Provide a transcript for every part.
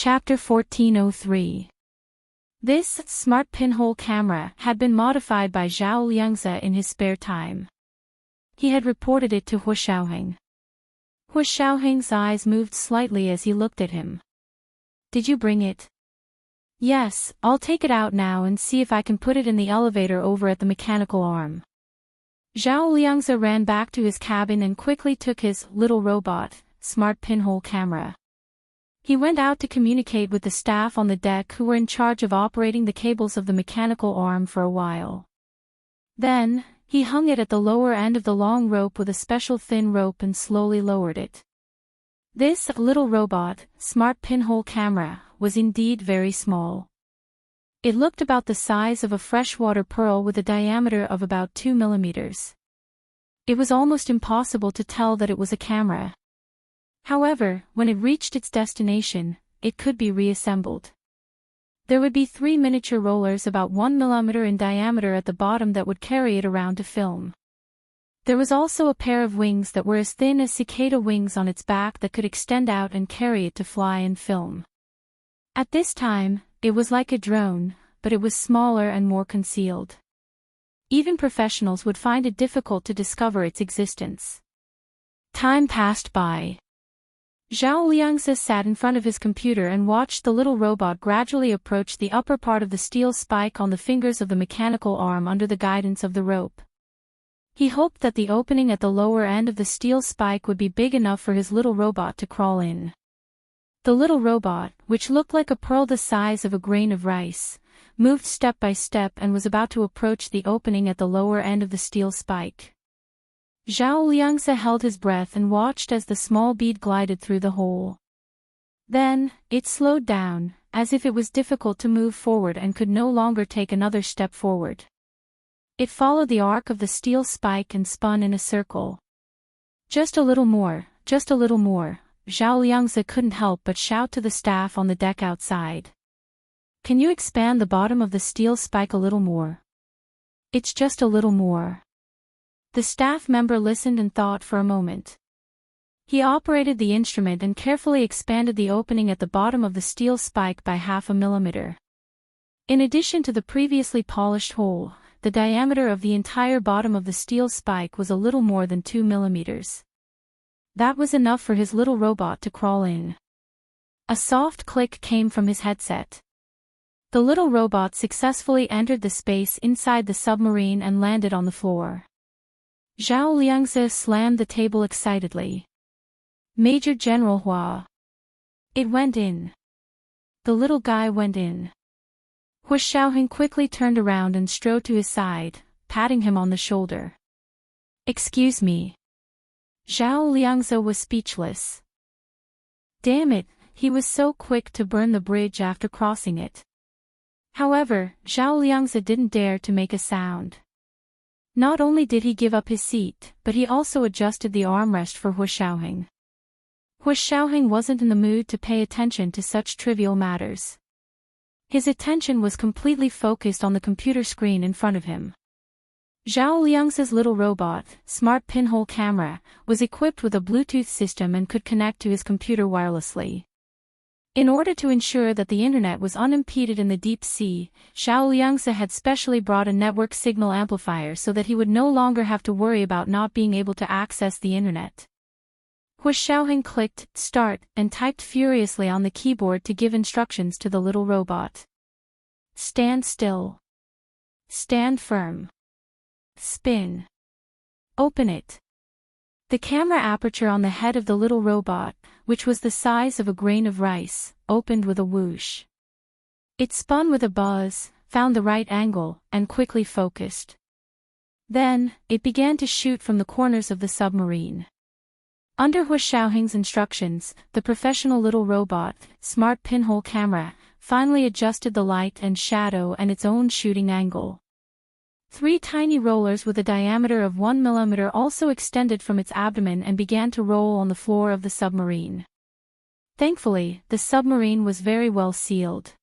Chapter 1403. This smart pinhole camera had been modified by Zhao Liangzi in his spare time. He had reported it to Hu Xiaoheng. Hu Xiaoheng's eyes moved slightly as he looked at him. "Did you bring it?" "Yes, I'll take it out now and see if I can put it in the elevator over at the mechanical arm." Zhao Liangzi ran back to his cabin and quickly took his little robot, smart pinhole camera. He went out to communicate with the staff on the deck who were in charge of operating the cables of the mechanical arm for a while. Then, he hung it at the lower end of the long rope with a special thin rope and slowly lowered it. This little robot, smart pinhole camera, was indeed very small. It looked about the size of a freshwater pearl with a diameter of about 2 millimeters. It was almost impossible to tell that it was a camera. However, when it reached its destination, it could be reassembled. There would be 3 miniature rollers about 1 millimeter in diameter at the bottom that would carry it around to film. There was also a pair of wings that were as thin as cicada wings on its back that could extend out and carry it to fly and film. At this time, it was like a drone, but it was smaller and more concealed. Even professionals would find it difficult to discover its existence. Time passed by. Zhao Liangzi sat in front of his computer and watched the little robot gradually approach the upper part of the steel spike on the fingers of the mechanical arm under the guidance of the rope. He hoped that the opening at the lower end of the steel spike would be big enough for his little robot to crawl in. The little robot, which looked like a pearl the size of a grain of rice, moved step by step and was about to approach the opening at the lower end of the steel spike. Zhao Liangzi held his breath and watched as the small bead glided through the hole. Then, it slowed down, as if it was difficult to move forward and could no longer take another step forward. It followed the arc of the steel spike and spun in a circle. "Just a little more, just a little more," Zhao Liangzi couldn't help but shout to the staff on the deck outside. "Can you expand the bottom of the steel spike a little more? It's just a little more." The staff member listened and thought for a moment. He operated the instrument and carefully expanded the opening at the bottom of the steel spike by 0.5 millimeter. In addition to the previously polished hole, the diameter of the entire bottom of the steel spike was a little more than 2 millimeters. That was enough for his little robot to crawl in. A soft click came from his headset. The little robot successfully entered the space inside the submarine and landed on the floor. Zhao Liangzi slammed the table excitedly. "Major General Hua." It went in. The little guy went in. Hu Xiaoheng quickly turned around and strode to his side, patting him on the shoulder. "Excuse me." Zhao Liangzi was speechless. Damn it, he was so quick to burn the bridge after crossing it. However, Zhao Liangzi didn't dare to make a sound. Not only did he give up his seat, but he also adjusted the armrest for Hu Xiaoheng. Hu Xiaoheng wasn't in the mood to pay attention to such trivial matters. His attention was completely focused on the computer screen in front of him. Zhao Liangzi's little robot, smart pinhole camera, was equipped with a Bluetooth system and could connect to his computer wirelessly. In order to ensure that the internet was unimpeded in the deep sea, Zhao Liangzi had specially brought a network signal amplifier so that he would no longer have to worry about not being able to access the internet. Hu Xiaoheng clicked "Start" and typed furiously on the keyboard to give instructions to the little robot. "Stand still. Stand firm. Spin. Open it." The camera aperture on the head of the little robot, which was the size of a grain of rice, opened with a whoosh. It spun with a buzz, found the right angle, and quickly focused. Then, it began to shoot from the corners of the submarine. Under Hu Xiaoheng's instructions, the professional little robot, smart pinhole camera, finally adjusted the light and shadow and its own shooting angle. 3 tiny rollers with a diameter of 1 millimeter also extended from its abdomen and began to roll on the floor of the submarine. Thankfully, the submarine was very well sealed.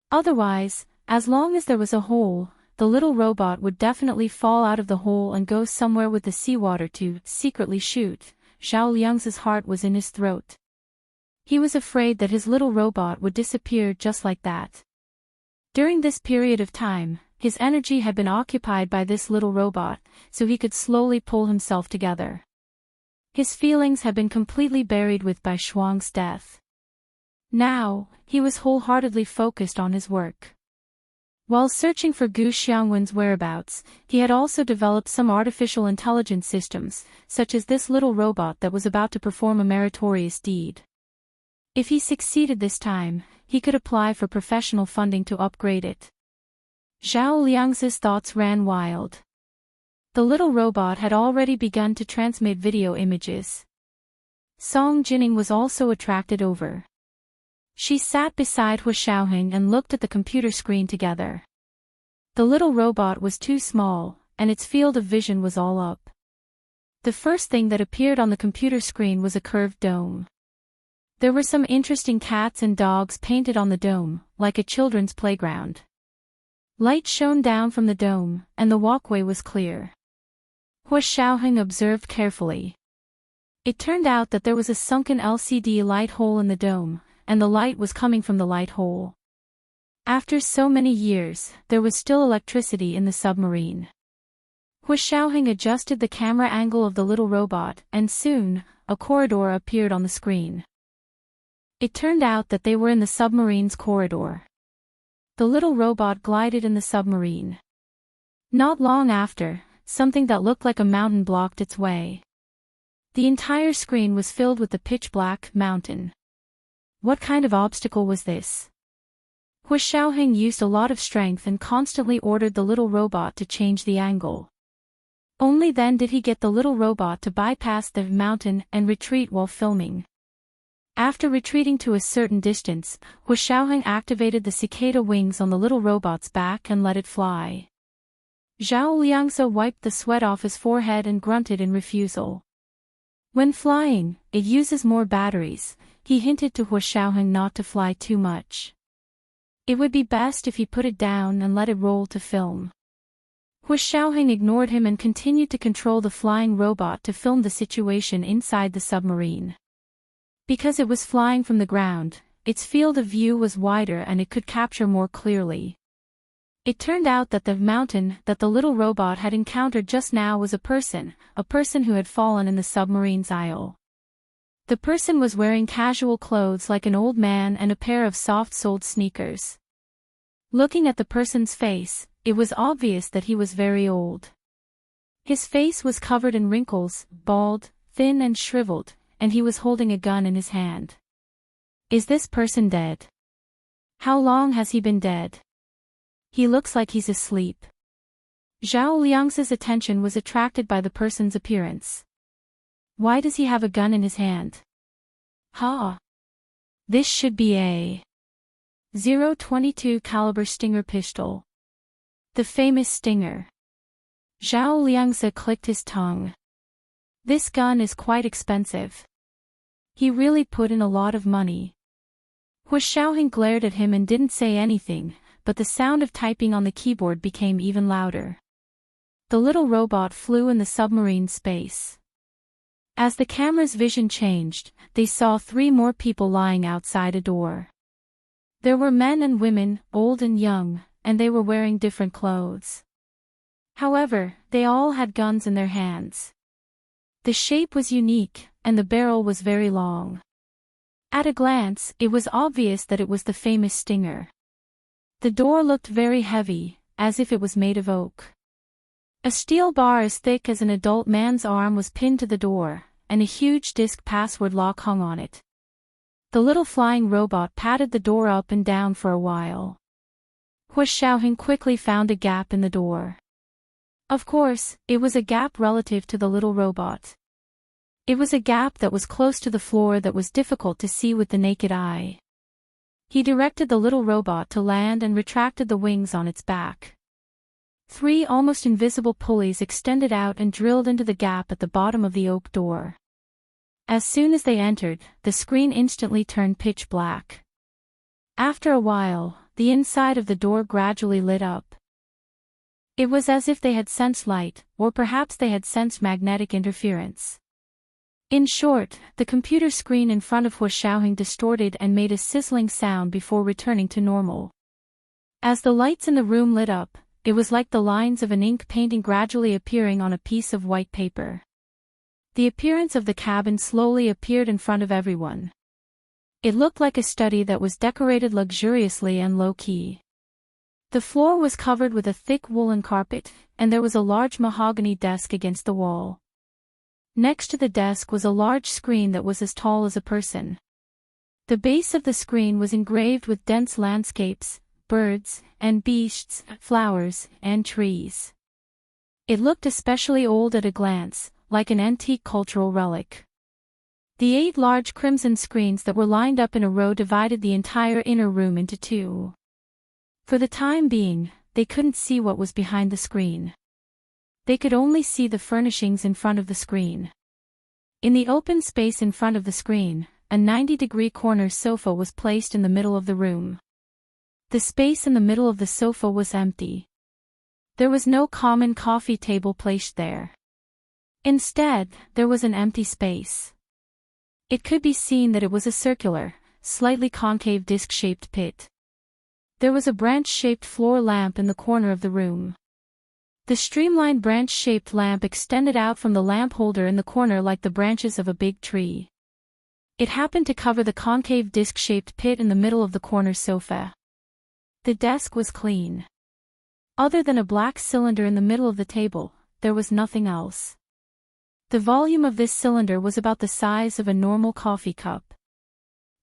Otherwise, as long as there was a hole, the little robot would definitely fall out of the hole and go somewhere with the seawater to secretly shoot. Zhao Liangzi's heart was in his throat. He was afraid that his little robot would disappear just like that. During this period of time, his energy had been occupied by this little robot, so he could slowly pull himself together. His feelings had been completely buried by Shuang's death. Now, he was wholeheartedly focused on his work. While searching for Gu Xiangwen's whereabouts, he had also developed some artificial intelligence systems, such as this little robot that was about to perform a meritorious deed. If he succeeded this time, he could apply for professional funding to upgrade it. Zhao Liang's thoughts ran wild. The little robot had already begun to transmit video images. Song Jining was also attracted over. She sat beside Hu Xiaoheng and looked at the computer screen together. The little robot was too small, and its field of vision was all up. The first thing that appeared on the computer screen was a curved dome. There were some interesting cats and dogs painted on the dome, like a children's playground. Light shone down from the dome, and the walkway was clear. Hu Xiaoheng observed carefully. It turned out that there was a sunken LCD light hole in the dome, and the light was coming from the light hole. After so many years, there was still electricity in the submarine. Hu Xiaoheng adjusted the camera angle of the little robot, and soon, a corridor appeared on the screen. It turned out that they were in the submarine's corridor. The little robot glided in the submarine. Not long after, something that looked like a mountain blocked its way. The entire screen was filled with the pitch-black mountain. What kind of obstacle was this? Hu Xiaoheng used a lot of strength and constantly ordered the little robot to change the angle. Only then did he get the little robot to bypass the mountain and retreat while filming. After retreating to a certain distance, Hu Xiaoheng activated the cicada wings on the little robot's back and let it fly. Zhao Liangze wiped the sweat off his forehead and grunted in refusal. When flying, it uses more batteries. He hinted to Hu Xiaoheng not to fly too much. It would be best if he put it down and let it roll to film. Hu Xiaoheng ignored him and continued to control the flying robot to film the situation inside the submarine. Because it was flying from the ground, its field of view was wider and it could capture more clearly. It turned out that the mountain that the little robot had encountered just now was a person who had fallen in the submarine's aisle. The person was wearing casual clothes like an old man and a pair of soft-soled sneakers. Looking at the person's face, it was obvious that he was very old. His face was covered in wrinkles, bald, thin and shriveled, and he was holding a gun in his hand. Is this person dead? How long has he been dead? He looks like he's asleep. Zhao Liang's attention was attracted by the person's appearance. Why does he have a gun in his hand? This should be a .022 caliber Stinger pistol. The famous Stinger. Zhao Liangze clicked his tongue. This gun is quite expensive. He really put in a lot of money. Hu Xiaoheng glared at him and didn't say anything, but the sound of typing on the keyboard became even louder. The little robot flew in the submarine space. As the camera's vision changed, they saw 3 more people lying outside a door. There were men and women, old and young, and they were wearing different clothes. However, they all had guns in their hands. The shape was unique, and the barrel was very long. At a glance, it was obvious that it was the famous Stinger. The door looked very heavy, as if it was made of oak. A steel bar as thick as an adult man's arm was pinned to the door, and a huge disc password lock hung on it. The little flying robot patted the door up and down for a while. Hu Xiaoheng quickly found a gap in the door. Of course, it was a gap relative to the little robot. It was a gap that was close to the floor that was difficult to see with the naked eye. He directed the little robot to land and retracted the wings on its back. 3 almost invisible pulleys extended out and drilled into the gap at the bottom of the oak door. As soon as they entered, the screen instantly turned pitch black. After a while, the inside of the door gradually lit up. It was as if they had sensed light, or perhaps they had sensed magnetic interference. In short, the computer screen in front of Hu Xiaoheng distorted and made a sizzling sound before returning to normal. As the lights in the room lit up, it was like the lines of an ink painting gradually appearing on a piece of white paper. The appearance of the cabin slowly appeared in front of everyone. It looked like a study that was decorated luxuriously and low-key. The floor was covered with a thick woolen carpet, and there was a large mahogany desk against the wall. Next to the desk was a large screen that was as tall as a person. The base of the screen was engraved with dense landscapes, birds, and beasts, flowers, and trees. It looked especially old at a glance, like an antique cultural relic. The 8 large crimson screens that were lined up in a row divided the entire inner room into 2. For the time being, they couldn't see what was behind the screen. They could only see the furnishings in front of the screen. In the open space in front of the screen, a 90-degree corner sofa was placed in the middle of the room. The space in the middle of the sofa was empty. There was no common coffee table placed there. Instead, there was an empty space. It could be seen that it was a circular, slightly concave disc-shaped pit. There was a branch-shaped floor lamp in the corner of the room. The streamlined branch-shaped lamp extended out from the lamp holder in the corner like the branches of a big tree. It happened to cover the concave disc-shaped pit in the middle of the corner sofa. The desk was clean. Other than a black cylinder in the middle of the table, there was nothing else. The volume of this cylinder was about the size of a normal coffee cup.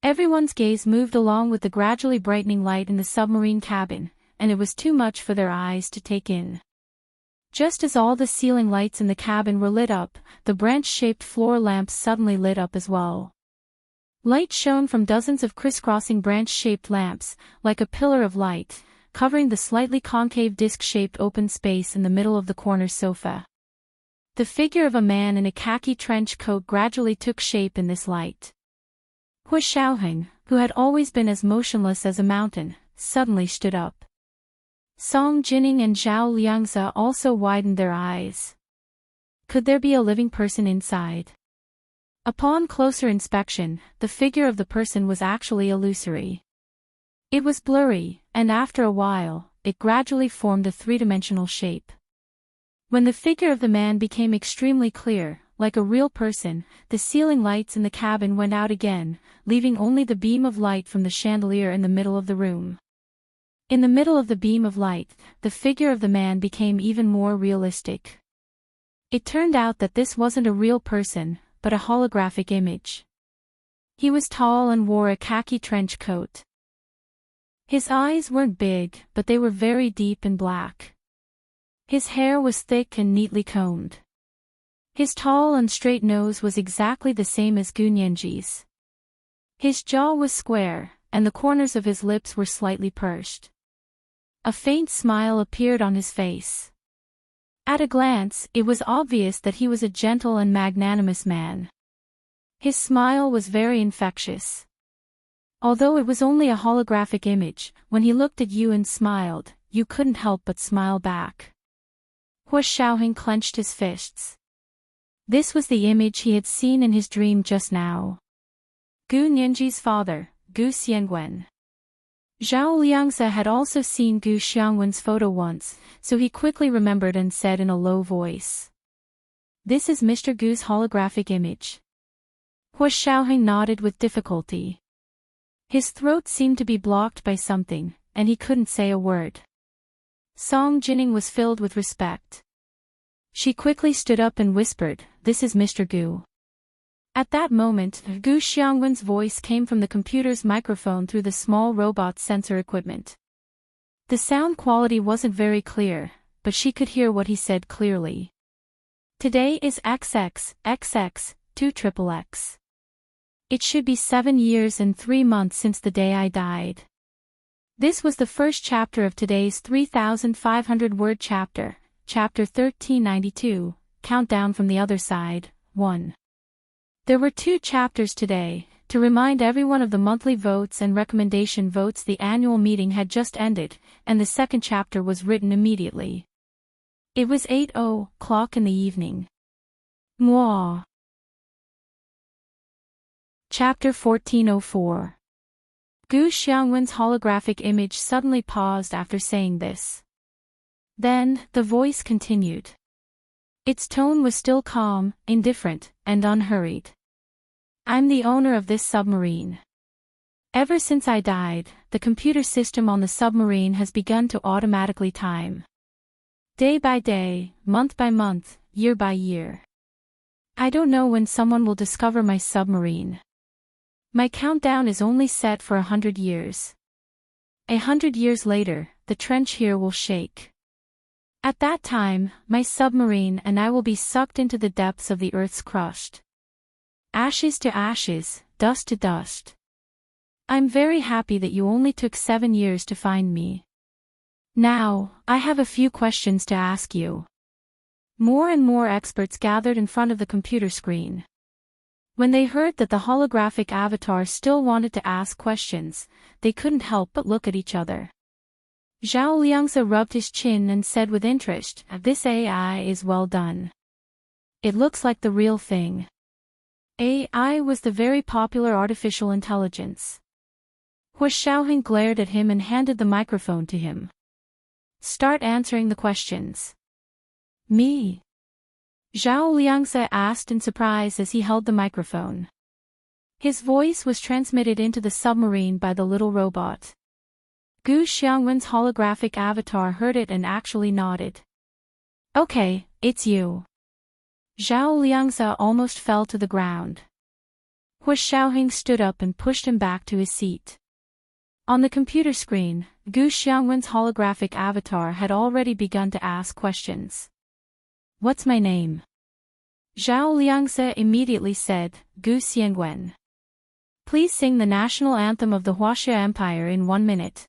Everyone's gaze moved along with the gradually brightening light in the submarine cabin, and it was too much for their eyes to take in. Just as all the ceiling lights in the cabin were lit up, the branch-shaped floor lamps suddenly lit up as well. Light shone from dozens of crisscrossing branch-shaped lamps, like a pillar of light, covering the slightly concave disc-shaped open space in the middle of the corner sofa. The figure of a man in a khaki trench coat gradually took shape in this light. Hu Xiaoheng, who had always been as motionless as a mountain, suddenly stood up. Song Jining and Zhao Liangze also widened their eyes. Could there be a living person inside? Upon closer inspection, the figure of the person was actually illusory. It was blurry, and after a while, it gradually formed a three-dimensional shape. When the figure of the man became extremely clear, like a real person, the ceiling lights in the cabin went out again, leaving only the beam of light from the chandelier in the middle of the room. In the middle of the beam of light, the figure of the man became even more realistic. It turned out that this wasn't a real person, but a holographic image. He was tall and wore a khaki trench coat. His eyes weren't big, but they were very deep and black. His hair was thick and neatly combed. His tall and straight nose was exactly the same as Gu Nianji's. His jaw was square, and the corners of his lips were slightly pursed. A faint smile appeared on his face. At a glance, it was obvious that he was a gentle and magnanimous man. His smile was very infectious. Although it was only a holographic image, when he looked at you and smiled, you couldn't help but smile back. Hu Xiaoheng clenched his fists. This was the image he had seen in his dream just now. Gu Nianji's father, Gu Xiangwen. Zhao Liangze had also seen Gu Xiangwen's photo once, so he quickly remembered and said in a low voice. "This is Mr. Gu's holographic image." Hu Xiaoheng nodded with difficulty. His throat seemed to be blocked by something, and he couldn't say a word. Song Jining was filled with respect. She quickly stood up and whispered, "This is Mr. Gu." At that moment, Gu Xiangwen's voice came from the computer's microphone through the small robot sensor equipment. The sound quality wasn't very clear, but she could hear what he said clearly. "Today is XXXX 2XXX. It should be 7 years and 3 months since the day I died." This was the first chapter of today's 3,500-word chapter, chapter 1392, Countdown from the Other Side, 1. There were 2 chapters today. To remind everyone of the monthly votes and recommendation votes, the annual meeting had just ended, and the second chapter was written immediately. It was 8:00 in the evening. Mwah. Chapter 1404. Gu Xiangwen's holographic image suddenly paused after saying this. Then, the voice continued. Its tone was still calm, indifferent, and unhurried. I'm the owner of this submarine. Ever since I died, the computer system on the submarine has begun to automatically time. Day by day, month by month, year by year. I don't know when someone will discover my submarine. My countdown is only set for 100 years. 100 years later, the trench here will shake. At that time, my submarine and I will be sucked into the depths of the Earth's crust. Ashes to ashes, dust to dust. I'm very happy that you only took 7 years to find me. Now, I have a few questions to ask you. More and more experts gathered in front of the computer screen. When they heard that the holographic avatar still wanted to ask questions, they couldn't help but look at each other. Zhao Liangzi rubbed his chin and said with interest, "This AI is well done. It looks like the real thing." AI was the very popular artificial intelligence. Hua Xiaoheng glared at him and handed the microphone to him. "Start answering the questions." "Me?" Zhao Liangzi asked in surprise as he held the microphone. His voice was transmitted into the submarine by the little robot. Gu Xiangwen's holographic avatar heard it and actually nodded. "Okay, it's you." Zhao Liangzi almost fell to the ground. Hua Xiaoheng stood up and pushed him back to his seat. On the computer screen, Gu Xiangwen's holographic avatar had already begun to ask questions. "What's my name?" Zhao Liangzi immediately said, "Gu Xiangwen." "Please sing the national anthem of the Huaxia Empire in 1 minute."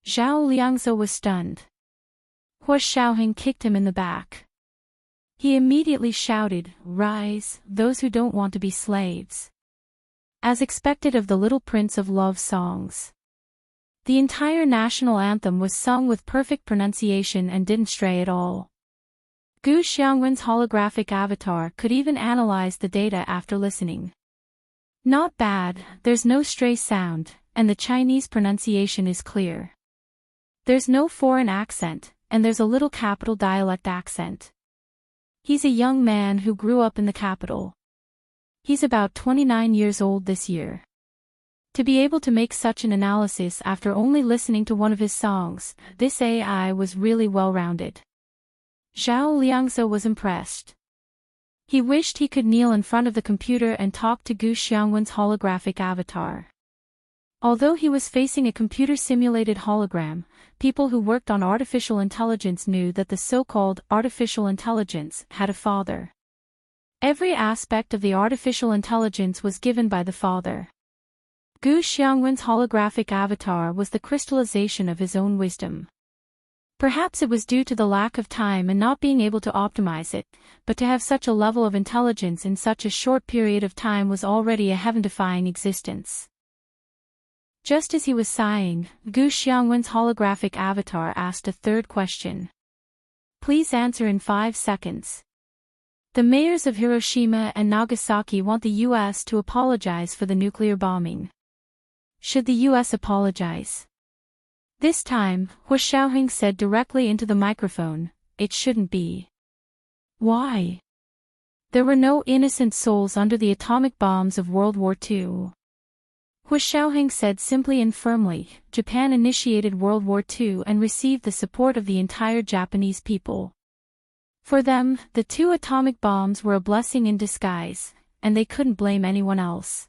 Zhao Liangzi was stunned. Hua Xiaoheng kicked him in the back. He immediately shouted, "Rise, those who don't want to be slaves." As expected of the Little Prince of Love songs. The entire national anthem was sung with perfect pronunciation and didn't stray at all. Gu Xiangwen's holographic avatar could even analyze the data after listening. Not bad, there's no stray sound, and the Chinese pronunciation is clear. There's no foreign accent, and there's a little capital dialect accent. He's a young man who grew up in the capital. He's about 29 years old this year. To be able to make such an analysis after only listening to one of his songs, this AI was really well-rounded. Zhao Liangzi was impressed. He wished he could kneel in front of the computer and talk to Gu Xiangwen's holographic avatar. Although he was facing a computer-simulated hologram, people who worked on artificial intelligence knew that the so-called artificial intelligence had a father. Every aspect of the artificial intelligence was given by the father. Gu Xiangwen's holographic avatar was the crystallization of his own wisdom. Perhaps it was due to the lack of time and not being able to optimize it, but to have such a level of intelligence in such a short period of time was already a heaven-defying existence. Just as he was sighing, Gu Xiangwen's holographic avatar asked a third question. "Please answer in 5 seconds. The mayors of Hiroshima and Nagasaki want the U.S. to apologize for the nuclear bombing. Should the U.S. apologize?" This time, Hua Xiaoheng said directly into the microphone, "It shouldn't be." "Why?" "There were no innocent souls under the atomic bombs of World War II. Hua Xiaoheng said simply and firmly, "Japan initiated World War II and received the support of the entire Japanese people. For them, the 2 atomic bombs were a blessing in disguise, and they couldn't blame anyone else.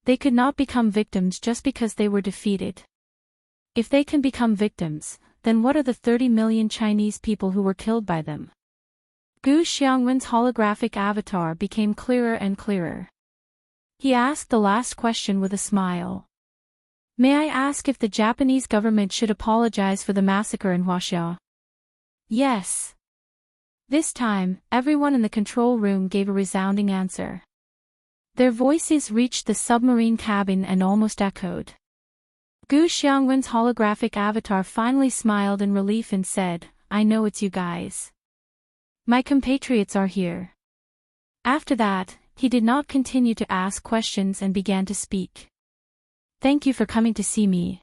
They could not become victims just because they were defeated. If they can become victims, then what are the 30 million Chinese people who were killed by them?" Gu Xiangwen's holographic avatar became clearer and clearer. He asked the last question with a smile. "May I ask if the Japanese government should apologize for the massacre in Huaxia?" "Yes." This time, everyone in the control room gave a resounding answer. Their voices reached the submarine cabin and almost echoed. Gu Xiangwen's holographic avatar finally smiled in relief and said, "I know it's you guys. My compatriots are here." After that, he did not continue to ask questions and began to speak. Thank you for coming to see me.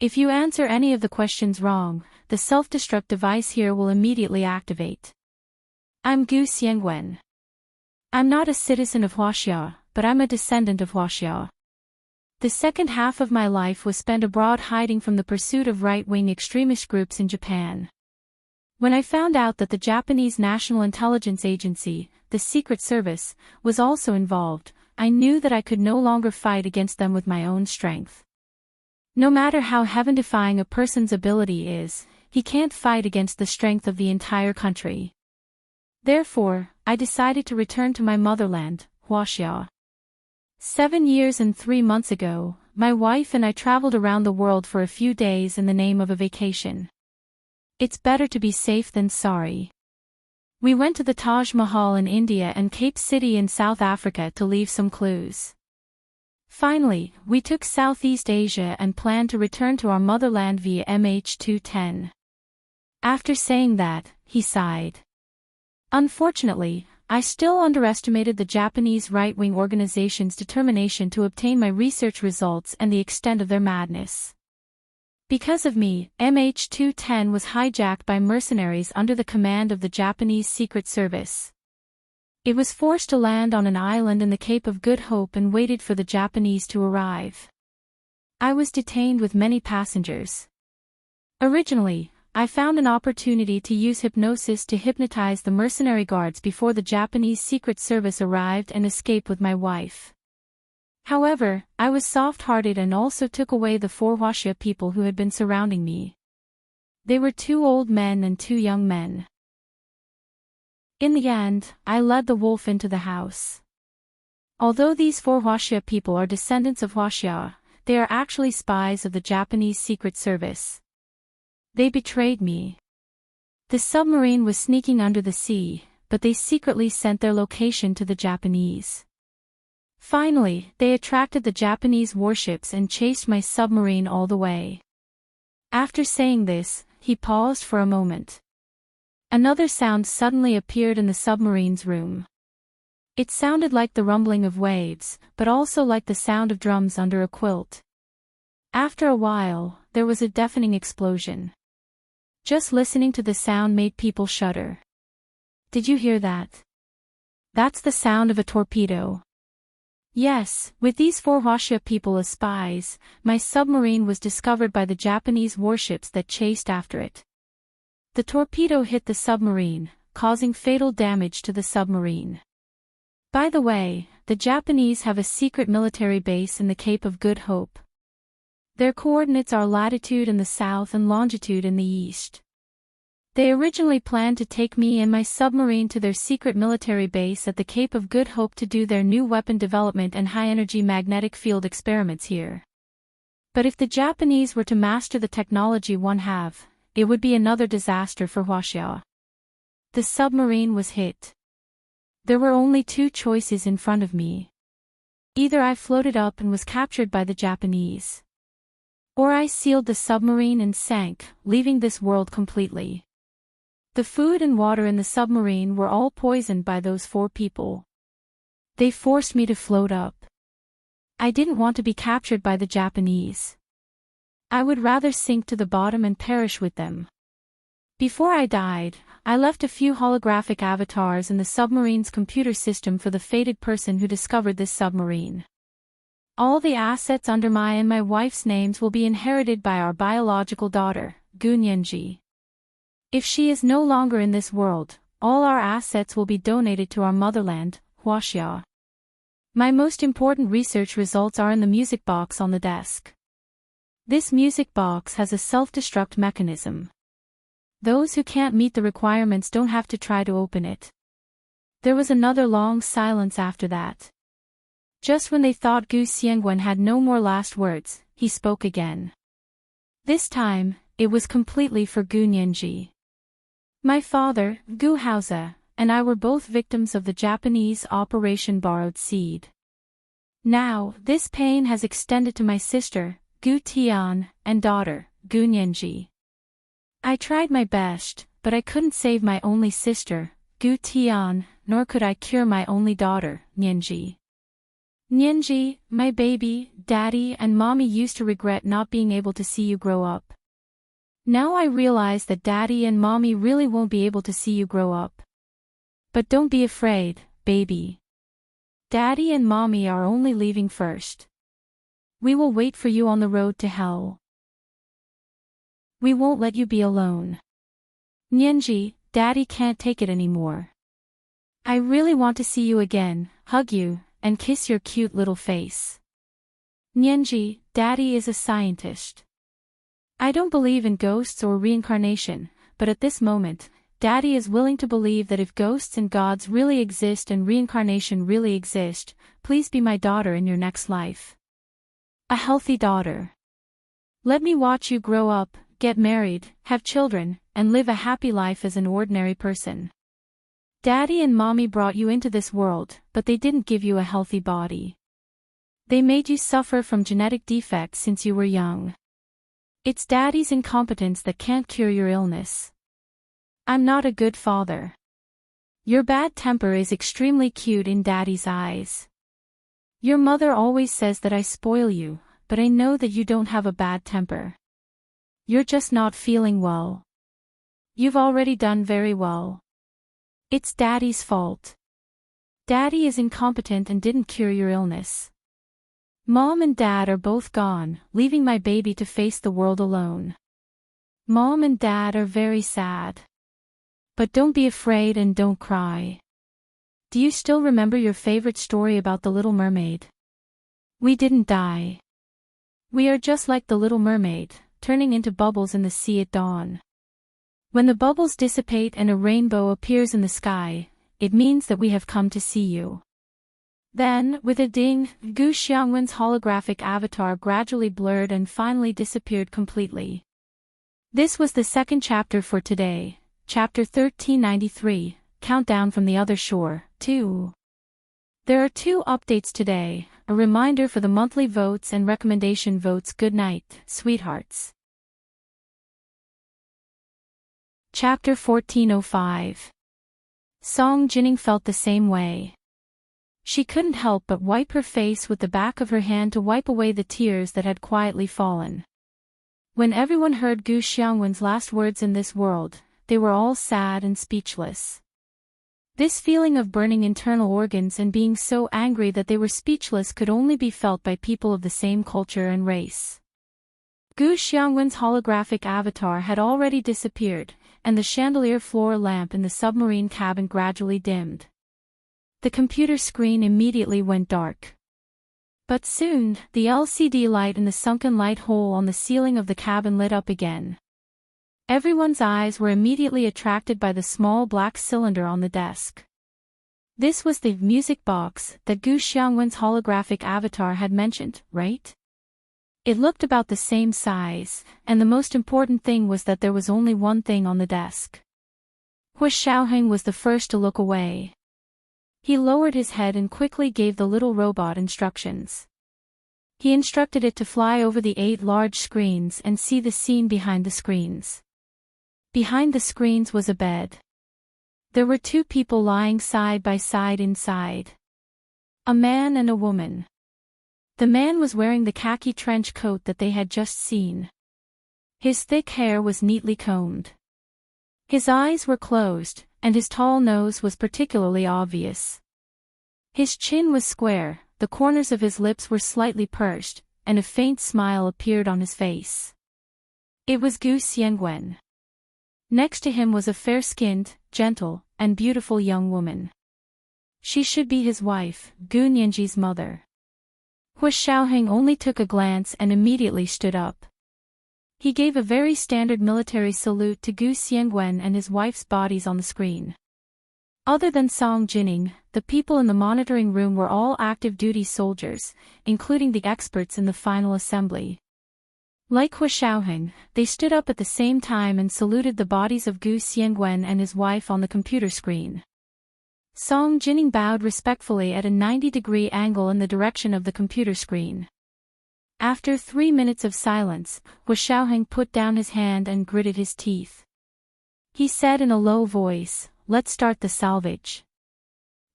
If you answer any of the questions wrong, the self-destruct device here will immediately activate. I'm Gu Xiangwen. I'm not a citizen of Huaxia, but I'm a descendant of Huaxia. The second half of my life was spent abroad hiding from the pursuit of right-wing extremist groups in Japan. When I found out that the Japanese National Intelligence Agency, the Secret Service, was also involved, I knew that I could no longer fight against them with my own strength. No matter how heaven-defying a person's ability is, he can't fight against the strength of the entire country. Therefore, I decided to return to my motherland, Huaxia. 7 years and 3 months ago, my wife and I traveled around the world for a few days in the name of a vacation. It's better to be safe than sorry. We went to the Taj Mahal in India and Cape City in South Africa to leave some clues. Finally, we took Southeast Asia and planned to return to our motherland via MH210. After saying that, he sighed. Unfortunately, I still underestimated the Japanese right-wing organization's determination to obtain my research results and the extent of their madness. Because of me, MH210 was hijacked by mercenaries under the command of the Japanese Secret Service. It was forced to land on an island in the Cape of Good Hope and waited for the Japanese to arrive. I was detained with many passengers. Originally, I found an opportunity to use hypnosis to hypnotize the mercenary guards before the Japanese Secret Service arrived and escape with my wife. However, I was soft-hearted and also took away the 4 Huaxia people who had been surrounding me. They were 2 old men and 2 young men. In the end, I led the wolf into the house. Although these 4 Huaxia people are descendants of Huaxia, they are actually spies of the Japanese Secret Service. They betrayed me. The submarine was sneaking under the sea, but they secretly sent their location to the Japanese. Finally, they attracted the Japanese warships and chased my submarine all the way. After saying this, he paused for a moment. Another sound suddenly appeared in the submarine's room. It sounded like the rumbling of waves, but also like the sound of drums under a quilt. After a while, there was a deafening explosion. Just listening to the sound made people shudder. Did you hear that? That's the sound of a torpedo. Yes, with these 4 Huaxia people as spies, my submarine was discovered by the Japanese warships that chased after it. The torpedo hit the submarine, causing fatal damage to the submarine. By the way, the Japanese have a secret military base in the Cape of Good Hope. Their coordinates are latitude in the south and longitude in the east. They originally planned to take me and my submarine to their secret military base at the Cape of Good Hope to do their new weapon development and high-energy magnetic field experiments here. But if the Japanese were to master the technology one have, it would be another disaster for Huaxia. The submarine was hit. There were only 2 choices in front of me. Either I floated up and was captured by the Japanese, or I sealed the submarine and sank, leaving this world completely. The food and water in the submarine were all poisoned by those 4 people. They forced me to float up. I didn't want to be captured by the Japanese. I would rather sink to the bottom and perish with them. Before I died, I left a few holographic avatars in the submarine's computer system for the fated person who discovered this submarine. All the assets under my and my wife's names will be inherited by our biological daughter, Gunyanji. If she is no longer in this world, all our assets will be donated to our motherland, Huaxia. My most important research results are in the music box on the desk. This music box has a self-destruct mechanism. Those who can't meet the requirements don't have to try to open it. There was another long silence after that. Just when they thought Gu Xiangwen had no more last words, he spoke again. This time, it was completely for Gunyanji. My father, Gu Haoze, and I were both victims of the Japanese Operation Borrowed Seed. Now, this pain has extended to my sister, Gu Tian, and daughter, Gunyanji. I tried my best, but I couldn't save my only sister, Gu Tian, nor could I cure my only daughter, Nianji. Nianji, my baby, Daddy and Mommy used to regret not being able to see you grow up. Now I realize that Daddy and Mommy really won't be able to see you grow up. But don't be afraid, baby. Daddy and Mommy are only leaving first. We will wait for you on the road to hell. We won't let you be alone. Nianji, Daddy can't take it anymore. I really want to see you again, hug you, and kiss your cute little face. Nianji, Daddy is a scientist. I don't believe in ghosts or reincarnation, but at this moment, Daddy is willing to believe that if ghosts and gods really exist and reincarnation really exist, please be my daughter in your next life. A healthy daughter. Let me watch you grow up, get married, have children, and live a happy life as an ordinary person. Daddy and Mommy brought you into this world, but they didn't give you a healthy body. They made you suffer from genetic defects since you were young. It's Daddy's incompetence that can't cure your illness. I'm not a good father. Your bad temper is extremely cute in Daddy's eyes. Your mother always says that I spoil you, but I know that you don't have a bad temper. You're just not feeling well. You've already done very well. It's Daddy's fault. Daddy is incompetent and didn't cure your illness. Mom and Dad are both gone, leaving my baby to face the world alone. Mom and Dad are very sad. But don't be afraid and don't cry. Do you still remember your favorite story about the Little Mermaid? We didn't die. We are just like the Little Mermaid, turning into bubbles in the sea at dawn. When the bubbles dissipate and a rainbow appears in the sky, it means that we have come to see you. Then, with a ding, Gu Xiangwen's holographic avatar gradually blurred and finally disappeared completely. This was the second chapter for today, chapter 1393, Countdown from the Other Shore, 2. There are 2 updates today, a reminder for the monthly votes and recommendation votes. Good night, sweethearts. Chapter 1405. Song Jining felt the same way. She couldn't help but wipe her face with the back of her hand to wipe away the tears that had quietly fallen. When everyone heard Gu Xiangwen's last words in this world, they were all sad and speechless. This feeling of burning internal organs and being so angry that they were speechless could only be felt by people of the same culture and race. Gu Xiangwen's holographic avatar had already disappeared, and the chandelier floor lamp in the submarine cabin gradually dimmed. The computer screen immediately went dark. But soon, the LCD light in the sunken light hole on the ceiling of the cabin lit up again. Everyone's eyes were immediately attracted by the small black cylinder on the desk. This was the music box that Gu Xiangwen's holographic avatar had mentioned, right? It looked about the same size, and the most important thing was that there was only one thing on the desk. Hu Xiaoheng was the first to look away. He lowered his head and quickly gave the little robot instructions. He instructed it to fly over the 8 large screens and see the scene behind the screens. Behind the screens was a bed. There were 2 people lying side by side inside. A man and a woman. The man was wearing the khaki trench coat that they had just seen. His thick hair was neatly combed. His eyes were closed, and his tall nose was particularly obvious. His chin was square, the corners of his lips were slightly pursed, and a faint smile appeared on his face. It was Gu Xiangwen. Next to him was a fair-skinned, gentle, and beautiful young woman. She should be his wife, Gu Nianji's mother. Hu Xiaoheng only took a glance and immediately stood up. He gave a very standard military salute to Gu Xiangwen and his wife's bodies on the screen. Other than Song Jining, the people in the monitoring room were all active duty soldiers, including the experts in the final assembly. Like Hu Xiaoheng, they stood up at the same time and saluted the bodies of Gu Xiangwen and his wife on the computer screen. Song Jining bowed respectfully at a 90-degree angle in the direction of the computer screen. After 3 minutes of silence, Hu Xiaoheng put down his hand and gritted his teeth. He said in a low voice, let's start the salvage."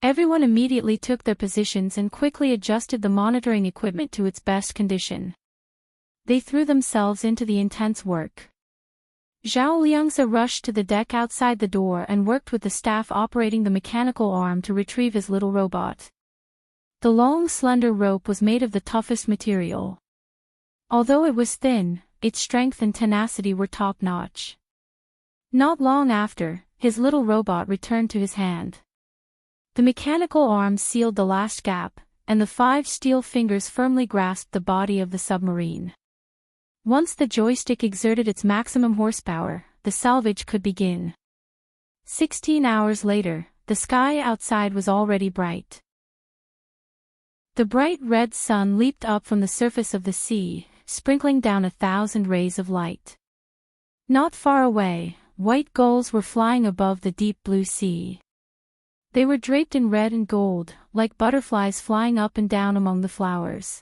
Everyone immediately took their positions and quickly adjusted the monitoring equipment to its best condition. They threw themselves into the intense work. Zhao Liangzi rushed to the deck outside the door and worked with the staff operating the mechanical arm to retrieve his little robot. The long slender rope was made of the toughest material. Although it was thin, its strength and tenacity were top-notch. Not long after, his little robot returned to his hand. The mechanical arm sealed the last gap, and the 5 steel fingers firmly grasped the body of the submarine. Once the joystick exerted its maximum horsepower, the salvage could begin. 16 hours later, the sky outside was already bright. The bright red sun leaped up from the surface of the sea, sprinkling down 1,000 rays of light. Not far away, white gulls were flying above the deep blue sea. They were draped in red and gold, like butterflies flying up and down among the flowers.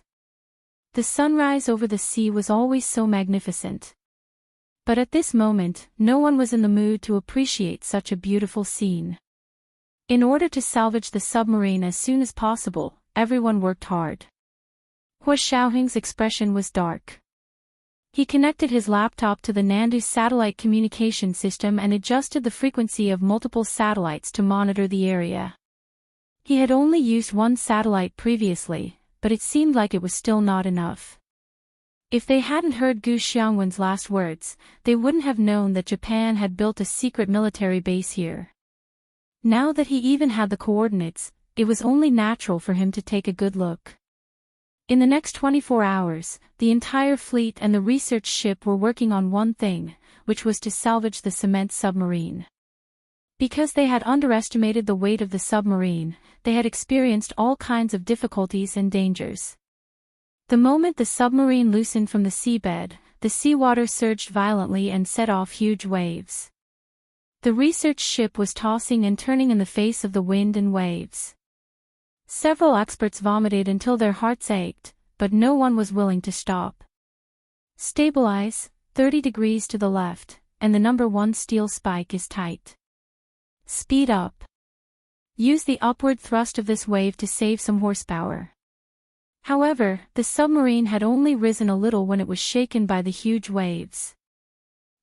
The sunrise over the sea was always so magnificent. But at this moment, no one was in the mood to appreciate such a beautiful scene. In order to salvage the submarine as soon as possible, everyone worked hard. Hua Xiaoheng's expression was dark. He connected his laptop to the Nandu satellite communication system and adjusted the frequency of multiple satellites to monitor the area. He had only used one satellite previously, but it seemed like it was still not enough. If they hadn't heard Gu Xiangwen's last words, they wouldn't have known that Japan had built a secret military base here. Now that he even had the coordinates, it was only natural for him to take a good look. In the next 24 hours, the entire fleet and the research ship were working on one thing, which was to salvage the cement submarine. Because they had underestimated the weight of the submarine, they had experienced all kinds of difficulties and dangers. The moment the submarine loosened from the seabed, the seawater surged violently and set off huge waves. The research ship was tossing and turning in the face of the wind and waves. Several experts vomited until their hearts ached, but no one was willing to stop. Stabilize, 30 degrees to the left, and the number 1 steel spike is tight. Speed up. Use the upward thrust of this wave to save some horsepower. However, the submarine had only risen a little when it was shaken by the huge waves.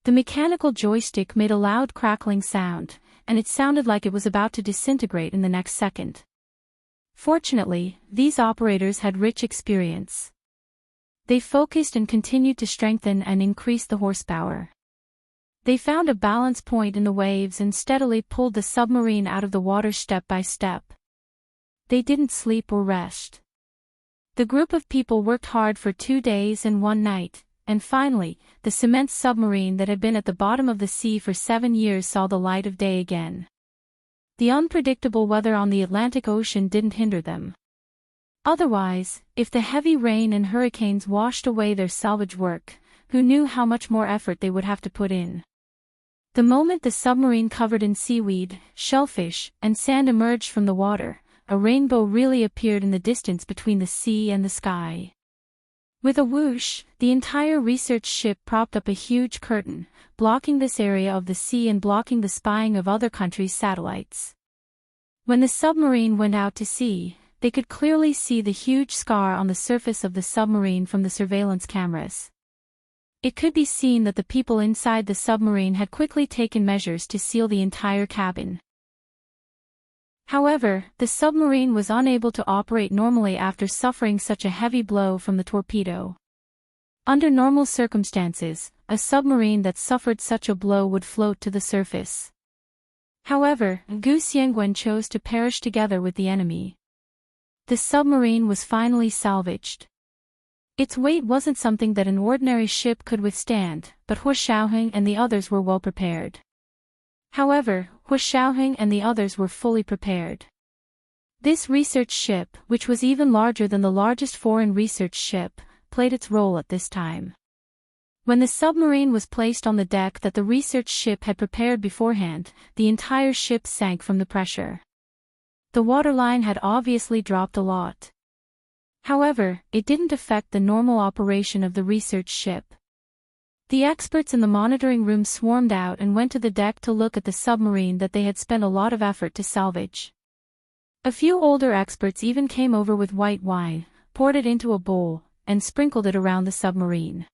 The mechanical joystick made a loud crackling sound, and it sounded like it was about to disintegrate in the next second. Fortunately, these operators had rich experience. They focused and continued to strengthen and increase the horsepower. They found a balance point in the waves and steadily pulled the submarine out of the water step by step. They didn't sleep or rest. The group of people worked hard for 2 days and 1 night, and finally, the cement submarine that had been at the bottom of the sea for 7 years saw the light of day again. The unpredictable weather on the Atlantic Ocean didn't hinder them. Otherwise, if the heavy rain and hurricanes washed away their salvage work, who knew how much more effort they would have to put in? The moment the submarine covered in seaweed, shellfish, and sand emerged from the water, a rainbow really appeared in the distance between the sea and the sky. With a whoosh, the entire research ship propped up a huge curtain, blocking this area of the sea and blocking the spying of other countries' satellites. When the submarine went out to sea, they could clearly see the huge scar on the surface of the submarine from the surveillance cameras. It could be seen that the people inside the submarine had quickly taken measures to seal the entire cabin. However, the submarine was unable to operate normally after suffering such a heavy blow from the torpedo. Under normal circumstances, a submarine that suffered such a blow would float to the surface. However, Gu Xiangwen chose to perish together with the enemy. The submarine was finally salvaged. Its weight wasn't something that an ordinary ship could withstand, but Hua Xiaoheng and the others were well prepared. However, Hua Xiaoheng and the others were fully prepared. This research ship, which was even larger than the largest foreign research ship, played its role at this time. When the submarine was placed on the deck that the research ship had prepared beforehand, the entire ship sank from the pressure. The waterline had obviously dropped a lot. However, it didn't affect the normal operation of the research ship. The experts in the monitoring room swarmed out and went to the deck to look at the submarine that they had spent a lot of effort to salvage. A few older experts even came over with white wine, poured it into a bowl, and sprinkled it around the submarine.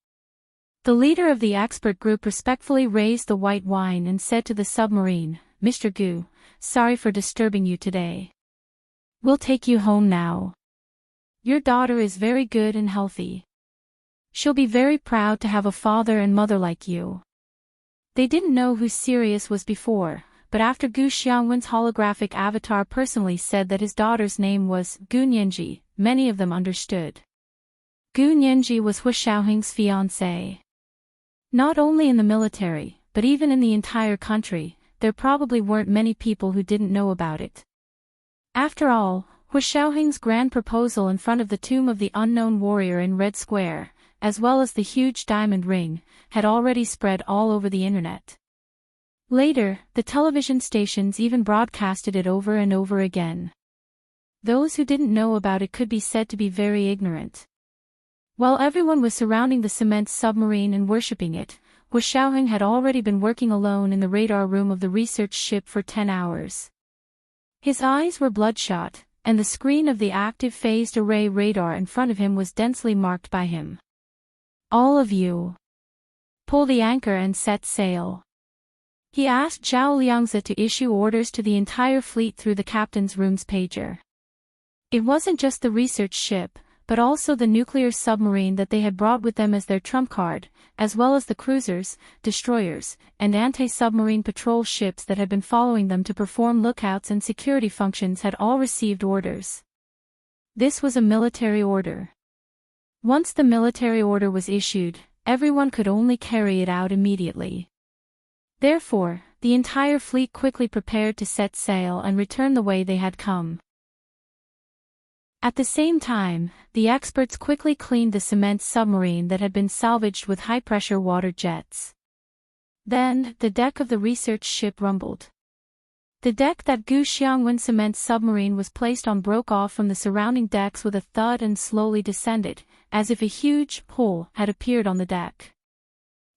The leader of the expert group respectfully raised the white wine and said to the submarine, "Mr. Gu, sorry for disturbing you today. We'll take you home now. Your daughter is very good and healthy. She'll be very proud to have a father and mother like you." They didn't know who Sirius was before, but after Gu Xiangwen's holographic avatar personally said that his daughter's name was Gu Nianji, many of them understood. Gu Nianji was Hu Xiaoheng's fiancée. Not only in the military, but even in the entire country, there probably weren't many people who didn't know about it. After all, Hu Xiaoheng's grand proposal in front of the tomb of the unknown warrior in Red Square, as well as the huge diamond ring, had already spread all over the internet. Later, the television stations even broadcasted it over and over again. Those who didn't know about it could be said to be very ignorant. While everyone was surrounding the cement submarine and worshipping it, Hu Xiaoheng had already been working alone in the radar room of the research ship for 10 hours. His eyes were bloodshot, and the screen of the active phased array radar in front of him was densely marked by him. "All of you, pull the anchor and set sail." He asked Zhao Liangzi to issue orders to the entire fleet through the captain's room's pager. It wasn't just the research ship, but also the nuclear submarine that they had brought with them as their trump card, as well as the cruisers, destroyers, and anti-submarine patrol ships that had been following them to perform lookouts and security functions had all received orders. This was a military order. Once the military order was issued, everyone could only carry it out immediately. Therefore, the entire fleet quickly prepared to set sail and return the way they had come. At the same time, the experts quickly cleaned the cement submarine that had been salvaged with high-pressure water jets. Then, the deck of the research ship rumbled. The deck that Gu Xiangwen cement submarine was placed on broke off from the surrounding decks with a thud and slowly descended, as if a huge hole had appeared on the deck.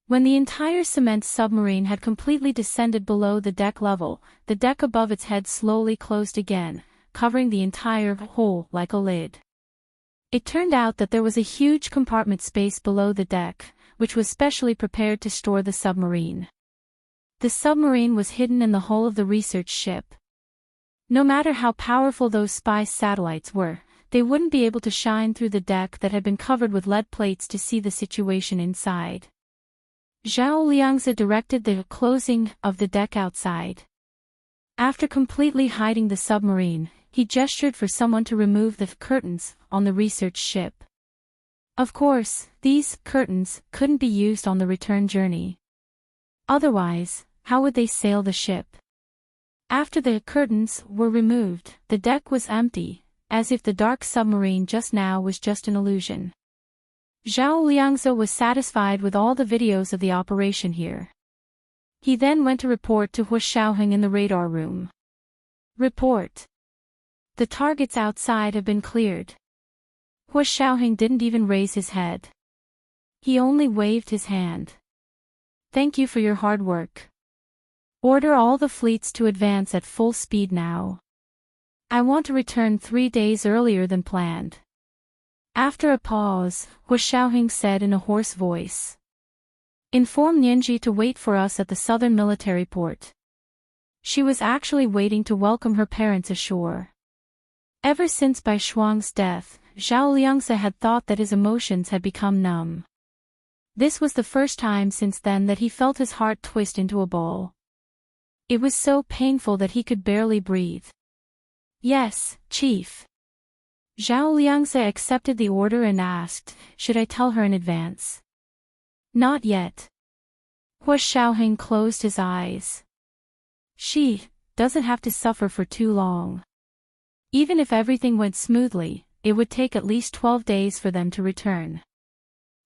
When the entire cement submarine had completely descended below the deck level, the deck above its head slowly closed again, covering the entire hole like a lid. It turned out that there was a huge compartment space below the deck, which was specially prepared to store the submarine. The submarine was hidden in the hull of the research ship. No matter how powerful those spy satellites were, they wouldn't be able to shine through the deck that had been covered with lead plates to see the situation inside. Zhao Liangzi directed the closing of the deck outside. After completely hiding the submarine, he gestured for someone to remove the curtains on the research ship. Of course, these curtains couldn't be used on the return journey. Otherwise, how would they sail the ship? After the curtains were removed, the deck was empty, as if the dark submarine just now was just an illusion. Zhao Liangzi was satisfied with all the videos of the operation here. He then went to report to Hu Xiaoheng in the radar room. "Report. The targets outside have been cleared." Hu Xiaoheng didn't even raise his head. He only waved his hand. "Thank you for your hard work. Order all the fleets to advance at full speed now. I want to return 3 days earlier than planned." After a pause, Hu Xiaoheng said in a hoarse voice. "Inform Nianji to wait for us at the southern military port." She was actually waiting to welcome her parents ashore. Ever since Bai Shuang's death, Zhao Liangzi had thought that his emotions had become numb. This was the first time since then that he felt his heart twist into a ball. It was so painful that he could barely breathe. "Yes, Chief." Zhao Liangzi accepted the order and asked, "Should I tell her in advance?" "Not yet." Hu Xiaoheng closed his eyes. She doesn't have to suffer for too long. Even if everything went smoothly, it would take at least 12 days for them to return.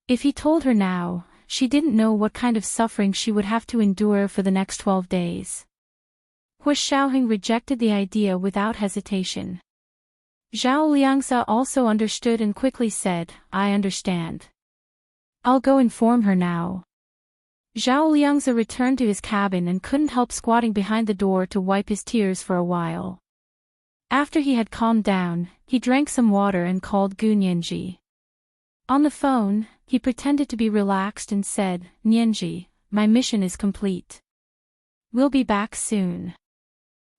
If he told her now, she didn't know what kind of suffering she would have to endure for the next 12 days. Hu Xiaoheng rejected the idea without hesitation. Zhao Liangzi also understood and quickly said, "I understand. I'll go inform her now." Zhao Liangzi returned to his cabin and couldn't help squatting behind the door to wipe his tears for a while. After he had calmed down, he drank some water and called Gu Nianji. On the phone, he pretended to be relaxed and said, "Nianji, my mission is complete. We'll be back soon.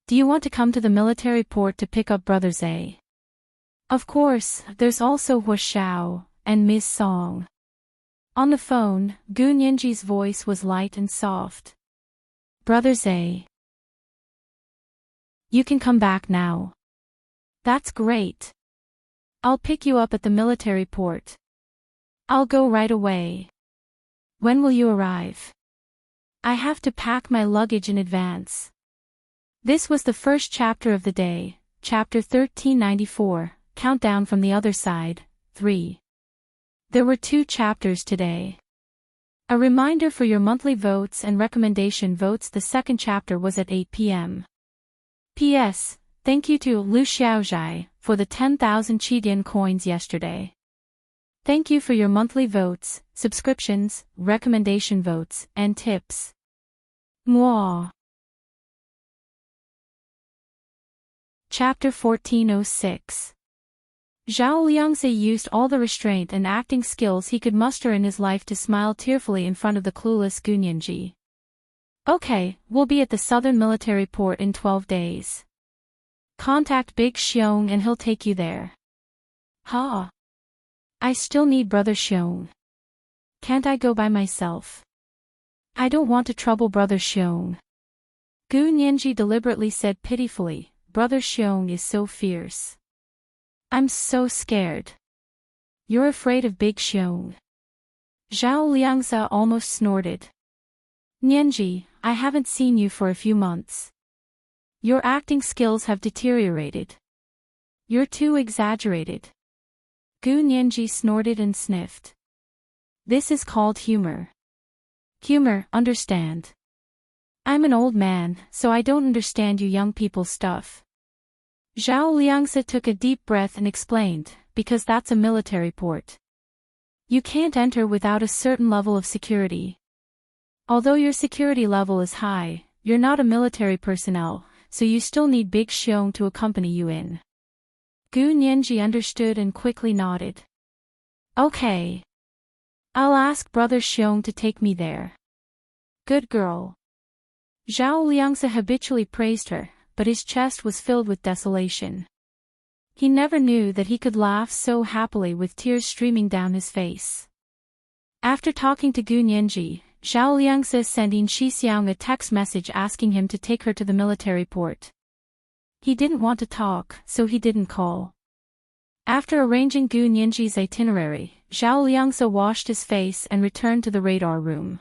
Do you want to come to the military port to pick up Brother Zhe? Of course, there's also Hua Xiao and Ms. Song." On the phone, Gu Nianji's voice was light and soft. "Brother Zhe, you can come back now." "That's great. I'll pick you up at the military port. I'll go right away. When will you arrive?" "I have to pack my luggage in advance." This was the first chapter of the day, chapter 1394, Countdown from the Other Side, 3. There were 2 chapters today. A reminder for your monthly votes and recommendation votes. The second chapter was at 8 p.m. P.S. Thank you to Lu Xiaozhai for the 10,000 Qidian coins yesterday. Thank you for your monthly votes, subscriptions, recommendation votes, and tips. Mwah. Chapter 1406. Zhao Liangzi used all the restraint and acting skills he could muster in his life to smile tearfully in front of the clueless Gu Nianji. "Okay, we'll be at the southern military port in 12 days. Contact Big Xiong and he'll take you there." "Huh? I still need Brother Xiong. Can't I go by myself?" "I don't want to trouble Brother Xiong." Gu Nianji deliberately said pitifully, "Brother Xiong is so fierce. I'm so scared." "You're afraid of Big Xiong?" Zhao Liangzi almost snorted. "Nianji, I haven't seen you for a few months. Your acting skills have deteriorated. You're too exaggerated." Gu Nianji snorted and sniffed. "This is called humor. Humor, understand? I'm an old man, so I don't understand you young people stuff." Zhao Liangzi took a deep breath and explained, "Because that's a military port. You can't enter without a certain level of security. Although your security level is high, you're not a military personnel, so you still need Big Xiong to accompany you in." Gu Nianji understood and quickly nodded. "Okay. I'll ask Brother Xiong to take me there." "Good girl." Zhao Liangzi habitually praised her, but his chest was filled with desolation. He never knew that he could laugh so happily with tears streaming down his face. After talking to Gu Nianji, Zhao Liangzi sent In Shixiang a text message asking him to take her to the military port. He didn't want to talk, so he didn't call. After arranging Gu Nianji's itinerary, Zhao Liangzi washed his face and returned to the radar room.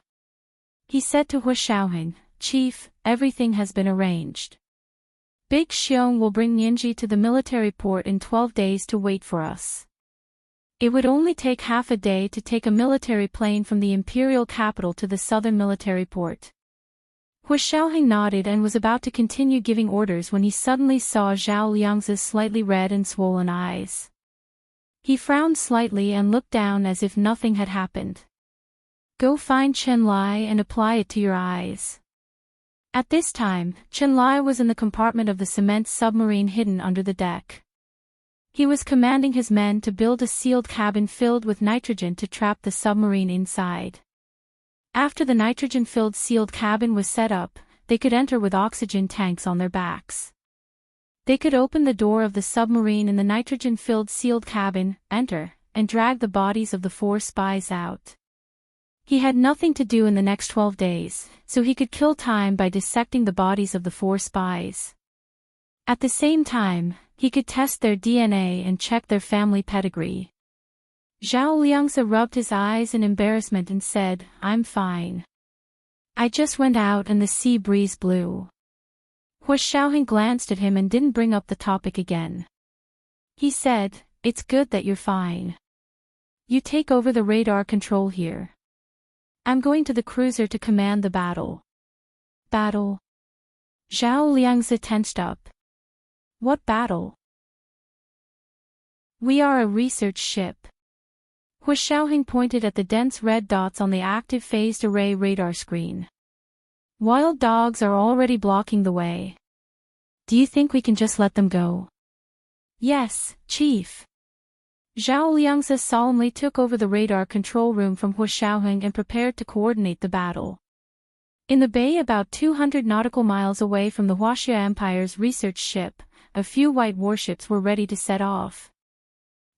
He said to Hua Xiaoheng, "Chief, everything has been arranged. Big Xiong will bring Nianji to the military port in 12 days to wait for us. It would only take half a day to take a military plane from the imperial capital to the southern military port." Hua Xiaoheng nodded and was about to continue giving orders when he suddenly saw Zhao Liangzi's slightly red and swollen eyes. He frowned slightly and looked down as if nothing had happened. "Go find Chen Lai and apply it to your eyes." At this time, Chen Lai was in the compartment of the cement submarine hidden under the deck. He was commanding his men to build a sealed cabin filled with nitrogen to trap the submarine inside. After the nitrogen-filled sealed cabin was set up, they could enter with oxygen tanks on their backs. They could open the door of the submarine in the nitrogen-filled sealed cabin, enter, and drag the bodies of the 4 spies out. He had nothing to do in the next 12 days, so he could kill time by dissecting the bodies of the 4 spies. At the same time, he could test their DNA and check their family pedigree. Zhao Liangzi rubbed his eyes in embarrassment and said, "I'm fine. I just went out and the sea breeze blew." Hua Xiaoheng glanced at him and didn't bring up the topic again. He said, "It's good that you're fine. You take over the radar control here. I'm going to the cruiser to command the battle." "Battle?" Zhao Liangzi tensed up. "What battle?" "We are a research ship. Hu Xiaoheng pointed at the dense red dots on the active phased array radar screen. Wild dogs are already blocking the way. Do you think we can just let them go? Yes, Chief. Zhao Liangzi solemnly took over the radar control room from Hu Xiaoheng and prepared to coordinate the battle. In the bay about 200 nautical miles away from the Huaxia Empire's research ship, a few white warships were ready to set off.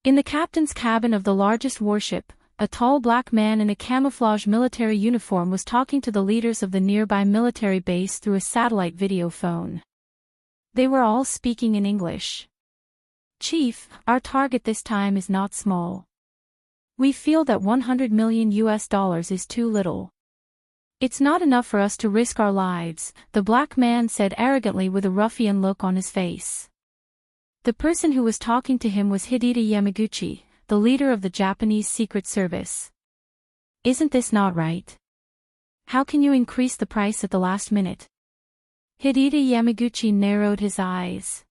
In the captain's cabin of the largest warship, a tall black man in a camouflage military uniform was talking to the leaders of the nearby military base through a satellite video phone. They were all speaking in English. Chief, our target this time is not small. We feel that $100 million is too little. It's not enough for us to risk our lives, the black man said arrogantly with a ruffian look on his face. The person who was talking to him was Hideta Yamaguchi, the leader of the Japanese Secret Service. Isn't this not right? How can you increase the price at the last minute? Hideta Yamaguchi narrowed his eyes.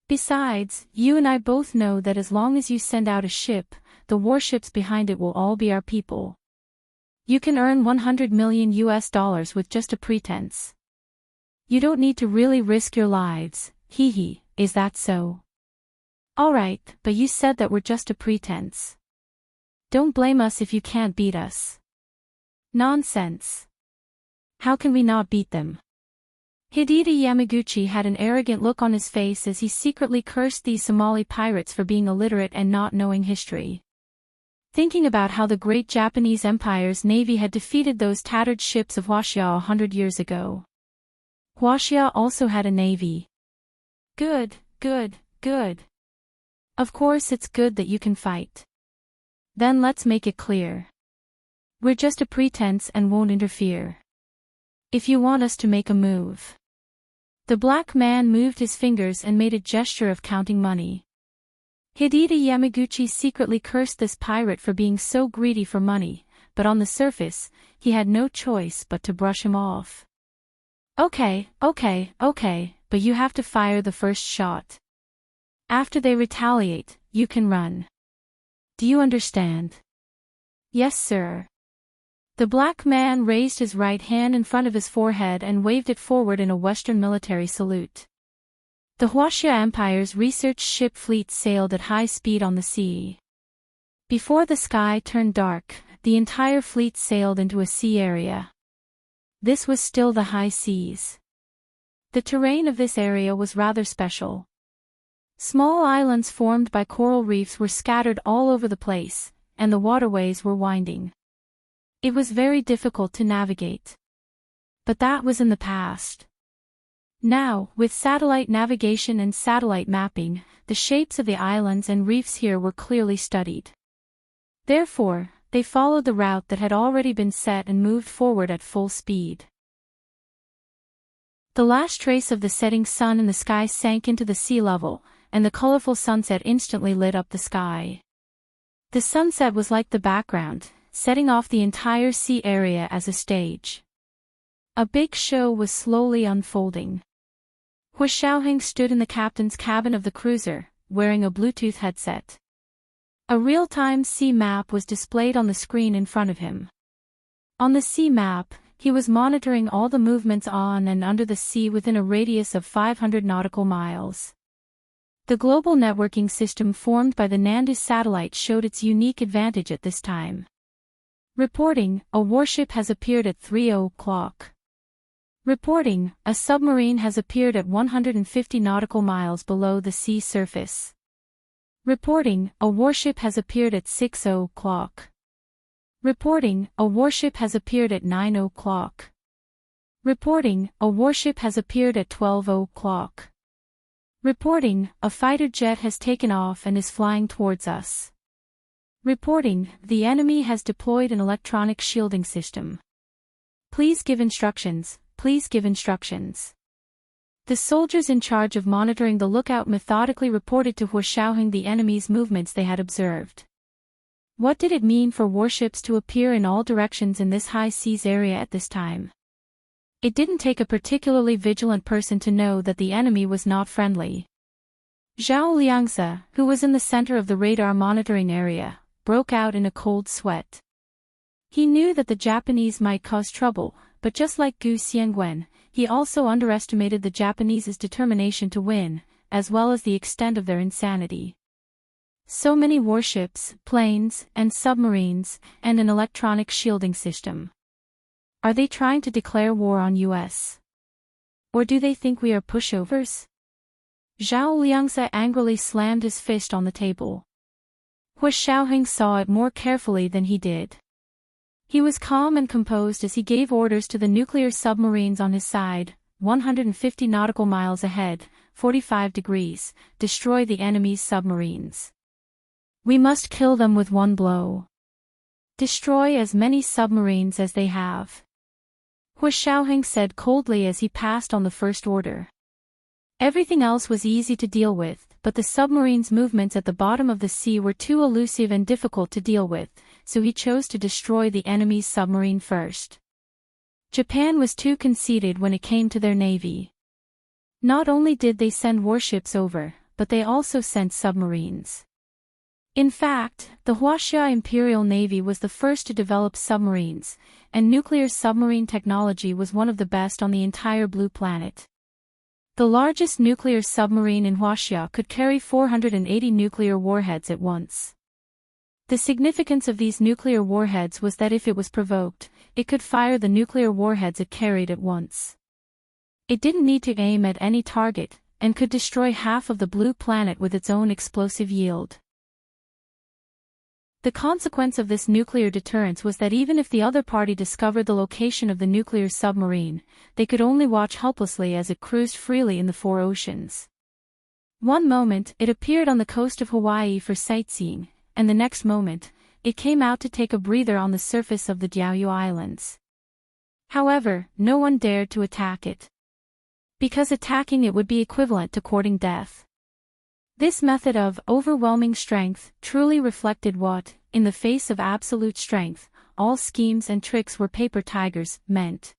Besides, you and I both know that as long as you send out a ship, the warships behind it will all be our people. You can earn $100 million with just a pretense. You don't need to really risk your lives, hee, is that so? Alright, but you said that we're just a pretense. Don't blame us if you can't beat us. Nonsense. How can we not beat them? Hideta Yamaguchi had an arrogant look on his face as he secretly cursed these Somali pirates for being illiterate and not knowing history. Thinking about how the great Japanese Empire's navy had defeated those tattered ships of Huaxia 100 years ago. Huaxia also had a navy. Good. Of course it's good that you can fight. Then let's make it clear. We're just a pretense and won't interfere. If you want us to make a move. The black man moved his fingers and made a gesture of counting money. Hideta Yamaguchi secretly cursed this pirate for being so greedy for money, but on the surface, he had no choice but to brush him off. Okay, but you have to fire the first shot. After they retaliate, you can run. Do you understand? Yes, sir. The black man raised his right hand in front of his forehead and waved it forward in a Western military salute. The Huaxia Empire's research ship fleet sailed at high speed on the sea. Before the sky turned dark, the entire fleet sailed into a sea area. This was still the high seas. The terrain of this area was rather special. Small islands formed by coral reefs were scattered all over the place, and the waterways were winding. It was very difficult to navigate. But that was in the past. Now, with satellite navigation and satellite mapping, the shapes of the islands and reefs here were clearly studied. Therefore, they followed the route that had already been set and moved forward at full speed. The last trace of the setting sun in the sky sank into the sea level, and the colorful sunset instantly lit up the sky. The sunset was like the background, setting off the entire sea area as a stage. A big show was slowly unfolding. Hu Xiaoheng stood in the captain's cabin of the cruiser, wearing a Bluetooth headset. A real-time sea map was displayed on the screen in front of him. On the sea map, he was monitoring all the movements on and under the sea within a radius of 500 nautical miles. The global networking system formed by the Nandu satellite showed its unique advantage at this time. Reporting, a warship has appeared at 3:00. Reporting, a submarine has appeared at 150 nautical miles below the sea surface. Reporting, a warship has appeared at 6:00. Reporting, a warship has appeared at 9:00. Reporting, a warship has appeared at 12:00. Reporting, a fighter jet has taken off and is flying towards us. Reporting, the enemy has deployed an electronic shielding system. Please give instructions, please give instructions. The soldiers in charge of monitoring the lookout methodically reported to Hu Xiaoheng the enemy's movements they had observed. What did it mean for warships to appear in all directions in this high seas area at this time? It didn't take a particularly vigilant person to know that the enemy was not friendly. Zhao Liangzi, who was in the center of the radar monitoring area, broke out in a cold sweat. He knew that the Japanese might cause trouble, but just like Gu Xiangwen, he also underestimated the Japanese's determination to win, as well as the extent of their insanity. So many warships, planes, and submarines, and an electronic shielding system. Are they trying to declare war on US? Or do they think we are pushovers? Zhao Liangze angrily slammed his fist on the table. Hu Xiaoheng saw it more carefully than he did. He was calm and composed as he gave orders to the nuclear submarines on his side, 150 nautical miles ahead, 45 degrees, destroy the enemy's submarines. We must kill them with one blow. Destroy as many submarines as they have. Hu Xiaoheng said coldly as he passed on the first order. Everything else was easy to deal with, but the submarine's movements at the bottom of the sea were too elusive and difficult to deal with, so he chose to destroy the enemy's submarine first. Japan was too conceited when it came to their navy. Not only did they send warships over, but they also sent submarines. In fact, the Huaxia Imperial Navy was the first to develop submarines, and nuclear submarine technology was one of the best on the entire Blue Planet. The largest nuclear submarine in Huaxia could carry 480 nuclear warheads at once. The significance of these nuclear warheads was that if it was provoked, it could fire the nuclear warheads it carried at once. It didn't need to aim at any target, and could destroy half of the Blue Planet with its own explosive yield. The consequence of this nuclear deterrence was that even if the other party discovered the location of the nuclear submarine, they could only watch helplessly as it cruised freely in the four oceans. One moment, it appeared on the coast of Hawaii for sightseeing, and the next moment, it came out to take a breather on the surface of the Diaoyu Islands. However, no one dared to attack it. Because attacking it would be equivalent to courting death. This method of overwhelming strength truly reflected what, in the face of absolute strength, all schemes and tricks were paper tigers, meant.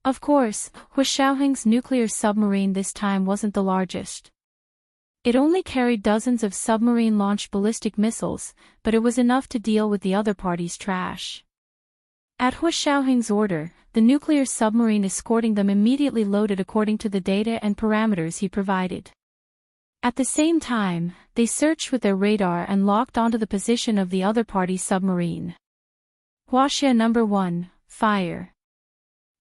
Of course, Hu Xiaoheng's nuclear submarine this time wasn't the largest. It only carried dozens of submarine-launched ballistic missiles, but it was enough to deal with the other party's trash. At Hu Xiaoheng's order, the nuclear submarine escorting them immediately loaded according to the data and parameters he provided. At the same time, they searched with their radar and locked onto the position of the other party's submarine. Huaxia No. 1, fire.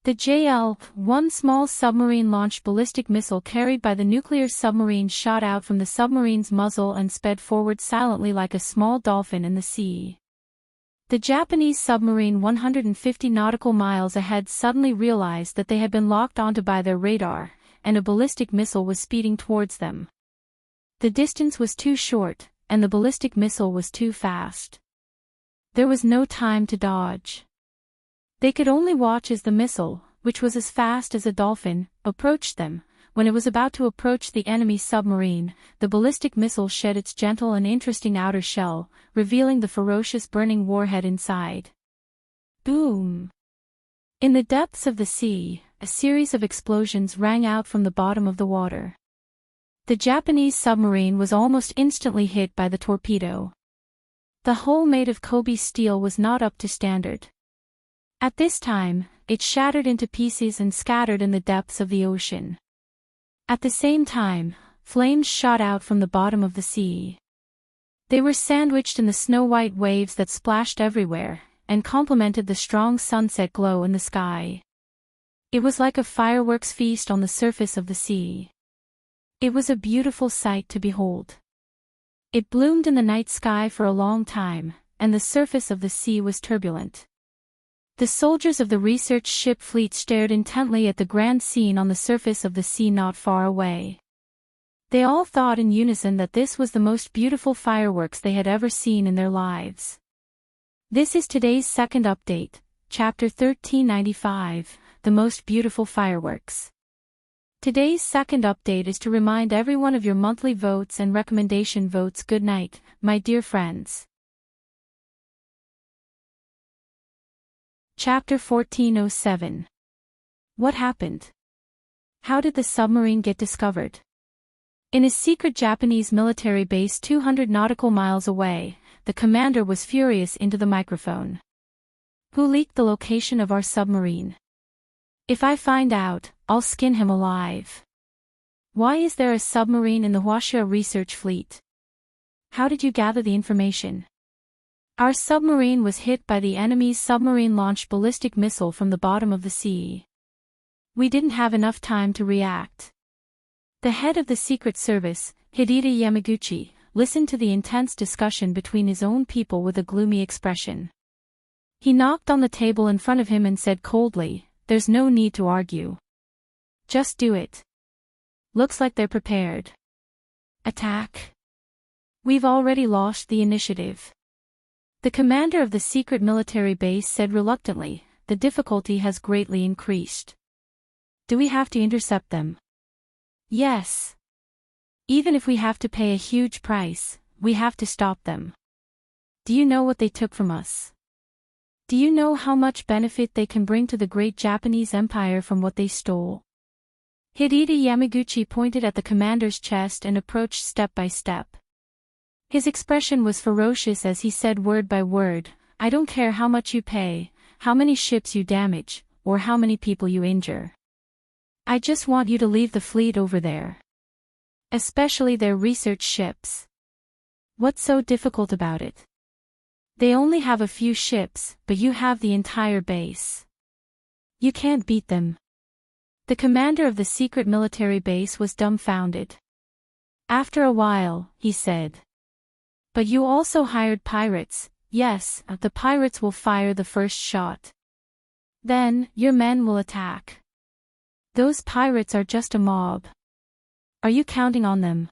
The JL-1 small submarine-launched ballistic missile carried by the nuclear submarine shot out from the submarine's muzzle and sped forward silently like a small dolphin in the sea. The Japanese submarine 150 nautical miles ahead suddenly realized that they had been locked onto by their radar, and a ballistic missile was speeding towards them. The distance was too short, and the ballistic missile was too fast. There was no time to dodge. They could only watch as the missile, which was as fast as a dolphin, approached them. When it was about to approach the enemy submarine, the ballistic missile shed its gentle and interesting outer shell, revealing the ferocious burning warhead inside. Boom! In the depths of the sea, a series of explosions rang out from the bottom of the water. The Japanese submarine was almost instantly hit by the torpedo. The hull made of Kobe steel was not up to standard. At this time, it shattered into pieces and scattered in the depths of the ocean. At the same time, flames shot out from the bottom of the sea. They were sandwiched in the snow-white waves that splashed everywhere, and complemented the strong sunset glow in the sky. It was like a fireworks feast on the surface of the sea. It was a beautiful sight to behold. It bloomed in the night sky for a long time, and the surface of the sea was turbulent. The soldiers of the research ship fleet stared intently at the grand scene on the surface of the sea not far away. They all thought in unison that this was the most beautiful fireworks they had ever seen in their lives. This is today's second update, Chapter 1395, The Most Beautiful Fireworks. Today's second update is to remind everyone of your monthly votes and recommendation votes. Good night, my dear friends. Chapter 1407. What happened? How did the submarine get discovered? In a secret Japanese military base 200 nautical miles away, the commander was furious into the microphone. Who leaked the location of our submarine? If I find out, I'll skin him alive. Why is there a submarine in the Huaxia research fleet? How did you gather the information? Our submarine was hit by the enemy's submarine-launched ballistic missile from the bottom of the sea. We didn't have enough time to react. The head of the Secret Service, Hideta Yamaguchi, listened to the intense discussion between his own people with a gloomy expression. He knocked on the table in front of him and said coldly, "There's no need to argue. Just do it. Looks like they're prepared. Attack. We've already lost the initiative." The commander of the secret military base said reluctantly, "The difficulty has greatly increased. Do we have to intercept them?" "Yes. Even if we have to pay a huge price, we have to stop them. Do you know what they took from us? Do you know how much benefit they can bring to the great Japanese empire from what they stole?" Hideta Yamaguchi pointed at the commander's chest and approached step by step. His expression was ferocious as he said word by word, "I don't care how much you pay, how many ships you damage, or how many people you injure. I just want you to leave the fleet over there. Especially their research ships. What's so difficult about it? They only have a few ships, but you have the entire base. You can't beat them." The commander of the secret military base was dumbfounded. After a while, he said, "But you also hired pirates. Yes, the pirates will fire the first shot. Then, your men will attack. Those pirates are just a mob. Are you counting on them?"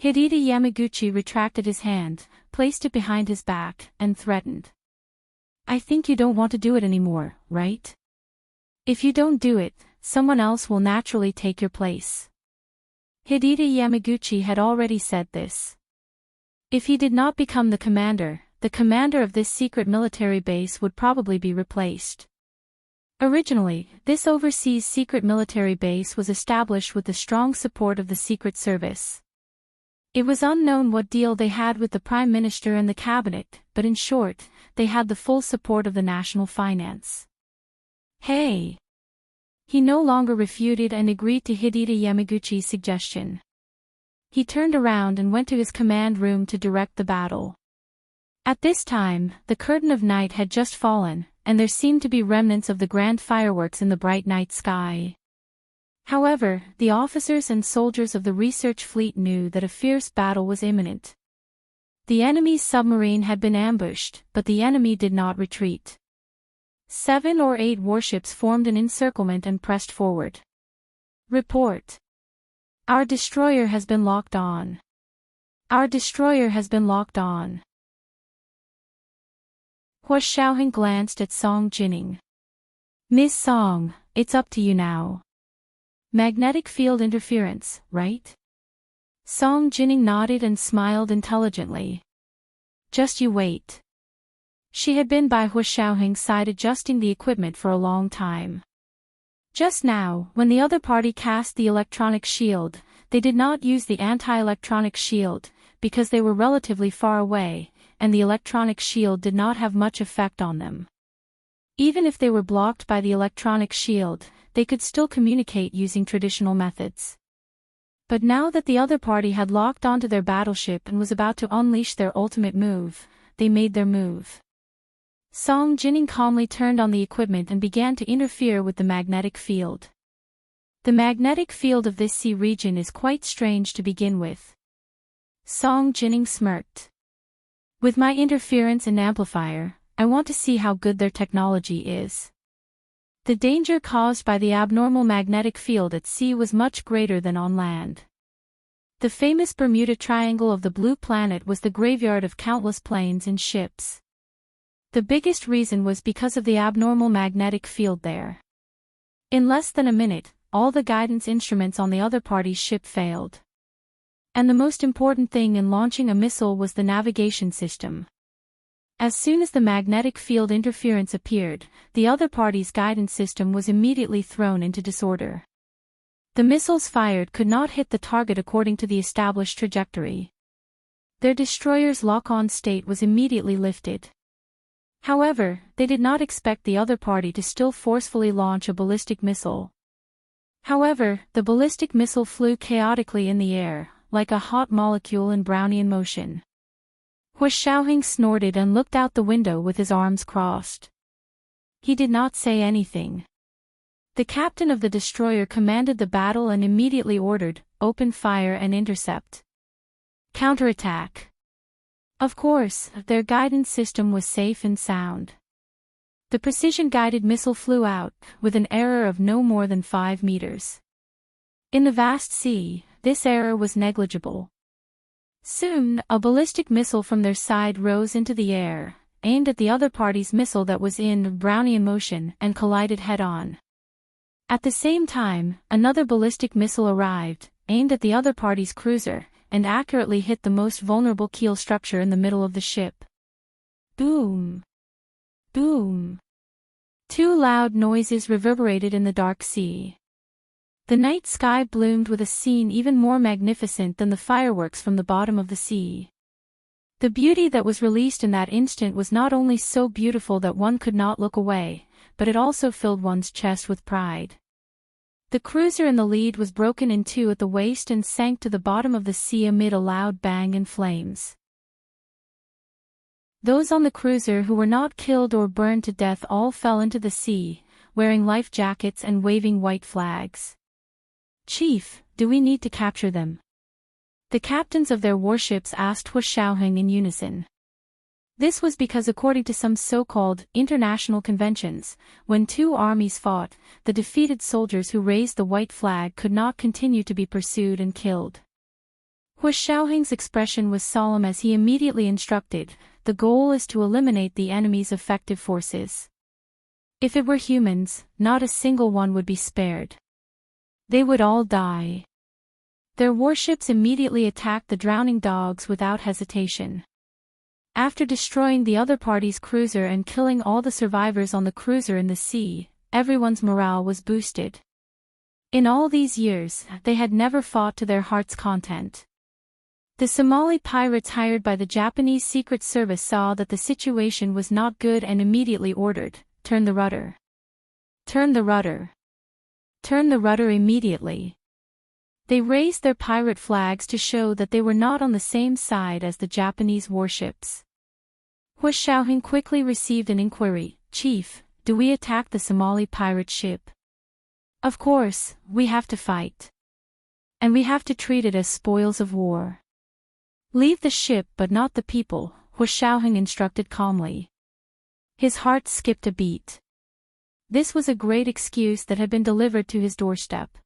Hideta Yamaguchi retracted his hand, placed it behind his back, and threatened. "I think you don't want to do it anymore, right? If you don't do it, someone else will naturally take your place." Hideta Yamaguchi had already said this. If he did not become the commander of this secret military base would probably be replaced. Originally, this overseas secret military base was established with the strong support of the Secret Service. It was unknown what deal they had with the Prime Minister and the cabinet, but in short, they had the full support of the national finance. Hey! He no longer refuted and agreed to Hideta Yamaguchi's suggestion. He turned around and went to his command room to direct the battle. At this time, the curtain of night had just fallen, and there seemed to be remnants of the grand fireworks in the bright night sky. However, the officers and soldiers of the research fleet knew that a fierce battle was imminent. The enemy's submarine had been ambushed, but the enemy did not retreat. 7 or 8 warships formed an encirclement and pressed forward. "Report. Our destroyer has been locked on. Our destroyer has been locked on." Hua Xiaoheng glanced at Song Jining. "Miss Song, it's up to you now. Magnetic field interference, right?" Song Jining nodded and smiled intelligently. "Just you wait." She had been by Hua Xiaoheng's side adjusting the equipment for a long time. Just now, when the other party cast the electronic shield, they did not use the anti-electronic shield, because they were relatively far away, and the electronic shield did not have much effect on them. Even if they were blocked by the electronic shield, they could still communicate using traditional methods. But now that the other party had locked onto their battleship and was about to unleash their ultimate move, they made their move. Song Jining calmly turned on the equipment and began to interfere with the magnetic field. The magnetic field of this sea region is quite strange to begin with. Song Jining smirked. "With my interference and amplifier, I want to see how good their technology is." The danger caused by the abnormal magnetic field at sea was much greater than on land. The famous Bermuda Triangle of the Blue Planet was the graveyard of countless planes and ships. The biggest reason was because of the abnormal magnetic field there. In less than a minute, all the guidance instruments on the other party's ship failed. And the most important thing in launching a missile was the navigation system. As soon as the magnetic field interference appeared, the other party's guidance system was immediately thrown into disorder. The missiles fired could not hit the target according to the established trajectory. Their destroyer's lock-on state was immediately lifted. However, they did not expect the other party to still forcefully launch a ballistic missile. However, the ballistic missile flew chaotically in the air, like a hot molecule in Brownian motion. Hu Xiaoheng snorted and looked out the window with his arms crossed. He did not say anything. The captain of the destroyer commanded the battle and immediately ordered, "Open fire and intercept. Counterattack." Of course, their guidance system was safe and sound. The precision-guided missile flew out, with an error of no more than 5 meters. In the vast sea, this error was negligible. Soon, a ballistic missile from their side rose into the air, aimed at the other party's missile that was in Brownian motion and collided head-on. At the same time, another ballistic missile arrived, aimed at the other party's cruiser, and accurately hit the most vulnerable keel structure in the middle of the ship. Boom! Boom! 2 loud noises reverberated in the dark sea. The night sky bloomed with a scene even more magnificent than the fireworks from the bottom of the sea. The beauty that was released in that instant was not only so beautiful that one could not look away, but it also filled one's chest with pride. The cruiser in the lead was broken in 2 at the waist and sank to the bottom of the sea amid a loud bang and flames. Those on the cruiser who were not killed or burned to death all fell into the sea, wearing life jackets and waving white flags. "Chief, do we need to capture them?" The captains of their warships asked Hu Xiaoheng in unison. This was because according to some so-called international conventions, when 2 armies fought, the defeated soldiers who raised the white flag could not continue to be pursued and killed. Hu Xiaoheng's expression was solemn as he immediately instructed, "The goal is to eliminate the enemy's effective forces. If it were humans, not a single one would be spared. They would all die." Their warships immediately attacked the drowning dogs without hesitation. After destroying the other party's cruiser and killing all the survivors on the cruiser in the sea, everyone's morale was boosted. In all these years, they had never fought to their heart's content. The Somali pirates hired by the Japanese Secret Service saw that the situation was not good and immediately ordered, "Turn the rudder. Turn the rudder. Turn the rudder immediately." They raised their pirate flags to show that they were not on the same side as the Japanese warships. Hu Xiaoheng quickly received an inquiry, "Chief, do we attack the Somali pirate ship?" "Of course, we have to fight. And we have to treat it as spoils of war. Leave the ship but not the people," Hu Xiaoheng instructed calmly. His heart skipped a beat. This was a great excuse that had been delivered to his doorstep.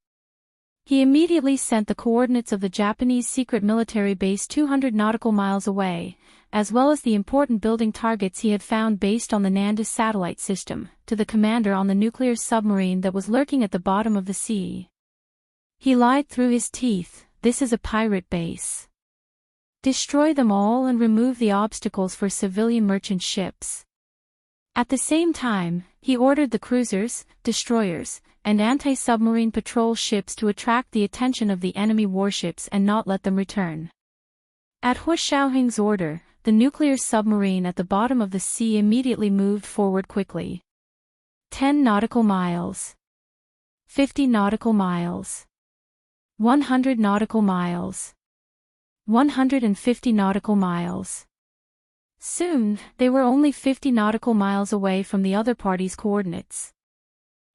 He immediately sent the coordinates of the Japanese secret military base 200 nautical miles away, as well as the important building targets he had found based on the Nanda satellite system, to the commander on the nuclear submarine that was lurking at the bottom of the sea. He lied through his teeth, "This is a pirate base. Destroy them all and remove the obstacles for civilian merchant ships." At the same time, he ordered the cruisers, destroyers, and anti-submarine patrol ships to attract the attention of the enemy warships and not let them return. At Hu Xiaoheng's order, the nuclear submarine at the bottom of the sea immediately moved forward quickly. 10 nautical miles. 50 nautical miles. 100 nautical miles. 150 nautical miles. Soon, they were only 50 nautical miles away from the other party's coordinates.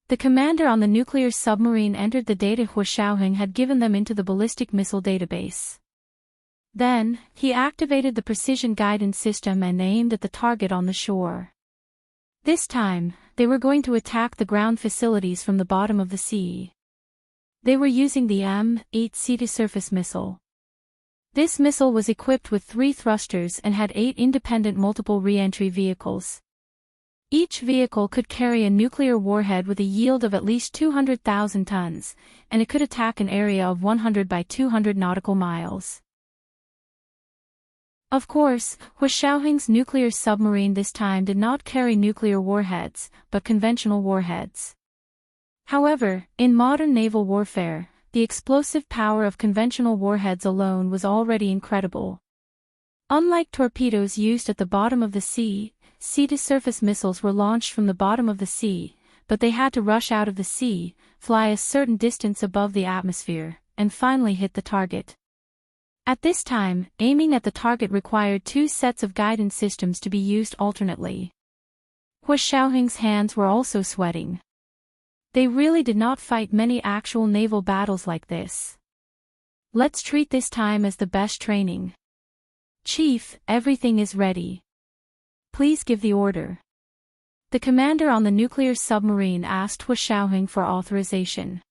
The commander on the nuclear submarine entered the data Hu Xiaoheng had given them into the ballistic missile database. Then, he activated the precision guidance system and aimed at the target on the shore. This time, they were going to attack the ground facilities from the bottom of the sea. They were using the M8 sea-to-surface missile. This missile was equipped with 3 thrusters and had 8 independent multiple re-entry vehicles. Each vehicle could carry a nuclear warhead with a yield of at least 200,000 tons, and it could attack an area of 100 by 200 nautical miles. Of course, Hu Xiaoheng's nuclear submarine this time did not carry nuclear warheads, but conventional warheads. However, in modern naval warfare, the explosive power of conventional warheads alone was already incredible. Unlike torpedoes used at the bottom of the sea, sea-to-surface missiles were launched from the bottom of the sea, but they had to rush out of the sea, fly a certain distance above the atmosphere, and finally hit the target. At this time, aiming at the target required two sets of guidance systems to be used alternately. Hua Xiaoheng's hands were also sweating. They really did not fight many actual naval battles like this. Let's treat this time as the best training. Chief, everything is ready. Please give the order. The commander on the nuclear submarine asked Hua Xiaoheng for authorization.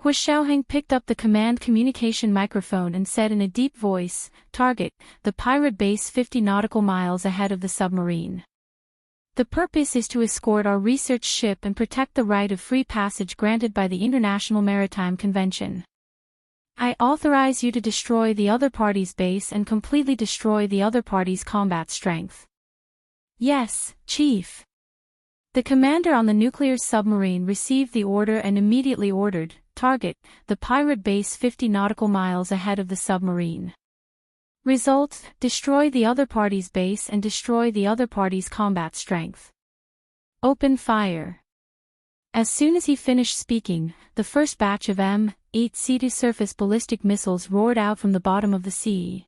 Hua Xiaoheng picked up the command communication microphone and said in a deep voice, "Target, the pirate base 50 nautical miles ahead of the submarine. The purpose is to escort our research ship and protect the right of free passage granted by the International Maritime Convention. I authorize you to destroy the other party's base and completely destroy the other party's combat strength." "Yes, Chief." The commander on the nuclear submarine received the order and immediately ordered, "Target, the pirate base 50 nautical miles ahead of the submarine. Result, destroy the other party's base and destroy the other party's combat strength. Open fire." As soon as he finished speaking, the first batch of M8 sea-to-surface ballistic missiles roared out from the bottom of the sea.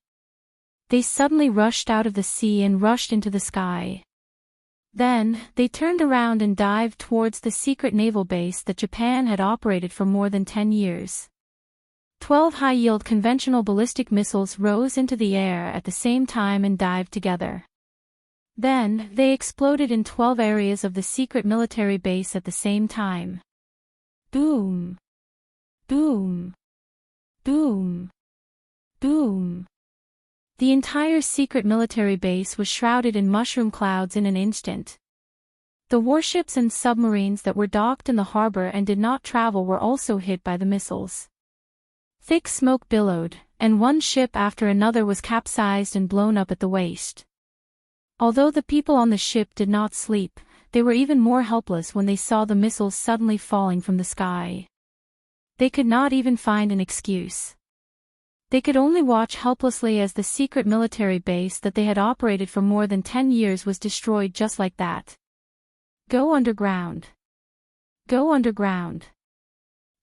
They suddenly rushed out of the sea and rushed into the sky. Then, they turned around and dived towards the secret naval base that Japan had operated for more than 10 years. 12 high-yield conventional ballistic missiles rose into the air at the same time and dived together. Then, they exploded in 12 areas of the secret military base at the same time. Boom! Boom! Boom! Boom! The entire secret military base was shrouded in mushroom clouds in an instant. The warships and submarines that were docked in the harbor and did not travel were also hit by the missiles. Thick smoke billowed, and one ship after another was capsized and blown up at the waist. Although the people on the ship did not sleep, they were even more helpless when they saw the missiles suddenly falling from the sky. They could not even find an excuse. They could only watch helplessly as the secret military base that they had operated for more than 10 years was destroyed just like that. Go underground. Go underground.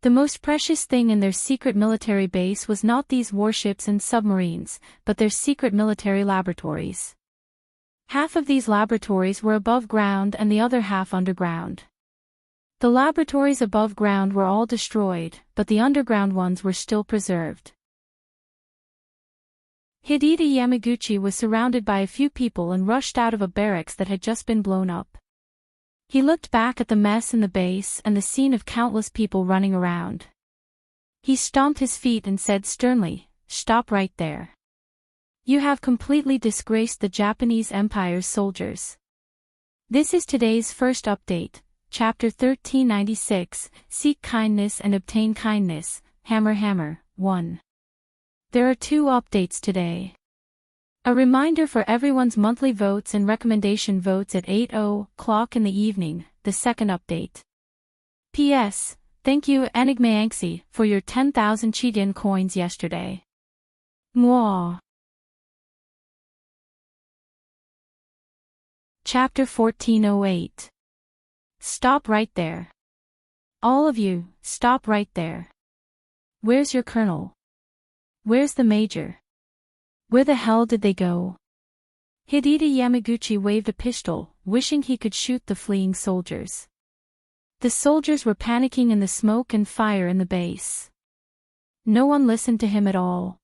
The most precious thing in their secret military base was not these warships and submarines, but their secret military laboratories. Half of these laboratories were above ground and the other half underground. The laboratories above ground were all destroyed, but the underground ones were still preserved. Hideta Yamaguchi was surrounded by a few people and rushed out of a barracks that had just been blown up. He looked back at the mess in the base and the scene of countless people running around. He stomped his feet and said sternly, "Stop right there. You have completely disgraced the Japanese Empire's soldiers." This is today's first update, Chapter 1396, Seek Kindness and Obtain Kindness, Hammer Hammer, 1. There are 2 updates today. A reminder for everyone's monthly votes and recommendation votes at 8:00 in the evening, the second update. P.S. Thank you Enigma Anxi for your 10,000 Chidien coins yesterday. Mwah. Chapter 1408. Stop right there. All of you, stop right there. Where's your colonel? Where's the major? Where the hell did they go? Hideta Yamaguchi waved a pistol, wishing he could shoot the fleeing soldiers. The soldiers were panicking in the smoke and fire in the base. No one listened to him at all.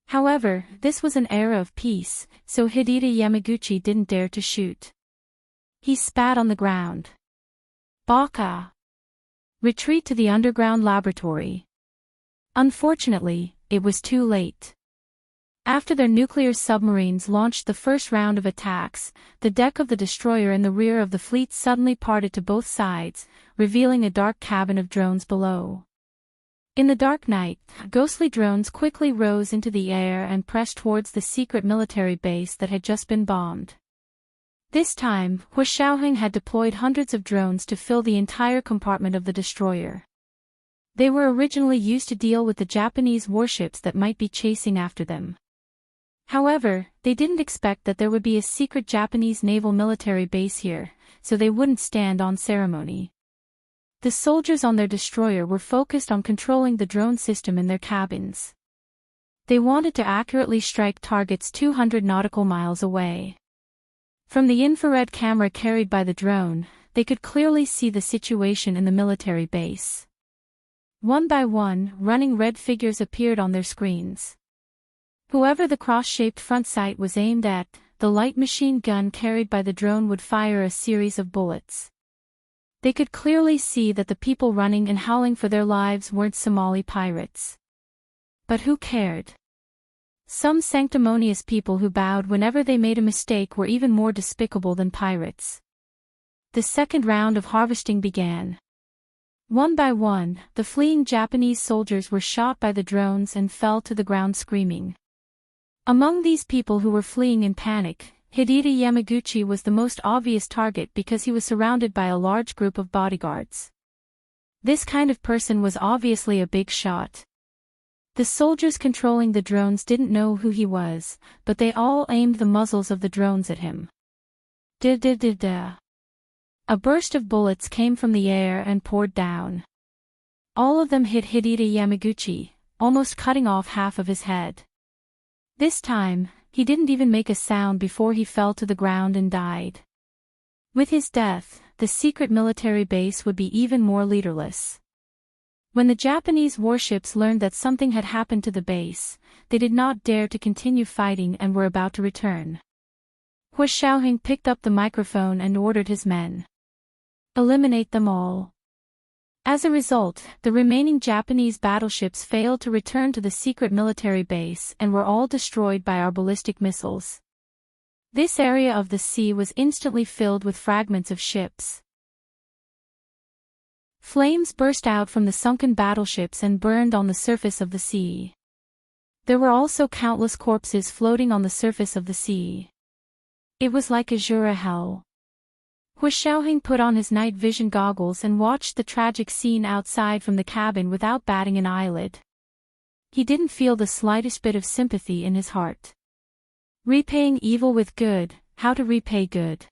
However, this was an era of peace, so Hideta Yamaguchi didn't dare to shoot. He spat on the ground. Baka! Retreat to the underground laboratory. Unfortunately, it was too late. After their nuclear submarines launched the first round of attacks, the deck of the destroyer in the rear of the fleet suddenly parted to both sides, revealing a dark cabin of drones below. In the dark night, ghostly drones quickly rose into the air and pressed towards the secret military base that had just been bombed. This time, Hua Xiaoheng had deployed hundreds of drones to fill the entire compartment of the destroyer. They were originally used to deal with the Japanese warships that might be chasing after them. However, they didn't expect that there would be a secret Japanese naval military base here, so they wouldn't stand on ceremony. The soldiers on their destroyer were focused on controlling the drone system in their cabins. They wanted to accurately strike targets 200 nautical miles away. From the infrared camera carried by the drone, they could clearly see the situation in the military base. One by one, running red figures appeared on their screens. Whoever the cross-shaped front sight was aimed at, the light machine gun carried by the drone would fire a series of bullets. They could clearly see that the people running and howling for their lives weren't Somali pirates. But who cared? Some sanctimonious people who bowed whenever they made a mistake were even more despicable than pirates. The second round of harvesting began. One by one, the fleeing Japanese soldiers were shot by the drones and fell to the ground screaming. Among these people who were fleeing in panic, Hideta Yamaguchi was the most obvious target because he was surrounded by a large group of bodyguards. This kind of person was obviously a big shot. The soldiers controlling the drones didn't know who he was, but they all aimed the muzzles of the drones at him. Da-da-da-da. A burst of bullets came from the air and poured down. All of them hit Hideta Yamaguchi, almost cutting off half of his head. This time, he didn't even make a sound before he fell to the ground and died. With his death, the secret military base would be even more leaderless. When the Japanese warships learned that something had happened to the base, they did not dare to continue fighting and were about to return. Hua Xiaoheng picked up the microphone and ordered his men. Eliminate them all. As a result, the remaining Japanese battleships failed to return to the secret military base and were all destroyed by our ballistic missiles. This area of the sea was instantly filled with fragments of ships. Flames burst out from the sunken battleships and burned on the surface of the sea. There were also countless corpses floating on the surface of the sea. It was like azure hell. Hua Xiaoheng put on his night vision goggles and watched the tragic scene outside from the cabin without batting an eyelid. He didn't feel the slightest bit of sympathy in his heart. Repaying evil with good, how to repay good.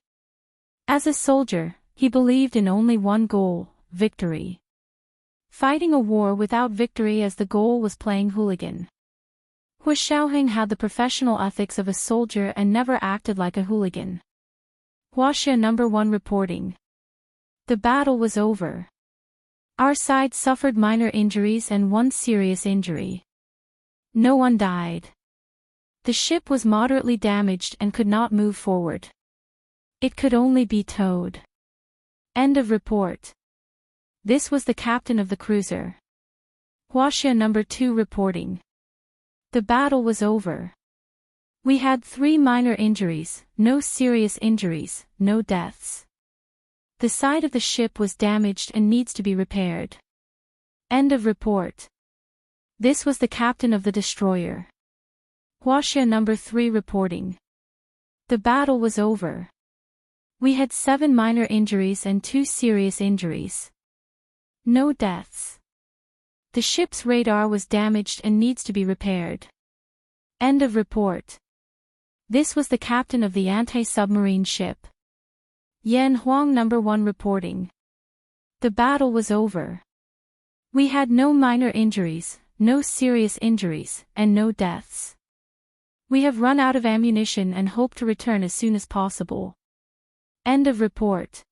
As a soldier, he believed in only one goal, victory. Fighting a war without victory as the goal was playing hooligan. Hua Xiaoheng had the professional ethics of a soldier and never acted like a hooligan. Huaxia No. 1 reporting. The battle was over. Our side suffered minor injuries and one serious injury. No one died. The ship was moderately damaged and could not move forward. It could only be towed. End of report. This was the captain of the cruiser. Huaxia No. 2 reporting. The battle was over. We had 3 minor injuries, no serious injuries, no deaths. The side of the ship was damaged and needs to be repaired. End of report. This was the captain of the destroyer. Huaxia No. 3 reporting. The battle was over. We had 7 minor injuries and 2 serious injuries. No deaths. The ship's radar was damaged and needs to be repaired. End of report. This was the captain of the anti-submarine ship. Yan Huang No. 1 reporting. The battle was over. We had no minor injuries, no serious injuries, and no deaths. We have run out of ammunition and hope to return as soon as possible. End of report.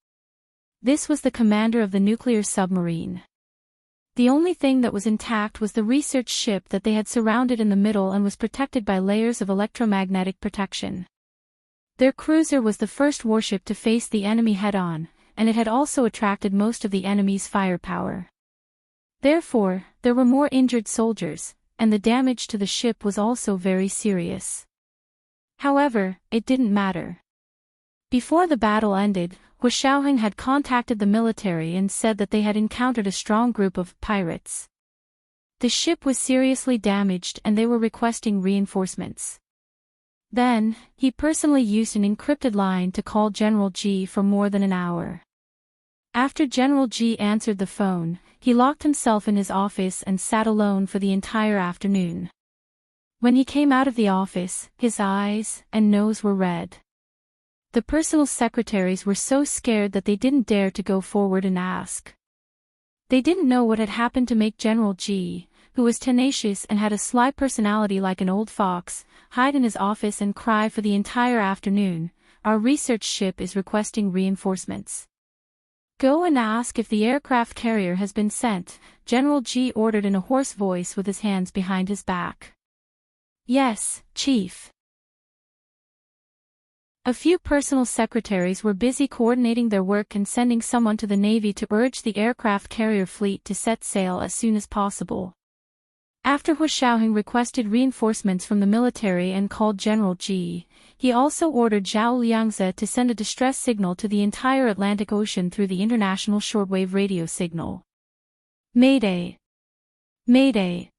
This was the commander of the nuclear submarine. The only thing that was intact was the research ship that they had surrounded in the middle and was protected by layers of electromagnetic protection. Their cruiser was the first warship to face the enemy head-on, and it had also attracted most of the enemy's firepower. Therefore, there were more injured soldiers, and the damage to the ship was also very serious. However, it didn't matter. Before the battle ended, Hua Xiaoheng had contacted the military and said that they had encountered a strong group of pirates. The ship was seriously damaged and they were requesting reinforcements. Then, he personally used an encrypted line to call General G for more than an hour. After General G answered the phone, he locked himself in his office and sat alone for the entire afternoon. When he came out of the office, his eyes and nose were red. The personal secretaries were so scared that they didn't dare to go forward and ask. They didn't know what had happened to make General G, who was tenacious and had a sly personality like an old fox, hide in his office and cry for the entire afternoon. Our research ship is requesting reinforcements. Go and ask if the aircraft carrier has been sent, General G ordered in a hoarse voice with his hands behind his back. Yes, Chief. A few personal secretaries were busy coordinating their work and sending someone to the Navy to urge the aircraft carrier fleet to set sail as soon as possible. After Hu Xiaoheng requested reinforcements from the military and called General G, he also ordered Zhao Liangzi to send a distress signal to the entire Atlantic Ocean through the international shortwave radio signal. Mayday! Mayday!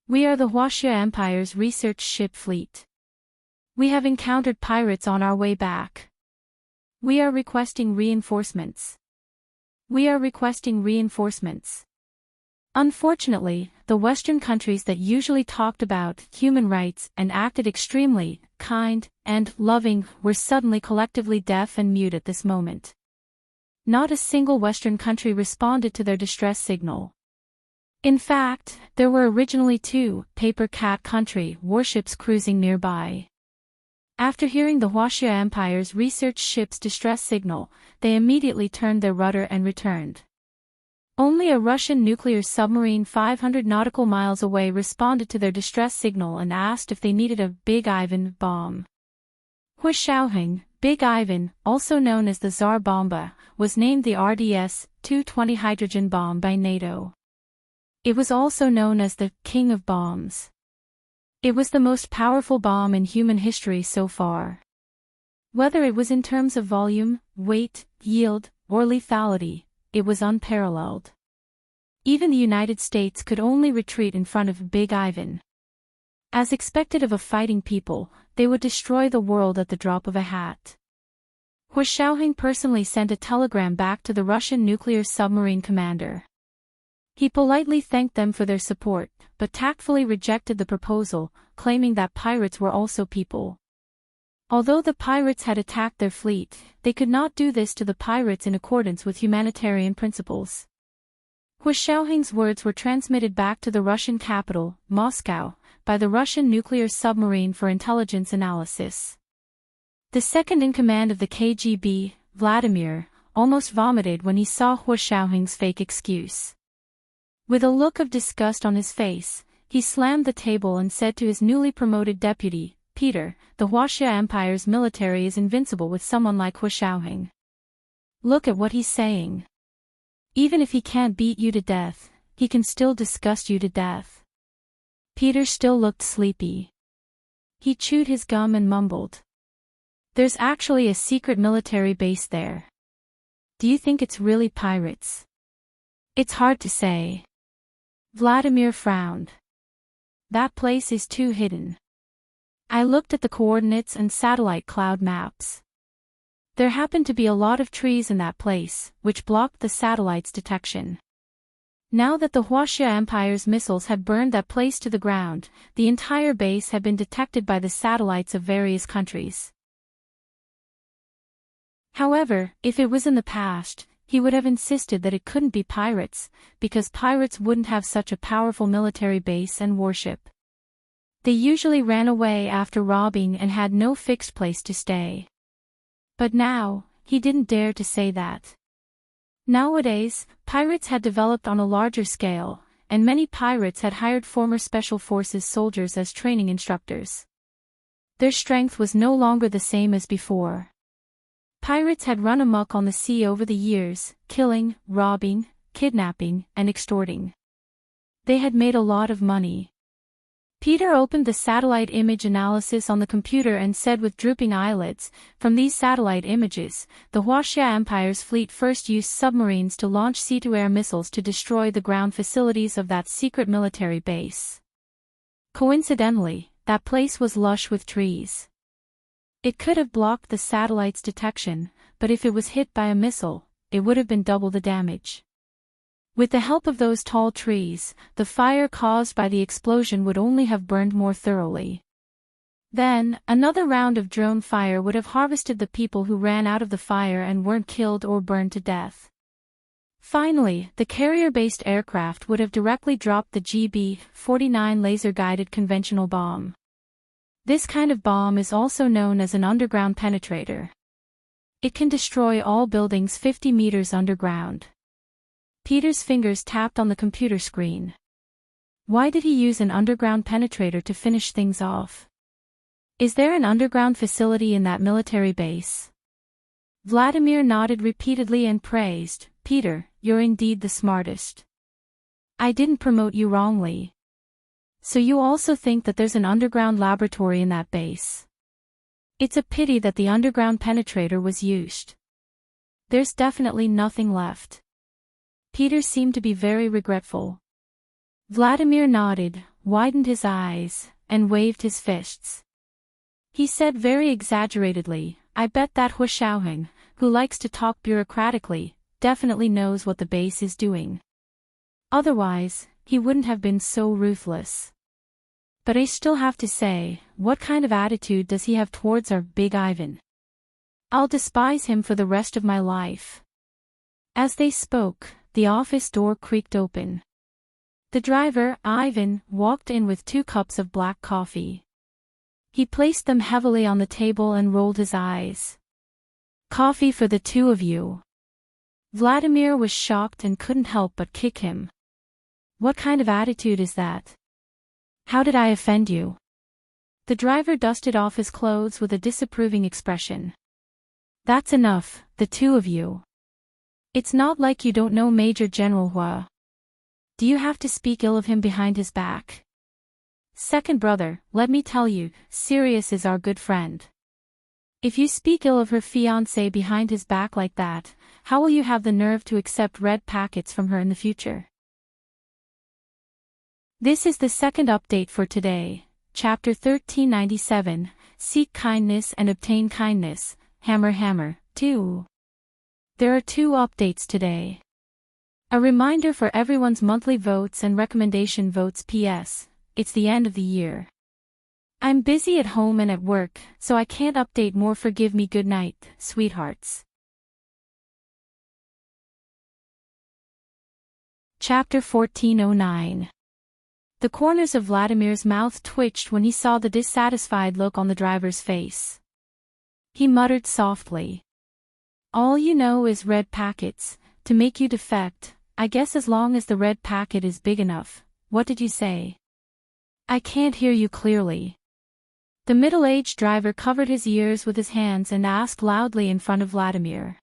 We are the Huaxia Empire's research ship fleet. We have encountered pirates on our way back. We are requesting reinforcements. We are requesting reinforcements. Unfortunately, the Western countries that usually talked about human rights and acted extremely kind and loving were suddenly collectively deaf and mute at this moment. Not a single Western country responded to their distress signal. In fact, there were originally 2 Paper Cat country warships cruising nearby. After hearing the Huaxia Empire's research ship's distress signal, they immediately turned their rudder and returned. Only a Russian nuclear submarine 500 nautical miles away responded to their distress signal and asked if they needed a Big Ivan bomb. Hu Xiaoheng, Big Ivan, also known as the Tsar Bomba, was named the RDS-220 hydrogen bomb by NATO. It was also known as the King of Bombs. It was the most powerful bomb in human history so far. Whether it was in terms of volume, weight, yield, or lethality, it was unparalleled. Even the United States could only retreat in front of Big Ivan. As expected of a fighting people, they would destroy the world at the drop of a hat. Hu Xiaoheng personally sent a telegram back to the Russian nuclear submarine commander. He politely thanked them for their support, but tactfully rejected the proposal, claiming that pirates were also people. Although the pirates had attacked their fleet, they could not do this to the pirates in accordance with humanitarian principles. Hu Xiaoheng's words were transmitted back to the Russian capital, Moscow, by the Russian nuclear submarine for intelligence analysis. The second in command of the KGB, Vladimir, almost vomited when he saw Hu Xiaoheng's fake excuse. With a look of disgust on his face, he slammed the table and said to his newly promoted deputy, Peter, the Huaxia Empire's military is invincible with someone like Hu Xiaoheng. Look at what he's saying. Even if he can't beat you to death, he can still disgust you to death. Peter still looked sleepy. He chewed his gum and mumbled. There's actually a secret military base there. Do you think it's really pirates? It's hard to say. Vladimir frowned. That place is too hidden. I looked at the coordinates and satellite cloud maps. There happened to be a lot of trees in that place, which blocked the satellite's detection. Now that the Huaxia Empire's missiles had burned that place to the ground, the entire base had been detected by the satellites of various countries. However, if it was in the past, he would have insisted that it couldn't be pirates, because pirates wouldn't have such a powerful military base and warship. They usually ran away after robbing and had no fixed place to stay. But now, he didn't dare to say that. Nowadays, pirates had developed on a larger scale, and many pirates had hired former Special Forces soldiers as training instructors. Their strength was no longer the same as before. Pirates had run amok on the sea over the years, killing, robbing, kidnapping, and extorting. They had made a lot of money. Peter opened the satellite image analysis on the computer and said with drooping eyelids, from these satellite images, the Huaxia Empire's fleet first used submarines to launch sea-to-air missiles to destroy the ground facilities of that secret military base. Coincidentally, that place was lush with trees. It could have blocked the satellite's detection, but if it was hit by a missile, it would have been double the damage. With the help of those tall trees, the fire caused by the explosion would only have burned more thoroughly. Then, another round of drone fire would have harvested the people who ran out of the fire and weren't killed or burned to death. Finally, the carrier-based aircraft would have directly dropped the GB-49 laser-guided conventional bomb. This kind of bomb is also known as an underground penetrator. It can destroy all buildings 50 meters underground. Peter's fingers tapped on the computer screen. Why did he use an underground penetrator to finish things off? Is there an underground facility in that military base? Vladimir nodded repeatedly and praised, "Peter, you're indeed the smartest. I didn't promote you wrongly. So you also think that there's an underground laboratory in that base? It's a pity that the underground penetrator was used. There's definitely nothing left." Peter seemed to be very regretful. Vladimir nodded, widened his eyes, and waved his fists. He said very exaggeratedly, "I bet that Hu Xiaoheng, who likes to talk bureaucratically, definitely knows what the base is doing. Otherwise, he wouldn't have been so ruthless. But I still have to say, what kind of attitude does he have towards our big Ivan? I'll despise him for the rest of my life." As they spoke, the office door creaked open. The driver, Ivan, walked in with 2 cups of black coffee. He placed them heavily on the table and rolled his eyes. "Coffee for the 2 of you." Vladimir was shocked and couldn't help but kick him. "What kind of attitude is that? How did I offend you?" The driver dusted off his clothes with a disapproving expression. "That's enough, the 2 of you. It's not like you don't know Major General Hua. Do you have to speak ill of him behind his back? Second brother, let me tell you, Sirius is our good friend. If you speak ill of her fiancé behind his back like that, how will you have the nerve to accept red packets from her in the future?" This is the second update for today, Chapter 1397, Seek Kindness and Obtain Kindness, Hammer Hammer, 2. There are 2 updates today. A reminder for everyone's monthly votes and recommendation votes. PS, it's the end of the year. I'm busy at home and at work, so I can't update more. Forgive me. Good night, sweethearts. Chapter 1409. The corners of Vladimir's mouth twitched when he saw the dissatisfied look on the driver's face. He muttered softly. "All you know is red packets, to make you defect. I guess as long as the red packet is big enough." "What did you say? I can't hear you clearly." The middle-aged driver covered his ears with his hands and asked loudly in front of Vladimir.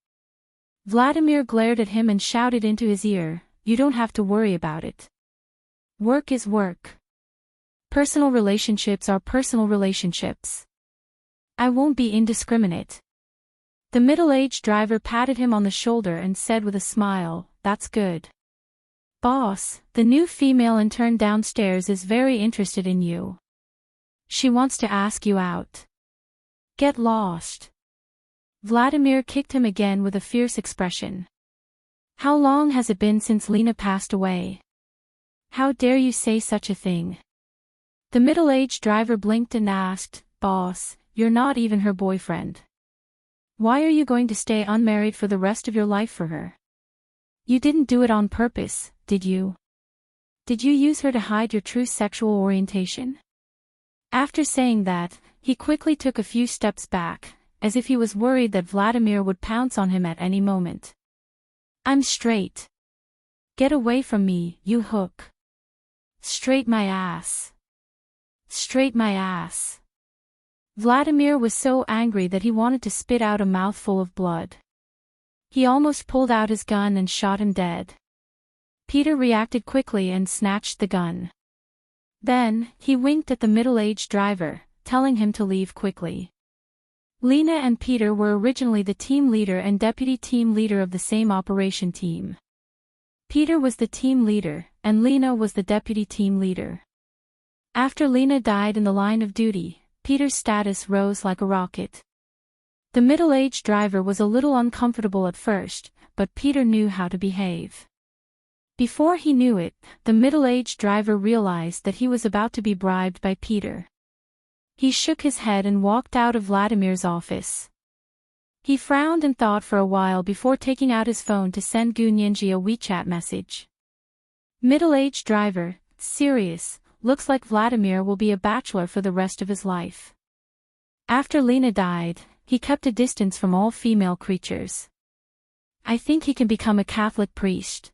Vladimir glared at him and shouted into his ear, "You don't have to worry about it. Work is work. Personal relationships are personal relationships. I won't be indiscriminate." The middle-aged driver patted him on the shoulder and said with a smile, "That's good. Boss, the new female intern downstairs is very interested in you. She wants to ask you out. Get lost." Vladimir kicked him again with a fierce expression. "How long has it been since Lena passed away? How dare you say such a thing?" The middle-aged driver blinked and asked, "Boss, you're not even her boyfriend. Why are you going to stay unmarried for the rest of your life for her? You didn't do it on purpose, did you? Did you use her to hide your true sexual orientation?" After saying that, he quickly took a few steps back, as if he was worried that Vladimir would pounce on him at any moment. "I'm straight. Get away from me, you hook. Straight my ass. Straight my ass." Vladimir was so angry that he wanted to spit out a mouthful of blood. He almost pulled out his gun and shot him dead. Peter reacted quickly and snatched the gun. Then, he winked at the middle-aged driver, telling him to leave quickly. Lena and Peter were originally the team leader and deputy team leader of the same operation team. Peter was the team leader, and Lena was the deputy team leader. After Lena died in the line of duty, Peter's status rose like a rocket. The middle-aged driver was a little uncomfortable at first, but Peter knew how to behave. Before he knew it, the middle-aged driver realized that he was about to be bribed by Peter. He shook his head and walked out of Vladimir's office. He frowned and thought for a while before taking out his phone to send Gunyenji a WeChat message. Middle-aged driver, serious, looks like Vladimir will be a bachelor for the rest of his life. After Lena died, he kept a distance from all female creatures. I think he can become a Catholic priest.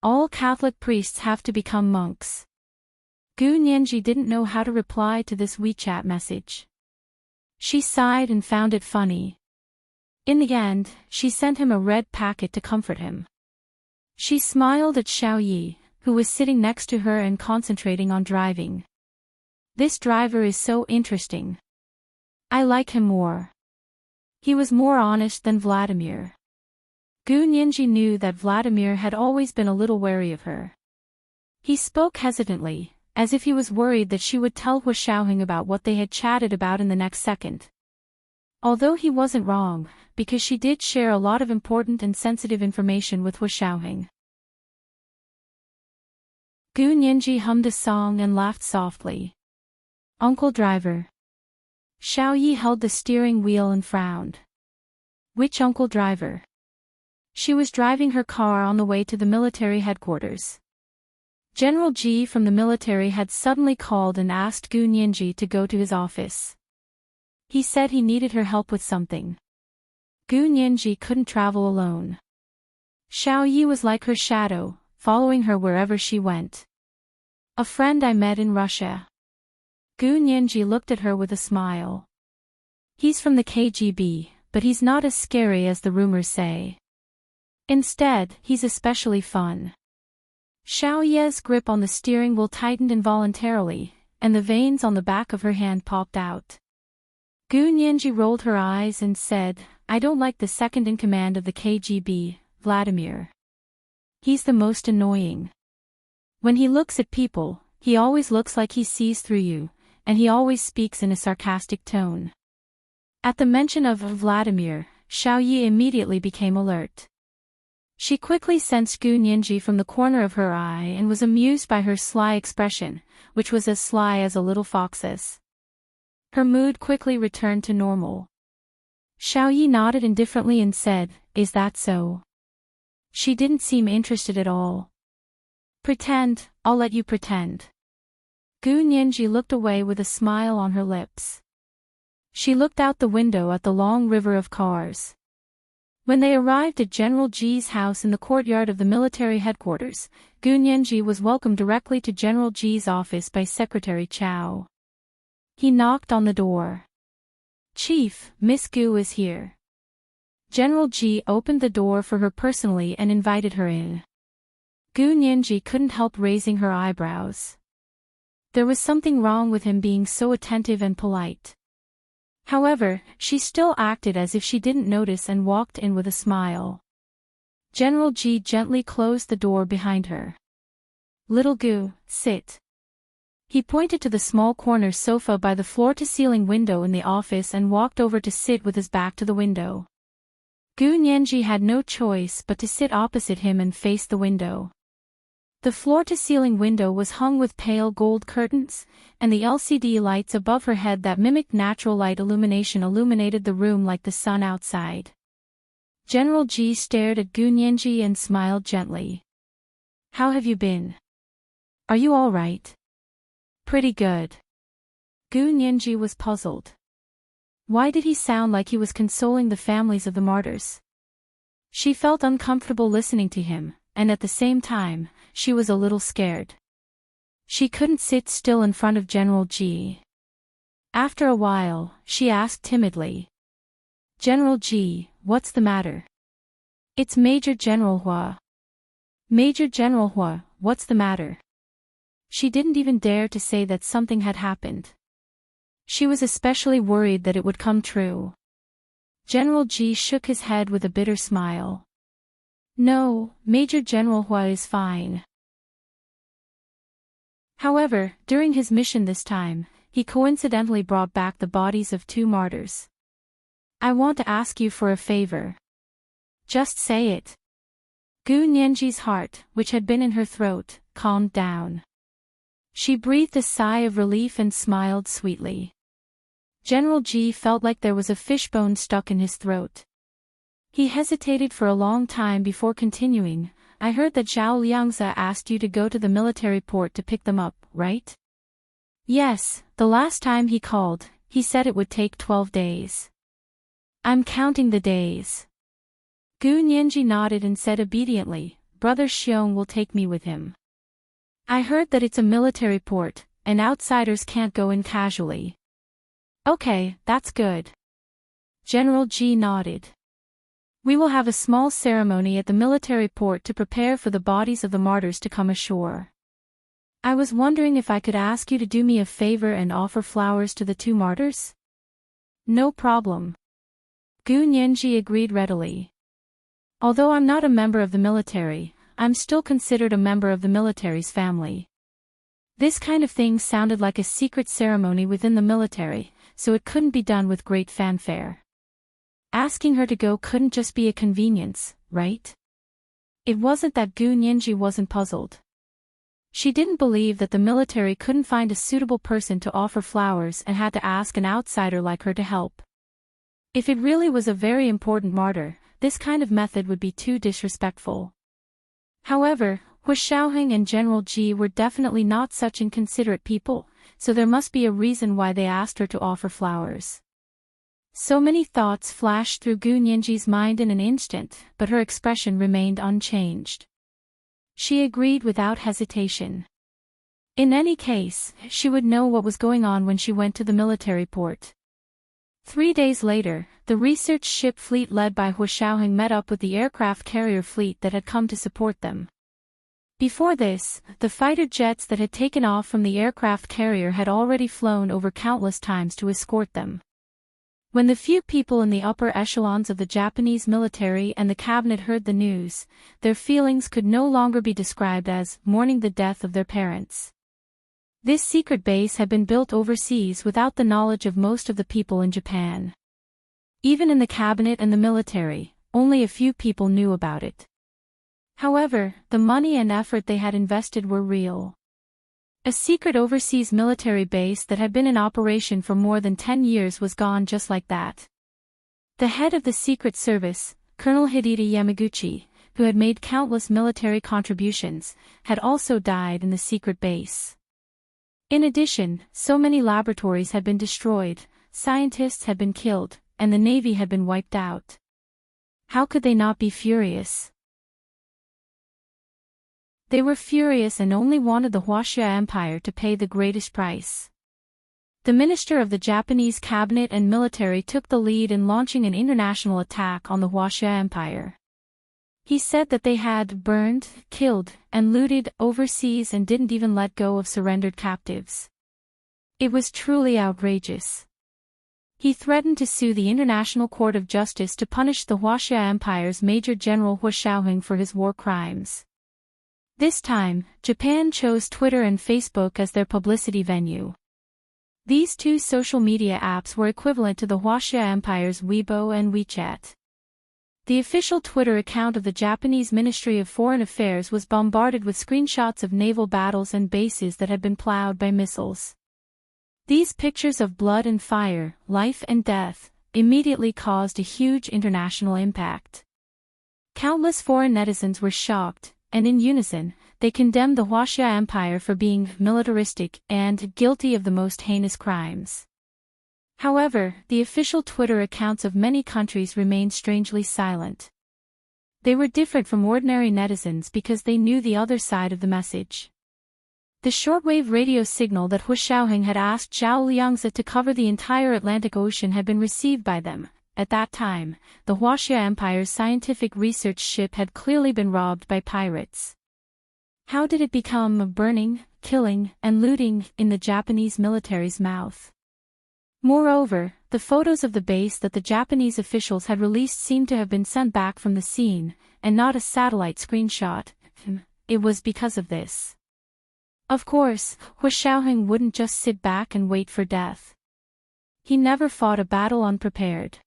All Catholic priests have to become monks. Gunyenji didn't know how to reply to this WeChat message. She sighed and found it funny. In the end, she sent him a red packet to comfort him. She smiled at Xiaoyi, who was sitting next to her and concentrating on driving. This driver is so interesting. I like him more. He was more honest than Vladimir. Gunyenji knew that Vladimir had always been a little wary of her. He spoke hesitantly, as if he was worried that she would tell Hua Xiaoheng about what they had chatted about in the next second. Although he wasn't wrong, because she did share a lot of important and sensitive information with Hua Xiaoheng. Gunyenji hummed a song and laughed softly. Uncle Driver. Xiaoyi held the steering wheel and frowned. Which Uncle Driver? She was driving her car on the way to the military headquarters. General Ji from the military had suddenly called and asked Gunyenji to go to his office. He said he needed her help with something. Gunyenji couldn't travel alone. Xiaoyi was like her shadow, following her wherever she went. A friend I met in Russia. Gunyenji looked at her with a smile. He's from the KGB, but he's not as scary as the rumors say. Instead, he's especially fun. Xiaoyi's grip on the steering wheel tightened involuntarily, and the veins on the back of her hand popped out. Gunyenji rolled her eyes and said, I don't like the second in command of the KGB, Vladimir. He's the most annoying. When he looks at people, he always looks like he sees through you, and he always speaks in a sarcastic tone. At the mention of Vladimir, Xiaoyi immediately became alert. She quickly sensed Gunyenji from the corner of her eye and was amused by her sly expression, which was as sly as a little fox's. Her mood quickly returned to normal. Xiaoyi nodded indifferently and said, Is that so? She didn't seem interested at all. Pretend, I'll let you pretend. Gunyenji looked away with a smile on her lips. She looked out the window at the long river of cars. When they arrived at General Ji's house in the courtyard of the military headquarters, Gunyenji was welcomed directly to General Ji's office by Secretary Chao. He knocked on the door. Chief, Miss Gu is here. General Ji opened the door for her personally and invited her in. Gunyenji couldn't help raising her eyebrows. There was something wrong with him being so attentive and polite. However, she still acted as if she didn't notice and walked in with a smile. General Ji gently closed the door behind her. Little Gu, sit. He pointed to the small corner sofa by the floor-to-ceiling window in the office and walked over to sit with his back to the window. Gunyenji had no choice but to sit opposite him and face the window. The floor-to-ceiling window was hung with pale gold curtains, and the LCD lights above her head that mimicked natural light illumination illuminated the room like the sun outside. General Ji stared at Gunyenji and smiled gently. How have you been? Are you all right? Pretty good. Gunyenji was puzzled. Why did he sound like he was consoling the families of the martyrs? She felt uncomfortable listening to him, and at the same time, she was a little scared. She couldn't sit still in front of General Ji. After a while, she asked timidly. General Ji, what's the matter? It's Major General Hua. Major General Hua, what's the matter? She didn't even dare to say that something had happened. She was especially worried that it would come true. General Ji shook his head with a bitter smile. No, Major General Hua is fine. However, during his mission this time, he coincidentally brought back the bodies of 2 martyrs. I want to ask you for a favor. Just say it. Gu Nianji's heart, which had been in her throat, calmed down. She breathed a sigh of relief and smiled sweetly. General Ji felt like there was a fishbone stuck in his throat. He hesitated for a long time before continuing. I heard that Zhao Liangze asked you to go to the military port to pick them up, right? Yes, the last time he called, he said it would take 12 days. I'm counting the days. Gu Nianji nodded and said obediently, Brother Xiong will take me with him. I heard that it's a military port, and outsiders can't go in casually. Okay, that's good. General Ji nodded. We will have a small ceremony at the military port to prepare for the bodies of the martyrs to come ashore. I was wondering if I could ask you to do me a favor and offer flowers to the 2 martyrs? No problem. Gu Nianji agreed readily. Although I'm not a member of the military, I'm still considered a member of the military's family. This kind of thing sounded like a secret ceremony within the military, so it couldn't be done with great fanfare. Asking her to go couldn't just be a convenience, right? It wasn't that Gu Nianji wasn't puzzled. She didn't believe that the military couldn't find a suitable person to offer flowers and had to ask an outsider like her to help. If it really was a very important martyr, this kind of method would be too disrespectful. However, Hu Xiaoheng and General Ji were definitely not such inconsiderate people, so there must be a reason why they asked her to offer flowers. So many thoughts flashed through Gu Nianji's mind in an instant, but her expression remained unchanged. She agreed without hesitation. In any case, she would know what was going on when she went to the military port. 3 days later, the research ship fleet led by Hu Xiaoheng met up with the aircraft carrier fleet that had come to support them. Before this, the fighter jets that had taken off from the aircraft carrier had already flown over countless times to escort them. When the few people in the upper echelons of the Japanese military and the cabinet heard the news, their feelings could no longer be described as mourning the death of their parents. This secret base had been built overseas without the knowledge of most of the people in Japan. Even in the cabinet and the military, only a few people knew about it. However, the money and effort they had invested were real. A secret overseas military base that had been in operation for more than 10 years was gone just like that. The head of the Secret Service, Colonel Hideta Yamaguchi, who had made countless military contributions, had also died in the secret base. In addition, so many laboratories had been destroyed, scientists had been killed, and the Navy had been wiped out. How could they not be furious? They were furious and only wanted the Huaxia Empire to pay the greatest price. The minister of the Japanese cabinet and military took the lead in launching an international attack on the Huaxia Empire. He said that they had burned, killed, and looted overseas and didn't even let go of surrendered captives. It was truly outrageous. He threatened to sue the International Court of Justice to punish the Huaxia Empire's Major General Hu Xiaoheng for his war crimes. This time, Japan chose Twitter and Facebook as their publicity venue. These 2 social media apps were equivalent to the Huaxia Empire's Weibo and WeChat. The official Twitter account of the Japanese Ministry of Foreign Affairs was bombarded with screenshots of naval battles and bases that had been plowed by missiles. These pictures of blood and fire, life and death, immediately caused a huge international impact. Countless foreign netizens were shocked, and in unison, they condemned the Huaxia Empire for being militaristic and guilty of the most heinous crimes. However, the official Twitter accounts of many countries remained strangely silent. They were different from ordinary netizens because they knew the other side of the message. The shortwave radio signal that Hu Xiaoheng had asked Zhao Liangze to cover the entire Atlantic Ocean had been received by them. At that time, the Huaxia Empire's scientific research ship had clearly been robbed by pirates. How did it become burning, killing, and looting in the Japanese military's mouth? Moreover, the photos of the base that the Japanese officials had released seemed to have been sent back from the scene, and not a satellite screenshot. It was because of this. Of course, Hu Xiaoheng wouldn't just sit back and wait for death. He never fought a battle unprepared.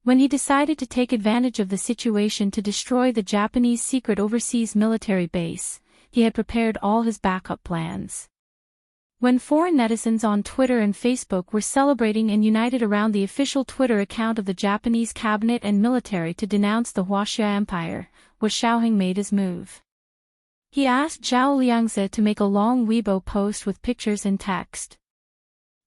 When he decided to take advantage of the situation to destroy the Japanese secret overseas military base, he had prepared all his backup plans. When foreign netizens on Twitter and Facebook were celebrating and united around the official Twitter account of the Japanese cabinet and military to denounce the Huaxia Empire, Hu Shaoheng made his move. He asked Zhao Liangzi to make a long Weibo post with pictures and text.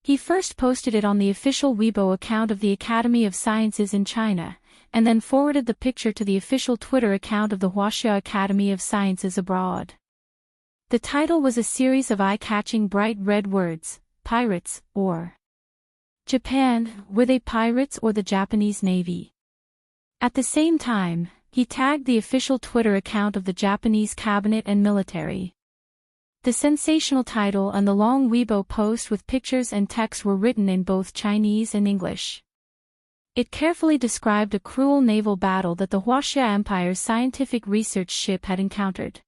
He first posted it on the official Weibo account of the Academy of Sciences in China, and then forwarded the picture to the official Twitter account of the Huaxia Academy of Sciences abroad. The title was a series of eye-catching bright red words, pirates, or Japan, were they pirates or the Japanese Navy? At the same time, he tagged the official Twitter account of the Japanese cabinet and military. The sensational title and the long Weibo post with pictures and text were written in both Chinese and English. It carefully described a cruel naval battle that the Huaxia Empire's scientific research ship had encountered.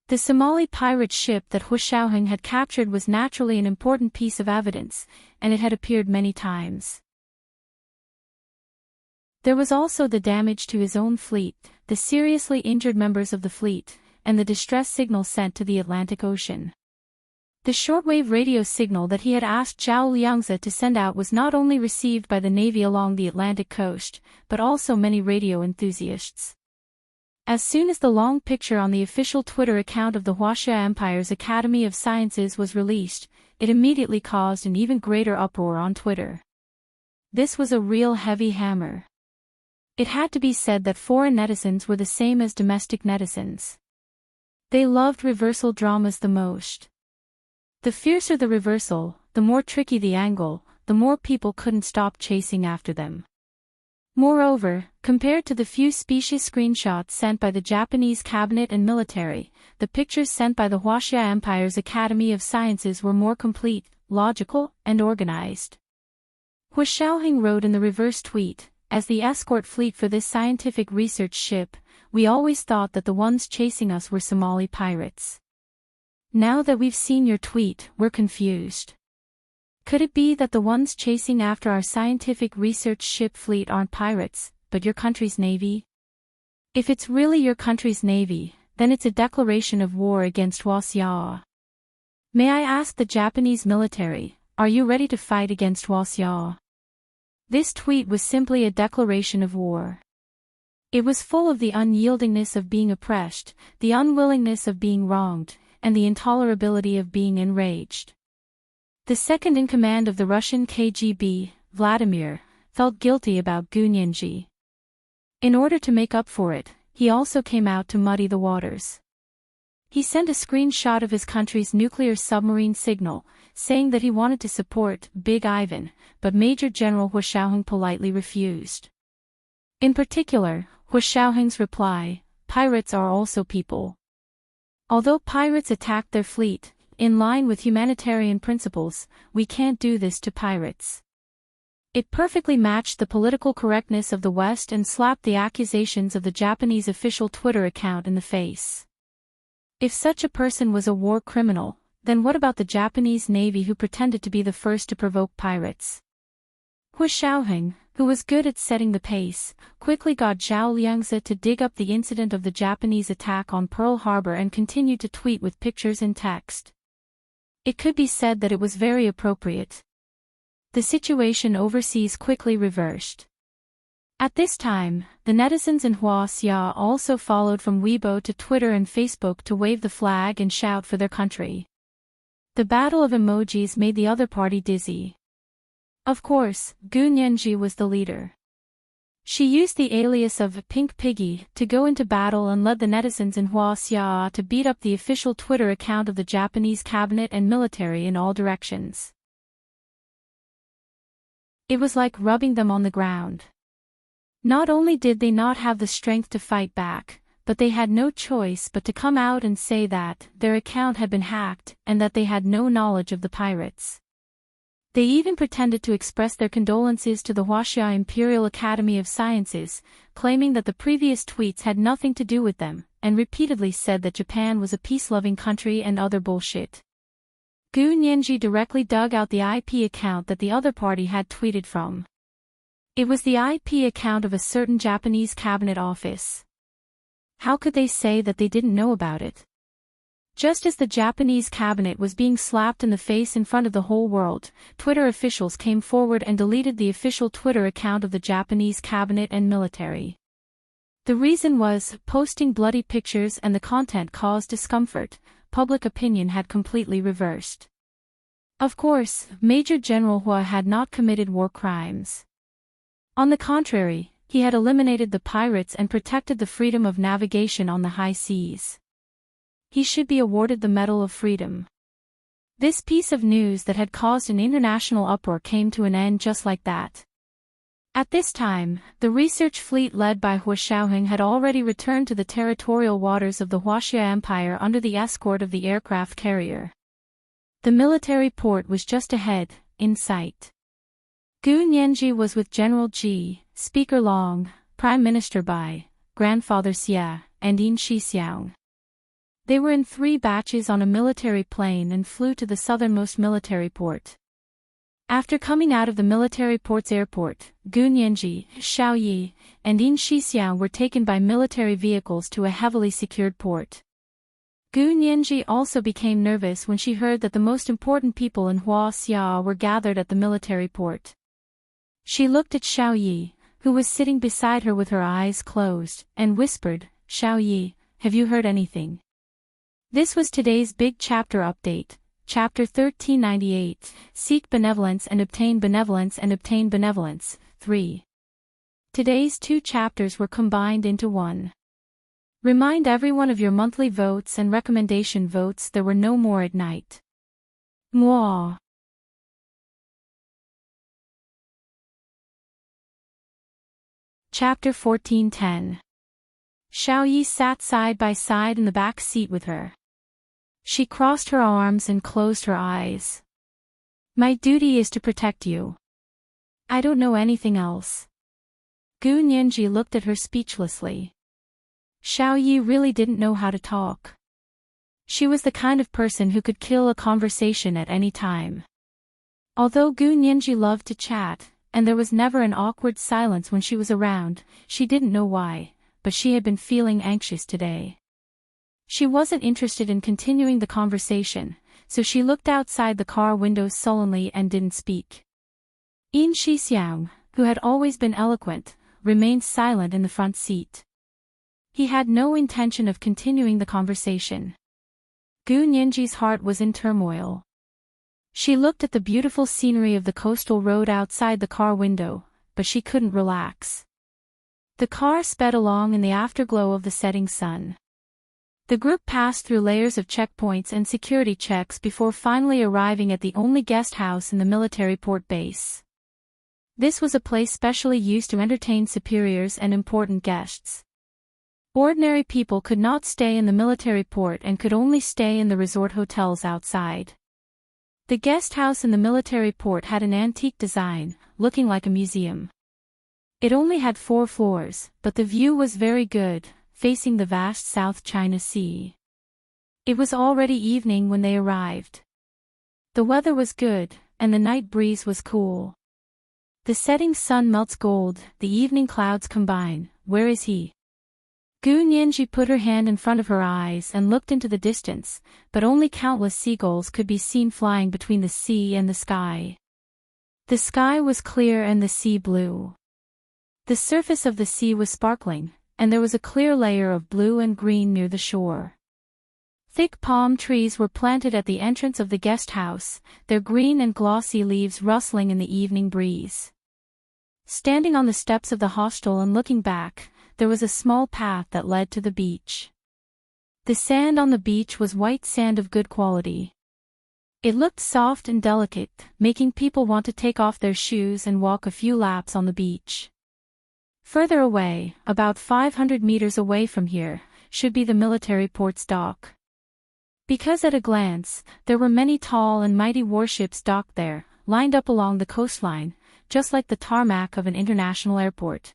The Somali pirate ship that Hu Shaoheng had captured was naturally an important piece of evidence, and it had appeared many times. There was also the damage to his own fleet, the seriously injured members of the fleet, and the distress signal sent to the Atlantic Ocean. The shortwave radio signal that he had asked Zhao Liangzi to send out was not only received by the Navy along the Atlantic coast, but also many radio enthusiasts. As soon as the long picture on the official Twitter account of the Huaxia Empire's Academy of Sciences was released, it immediately caused an even greater uproar on Twitter. This was a real heavy hammer. It had to be said that foreign netizens were the same as domestic netizens. They loved reversal dramas the most. The fiercer the reversal, the more tricky the angle, the more people couldn't stop chasing after them. Moreover, compared to the few specious screenshots sent by the Japanese cabinet and military, the pictures sent by the Huaxia Empire's Academy of Sciences were more complete, logical, and organized. Hu Shaoheng wrote in the reverse tweet, "As the escort fleet for this scientific research ship, we always thought that the ones chasing us were Somali pirates. Now that we've seen your tweet, we're confused. Could it be that the ones chasing after our scientific research ship fleet aren't pirates, but your country's navy? If it's really your country's navy, then it's a declaration of war against Huaxia. May I ask the Japanese military, are you ready to fight against Huaxia?" This tweet was simply a declaration of war. It was full of the unyieldingness of being oppressed, the unwillingness of being wronged, and the intolerability of being enraged. The second in command of the Russian KGB, Vladimir, felt guilty about Gunyanji. In order to make up for it, he also came out to muddy the waters. He sent a screenshot of his country's nuclear submarine signal, saying that he wanted to support Big Ivan, but Major General Hu Shaoheng politely refused. In particular, Hu Shaoheng's reply, "Pirates are also people. Although pirates attacked their fleet, in line with humanitarian principles, we can't do this to pirates." It perfectly matched the political correctness of the West and slapped the accusations of the Japanese official Twitter account in the face. If such a person was a war criminal, then what about the Japanese Navy who pretended to be the first to provoke pirates? Hu Shaoheng, who was good at setting the pace, quickly got Zhao Liangzi to dig up the incident of the Japanese attack on Pearl Harbor and continued to tweet with pictures and text. It could be said that it was very appropriate. The situation overseas quickly reversed. At this time, the netizens in Huaxia also followed from Weibo to Twitter and Facebook to wave the flag and shout for their country. The battle of emojis made the other party dizzy. Of course, Gunyanji was the leader. She used the alias of Pink Piggy to go into battle and led the netizens in Huaxia to beat up the official Twitter account of the Japanese cabinet and military in all directions. It was like rubbing them on the ground. Not only did they not have the strength to fight back, but they had no choice but to come out and say that their account had been hacked and that they had no knowledge of the pirates. They even pretended to express their condolences to the Huaxia Imperial Academy of Sciences, claiming that the previous tweets had nothing to do with them, and repeatedly said that Japan was a peace-loving country and other bullshit. Gunyanji directly dug out the IP account that the other party had tweeted from. It was the IP account of a certain Japanese cabinet office. How could they say that they didn't know about it? Just as the Japanese cabinet was being slapped in the face in front of the whole world, Twitter officials came forward and deleted the official Twitter account of the Japanese cabinet and military. The reason was, posting bloody pictures and the content caused discomfort. Public opinion had completely reversed. Of course, Major General Hua had not committed war crimes. On the contrary, he had eliminated the pirates and protected the freedom of navigation on the high seas. He should be awarded the Medal of Freedom. This piece of news that had caused an international uproar came to an end just like that. At this time, the research fleet led by Hua Xiaoheng had already returned to the territorial waters of the Huaxia Empire under the escort of the aircraft carrier. The military port was just ahead, in sight. Gu Nianji was with General Ji, Speaker Long, Prime Minister Bai, Grandfather Xia, and Yin Shixiang. They were in 3 batches on a military plane and flew to the southernmost military port. After coming out of the military port's airport, Gu Nianji, Xiao Yi, and Yin Shixiang were taken by military vehicles to a heavily secured port. Gu Nianji also became nervous when she heard that the most important people in Huaxia were gathered at the military port. She looked at Xiao Yi, who was sitting beside her with her eyes closed, and whispered, "Xiao Yi, have you heard anything?" This was today's big chapter update, Chapter 1398, Seek Benevolence and Obtain Benevolence and Obtain Benevolence, 3. Today's 2 chapters were combined into one. Remind everyone of your monthly votes and recommendation votes. There were no more at night. Mwah. Chapter 1410. Xiao Yi sat side by side in the back seat with her. She crossed her arms and closed her eyes. My duty is to protect you. I don't know anything else. Gu Nianji looked at her speechlessly. Xiao Yi really didn't know how to talk. She was the kind of person who could kill a conversation at any time. Although Gu Nianji loved to chat, and there was never an awkward silence when she was around, she didn't know why, but she had been feeling anxious today. She wasn't interested in continuing the conversation, so she looked outside the car windows sullenly and didn't speak. Yin Shixiang, who had always been eloquent, remained silent in the front seat. He had no intention of continuing the conversation. Gu Nianji's heart was in turmoil. She looked at the beautiful scenery of the coastal road outside the car window, but she couldn't relax. The car sped along in the afterglow of the setting sun. The group passed through layers of checkpoints and security checks before finally arriving at the only guest house in the military port base. This was a place specially used to entertain superiors and important guests. Ordinary people could not stay in the military port and could only stay in the resort hotels outside. The guest house in the military port had an antique design, looking like a museum. It only had 4 floors, but the view was very good, facing the vast South China Sea. It was already evening when they arrived. The weather was good, and the night breeze was cool. The setting sun melts gold, the evening clouds combine. Where is he? Gu Nianji put her hand in front of her eyes and looked into the distance, but only countless seagulls could be seen flying between the sea and the sky. The sky was clear and the sea blue. The surface of the sea was sparkling, and there was a clear layer of blue and green near the shore. Thick palm trees were planted at the entrance of the guest house, their green and glossy leaves rustling in the evening breeze. Standing on the steps of the hostel and looking back, there was a small path that led to the beach. The sand on the beach was white sand of good quality. It looked soft and delicate, making people want to take off their shoes and walk a few laps on the beach. Further away, about 500 meters away from here, should be the military port's dock. Because at a glance, there were many tall and mighty warships docked there, lined up along the coastline, just like the tarmac of an international airport.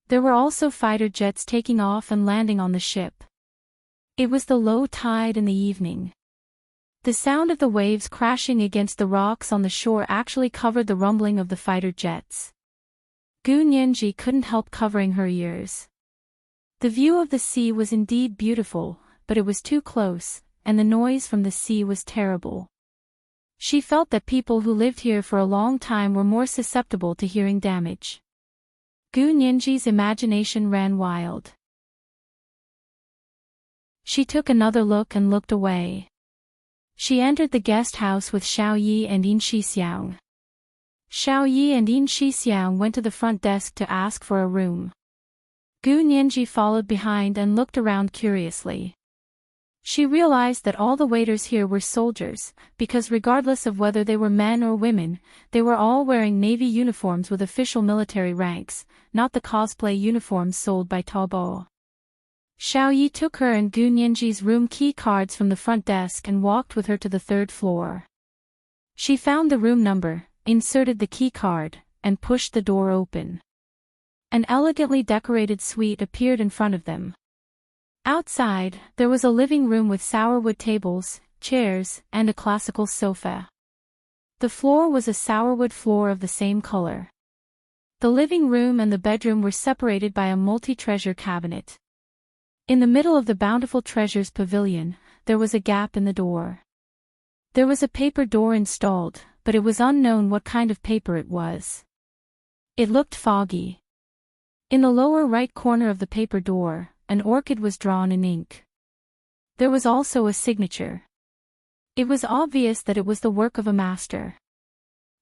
There were also fighter jets taking off and landing on the ship. It was the low tide in the evening. The sound of the waves crashing against the rocks on the shore actually covered the rumbling of the fighter jets. Gu Nianji couldn't help covering her ears. The view of the sea was indeed beautiful, but it was too close, and the noise from the sea was terrible. She felt that people who lived here for a long time were more susceptible to hearing damage. Gu Nianji's imagination ran wild. She took another look and looked away. She entered the guest house with Xiao Yi and Yin Shixiang. Xiao Yi and Yin Shixiang went to the front desk to ask for a room. Gu Nianji followed behind and looked around curiously. She realized that all the waiters here were soldiers, because regardless of whether they were men or women, they were all wearing navy uniforms with official military ranks, not the cosplay uniforms sold by Taobao. Xiao Yi took her and Gu Nianji's room key cards from the front desk and walked with her to the third floor. She found the room number, inserted the key card, and pushed the door open. An elegantly decorated suite appeared in front of them. Outside, there was a living room with sourwood tables, chairs, and a classical sofa. The floor was a sourwood floor of the same color. The living room and the bedroom were separated by a multi-treasure cabinet. In the middle of the bountiful treasures pavilion, there was a gap in the door. There was a paper door installed, but it was unknown what kind of paper it was. It looked foggy. In the lower right corner of the paper door, an orchid was drawn in ink. There was also a signature. It was obvious that it was the work of a master.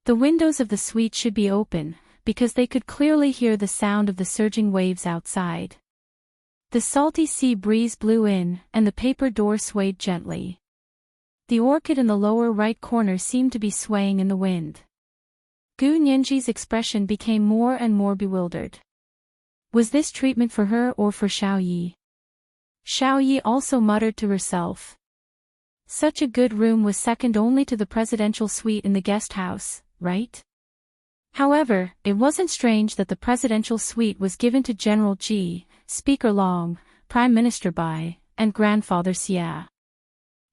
The windows of the suite should be open, because they could clearly hear the sound of the surging waves outside. The salty sea breeze blew in, and the paper door swayed gently. The orchid in the lower right corner seemed to be swaying in the wind. Gu Nianji's expression became more and more bewildered. Was this treatment for her or for Xiao Yi? Xiao Yi also muttered to herself. Such a good room was second only to the presidential suite in the guest house, right? However, it wasn't strange that the presidential suite was given to General Ji, Speaker Long, Prime Minister Bai, and Grandfather Xia.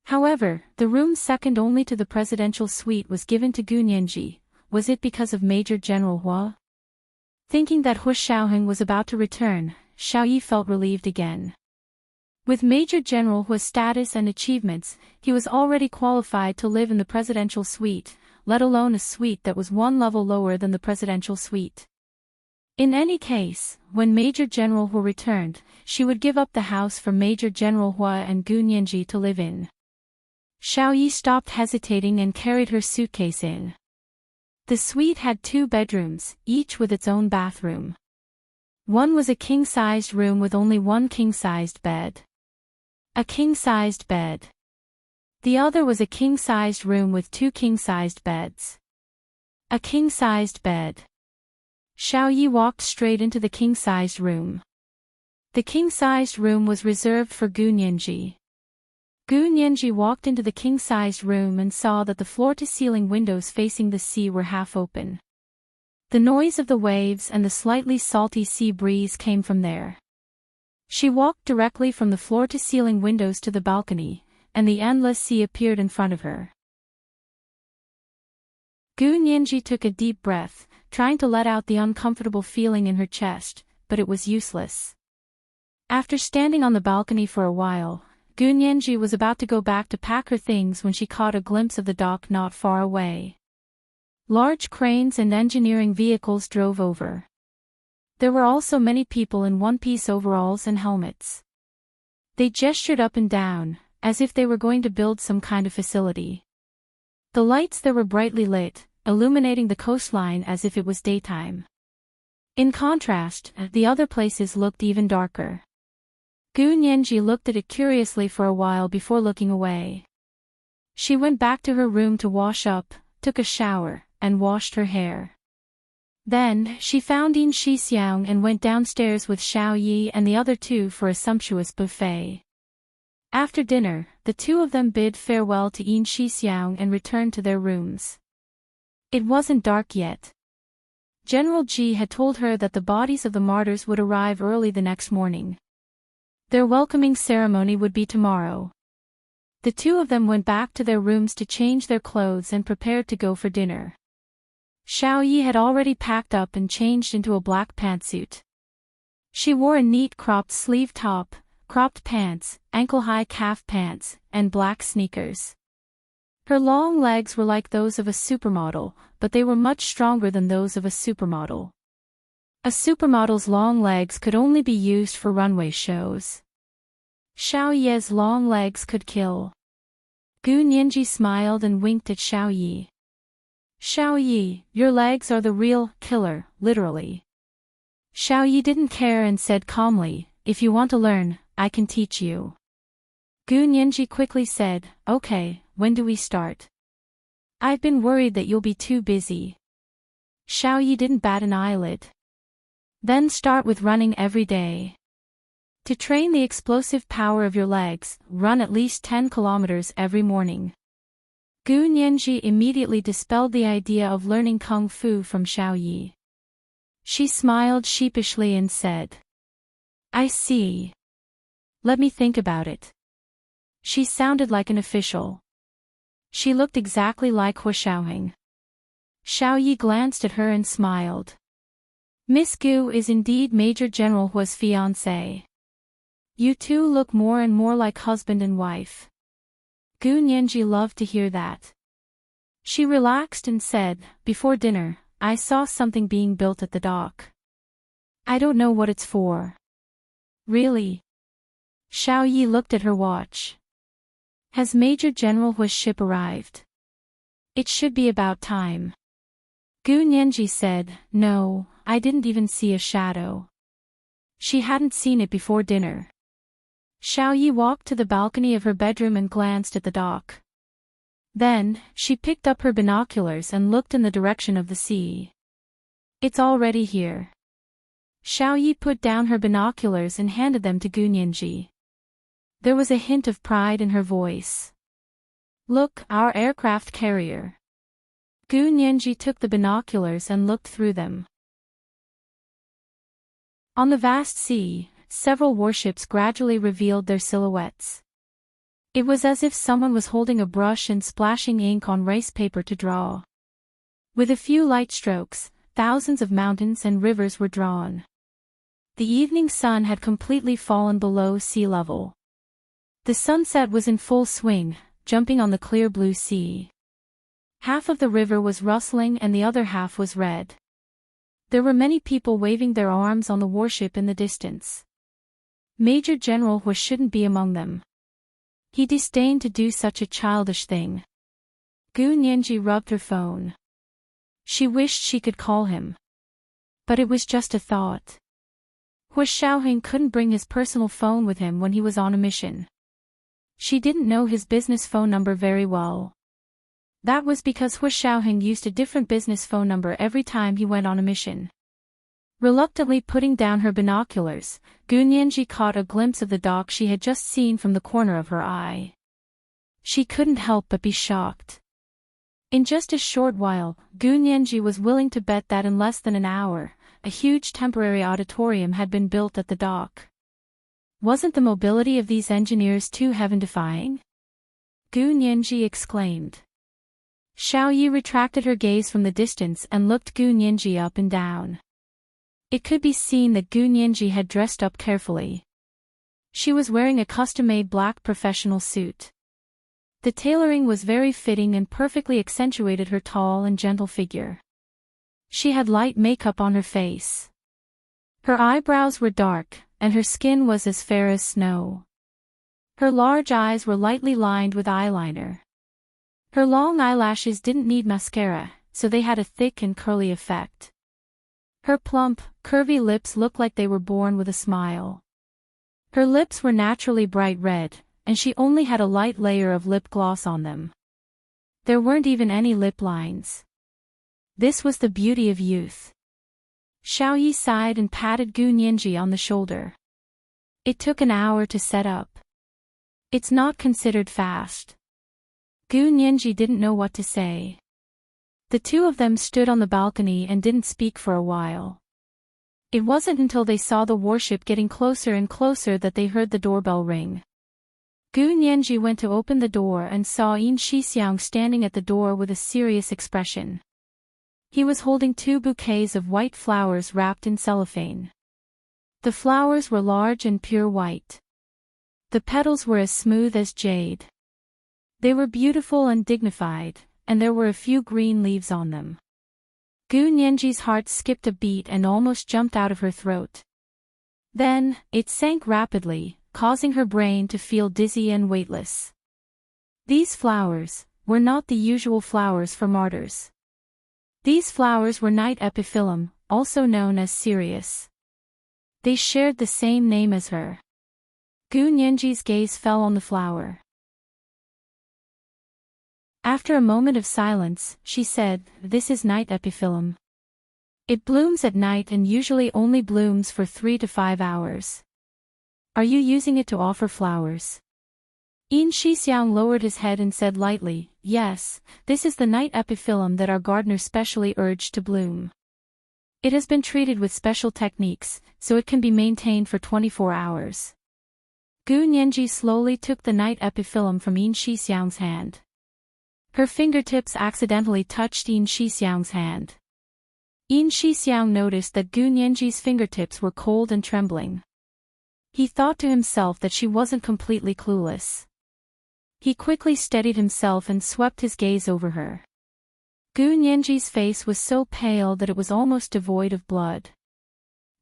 However, the room second only to the presidential suite was given to Gu Nianji. Was it because of Major General Hua? Thinking that Hu Xiaoheng was about to return, Xiao Yi felt relieved again. With Major General Hua's status and achievements, he was already qualified to live in the presidential suite, let alone a suite that was one level lower than the presidential suite. In any case, when Major General Hua returned, she would give up the house for Major General Hua and Gu Nianji to live in. Xiao Yi stopped hesitating and carried her suitcase in. The suite had 2 bedrooms, each with its own bathroom. One was a king-sized room with only one king-sized bed. A king-sized bed. The other was a king-sized room with 2 king-sized beds. A king-sized bed. Xiao Yi walked straight into the king-sized room. The king-sized room was reserved for Gu Nianji. Gu Nianji walked into the king-sized room and saw that the floor-to-ceiling windows facing the sea were half open. The noise of the waves and the slightly salty sea breeze came from there. She walked directly from the floor-to-ceiling windows to the balcony, and the endless sea appeared in front of her. Gu Nianji took a deep breath, trying to let out the uncomfortable feeling in her chest, but it was useless. After standing on the balcony for a while, Gu Nianji was about to go back to pack her things when she caught a glimpse of the dock not far away. Large cranes and engineering vehicles drove over. There were also many people in one-piece overalls and helmets. They gestured up and down, as if they were going to build some kind of facility. The lights there were brightly lit, illuminating the coastline as if it was daytime. In contrast, the other places looked even darker. Gu Nianji looked at it curiously for a while before looking away. She went back to her room to wash up, took a shower, and washed her hair. Then, she found Yin Shixiang and went downstairs with Xiao Yi and the other 2 for a sumptuous buffet. After dinner, the 2 of them bid farewell to Yin Shixiang and returned to their rooms. It wasn't dark yet. General Ji had told her that the bodies of the martyrs would arrive early the next morning. Their welcoming ceremony would be tomorrow. The 2 of them went back to their rooms to change their clothes and prepared to go for dinner. Xiaoyi had already packed up and changed into a black pantsuit. She wore a neat cropped sleeve top, cropped pants, ankle-high calf pants, and black sneakers. Her long legs were like those of a supermodel, but they were much stronger than those of a supermodel. A supermodel's long legs could only be used for runway shows. Xiaoyi's long legs could kill. Gu Nianji smiled and winked at Xiaoyi. Xiaoyi, your legs are the real killer, literally. Xiaoyi didn't care and said calmly, if you want to learn, I can teach you. Gu Nianji quickly said, okay, when do we start? I've been worried that you'll be too busy. Xiaoyi didn't bat an eyelid. Then start with running every day. To train the explosive power of your legs, run at least 10 kilometers every morning. Gu Nianji immediately dispelled the idea of learning kung fu from Xiaoyi. She smiled sheepishly and said, I see. Let me think about it. She sounded like an official. She looked exactly like Hu Xiaoheng. Xiaoyi glanced at her and smiled. Miss Gu is indeed Major General Hu's fiancée. You two look more and more like husband and wife. Gu Nianji loved to hear that. She relaxed and said, before dinner, I saw something being built at the dock. I don't know what it's for. Really? Xiaoyi looked at her watch. Has Major General Hu's ship arrived? It should be about time. Gu Nianji said, no, I didn't even see a shadow. She hadn't seen it before dinner. Xiaoyi walked to the balcony of her bedroom and glanced at the dock. Then, she picked up her binoculars and looked in the direction of the sea. It's already here. Xiaoyi put down her binoculars and handed them to Gu Nianji. There was a hint of pride in her voice. Look, our aircraft carrier. Gu Nianji took the binoculars and looked through them. On the vast sea, several warships gradually revealed their silhouettes. It was as if someone was holding a brush and splashing ink on rice paper to draw. With a few light strokes, thousands of mountains and rivers were drawn. The evening sun had completely fallen below sea level. The sunset was in full swing, jumping on the clear blue sea. Half of the river was rustling and the other half was red. There were many people waving their arms on the warship in the distance. Major General Hu shouldn't be among them. He disdained to do such a childish thing. Gu Nianji rubbed her phone. She wished she could call him. But it was just a thought. Hu Xiaoheng couldn't bring his personal phone with him when he was on a mission. She didn't know his business phone number very well. That was because Hu Xiaoheng used a different business phone number every time he went on a mission. Reluctantly putting down her binoculars, Gu Nianji caught a glimpse of the dock she had just seen from the corner of her eye. She couldn't help but be shocked. In just a short while, Gu Nianji was willing to bet that in less than an hour, a huge temporary auditorium had been built at the dock. Wasn't the mobility of these engineers too heaven-defying? Gu Nianji exclaimed. Xiaoyi retracted her gaze from the distance and looked Gu Nianji up and down. It could be seen that Gu Nianji had dressed up carefully. She was wearing a custom-made black professional suit. The tailoring was very fitting and perfectly accentuated her tall and gentle figure. She had light makeup on her face. Her eyebrows were dark, and her skin was as fair as snow. Her large eyes were lightly lined with eyeliner. Her long eyelashes didn't need mascara, so they had a thick and curly effect. Her plump, curvy lips looked like they were born with a smile. Her lips were naturally bright red, and she only had a light layer of lip gloss on them. There weren't even any lip lines. This was the beauty of youth. Xiaoyi sighed and patted Gu Nianji on the shoulder. It took an hour to set up. It's not considered fast. Gu Nianji didn't know what to say. The two of them stood on the balcony and didn't speak for a while. It wasn't until they saw the warship getting closer and closer that they heard the doorbell ring. Gu Nianji went to open the door and saw Yin Shixiang standing at the door with a serious expression. He was holding 2 bouquets of white flowers wrapped in cellophane. The flowers were large and pure white. The petals were as smooth as jade. They were beautiful and dignified, and there were a few green leaves on them. Gu Nianji's heart skipped a beat and almost jumped out of her throat. Then, it sank rapidly, causing her brain to feel dizzy and weightless. These flowers were not the usual flowers for martyrs. These flowers were Night Epiphyllum, also known as Sirius. They shared the same name as her. Gu Nianji's gaze fell on the flower. After a moment of silence, she said, "This is Night Epiphyllum. It blooms at night and usually only blooms for 3 to 5 hours. Are you using it to offer flowers?" Yin Shixiang lowered his head and said lightly, "Yes, this is the night epiphyllum that our gardener specially urged to bloom. It has been treated with special techniques, so it can be maintained for 24 hours. Gu Nianji slowly took the night epiphyllum from Yin Shixiang's hand. Her fingertips accidentally touched Yin Shixiang's hand. Yin Shixiang noticed that Gu Nianji's fingertips were cold and trembling. He thought to himself that she wasn't completely clueless. He quickly steadied himself and swept his gaze over her. Gu Nianji's face was so pale that it was almost devoid of blood.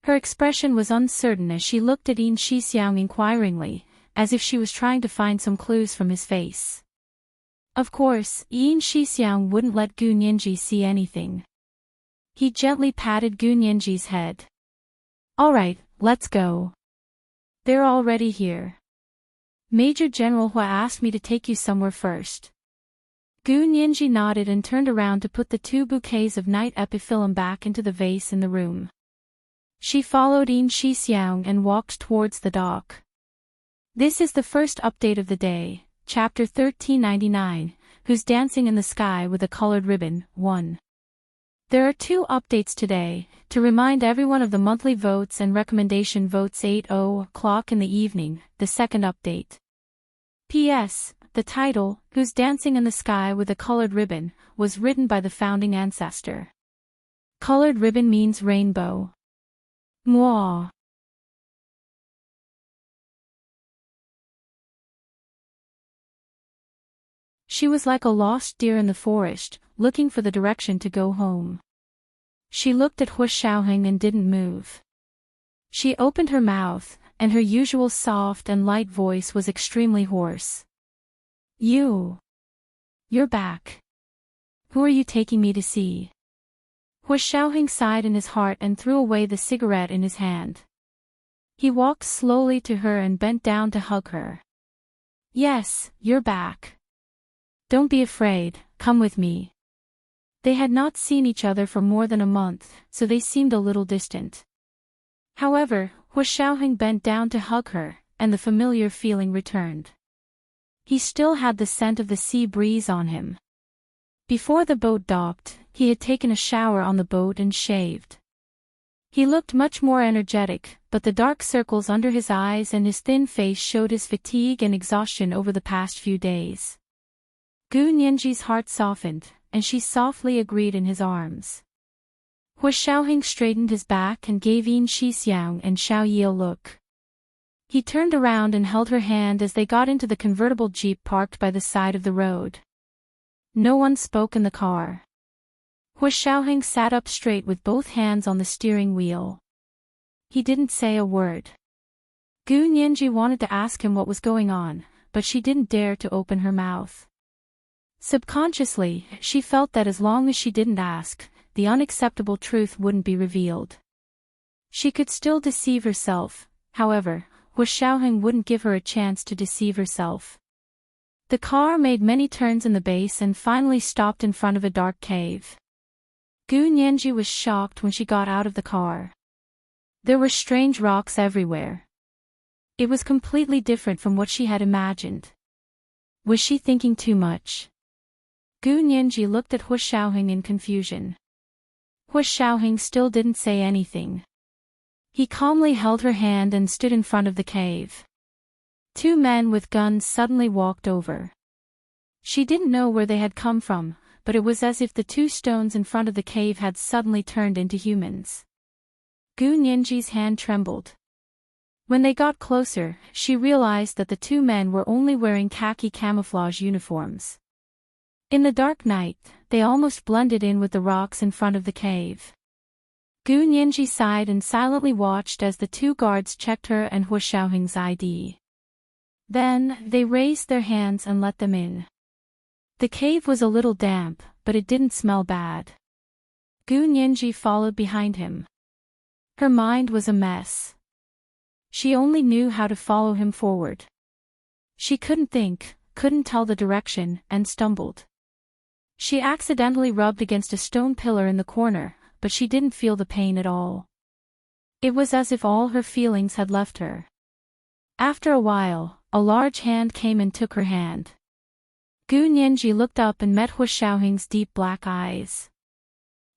Her expression was uncertain as she looked at Yin Shixiang inquiringly, as if she was trying to find some clues from his face. Of course, Yin Shixiang wouldn't let Gu Nianji see anything. He gently patted Gu Nianji's head. "All right, let's go. They're already here. Major General Hua asked me to take you somewhere first." Gu Nianji nodded and turned around to put the 2 bouquets of night epiphyllum back into the vase in the room. She followed Yin Shixiang and walked towards the dock. This is the first update of the day, Chapter 1399, Who's Dancing in the Sky with a Colored Ribbon, 1. There are 2 updates today, to remind everyone of the monthly votes and recommendation votes 8:00 in the evening, the second update. P.S. The title, Who's Dancing in the Sky with a Colored Ribbon, was written by the founding ancestor. Colored ribbon means rainbow. Mwah. She was like a lost deer in the forest, looking for the direction to go home. She looked at Hua Xiaoheng and didn't move. She opened her mouth, and her usual soft and light voice was extremely hoarse. You're back. Who are you taking me to see?" Hua Xiaoheng sighed in his heart and threw away the cigarette in his hand. He walked slowly to her and bent down to hug her. "Yes, you're back. Don't be afraid, come with me." They had not seen each other for more than a month, so they seemed a little distant. However, Hua Xiaoheng bent down to hug her, and the familiar feeling returned. He still had the scent of the sea breeze on him. Before the boat docked, he had taken a shower on the boat and shaved. He looked much more energetic, but the dark circles under his eyes and his thin face showed his fatigue and exhaustion over the past few days. Gu Nianji's heart softened, and she softly agreed in his arms. Hua Xiaoheng straightened his back and gave Yin Shixiang and Xiao Yi a look. He turned around and held her hand as they got into the convertible jeep parked by the side of the road. No one spoke in the car. Hua Xiaoheng sat up straight with both hands on the steering wheel. He didn't say a word. Gu Nianji wanted to ask him what was going on, but she didn't dare to open her mouth. Subconsciously, she felt that as long as she didn't ask, the unacceptable truth wouldn't be revealed. She could still deceive herself, however, Hua Xiaoheng wouldn't give her a chance to deceive herself. The car made many turns in the base and finally stopped in front of a dark cave. Gu Nianji was shocked when she got out of the car. There were strange rocks everywhere. It was completely different from what she had imagined. Was she thinking too much? Gu Nianji looked at Hua Xiaoheng in confusion. Hua Xiaoheng still didn't say anything. He calmly held her hand and stood in front of the cave. 2 men with guns suddenly walked over. She didn't know where they had come from, but it was as if the two stones in front of the cave had suddenly turned into humans. Gu Nianji's hand trembled. When they got closer, she realized that the two men were only wearing khaki camouflage uniforms. In the dark night, they almost blended in with the rocks in front of the cave. Gu Nianji sighed and silently watched as the two guards checked her and Hu Xiaoheng's ID. Then, they raised their hands and let them in. The cave was a little damp, but it didn't smell bad. Gu Nianji followed behind him. Her mind was a mess. She only knew how to follow him forward. She couldn't think, couldn't tell the direction, and stumbled. She accidentally rubbed against a stone pillar in the corner, but she didn't feel the pain at all. It was as if all her feelings had left her. After a while, a large hand came and took her hand. Gu Nianji looked up and met Hu Xiaoheng's deep black eyes.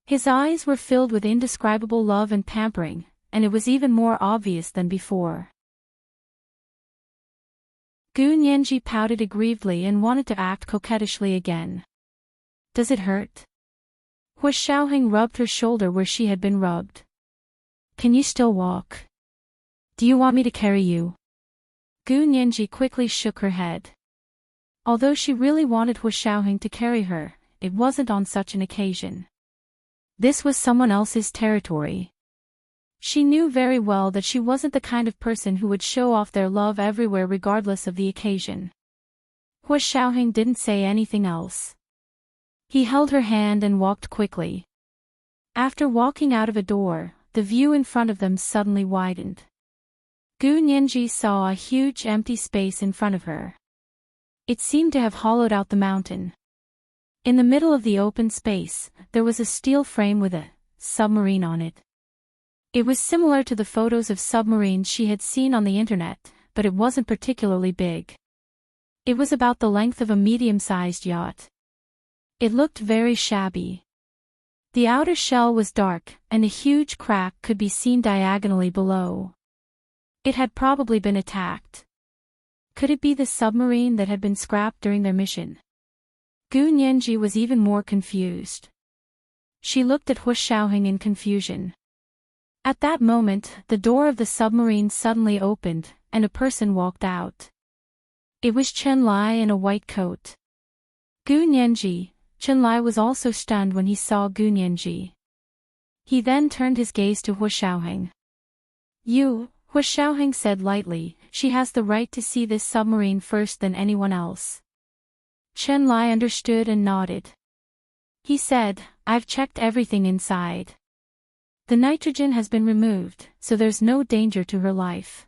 His eyes were filled with indescribable love and pampering, and it was even more obvious than before. Gu Nianji pouted aggrievedly and wanted to act coquettishly again. Does it hurt? Hu Xiaoheng rubbed her shoulder where she had been rubbed. Can you still walk? Do you want me to carry you? Gu Nianji quickly shook her head. Although she really wanted Hu Xiaoheng to carry her, it wasn't on such an occasion. This was someone else's territory. She knew very well that she wasn't the kind of person who would show off their love everywhere regardless of the occasion. Hu Xiaoheng didn't say anything else. He held her hand and walked quickly. After walking out of a door, the view in front of them suddenly widened. Gu Nianji saw a huge empty space in front of her. It seemed to have hollowed out the mountain. In the middle of the open space, there was a steel frame with a submarine on it. It was similar to the photos of submarines she had seen on the internet, but it wasn't particularly big. It was about the length of a medium-sized yacht. It looked very shabby. The outer shell was dark, and a huge crack could be seen diagonally below. It had probably been attacked. Could it be the submarine that had been scrapped during their mission? Gu Nianji was even more confused. She looked at Hu Xiaoheng in confusion. At that moment, the door of the submarine suddenly opened, and a person walked out. It was Chen Lai in a white coat. Gu Nianji. Chen Lai was also stunned when he saw Gu Nianji. He then turned his gaze to Hu Xiaoheng. Hu Xiaoheng said lightly, she has the right to see this submarine first than anyone else. Chen Lai understood and nodded. He said, I've checked everything inside. The nitrogen has been removed, so there's no danger to her life.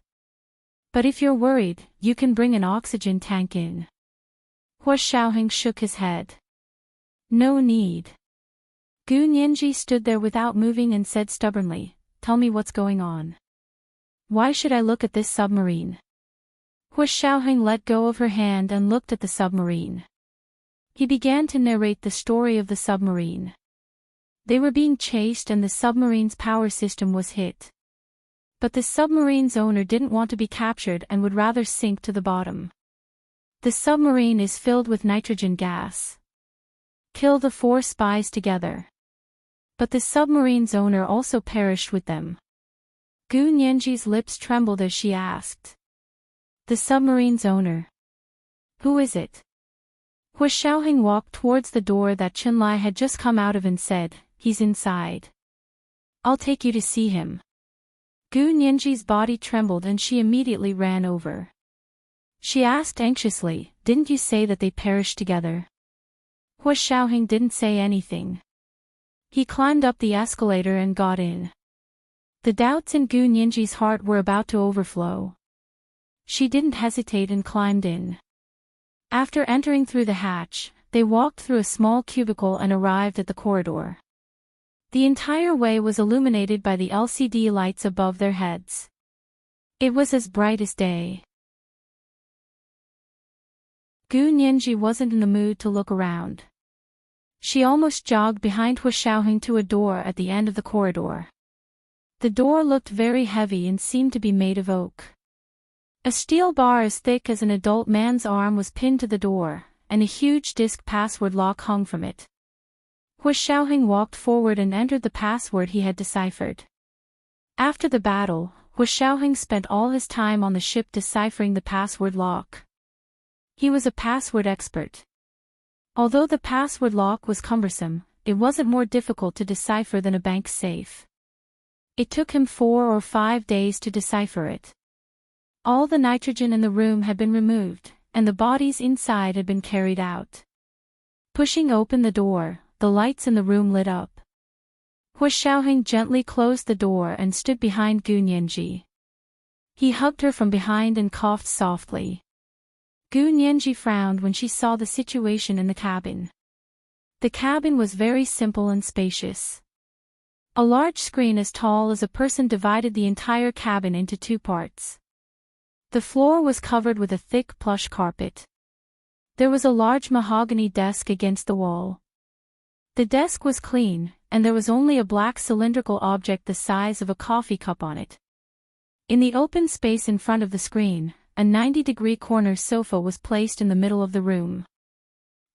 But if you're worried, you can bring an oxygen tank in. Hu Xiaoheng shook his head. No need. Gu Nianji stood there without moving and said stubbornly, tell me what's going on. Why should I look at this submarine? Hu Xiaoheng let go of her hand and looked at the submarine. He began to narrate the story of the submarine. They were being chased and the submarine's power system was hit. But the submarine's owner didn't want to be captured and would rather sink to the bottom. The submarine is filled with nitrogen gas. Kill the 4 spies together. But the submarine's owner also perished with them. Gu Nianji's lips trembled as she asked. The submarine's owner. Who is it? Hu Xiaoheng walked towards the door that Chen Lai had just come out of and said, he's inside. I'll take you to see him. Gu Nianji's body trembled and she immediately ran over. She asked anxiously, didn't you say that they perished together? Hu Xiaoheng didn't say anything. He climbed up the escalator and got in. The doubts in Gu Nianji's heart were about to overflow. She didn't hesitate and climbed in. After entering through the hatch, they walked through a small cubicle and arrived at the corridor. The entire way was illuminated by the LCD lights above their heads. It was as bright as day. Gu Nianji wasn't in the mood to look around. She almost jogged behind Hu Xiaoheng to a door at the end of the corridor. The door looked very heavy and seemed to be made of oak. A steel bar as thick as an adult man's arm was pinned to the door, and a huge disc password lock hung from it. Hu Xiaoheng walked forward and entered the password he had deciphered. After the battle, Hu Xiaoheng spent all his time on the ship deciphering the password lock. He was a password expert. Although the password lock was cumbersome, it wasn't more difficult to decipher than a bank safe. It took him 4 or 5 days to decipher it. All the nitrogen in the room had been removed, and the bodies inside had been carried out. Pushing open the door, the lights in the room lit up. Hu Xiaoheng gently closed the door and stood behind Gu Nianji. He hugged her from behind and coughed softly. Gu Nianji frowned when she saw the situation in the cabin. The cabin was very simple and spacious. A large screen as tall as a person divided the entire cabin into 2 parts. The floor was covered with a thick plush carpet. There was a large mahogany desk against the wall. The desk was clean, and there was only a black cylindrical object the size of a coffee cup on it. In the open space in front of the screen, a 90-degree corner sofa was placed in the middle of the room.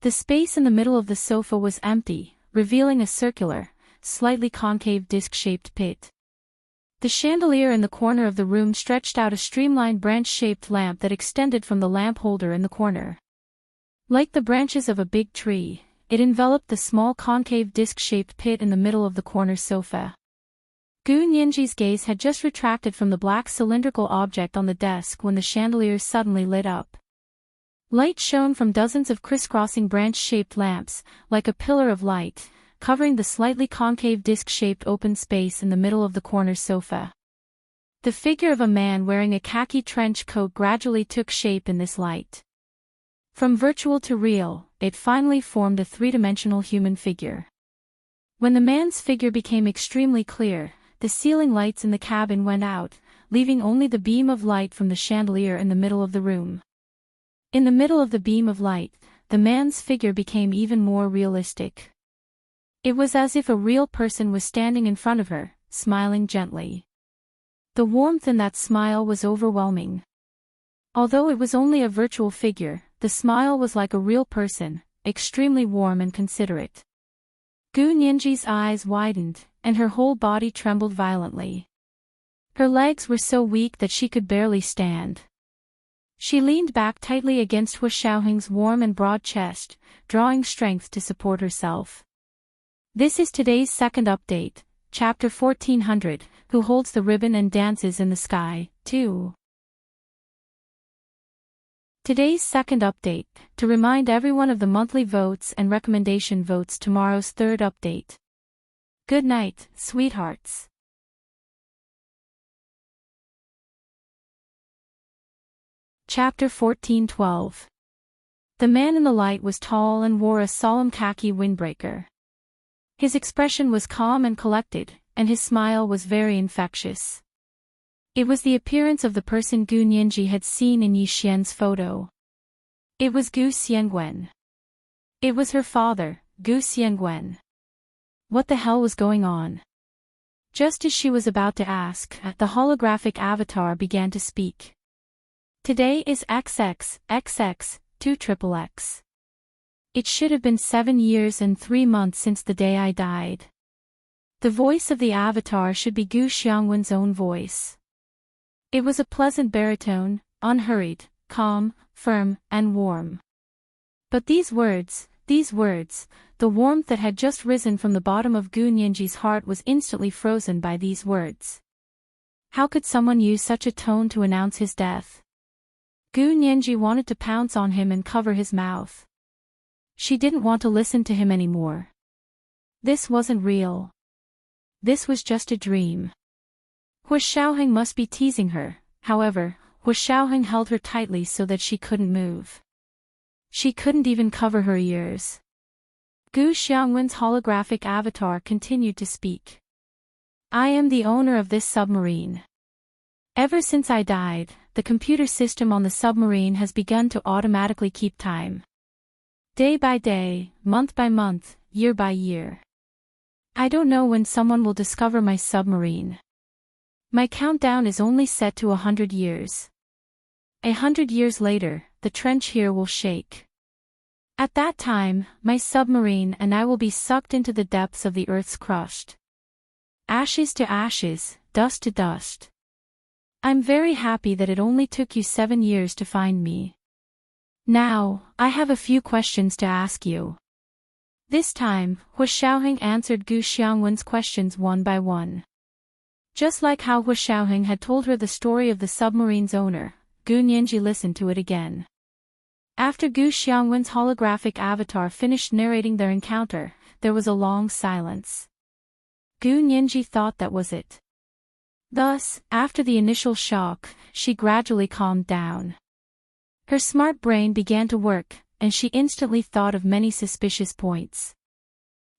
The space in the middle of the sofa was empty, revealing a circular, slightly concave disc-shaped pit. The chandelier in the corner of the room stretched out a streamlined branch-shaped lamp that extended from the lamp holder in the corner. Like the branches of a big tree, it enveloped the small concave disc-shaped pit in the middle of the corner sofa. Gu Nianji's gaze had just retracted from the black cylindrical object on the desk when the chandelier suddenly lit up. Light shone from dozens of crisscrossing branch-shaped lamps, like a pillar of light, covering the slightly concave disc-shaped open space in the middle of the corner sofa. The figure of a man wearing a khaki trench coat gradually took shape in this light. From virtual to real, it finally formed a 3-dimensional human figure. When the man's figure became extremely clear, the ceiling lights in the cabin went out, leaving only the beam of light from the chandelier in the middle of the room. In the middle of the beam of light, the man's figure became even more realistic. It was as if a real person was standing in front of her, smiling gently. The warmth in that smile was overwhelming. Although it was only a virtual figure, the smile was like a real person, extremely warm and considerate. Gu Nianji's eyes widened, and her whole body trembled violently. Her legs were so weak that she could barely stand. She leaned back tightly against Hu Xiaoheng's warm and broad chest, drawing strength to support herself. This is today's second update, Chapter 1400, Who Holds the Ribbon and Dances in the Sky, 2. Today's second update, to remind everyone of the monthly votes and recommendation votes tomorrow's third update. Good night, sweethearts. Chapter 1412. The man in the light was tall and wore a solemn khaki windbreaker. His expression was calm and collected, and his smile was very infectious. It was the appearance of the person Gu Nianji had seen in Yi Xian's photo. It was Gu Xiangwen. It was her father, Gu Xiangwen. What the hell was going on? Just as she was about to ask, the holographic avatar began to speak. Today is XXXX, 2XXX. It should have been 7 years and 3 months since the day I died. The voice of the avatar should be Gu Xiangwen's own voice. It was a pleasant baritone, unhurried, calm, firm, and warm. But these words, the warmth that had just risen from the bottom of Gu Nianji's heart was instantly frozen by these words. How could someone use such a tone to announce his death? Gu Nianji wanted to pounce on him and cover his mouth. She didn't want to listen to him anymore. This wasn't real. This was just a dream. Hu Xiaoheng must be teasing her, however, Hu Xiaoheng held her tightly so that she couldn't move. She couldn't even cover her ears. Gu Xiangwen's holographic avatar continued to speak. I am the owner of this submarine. Ever since I died, the computer system on the submarine has begun to automatically keep time. Day by day, month by month, year by year. I don't know when someone will discover my submarine. My countdown is only set to 100 years. 100 years later, the trench here will shake. At that time, my submarine and I will be sucked into the depths of the earth's crust. Ashes to ashes, dust to dust. I'm very happy that it only took you 7 years to find me. Now, I have a few questions to ask you. This time, Hu Xiaoheng answered Gu Xiangwen's questions one by one. Just like how Hu Xiaoheng had told her the story of the submarine's owner, Gu Nianji listened to it again. After Gu Xiangwen's holographic avatar finished narrating their encounter, there was a long silence. Gu Nianji thought that was it. Thus, after the initial shock, she gradually calmed down. Her smart brain began to work, and she instantly thought of many suspicious points.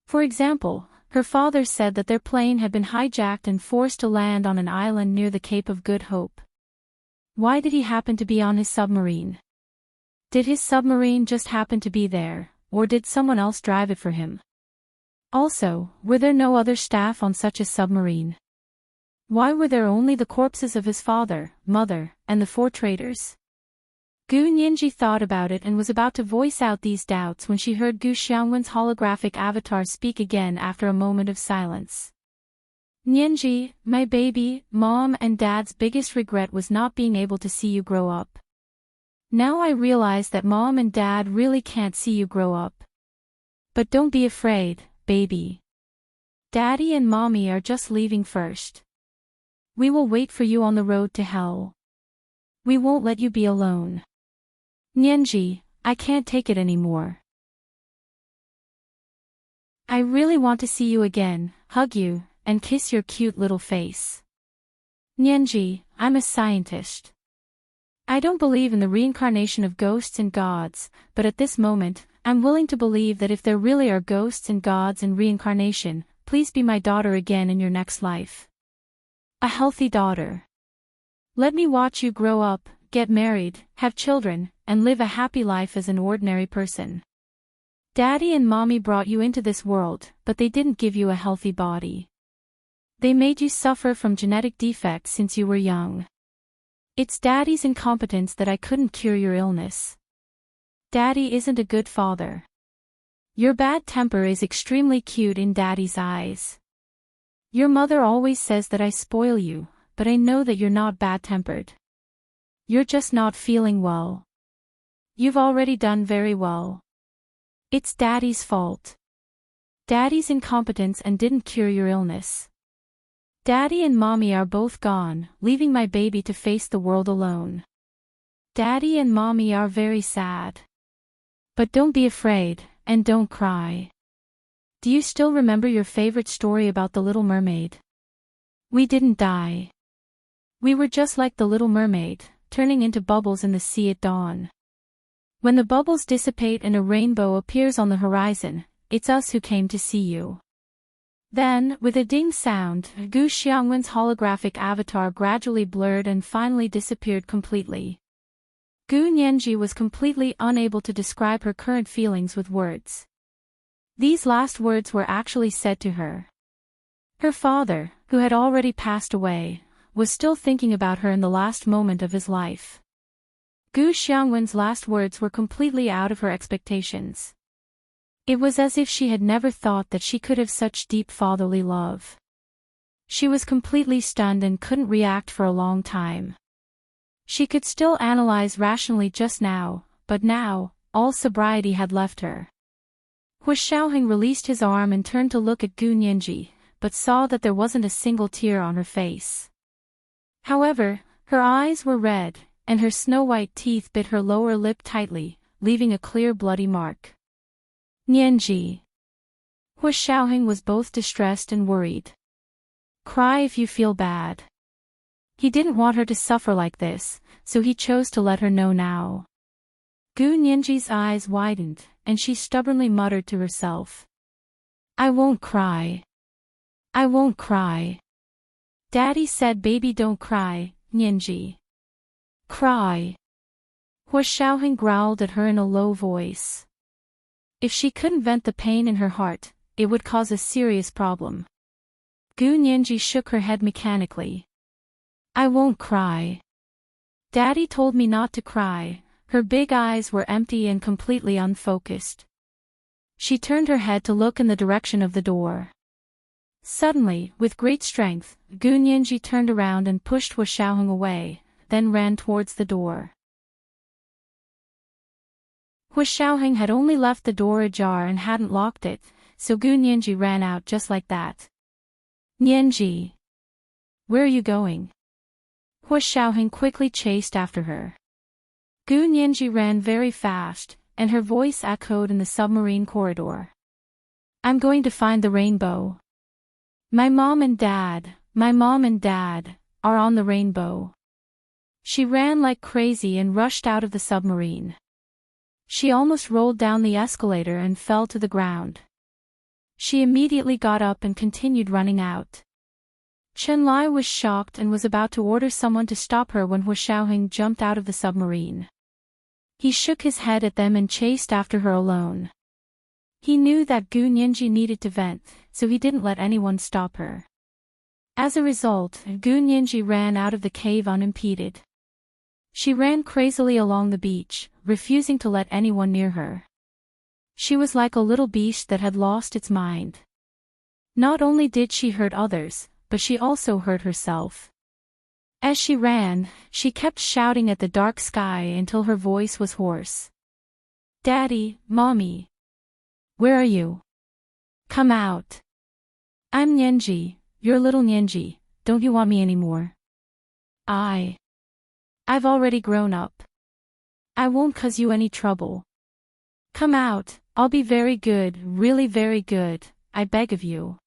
For example, her father said that their plane had been hijacked and forced to land on an island near the Cape of Good Hope. Why did he happen to be on his submarine? Did his submarine just happen to be there, or did someone else drive it for him? Also, were there no other staff on such a submarine? Why were there only the corpses of his father, mother, and the 4 traders? Gu Nianji thought about it and was about to voice out these doubts when she heard Gu Xiangwen's holographic avatar speak again after a moment of silence. Nianji, my baby, Mom and Dad's biggest regret was not being able to see you grow up. Now I realize that Mom and Dad really can't see you grow up. But don't be afraid, baby. Daddy and Mommy are just leaving first. We will wait for you on the road to hell. We won't let you be alone. Nianji, I can't take it anymore. I really want to see you again, hug you, and kiss your cute little face. Nianji, I'm a scientist. I don't believe in the reincarnation of ghosts and gods, but at this moment, I'm willing to believe that if there really are ghosts and gods and reincarnation, please be my daughter again in your next life. A healthy daughter. Let me watch you grow up, get married, have children, and live a happy life as an ordinary person. Daddy and Mommy brought you into this world, but they didn't give you a healthy body. They made you suffer from genetic defects since you were young. It's Daddy's incompetence that I couldn't cure your illness. Daddy isn't a good father. Your bad temper is extremely cute in Daddy's eyes. Your mother always says that I spoil you, but I know that you're not bad-tempered. You're just not feeling well. You've already done very well. It's Daddy's fault. Daddy's incompetence and didn't cure your illness. Daddy and Mommy are both gone, leaving my baby to face the world alone. Daddy and Mommy are very sad. But don't be afraid, and don't cry. Do you still remember your favorite story about the Little Mermaid? We didn't die. We were just like the Little Mermaid, turning into bubbles in the sea at dawn. When the bubbles dissipate and a rainbow appears on the horizon, it's us who came to see you. Then, with a ding sound, Gu Xiangwen's holographic avatar gradually blurred and finally disappeared completely. Gu Nianji was completely unable to describe her current feelings with words. These last words were actually said to her. Her father, who had already passed away, was still thinking about her in the last moment of his life. Gu Xiangwen's last words were completely out of her expectations. It was as if she had never thought that she could have such deep fatherly love. She was completely stunned and couldn't react for a long time. She could still analyze rationally just now, but now, all sobriety had left her. Hu Xiaoheng released his arm and turned to look at Gu Nianji, but saw that there wasn't a single tear on her face. However, her eyes were red, and her snow-white teeth bit her lower lip tightly, leaving a clear bloody mark. Nianji. Hu Xiaoheng was both distressed and worried. Cry if you feel bad. He didn't want her to suffer like this, so he chose to let her know now. Gu Nianji's eyes widened, and she stubbornly muttered to herself. I won't cry. I won't cry. Daddy said baby don't cry, Nianji. Cry. Hu Xiaoheng growled at her in a low voice. If she couldn't vent the pain in her heart, it would cause a serious problem. Gu Nianji shook her head mechanically. I won't cry. Daddy told me not to cry, Her big eyes were empty and completely unfocused. She turned her head to look in the direction of the door. Suddenly, with great strength, Gu Nianji turned around and pushed Hu Xiaoheng away, then ran towards the door. Hu Xiaoheng had only left the door ajar and hadn't locked it, so Gu Nianji ran out just like that. Nianji! Where are you going? Hu Xiaoheng quickly chased after her. Gu Nianji ran very fast, and her voice echoed in the submarine corridor. I'm going to find the rainbow. My mom and dad are on the rainbow. She ran like crazy and rushed out of the submarine. She almost rolled down the escalator and fell to the ground. She immediately got up and continued running out. Chen Lai was shocked and was about to order someone to stop her when Hu Xiaoheng jumped out of the submarine. He shook his head at them and chased after her alone. He knew that Gu Nianji needed to vent, so he didn't let anyone stop her. As a result, Gu Nianji ran out of the cave unimpeded. She ran crazily along the beach, refusing to let anyone near her. She was like a little beast that had lost its mind. Not only did she hurt others, but she also hurt herself. As she ran, she kept shouting at the dark sky until her voice was hoarse. Daddy, Mommy. Where are you? Come out. I'm Nianji, your little Nianji, don't you want me anymore? I've already grown up. I won't cause you any trouble. Come out, I'll be very good, really very good, I beg of you.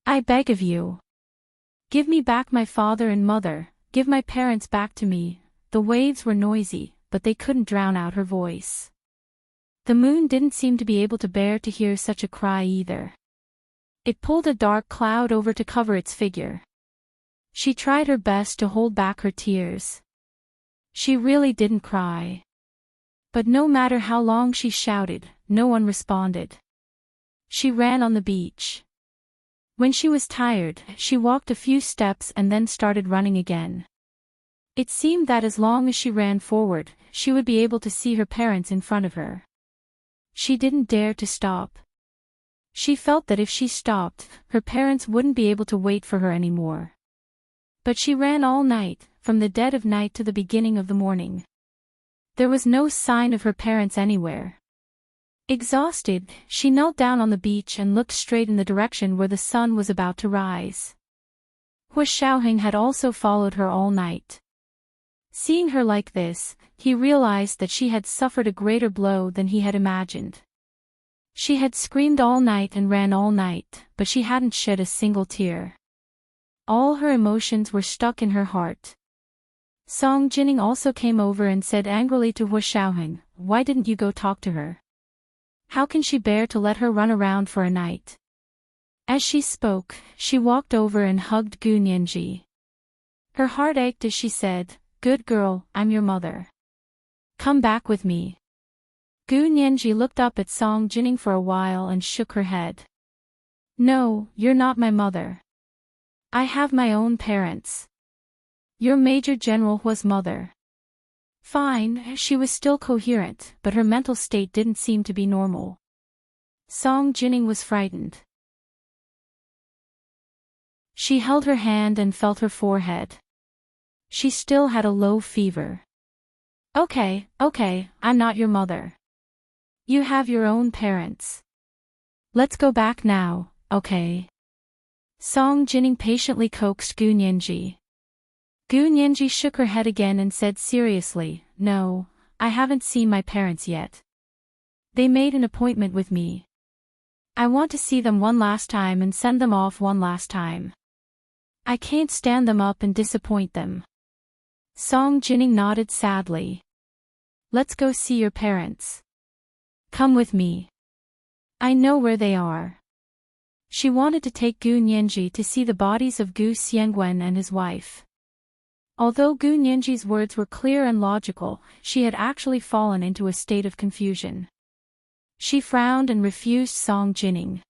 I beg of you. Give me back my father and mother, give my parents back to me. The waves were noisy, but they couldn't drown out her voice. The moon didn't seem to be able to bear to hear such a cry either. It pulled a dark cloud over to cover its figure. She tried her best to hold back her tears. She really didn't cry. But no matter how long she shouted, no one responded. She ran on the beach. When she was tired, she walked a few steps and then started running again. It seemed that as long as she ran forward, she would be able to see her parents in front of her. She didn't dare to stop. She felt that if she stopped, her parents wouldn't be able to wait for her anymore. But she ran all night, from the dead of night to the beginning of the morning. There was no sign of her parents anywhere. Exhausted, she knelt down on the beach and looked straight in the direction where the sun was about to rise. Hu Xiaoheng had also followed her all night. Seeing her like this, he realized that she had suffered a greater blow than he had imagined. She had screamed all night and ran all night, but she hadn't shed a single tear. All her emotions were stuck in her heart. Song Jining also came over and said angrily to Hu Xiaoheng, "Why didn't you go talk to her? How can she bear to let her run around for a night?" As she spoke, she walked over and hugged Gu Nianji. Her heart ached as she said, "Good girl, I'm your mother. Come back with me." Gu Nianji looked up at Song Jining for a while and shook her head. "No, you're not my mother. I have my own parents. You're Major General Hua's mother." Fine, she was still coherent, but her mental state didn't seem to be normal. Song Jining was frightened. She held her hand and felt her forehead. She still had a low fever. Okay, I'm not your mother. You have your own parents. Let's go back now, okay? Song Jining patiently coaxed Gu Nianji. Gu Nianji shook her head again and said seriously, "No, I haven't seen my parents yet. They made an appointment with me. I want to see them one last time and send them off one last time. I can't stand them up and disappoint them." Song Jining nodded sadly. "Let's go see your parents. Come with me. I know where they are." She wanted to take Gu Nianji to see the bodies of Gu Xiangwen and his wife. Although Gu Nianji's words were clear and logical, she had actually fallen into a state of confusion. She frowned and refused Song Jining.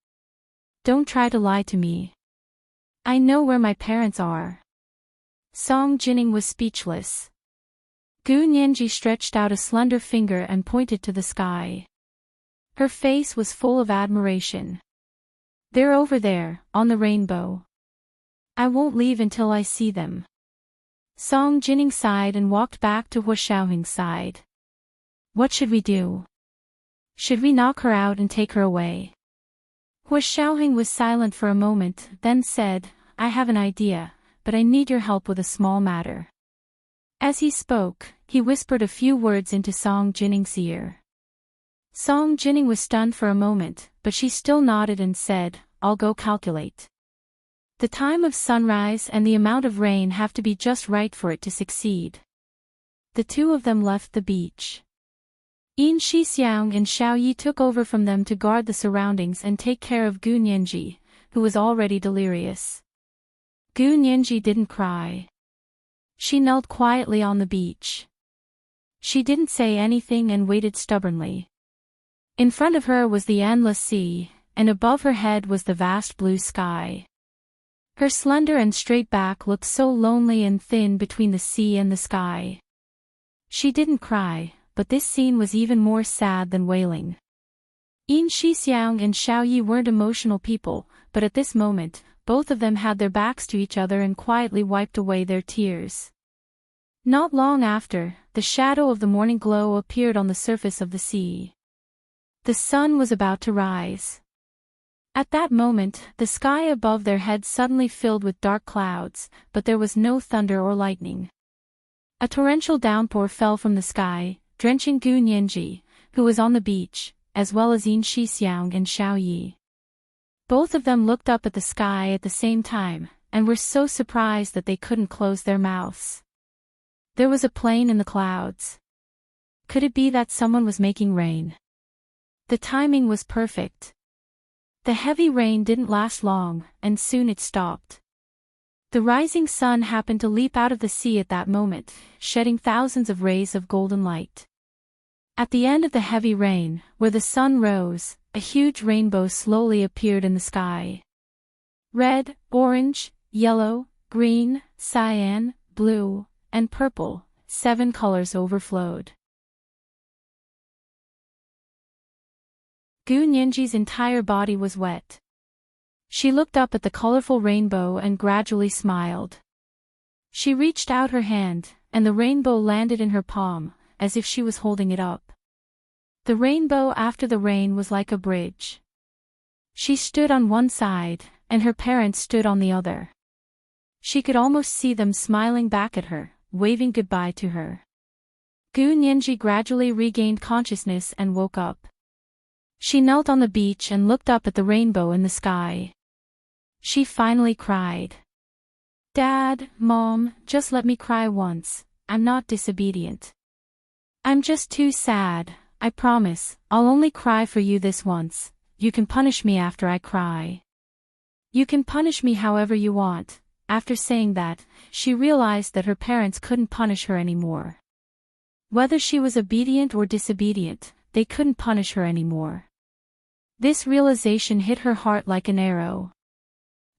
"Don't try to lie to me. I know where my parents are." Song Jining was speechless. Gu Nianji stretched out a slender finger and pointed to the sky. Her face was full of admiration. "They're over there, on the rainbow. I won't leave until I see them." Song Jining sighed and walked back to Hua Xiaoheng's side. "What should we do? Should we knock her out and take her away?" Hua Xiaoheng was silent for a moment, then said, "I have an idea, but I need your help with a small matter." As he spoke, he whispered a few words into Song Jining's ear. Song Jining was stunned for a moment, but she still nodded and said, "I'll go calculate. The time of sunrise and the amount of rain have to be just right for it to succeed." The two of them left the beach. Yin Shixiang and Xiao Yi took over from them to guard the surroundings and take care of Gu Nianji, who was already delirious. Gu Nianji didn't cry. She knelt quietly on the beach. She didn't say anything and waited stubbornly. In front of her was the endless sea, and above her head was the vast blue sky. Her slender and straight back looked so lonely and thin between the sea and the sky. She didn't cry, but this scene was even more sad than wailing. Yin Shixiang and Xiao Yi weren't emotional people, but at this moment, both of them had their backs to each other and quietly wiped away their tears. Not long after, the shadow of the morning glow appeared on the surface of the sea. The sun was about to rise. At that moment, the sky above their heads suddenly filled with dark clouds, but there was no thunder or lightning. A torrential downpour fell from the sky, drenching Gu Nianji, who was on the beach, as well as Yin Shixiang and Xiao Yi. Both of them looked up at the sky at the same time, and were so surprised that they couldn't close their mouths. There was a plane in the clouds. Could it be that someone was making rain? The timing was perfect. The heavy rain didn't last long, and soon it stopped. The rising sun happened to leap out of the sea at that moment, shedding thousands of rays of golden light. At the end of the heavy rain, where the sun rose, a huge rainbow slowly appeared in the sky. Red, orange, yellow, green, cyan, blue, and purple, 7 colors overflowed. Gu Nianji's entire body was wet. She looked up at the colorful rainbow and gradually smiled. She reached out her hand, and the rainbow landed in her palm, as if she was holding it up. The rainbow after the rain was like a bridge. She stood on one side, and her parents stood on the other. She could almost see them smiling back at her, waving goodbye to her. Gu Nianji gradually regained consciousness and woke up. She knelt on the beach and looked up at the rainbow in the sky. She finally cried. "Dad, Mom, just let me cry once. I'm not disobedient. I'm just too sad. I promise, I'll only cry for you this once. You can punish me after I cry. You can punish me however you want." After saying that, she realized that her parents couldn't punish her anymore. Whether she was obedient or disobedient, they couldn't punish her anymore. This realization hit her heart like an arrow.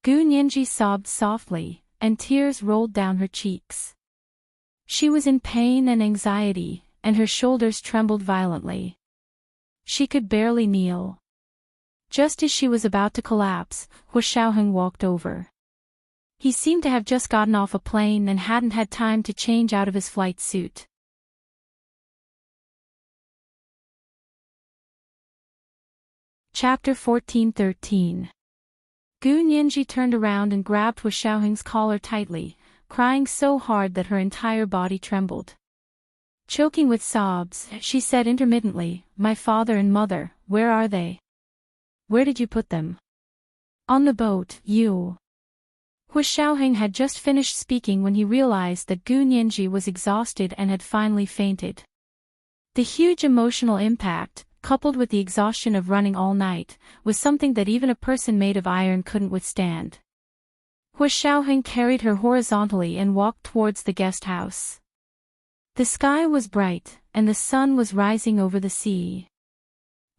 Gu Nianji sobbed softly, and tears rolled down her cheeks. She was in pain and anxiety, and her shoulders trembled violently. She could barely kneel. Just as she was about to collapse, Hua Xiaoheng walked over. He seemed to have just gotten off a plane and hadn't had time to change out of his flight suit. Chapter 14-13. Gu Nianji turned around and grabbed Hua Xiaoheng's collar tightly, crying so hard that her entire body trembled. Choking with sobs, she said intermittently, "My father and mother, where are they? Where did you put them?" "On the boat, you." Hua Xiaoheng had just finished speaking when he realized that Gu Nianji was exhausted and had finally fainted. The huge emotional impact, coupled with the exhaustion of running all night, was something that even a person made of iron couldn't withstand. Hua Xiaoheng carried her horizontally and walked towards the guest house. The sky was bright, and the sun was rising over the sea.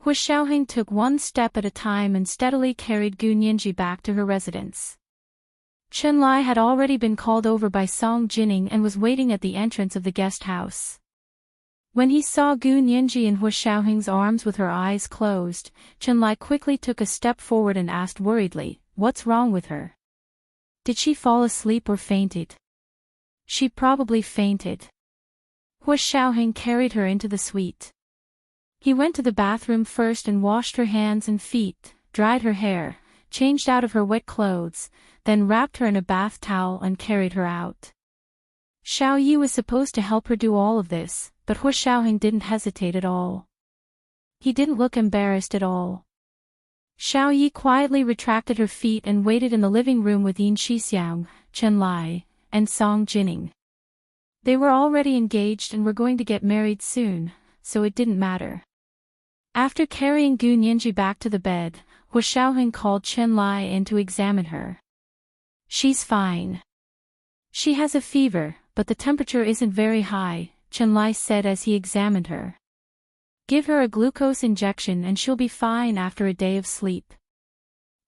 Hua Xiaoheng took one step at a time and steadily carried Gu Nianji back to her residence. Chunlai had already been called over by Song Jining and was waiting at the entrance of the guest house. When he saw Gu Nianji in Hu Xiaoheng's arms with her eyes closed, Chunlai quickly took a step forward and asked worriedly, "What's wrong with her? Did she fall asleep or fainted?" "She probably fainted." Hu Xiaoheng carried her into the suite. He went to the bathroom first and washed her hands and feet, dried her hair, changed out of her wet clothes, then wrapped her in a bath towel and carried her out. Xiao Yi was supposed to help her do all of this, but Hu Xiaoheng didn't hesitate at all. He didn't look embarrassed at all. Xiao Yi quietly retracted her feet and waited in the living room with Yin Shixiang, Chunlai, and Song Jining. They were already engaged and were going to get married soon, so it didn't matter. After carrying Gu Nianji back to the bed, Hu Xiaoheng called Chunlai in to examine her. "She's fine. She has a fever, but the temperature isn't very high," Chunlai said as he examined her. "Give her a glucose injection and she'll be fine after a day of sleep."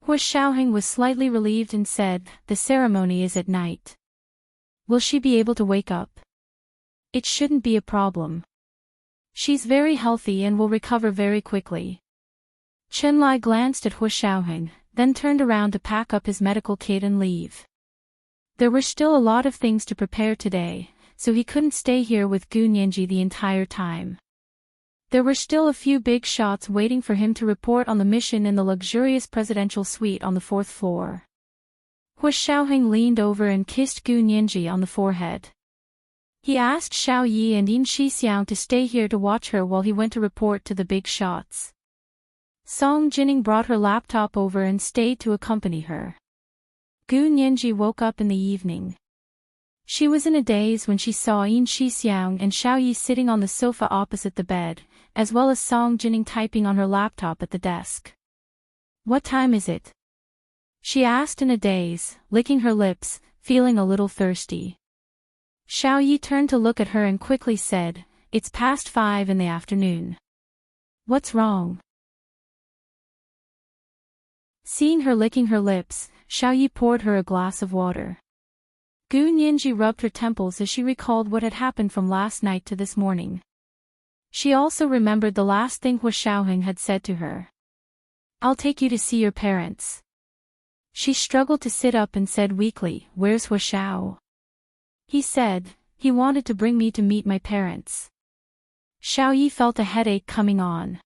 Hu Xiaoheng was slightly relieved and said, "The ceremony is at night. Will she be able to wake up?" "It shouldn't be a problem. She's very healthy and will recover very quickly." Chunlai glanced at Hu Xiaoheng, then turned around to pack up his medical kit and leave. There were still a lot of things to prepare today, so he couldn't stay here with Gu Nianji the entire time. There were still a few big shots waiting for him to report on the mission in the luxurious presidential suite on the 4th floor. Hu Xiaoheng leaned over and kissed Gu Nianji on the forehead. He asked Xiao Yi and Yin Shixiang to stay here to watch her while he went to report to the big shots. Song Jining brought her laptop over and stayed to accompany her. Gu Nianji woke up in the evening. She was in a daze when she saw Yin Shixiang and Xiao Yi sitting on the sofa opposite the bed, as well as Song Jining typing on her laptop at the desk. "What time is it?" she asked in a daze, licking her lips, feeling a little thirsty. Xiao Yi turned to look at her and quickly said, "It's past 5 in the afternoon. What's wrong?" Seeing her licking her lips, Xiao Yi poured her a glass of water. Gu Nianji rubbed her temples as she recalled what had happened from last night to this morning. She also remembered the last thing Hu Xiaoheng had said to her. "I'll take you to see your parents." She struggled to sit up and said weakly, "Where's Hu Xiao?" "He said he wanted to bring me to meet my parents." Xiao Yi felt a headache coming on.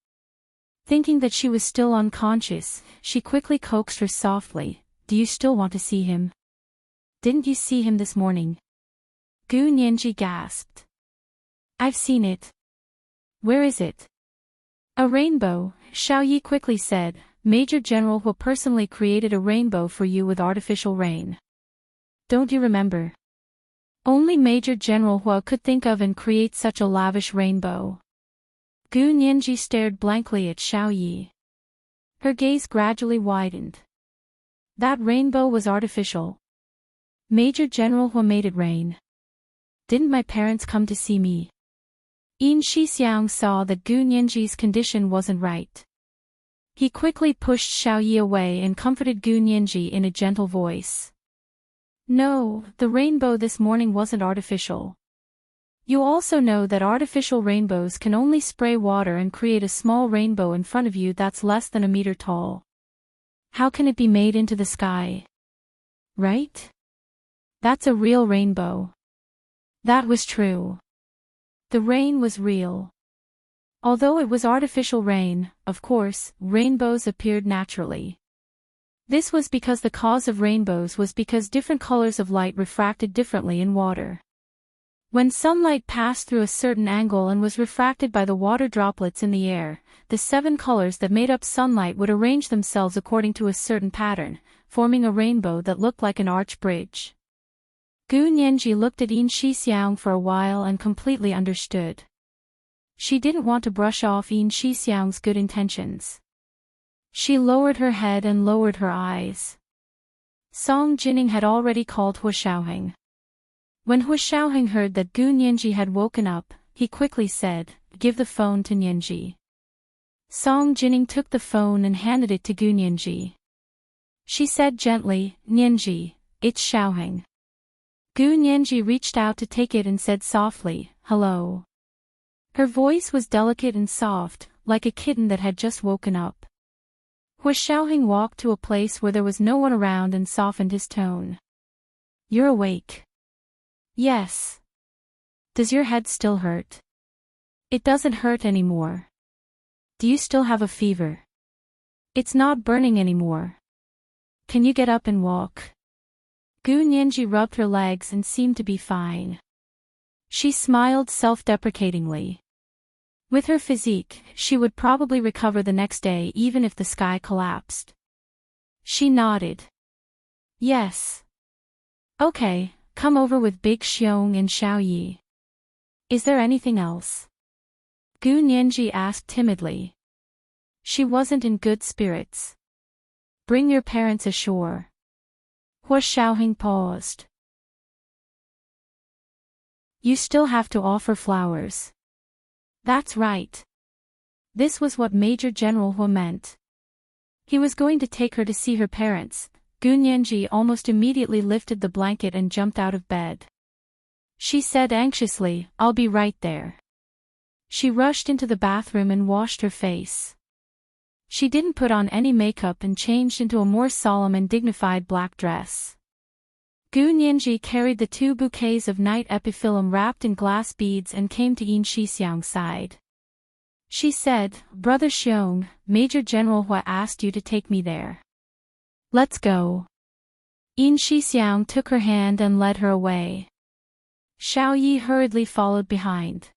Thinking that she was still unconscious, she quickly coaxed her softly, "Do you still want to see him? Didn't you see him this morning?" Gu Nianji gasped. "I've seen it." "Where is it?" "A rainbow," Xiao Yi quickly said. "Major General Hu personally created a rainbow for you with artificial rain. Don't you remember? Only Major General Hu could think of and create such a lavish rainbow." Gu Nianji stared blankly at Xiao Yi. Her gaze gradually widened. "That rainbow was artificial. Major General Hu made it rain. Didn't my parents come to see me?" Yin Shixiang saw that Gu Nianji's condition wasn't right. He quickly pushed Xiao Yi away and comforted Gu Nianji in a gentle voice. "No, the rainbow this morning wasn't artificial. You also know that artificial rainbows can only spray water and create a small rainbow in front of you that's less than a meter tall. How can it be made into the sky? Right? That's a real rainbow." That was true. The rain was real. Although it was artificial rain, of course, rainbows appeared naturally. This was because the cause of rainbows was because different colors of light refracted differently in water. When sunlight passed through a certain angle and was refracted by the water droplets in the air, the 7 colors that made up sunlight would arrange themselves according to a certain pattern, forming a rainbow that looked like an arch bridge. Gu Nianji looked at Yin Shixiang for a while and completely understood. She didn't want to brush off Yin Shixiang's good intentions. She lowered her head and lowered her eyes. Song Jining had already called Hu Xiaoheng. When Hu Xiaoheng heard that Gu Nianji had woken up, he quickly said, "Give the phone to Nianji." Song Jining took the phone and handed it to Gu Nianji. She said gently, "Nianji, It's Xiaoheng. Gu Nianji reached out to take it and said softly, "Hello." Her voice was delicate and soft, like a kitten that had just woken up. Hua Xiaoheng walked to a place where there was no one around and softened his tone. "You're awake." "Yes." "Does your head still hurt?" "It doesn't hurt anymore." "Do you still have a fever?" "It's not burning anymore." "Can you get up and walk?" Gu Nianji rubbed her legs and seemed to be fine. She smiled self-deprecatingly. With her physique, she would probably recover the next day even if the sky collapsed. She nodded. "Yes." "Okay, come over with Big Xiong and Xiao Yi." "Is there anything else?" Gu Nianji asked timidly. She wasn't in good spirits. "Bring your parents ashore." Hua Xiaoheng paused. "You still have to offer flowers." "That's right." This was what Major General Hua meant. He was going to take her to see her parents. Gu Nianji almost immediately lifted the blanket and jumped out of bed. She said anxiously, "I'll be right there." She rushed into the bathroom and washed her face. She didn't put on any makeup and changed into a more solemn and dignified black dress. Gu Nianji carried the 2 bouquets of night epiphyllum wrapped in glass beads and came to Yin Shixiang's side. She said, "Brother Xiong, Major General Hua asked you to take me there. Let's go." Yin Shixiang took her hand and led her away. Xiao Yi hurriedly followed behind.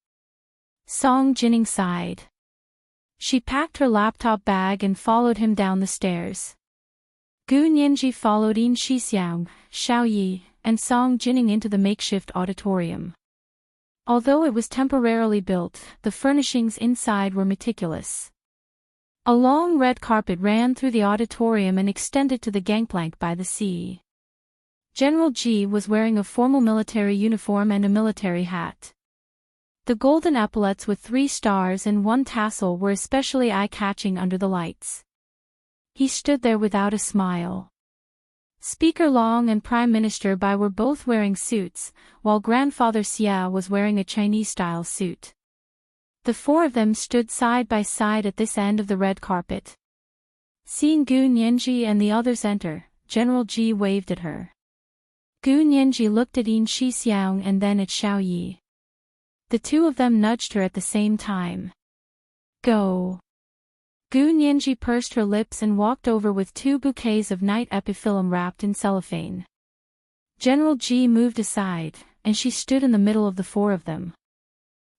Song Jining sighed. She packed her laptop bag and followed him down the stairs. Gu Nianji followed Yin Shixiang, Xiao Yi, and Song Jining into the makeshift auditorium. Although it was temporarily built, the furnishings inside were meticulous. A long red carpet ran through the auditorium and extended to the gangplank by the sea. General Ji was wearing a formal military uniform and a military hat. The golden epaulets with 3 stars and 1 tassel were especially eye-catching under the lights. He stood there without a smile. Speaker Long and Prime Minister Bai were both wearing suits, while Grandfather Xia was wearing a Chinese-style suit. The 4 of them stood side by side at this end of the red carpet. Seeing Gu Nianji and the others enter, General Ji waved at her. Gu Nianji looked at Yin Shixiang and then at Xiao Yi. The 2 of them nudged her at the same time. "Go." Gu Nianji pursed her lips and walked over with 2 bouquets of night epiphyllum wrapped in cellophane. General Ji moved aside, and she stood in the middle of the 4 of them.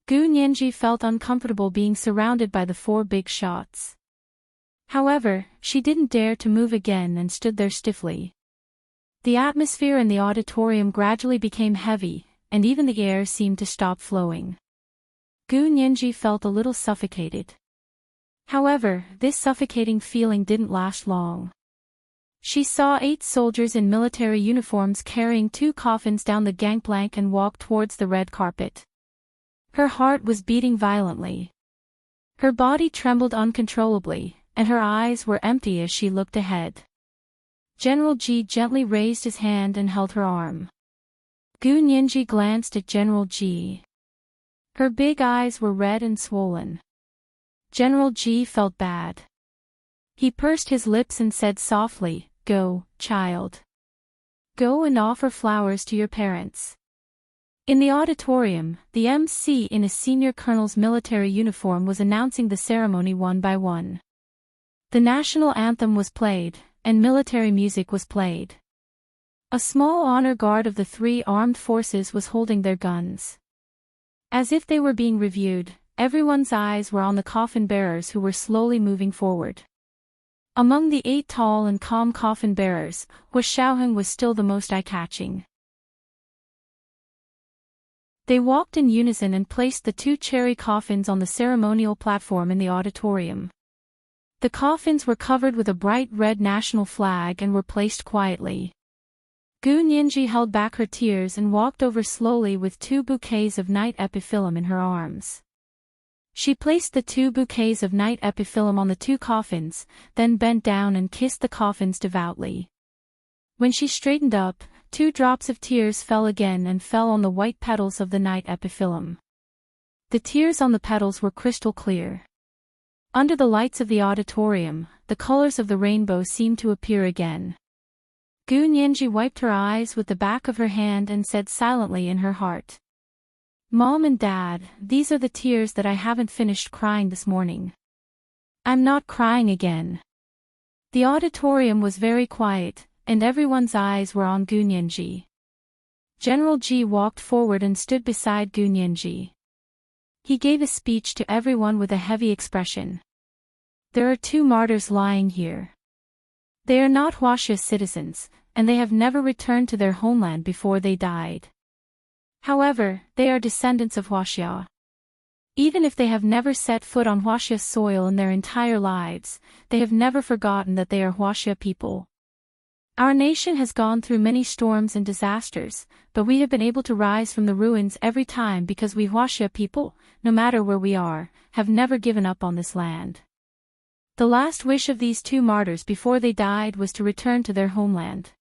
Gu Nianji felt uncomfortable being surrounded by the 4 big shots. However, she didn't dare to move again and stood there stiffly. The atmosphere in the auditorium gradually became heavy, and even the air seemed to stop flowing. Gu Nianji felt a little suffocated. However, this suffocating feeling didn't last long. She saw 8 soldiers in military uniforms carrying 2 coffins down the gangplank and walk towards the red carpet. Her heart was beating violently. Her body trembled uncontrollably, and her eyes were empty as she looked ahead. General Ji gently raised his hand and held her arm. Gu Nianji glanced at General Ji. Her big eyes were red and swollen. General Ji felt bad. He pursed his lips and said softly, "Go, child. Go and offer flowers to your parents." In the auditorium, the MC in a senior colonel's military uniform was announcing the ceremony one by one. The national anthem was played, and military music was played. A small honor guard of the 3 armed forces was holding their guns. As if they were being reviewed, everyone's eyes were on the coffin bearers who were slowly moving forward. Among the 8 tall and calm coffin bearers, Hua Xiaoheng was still the most eye-catching. They walked in unison and placed the 2 cherry coffins on the ceremonial platform in the auditorium. The coffins were covered with a bright red national flag and were placed quietly. Gu Nianji held back her tears and walked over slowly with 2 bouquets of night epiphyllum in her arms. She placed the 2 bouquets of night epiphyllum on the 2 coffins, then bent down and kissed the coffins devoutly. When she straightened up, 2 drops of tears fell again and fell on the white petals of the night epiphyllum. The tears on the petals were crystal clear. Under the lights of the auditorium, the colors of the rainbow seemed to appear again. Gu Nianji wiped her eyes with the back of her hand and said silently in her heart, "Mom and Dad, these are the tears that I haven't finished crying this morning. I'm not crying again." The auditorium was very quiet, and everyone's eyes were on Gu Nianji. General Ji walked forward and stood beside Gu Nianji. He gave a speech to everyone with a heavy expression. "There are 2 martyrs lying here. They are not Huaxia citizens, and they have never returned to their homeland before they died. However, they are descendants of Huaxia. Even if they have never set foot on Huaxia soil in their entire lives, they have never forgotten that they are Huaxia people. Our nation has gone through many storms and disasters, but we have been able to rise from the ruins every time because we Huaxia people, no matter where we are, have never given up on this land." The last wish of these 2 martyrs before they died was to return to their homeland.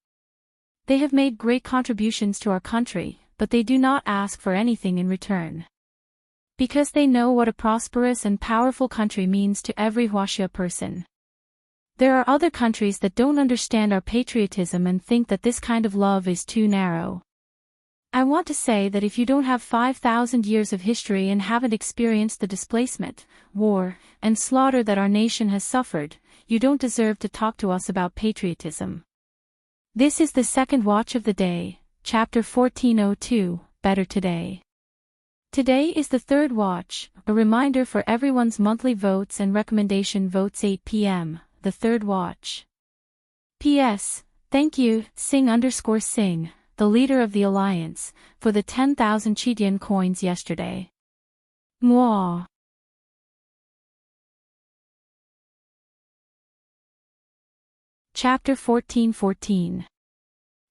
They have made great contributions to our country, but they do not ask for anything in return. Because they know what a prosperous and powerful country means to every Huaxia person. There are other countries that don't understand our patriotism and think that this kind of love is too narrow. I want to say that if you don't have 5,000 years of history and haven't experienced the displacement, war, and slaughter that our nation has suffered, you don't deserve to talk to us about patriotism. This is the second watch of the day, chapter 1402, Better Today. Today is the third watch, a reminder for everyone's monthly votes and recommendation votes 8 p.m., the third watch. P.S. Thank you, Sing_Sing, the leader of the Alliance, for the 10,000 Chidian coins yesterday. Mwah. Chapter 1414.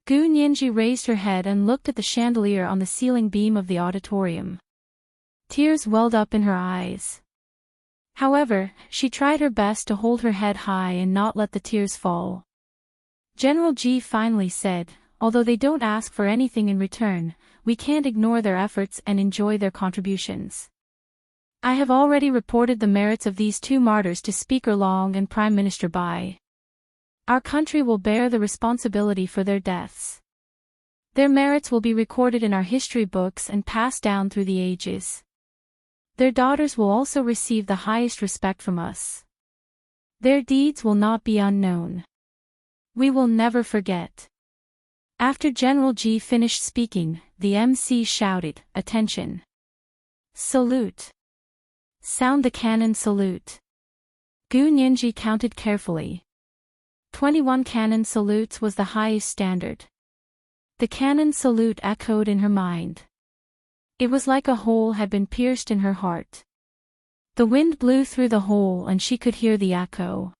Gu Nianji raised her head and looked at the chandelier on the ceiling beam of the auditorium. Tears welled up in her eyes. However, she tried her best to hold her head high and not let the tears fall. General Ji finally said, "Although they don't ask for anything in return, we can't ignore their efforts and enjoy their contributions. I have already reported the merits of these 2 martyrs to Speaker Long and Prime Minister Bai. Our country will bear the responsibility for their deaths. Their merits will be recorded in our history books and passed down through the ages. Their daughters will also receive the highest respect from us. Their deeds will not be unknown. We will never forget." After General Ji finished speaking, the MC shouted, "Attention! Salute! Sound the cannon salute!" Gu Nianji counted carefully. 21 cannon salutes was the highest standard. The cannon salute echoed in her mind. It was like a hole had been pierced in her heart. The wind blew through the hole and she could hear the echo.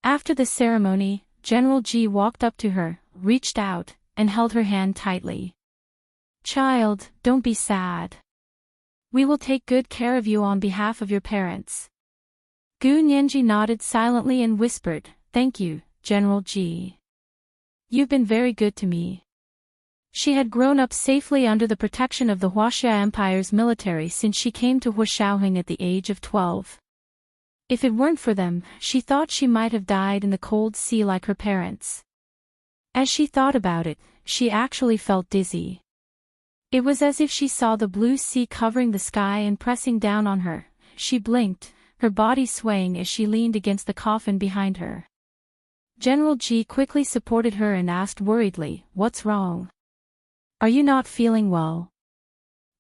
After the ceremony, General Ji walked up to her, reached out, and held her hand tightly. "Child, don't be sad. We will take good care of you on behalf of your parents." Gu Nianji nodded silently and whispered, "Thank you, General Ji. You've been very good to me." She had grown up safely under the protection of the Huaxia Empire's military since she came to Huaxiaoheng at the age of 12. If it weren't for them, she thought she might have died in the cold sea like her parents. As she thought about it, she actually felt dizzy. It was as if she saw the blue sea covering the sky and pressing down on her. She blinked, her body swaying as she leaned against the coffin behind her. General Ji quickly supported her and asked worriedly, "What's wrong? Are you not feeling well?"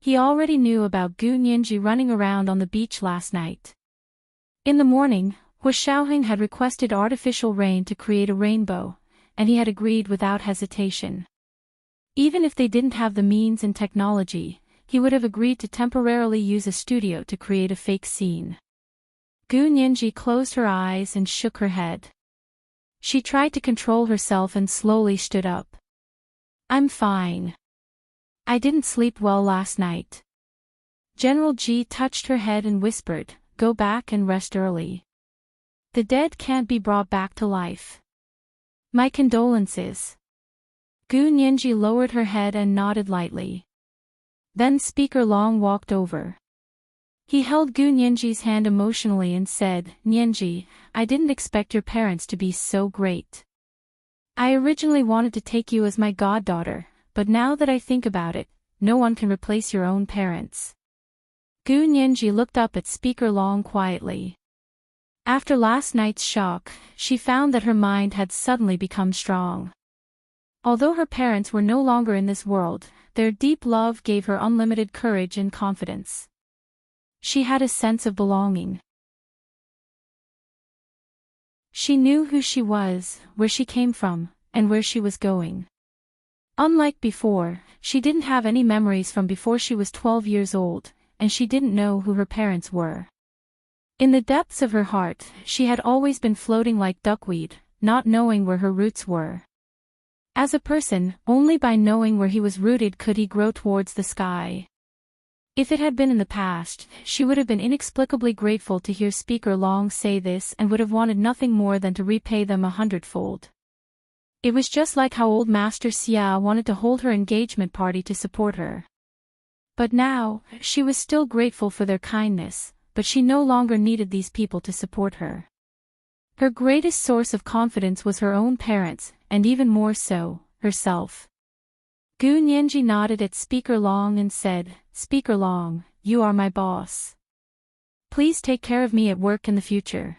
He already knew about Gu Nianji running around on the beach last night. In the morning, Huaxiaoheng had requested artificial rain to create a rainbow, and he had agreed without hesitation. Even if they didn't have the means and technology, he would have agreed to temporarily use a studio to create a fake scene. Gu Nianji closed her eyes and shook her head. She tried to control herself and slowly stood up. "I'm fine. I didn't sleep well last night." General Ji touched her head and whispered, "Go back and rest early. The dead can't be brought back to life. My condolences." Gu Nianji lowered her head and nodded lightly. Then Speaker Long walked over. He held Gu Nianji's hand emotionally and said, "Nianji, I didn't expect your parents to be so great. I originally wanted to take you as my goddaughter, but now that I think about it, no one can replace your own parents." Gu Nianji looked up at Speaker Long quietly. After last night's shock, she found that her mind had suddenly become strong. Although her parents were no longer in this world, their deep love gave her unlimited courage and confidence. She had a sense of belonging. She knew who she was, where she came from, and where she was going. Unlike before, she didn't have any memories from before she was 12 years old, and she didn't know who her parents were. In the depths of her heart, she had always been floating like duckweed, not knowing where her roots were. As a person, only by knowing where he was rooted could he grow towards the sky. If it had been in the past, she would have been inexplicably grateful to hear Speaker Long say this and would have wanted nothing more than to repay them 100-fold. It was just like how old Master Xia wanted to hold her engagement party to support her. But now, she was still grateful for their kindness, but she no longer needed these people to support her. Her greatest source of confidence was her own parents, and even more so, herself. Gu Nianji nodded at Speaker Long and said, "Speaker Long, you are my boss. Please take care of me at work in the future."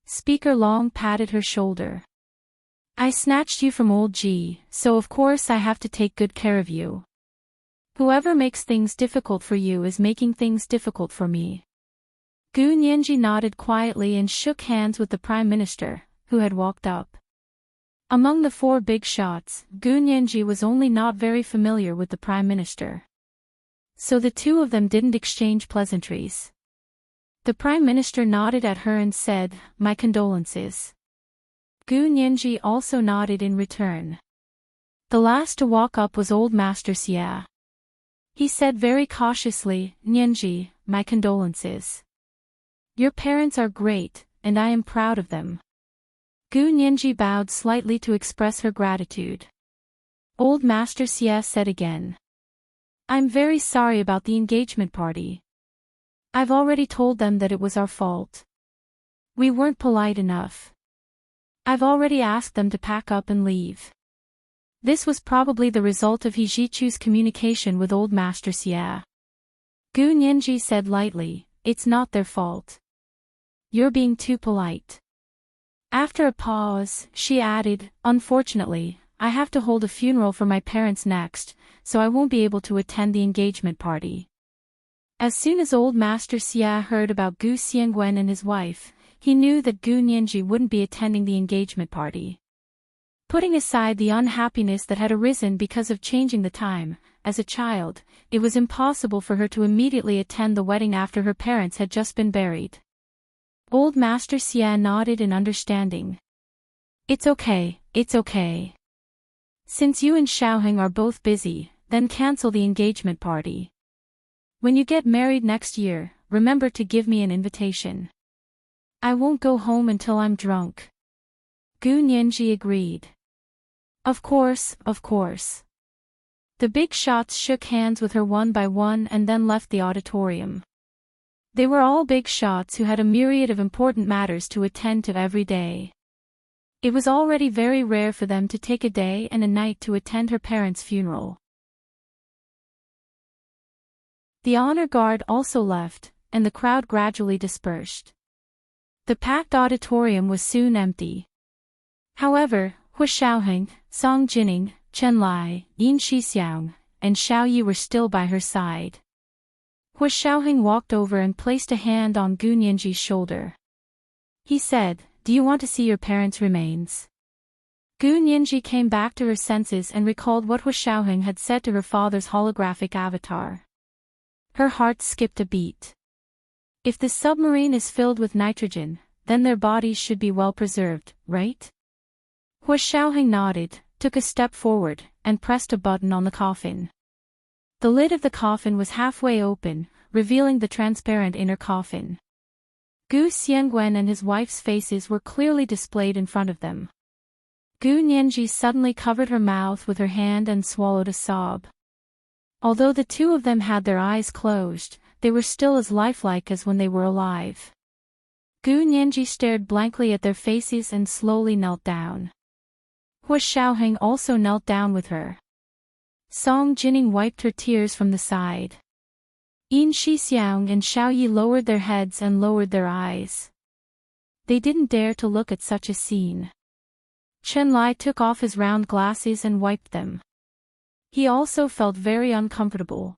Speaker Long patted her shoulder. "I snatched you from old G, so of course I have to take good care of you. Whoever makes things difficult for you is making things difficult for me." Gu Nianji nodded quietly and shook hands with the Prime Minister, who had walked up. Among the four big shots, Gu Nianji was only not very familiar with the Prime Minister. So the two of them didn't exchange pleasantries. The Prime Minister nodded at her and said, "My condolences." Gu Nianji also nodded in return. The last to walk up was old Master Xia. He said very cautiously, "Nianji, my condolences. Your parents are great, and I am proud of them." Gu Nianji bowed slightly to express her gratitude. Old Master Xia said again, "I'm very sorry about the engagement party. I've already told them that it was our fault. We weren't polite enough. I've already asked them to pack up and leave." This was probably the result of He Zhichu's communication with old Master Xia. Gu Nianji said lightly, "It's not their fault. You're being too polite." After a pause, she added, "Unfortunately, I have to hold a funeral for my parents next, so I won't be able to attend the engagement party." As soon as old Master Xia heard about Gu Xiangwen and his wife, he knew that Gu Nianji wouldn't be attending the engagement party. Putting aside the unhappiness that had arisen because of changing the time, as a child, it was impossible for her to immediately attend the wedding after her parents had just been buried. Old Master Xia nodded in understanding. It's okay. Since you and Xiaoheng are both busy, then cancel the engagement party. When you get married next year, remember to give me an invitation. I won't go home until I'm drunk." Gu Nianji agreed. Of course. The big shots shook hands with her one by one and then left the auditorium. They were all big shots who had a myriad of important matters to attend to every day. It was already very rare for them to take a day and a night to attend her parents' funeral. The honor guard also left, and the crowd gradually dispersed. The packed auditorium was soon empty. However, Hu Xiaoheng, Song Jining, Chen Lai, Yin Shixiang, and Xiao Yi were still by her side. Hu Xiaoheng walked over and placed a hand on Gu Nianji's shoulder. He said, "Do you want to see your parents' remains?" Gu Nianji came back to her senses and recalled what Hu Xiaoheng had said to her father's holographic avatar. Her heart skipped a beat. If the submarine is filled with nitrogen, then their bodies should be well preserved, right? Hu Xiaoheng nodded, took a step forward, and pressed a button on the coffin. The lid of the coffin was halfway open, revealing the transparent inner coffin. Gu Xiangwen and his wife's faces were clearly displayed in front of them. Gu Nianji suddenly covered her mouth with her hand and swallowed a sob. Although the two of them had their eyes closed, they were still as lifelike as when they were alive. Gu Nianji stared blankly at their faces and slowly knelt down. Hua Xiaoheng also knelt down with her. Song Jining wiped her tears from the side. Yin Shixiang and Xiaoyi lowered their heads and lowered their eyes. They didn't dare to look at such a scene. Chen Lai took off his round glasses and wiped them. He also felt very uncomfortable.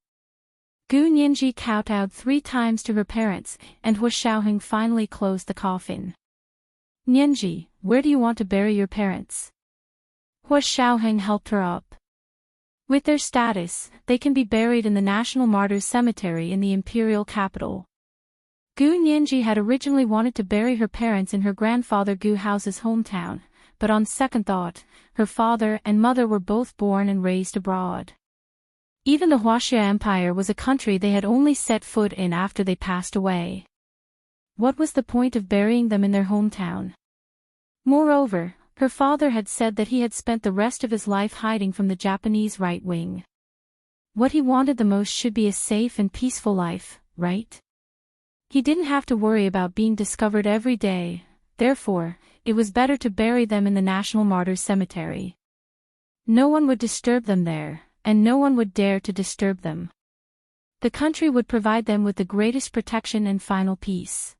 Gu Nianji kowtowed 3 times to her parents, and Hua Xiaoheng finally closed the coffin. Nianji, where do you want to bury your parents? Hua Xiaoheng helped her up. With their status, they can be buried in the National Martyrs Cemetery in the imperial capital. Gu Nianji had originally wanted to bury her parents in her grandfather Gu Hao's hometown, but on second thought, her father and mother were both born and raised abroad. Even the Huaxia Empire was a country they had only set foot in after they passed away. What was the point of burying them in their hometown? Moreover, her father had said that he had spent the rest of his life hiding from the Japanese right wing. What he wanted the most should be a safe and peaceful life, right? He didn't have to worry about being discovered every day, therefore, it was better to bury them in the National Martyrs Cemetery. No one would disturb them there, and no one would dare to disturb them. The country would provide them with the greatest protection and final peace.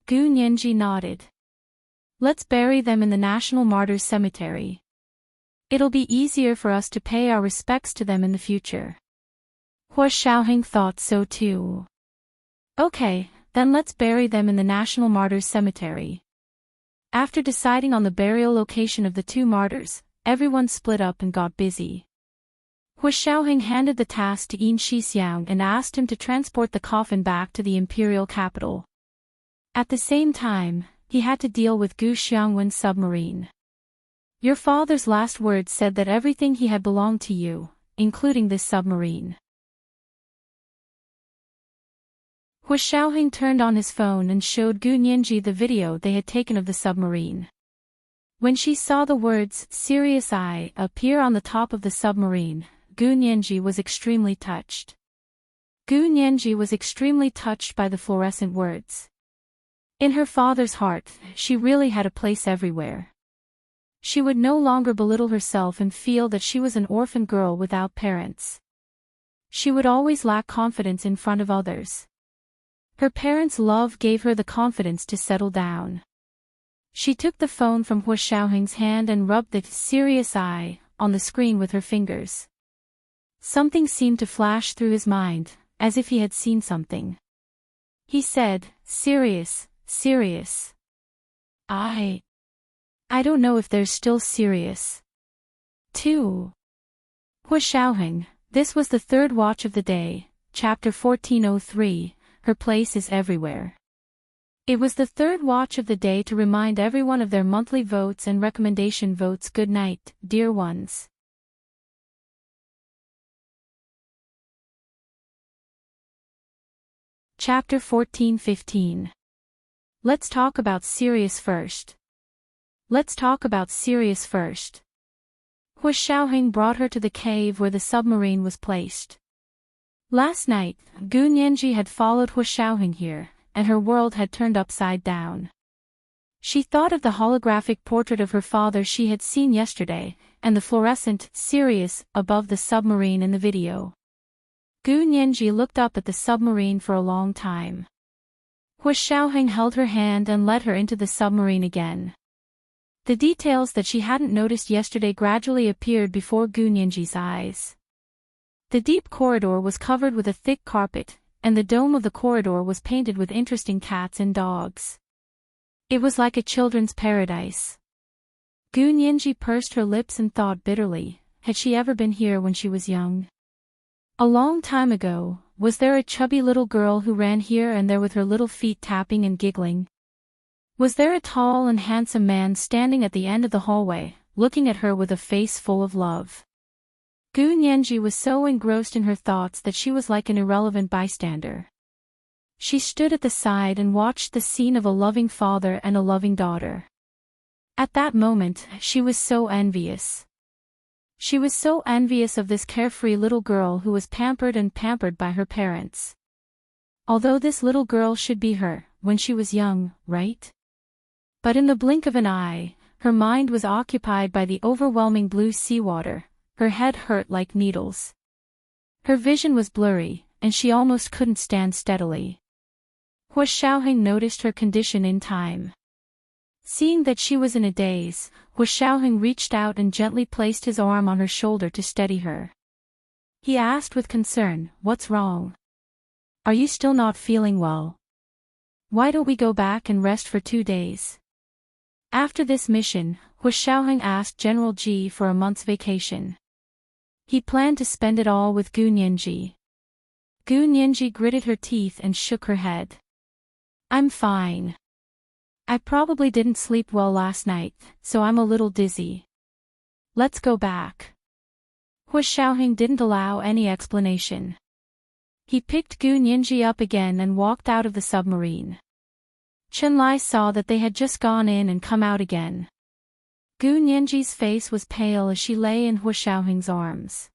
Gu Nianji nodded. Let's bury them in the National Martyrs Cemetery. It'll be easier for us to pay our respects to them in the future. Hua Xiaoheng thought so too. Okay, then let's bury them in the National Martyrs Cemetery. After deciding on the burial location of the 2 martyrs, everyone split up and got busy. Hua Xiaoheng handed the task to Yin Shixiang and asked him to transport the coffin back to the imperial capital. At the same time, he had to deal with Gu Xiangwen's submarine. Your father's last words said that everything he had belonged to you, including this submarine. Hua Xiaoheng turned on his phone and showed Gu Nianji the video they had taken of the submarine. When she saw the words "Serious Eye" appear on the top of the submarine, Gu Nianji was extremely touched. Gu Nianji was extremely touched by the fluorescent words. In her father's heart, she really had a place everywhere. She would no longer belittle herself and feel that she was an orphan girl without parents. She would always lack confidence in front of others. Her parents' love gave her the confidence to settle down. She took the phone from Hua Xiaoheng's hand and rubbed the "Serious Eye" on the screen with her fingers. Something seemed to flash through his mind, as if he had seen something. He said, "Serious. I don't know if there's still serious. 2. Hua Xiaoheng, this was the 3rd watch of the day, chapter 1403, her place is everywhere. It was the 3rd watch of the day to remind everyone of their monthly votes and recommendation votes. Good night, dear ones. Chapter 1415. Let's talk about Sirius first. Hua Xiaoheng brought her to the cave where the submarine was placed. Last night, Gu Nianji had followed Hua Xiaoheng here, and her world had turned upside down. She thought of the holographic portrait of her father she had seen yesterday, and the fluorescent "Sirius" above the submarine in the video. Gu Nianji looked up at the submarine for a long time. Hua Xiaoheng held her hand and led her into the submarine again. The details that she hadn't noticed yesterday gradually appeared before Gu Nianji's eyes. The deep corridor was covered with a thick carpet, and the dome of the corridor was painted with interesting cats and dogs. It was like a children's paradise. Gu Nianji pursed her lips and thought bitterly, had she ever been here when she was young? A long time ago, was there a chubby little girl who ran here and there with her little feet tapping and giggling? Was there a tall and handsome man standing at the end of the hallway, looking at her with a face full of love? Gu Nianji was so engrossed in her thoughts that she was like an irrelevant bystander. She stood at the side and watched the scene of a loving father and a loving daughter. At that moment, she was so envious. She was so envious of this carefree little girl who was pampered by her parents. Although this little girl should be her, when she was young, right? But in the blink of an eye, her mind was occupied by the overwhelming blue seawater, her head hurt like needles. Her vision was blurry, and she almost couldn't stand steadily. Hua Xiaoheng noticed her condition in time. Seeing that she was in a daze, Hua Xiaoheng reached out and gently placed his arm on her shoulder to steady her. He asked with concern, "What's wrong? Are you still not feeling well? Why don't we go back and rest for 2 days?" After this mission, Hua Xiaoheng asked General Ji for a month's vacation. He planned to spend it all with Gu Nianji. Gu Nianji gritted her teeth and shook her head. "I'm fine. I probably didn't sleep well last night, so I'm a little dizzy. Let's go back." Hua Xiaoheng didn't allow any explanation. He picked Gu Nianji up again and walked out of the submarine. Chen Lai saw that they had just gone in and come out again. Gu Nianji's face was pale as she lay in Hua Xiaoheng's arms.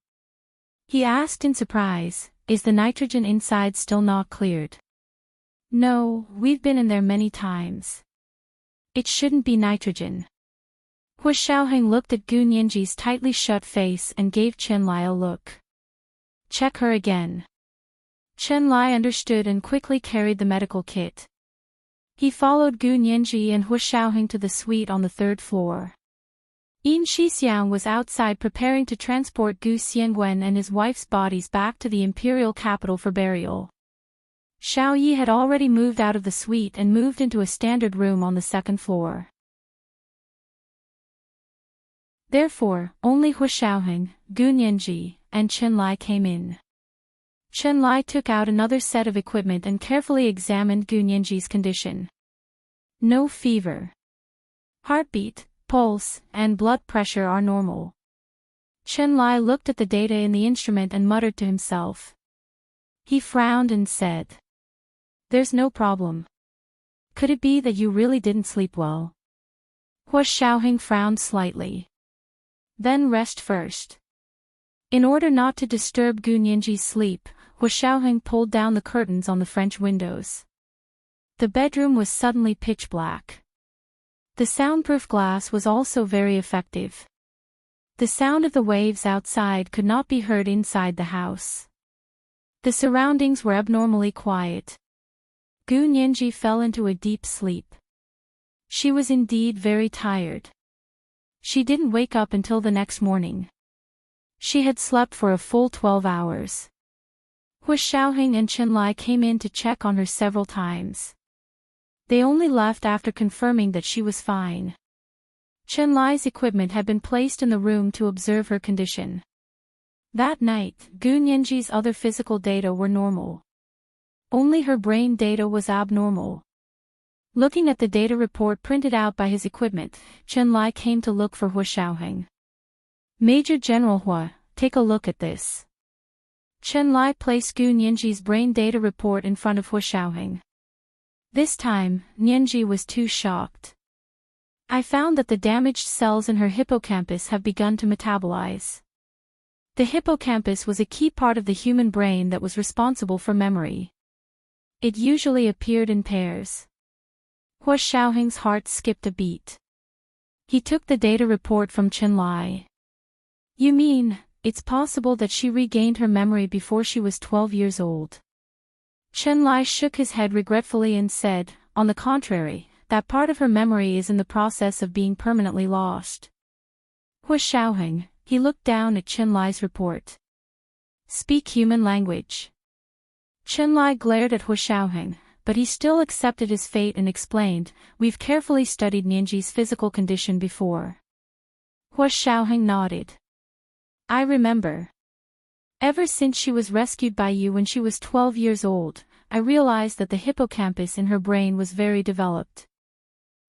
He asked in surprise, "Is the nitrogen inside still not cleared?" "No, we've been in there many times. It shouldn't be nitrogen." Hua Xiaoheng looked at Gu Nianji's tightly shut face and gave Chen Lai a look. "Check her again." Chen Lai understood and quickly carried the medical kit. He followed Gu Nianji and Hua Xiaoheng to the suite on the 3rd floor. Yin Shixiang was outside preparing to transport Gu Xiangwen and his wife's bodies back to the imperial capital for burial. Xiao Yi had already moved out of the suite and moved into a standard room on the 2nd floor. Therefore, only Hua Xiaoheng, Gu Nianji, and Chen Lai came in. Chen Lai took out another set of equipment and carefully examined Gu Nianji's condition. No fever. Heartbeat, pulse, and blood pressure are normal. Chen Lai looked at the data in the instrument and muttered to himself. He frowned and said, "There's no problem. Could it be that you really didn't sleep well?" Hua Xiaoheng frowned slightly. "Then rest first." In order not to disturb Gu Nianji's sleep, Hua Xiaoheng pulled down the curtains on the French windows. The bedroom was suddenly pitch black. The soundproof glass was also very effective. The sound of the waves outside could not be heard inside the house. The surroundings were abnormally quiet. Gu Nianji fell into a deep sleep. She was indeed very tired. She didn't wake up until the next morning. She had slept for a full 12 hours. Hua Xiaoheng and Chen Lai came in to check on her several times. They only left after confirming that she was fine. Chen Lai's equipment had been placed in the room to observe her condition. That night, Gu Nianji's other physical data were normal. Only her brain data was abnormal. Looking at the data report printed out by his equipment, Chen Lai came to look for Hua Xiaoheng. "Major General Hua, take a look at this." Chen Lai placed Gu Nianji's brain data report in front of Hua Xiaoheng. This time, Nianji was too shocked. "I found that the damaged cells in her hippocampus have begun to metabolize." The hippocampus was a key part of the human brain that was responsible for memory. It usually appeared in pairs. Hua Xiaoheng's heart skipped a beat. He took the data report from Chen Lai. "You mean, it's possible that she regained her memory before she was 12 years old?" Chen Lai shook his head regretfully and said, "On the contrary, that part of her memory is in the process of being permanently lost." Hua Xiaoheng, he looked down at Chen Lai's report. "Speak human language." Chen Lai glared at Hua Xiaoheng, but he still accepted his fate and explained, "We've carefully studied Nianji's physical condition before." Hua Xiaoheng nodded. "I remember. Ever since she was rescued by you when she was 12 years old, I realized that the hippocampus in her brain was very developed."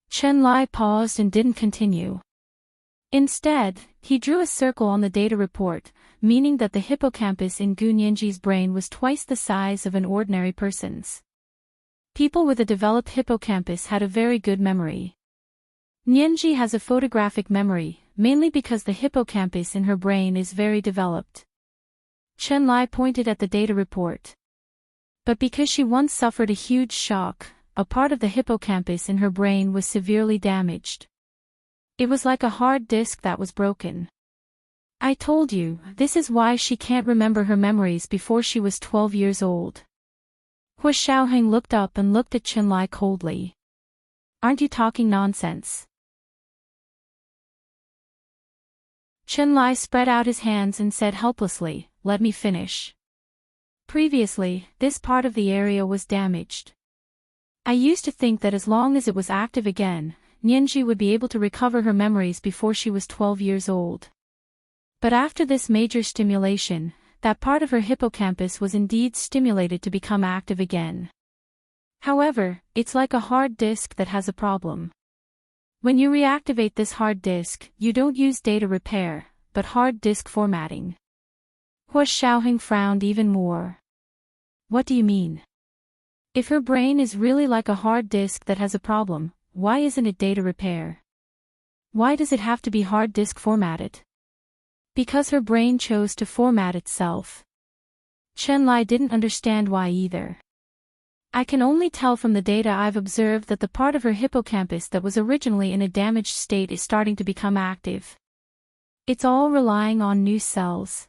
Chen Lai paused and didn't continue. Instead, he drew a circle on the data report, meaning that the hippocampus in Gu Nianji's brain was twice the size of an ordinary person's. People with a developed hippocampus had a very good memory. Nianji has a photographic memory, mainly because the hippocampus in her brain is very developed. Chen Lai pointed at the data report. But because she once suffered a huge shock, a part of the hippocampus in her brain was severely damaged. It was like a hard disk that was broken. I told you, this is why she can't remember her memories before she was 12 years old. Hu Xiaoheng looked up and looked at Chen Lai coldly. Aren't you talking nonsense? Chen Lai spread out his hands and said helplessly, let me finish. Previously, this part of the area was damaged. I used to think that as long as it was active again, Nianji would be able to recover her memories before she was 12 years old. But after this major stimulation, that part of her hippocampus was indeed stimulated to become active again. However, it's like a hard disk that has a problem. When you reactivate this hard disk, you don't use data repair, but hard disk formatting. Hu Xiaoheng frowned even more. What do you mean? If her brain is really like a hard disk that has a problem, why isn't it data repair? Why does it have to be hard disk formatted? Because her brain chose to format itself. Chen Lai didn't understand why either. I can only tell from the data I've observed that the part of her hippocampus that was originally in a damaged state is starting to become active. It's all relying on new cells.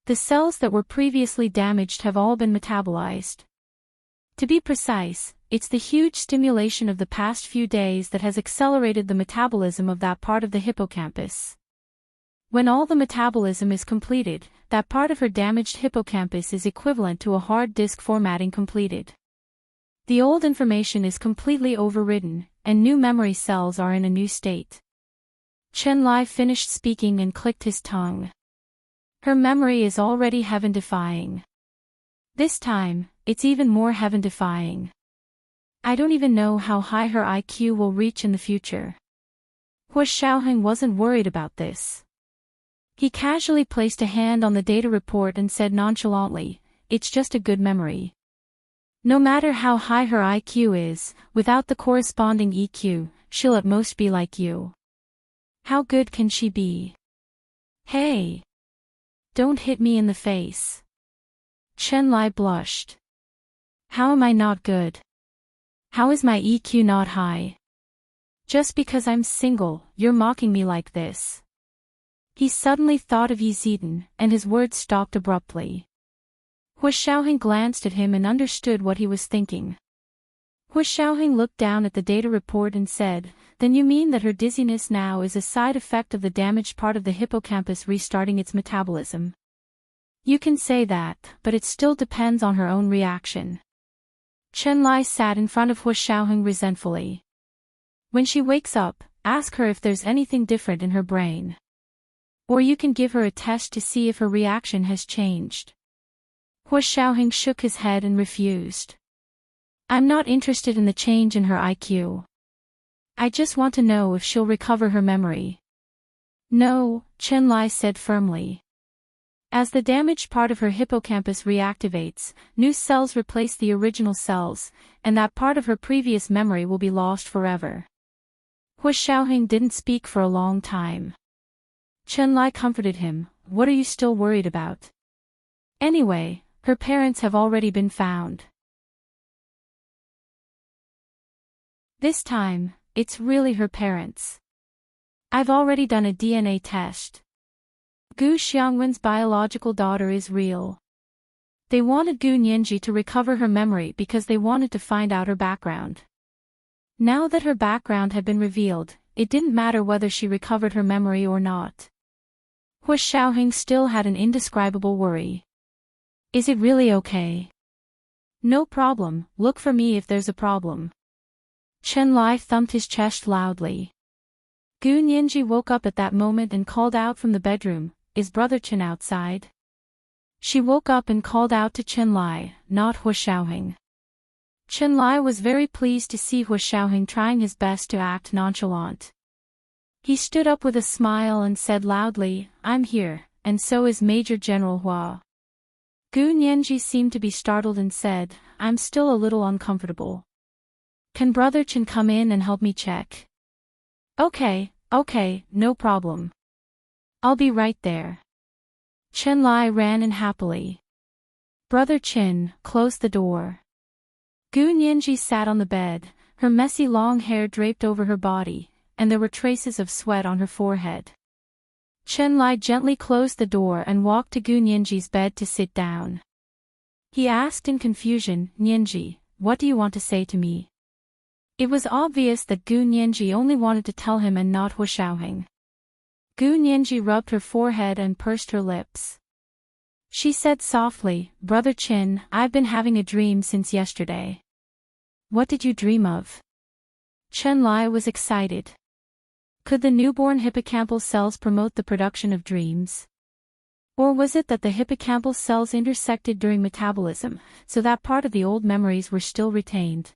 The cells that were previously damaged have all been metabolized. To be precise, it's the huge stimulation of the past few days that has accelerated the metabolism of that part of the hippocampus. When all the metabolism is completed, that part of her damaged hippocampus is equivalent to a hard disk formatting completed. The old information is completely overridden, and new memory cells are in a new state. Chen Lai finished speaking and clicked his tongue. Her memory is already heaven-defying. This time, it's even more heaven-defying. I don't even know how high her IQ will reach in the future. Hu Xiaoheng wasn't worried about this. He casually placed a hand on the data report and said nonchalantly, it's just a good memory. No matter how high her IQ is, without the corresponding EQ, she'll at most be like you. How good can she be? Hey! Don't hit me in the face. Chen Lai blushed. How am I not good? How is my EQ not high? Just because I'm single, you're mocking me like this. He suddenly thought of Yi Zidan, and his words stopped abruptly. Hu Xiaoheng glanced at him and understood what he was thinking. Hu Xiaoheng looked down at the data report and said, then you mean that her dizziness now is a side effect of the damaged part of the hippocampus restarting its metabolism? You can say that, but it still depends on her own reaction. Chen Lai sat in front of Hu Xiaoheng resentfully. When she wakes up, ask her if there's anything different in her brain. Or you can give her a test to see if her reaction has changed. Hu Xiaoheng shook his head and refused. I'm not interested in the change in her IQ. I just want to know if she'll recover her memory. No, Chen Lai said firmly. As the damaged part of her hippocampus reactivates, new cells replace the original cells, and that part of her previous memory will be lost forever. Hu Xiaoheng didn't speak for a long time. Chen Lai comforted him, what are you still worried about? Anyway, her parents have already been found. This time, it's really her parents. I've already done a DNA test. Gu Xiangwen's biological daughter is real. They wanted Gu Nianji to recover her memory because they wanted to find out her background. Now that her background had been revealed, it didn't matter whether she recovered her memory or not. Hu Xiaoheng still had an indescribable worry. Is it really okay? No problem, look for me if there's a problem. Chen Lai thumped his chest loudly. Gu Nianji woke up at that moment and called out from the bedroom, is Brother Chen outside? She woke up and called out to Chen Lai, not Hu Xiaoheng. Chen Lai was very pleased to see Hu Xiaoheng trying his best to act nonchalant. He stood up with a smile and said loudly, I'm here, and so is Major General Hua. Gu Nianji seemed to be startled and said, I'm still a little uncomfortable. Can Brother Chen come in and help me check? Okay, no problem. I'll be right there. Chenlai ran in happily. Brother Chin, close the door. Gu Nianji sat on the bed, her messy long hair draped over her body, and there were traces of sweat on her forehead. Chenlai gently closed the door and walked to Gu Nianji's bed to sit down. He asked in confusion, Nianji, what do you want to say to me? It was obvious that Gu Nianji only wanted to tell him and not Hu Xiaoheng. Gu Nianji rubbed her forehead and pursed her lips. She said softly, Brother Chin, I've been having a dream since yesterday. What did you dream of? Chenlai was excited. Could the newborn hippocampal cells promote the production of dreams? Or was it that the hippocampal cells intersected during metabolism, so that part of the old memories were still retained?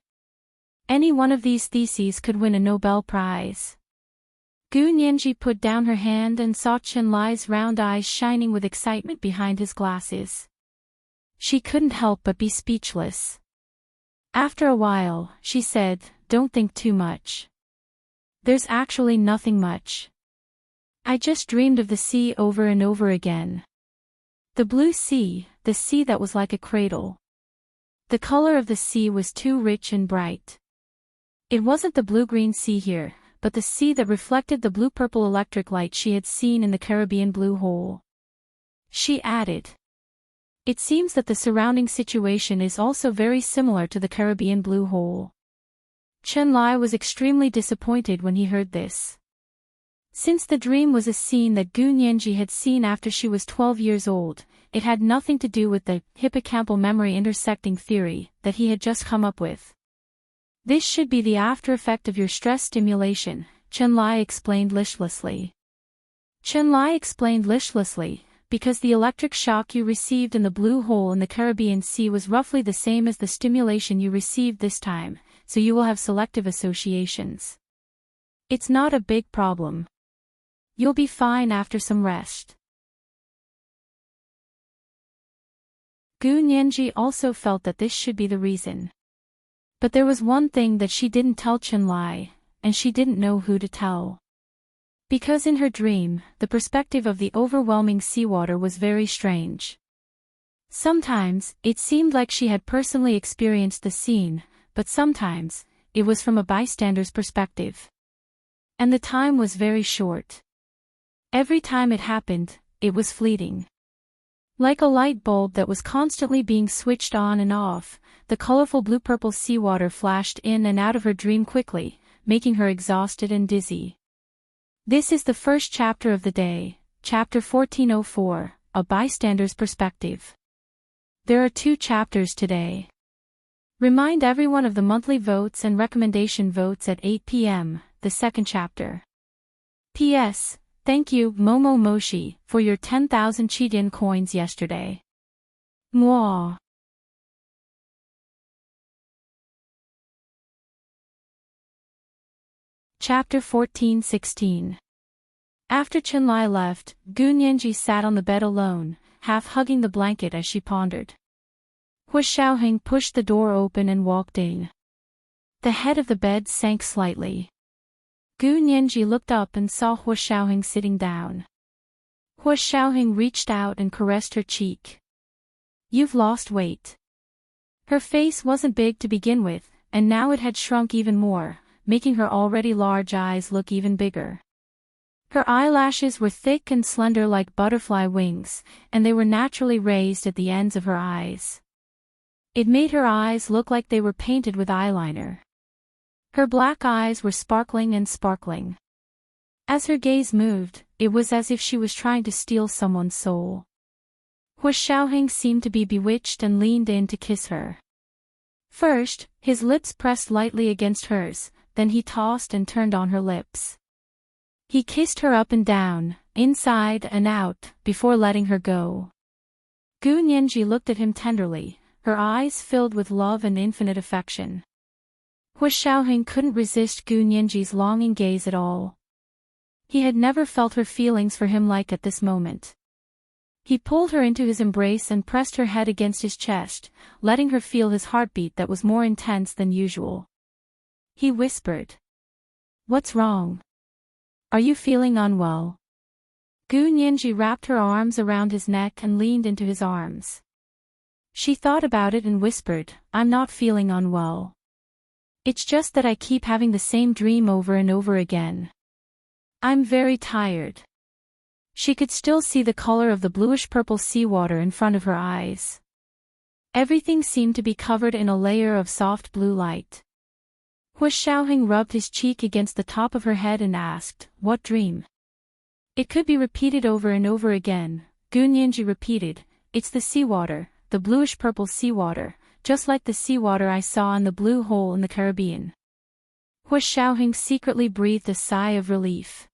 Any one of these theses could win a Nobel Prize. Gu Nianji put down her hand and saw Chenlai's round eyes shining with excitement behind his glasses. She couldn't help but be speechless. After a while, she said, Don't think too much. There's actually nothing much. I just dreamed of the sea over and over again. The blue sea, the sea that was like a cradle. The color of the sea was too rich and bright. It wasn't the blue-green sea here, but the sea that reflected the blue-purple electric light she had seen in the Caribbean blue hole. She added. It seems that the surrounding situation is also very similar to the Caribbean blue hole. Chenlai was extremely disappointed when he heard this. Since the dream was a scene that Gu Nianji had seen after she was 12 years old, it had nothing to do with the hippocampal memory intersecting theory that he had just come up with. This should be the after effect of your stress stimulation, Chenlai explained listlessly. Chenlai explained listlessly, because the electric shock you received in the blue hole in the Caribbean Sea was roughly the same as the stimulation you received this time, so you will have selective associations. It's not a big problem. You'll be fine after some rest. Gu Nianji also felt that this should be the reason. But there was one thing that she didn't tell Chenlai, and she didn't know who to tell. Because in her dream, the perspective of the overwhelming seawater was very strange. Sometimes, it seemed like she had personally experienced the scene, but sometimes, it was from a bystander's perspective. And the time was very short. Every time it happened, it was fleeting. Like a light bulb that was constantly being switched on and off, the colorful blue-purple seawater flashed in and out of her dream quickly, making her exhausted and dizzy. This is the first chapter of the day, chapter 1404, A Bystander's Perspective. There are 2 chapters today. Remind everyone of the monthly votes and recommendation votes at 8 p.m., the second chapter. P.S. Thank you, Momo Moshi, for your 10,000 Chidian coins yesterday. Mwah. Chapter 1416. After Chenlai left, Gu Nianji sat on the bed alone, half hugging the blanket as she pondered. Hu Xiaoheng pushed the door open and walked in. The head of the bed sank slightly. Gu Nianji looked up and saw Hu Xiaoheng sitting down. Hu Xiaoheng reached out and caressed her cheek. You've lost weight. Her face wasn't big to begin with, and now it had shrunk even more, making her already large eyes look even bigger. Her eyelashes were thick and slender like butterfly wings, and they were naturally raised at the ends of her eyes. It made her eyes look like they were painted with eyeliner. Her black eyes were sparkling and sparkling. As her gaze moved, it was as if she was trying to steal someone's soul. Hu Xiaoheng seemed to be bewitched and leaned in to kiss her. First, his lips pressed lightly against hers, then he tossed and turned on her lips. He kissed her up and down, inside and out, before letting her go. Gu Nianji looked at him tenderly, her eyes filled with love and infinite affection. Hu Xiaoheng couldn't resist Gu Nianji's longing gaze at all. He had never felt her feelings for him like at this moment. He pulled her into his embrace and pressed her head against his chest, letting her feel his heartbeat that was more intense than usual. He whispered. What's wrong? Are you feeling unwell? Gu Nianji wrapped her arms around his neck and leaned into his arms. She thought about it and whispered, I'm not feeling unwell. It's just that I keep having the same dream over and over again. I'm very tired. She could still see the color of the bluish-purple seawater in front of her eyes. Everything seemed to be covered in a layer of soft blue light. Hu Xiaoheng rubbed his cheek against the top of her head and asked, What dream? It could be repeated over and over again. Gu Nianji repeated, It's the seawater, the bluish-purple seawater, just like the seawater I saw in the blue hole in the Caribbean. Hu Xiaoheng secretly breathed a sigh of relief.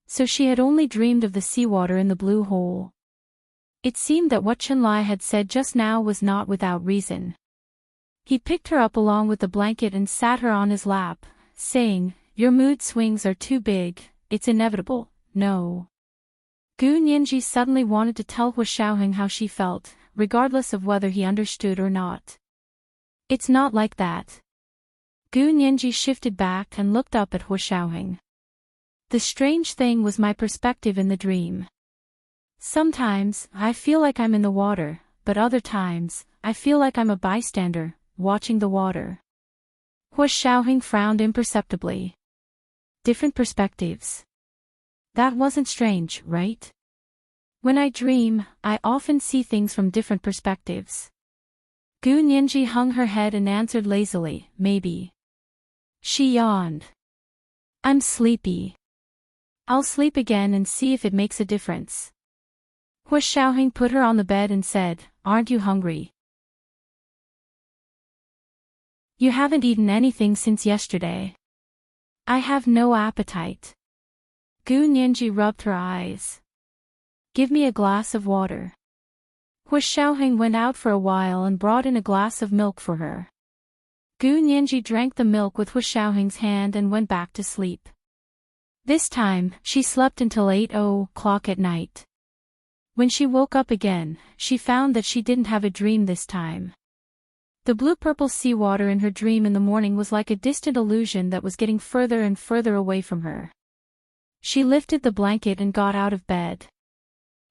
So she had only dreamed of the seawater in the blue hole. It seemed that what Chenlai had said just now was not without reason. He picked her up along with the blanket and sat her on his lap, saying, Your mood swings are too big, it's inevitable, no. Gu Nianji suddenly wanted to tell Hu Xiaoheng how she felt, regardless of whether he understood or not. It's not like that. Gu Nianji shifted back and looked up at Hu Xiaoheng. The strange thing was my perspective in the dream. Sometimes, I feel like I'm in the water, but other times, I feel like I'm a bystander, watching the water. Hu Xiaoheng frowned imperceptibly. Different perspectives. That wasn't strange, right? When I dream, I often see things from different perspectives. Gu Nianji hung her head and answered lazily, maybe. She yawned. I'm sleepy. I'll sleep again and see if it makes a difference. Hu Xiaoheng put her on the bed and said, Aren't you hungry? You haven't eaten anything since yesterday. I have no appetite. Gu Nianji rubbed her eyes. Give me a glass of water. Hu Xiaoheng went out for a while and brought in a glass of milk for her. Gu Nianji drank the milk with Hu Xiaoheng's hand and went back to sleep. This time, she slept until 8:00 at night. When she woke up again, she found that she didn't have a dream this time. The blue-purple seawater in her dream in the morning was like a distant illusion that was getting further and further away from her. She lifted the blanket and got out of bed.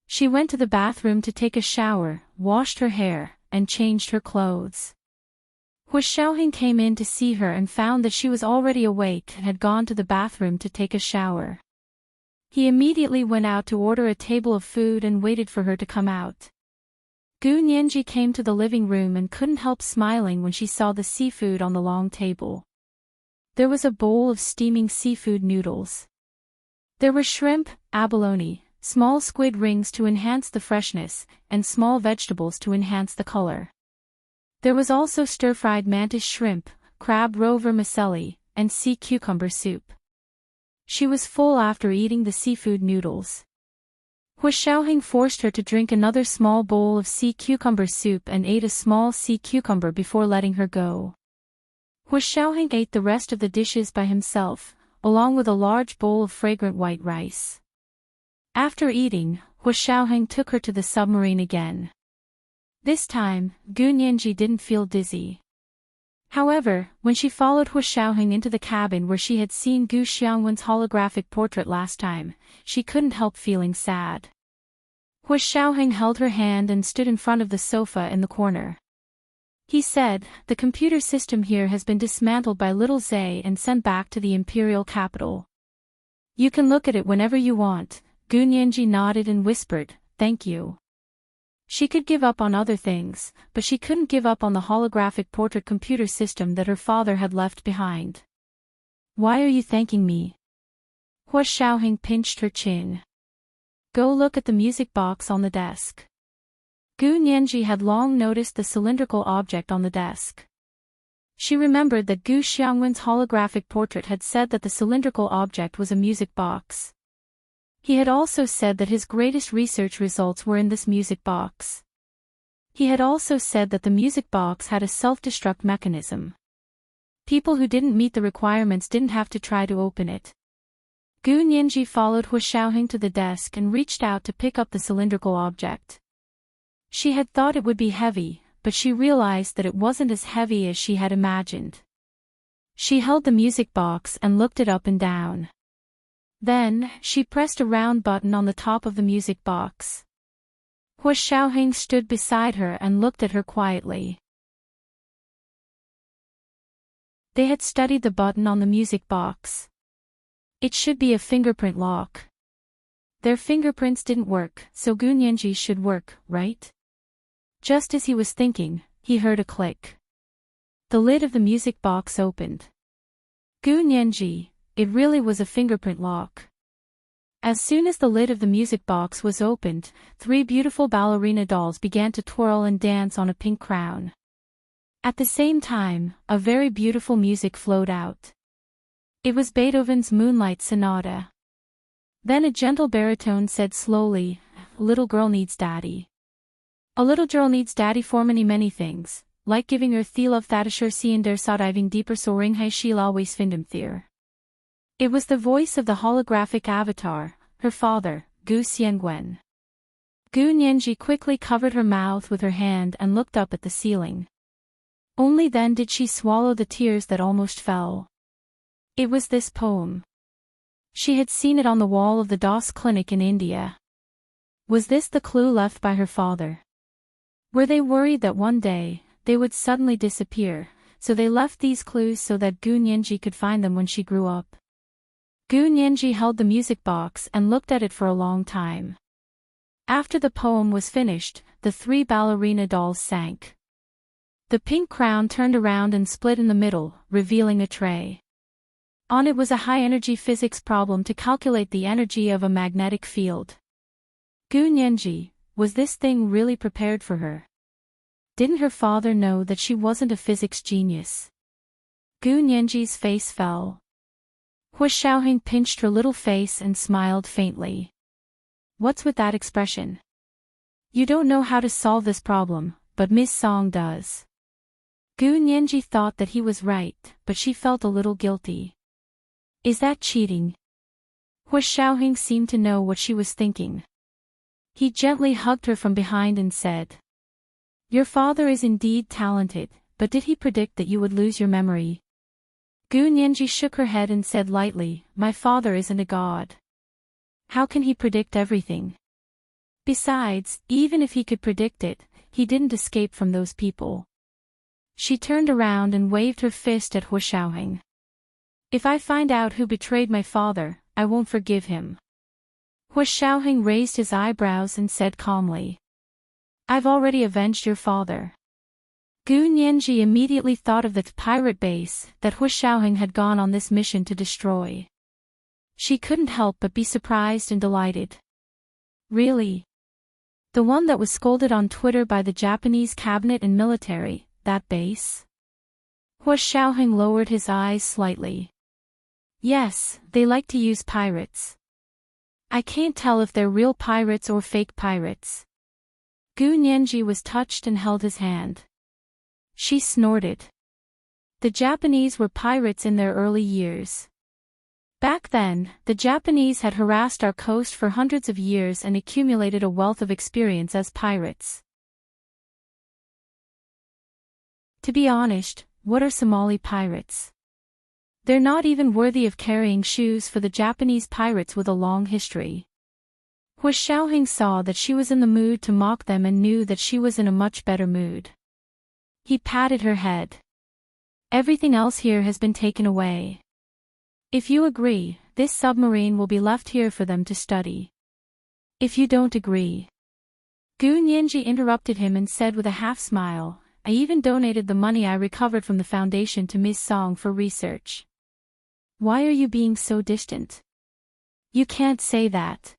She went to the bathroom to take a shower, washed her hair, and changed her clothes. Hu Xiaoheng came in to see her and found that she was already awake and had gone to the bathroom to take a shower. He immediately went out to order a table of food and waited for her to come out. Gu Nianji came to the living room and couldn't help smiling when she saw the seafood on the long table. There was a bowl of steaming seafood noodles. There were shrimp, abalone, small squid rings to enhance the freshness, and small vegetables to enhance the color. There was also stir-fried mantis shrimp, crab roe vermicelli, and sea cucumber soup. She was full after eating the seafood noodles. Hu Xiaoheng forced her to drink another small bowl of sea cucumber soup and ate a small sea cucumber before letting her go. Hu Xiaoheng ate the rest of the dishes by himself, along with a large bowl of fragrant white rice. After eating, Hu Xiaoheng took her to the submarine again. This time, Gu Nianji didn't feel dizzy. However, when she followed Hu Xiaoheng into the cabin where she had seen Gu Xiangwen's holographic portrait last time, she couldn't help feeling sad. Hu Xiaoheng held her hand and stood in front of the sofa in the corner. He said, The computer system here has been dismantled by little Zhe and sent back to the imperial capital. You can look at it whenever you want. Gu Nianji nodded and whispered, Thank you. She could give up on other things, but she couldn't give up on the holographic portrait computer system that her father had left behind. Why are you thanking me? Hu Xiaoheng pinched her chin. Go look at the music box on the desk. Gu Nianji had long noticed the cylindrical object on the desk. She remembered that Gu Xiangwen's holographic portrait had said that the cylindrical object was a music box. He had also said that his greatest research results were in this music box. He had also said that the music box had a self-destruct mechanism. People who didn't meet the requirements didn't have to try to open it. Gu Nianji followed Hu Xiaoheng to the desk and reached out to pick up the cylindrical object. She had thought it would be heavy, but she realized that it wasn't as heavy as she had imagined. She held the music box and looked it up and down. Then, she pressed a round button on the top of the music box. Hu Xiaoheng stood beside her and looked at her quietly. They had studied the button on the music box. It should be a fingerprint lock. Their fingerprints didn't work, so Gu Nianji should work, right? Just as he was thinking, he heard a click. The lid of the music box opened. Gu Nianji, it really was a fingerprint lock. As soon as the lid of the music box was opened, 3 beautiful ballerina dolls began to twirl and dance on a pink crown. At the same time, a very beautiful music flowed out. It was Beethoven's Moonlight Sonata. Then a gentle baritone said slowly, "A little girl needs daddy. A little girl needs daddy for many things, like giving her love that assure sie in der Sa diving deeper so ring hai she'll always find him there." It was the voice of the holographic avatar, her father, Gu Xiangwen. Gu Nianji quickly covered her mouth with her hand and looked up at the ceiling. Only then did she swallow the tears that almost fell. It was this poem. She had seen it on the wall of the DOS clinic in India. Was this the clue left by her father? Were they worried that one day, they would suddenly disappear, so they left these clues so that Gu Nianji could find them when she grew up? Gu Nianji held the music box and looked at it for a long time. After the poem was finished, the 3 ballerina dolls sank. The pink crown turned around and split in the middle, revealing a tray. On it was a high-energy physics problem to calculate the energy of a magnetic field. Gu Nianji, was this thing really prepared for her? Didn't her father know that she wasn't a physics genius? Gu Nianji's face fell. Hu Xiaoheng pinched her little face and smiled faintly. What's with that expression? You don't know how to solve this problem, but Miss Song does. Gu Nianji thought that he was right, but she felt a little guilty. Is that cheating? Hu Xiaoheng seemed to know what she was thinking. He gently hugged her from behind and said, "Your father is indeed talented, but did he predict that you would lose your memory?" Gu Nianji shook her head and said lightly, "My father isn't a god. How can he predict everything? Besides, even if he could predict it, he didn't escape from those people." She turned around and waved her fist at Hu Xiaoheng. "If I find out who betrayed my father, I won't forgive him." Hu Xiaoheng raised his eyebrows and said calmly, "I've already avenged your father." Gu Nianji immediately thought of the pirate base that Hu Xiaoheng had gone on this mission to destroy. She couldn't help but be surprised and delighted. Really? The one that was scolded on Twitter by the Japanese cabinet and military, that base? Hu Xiaoheng lowered his eyes slightly. Yes, they like to use pirates. I can't tell if they're real pirates or fake pirates. Gu Nianji was touched and held his hand. She snorted. The Japanese were pirates in their early years. Back then, the Japanese had harassed our coast for hundreds of years and accumulated a wealth of experience as pirates. To be honest, what are Somali pirates? They're not even worthy of carrying shoes for the Japanese pirates with a long history. Hu Xiaoheng saw that she was in the mood to mock them and knew that she was in a much better mood. He patted her head. Everything else here has been taken away. If you agree, this submarine will be left here for them to study. If you don't agree. Gu Nianji interrupted him and said with a half-smile, "I even donated the money I recovered from the foundation to Miss Song for research." Why are you being so distant? You can't say that.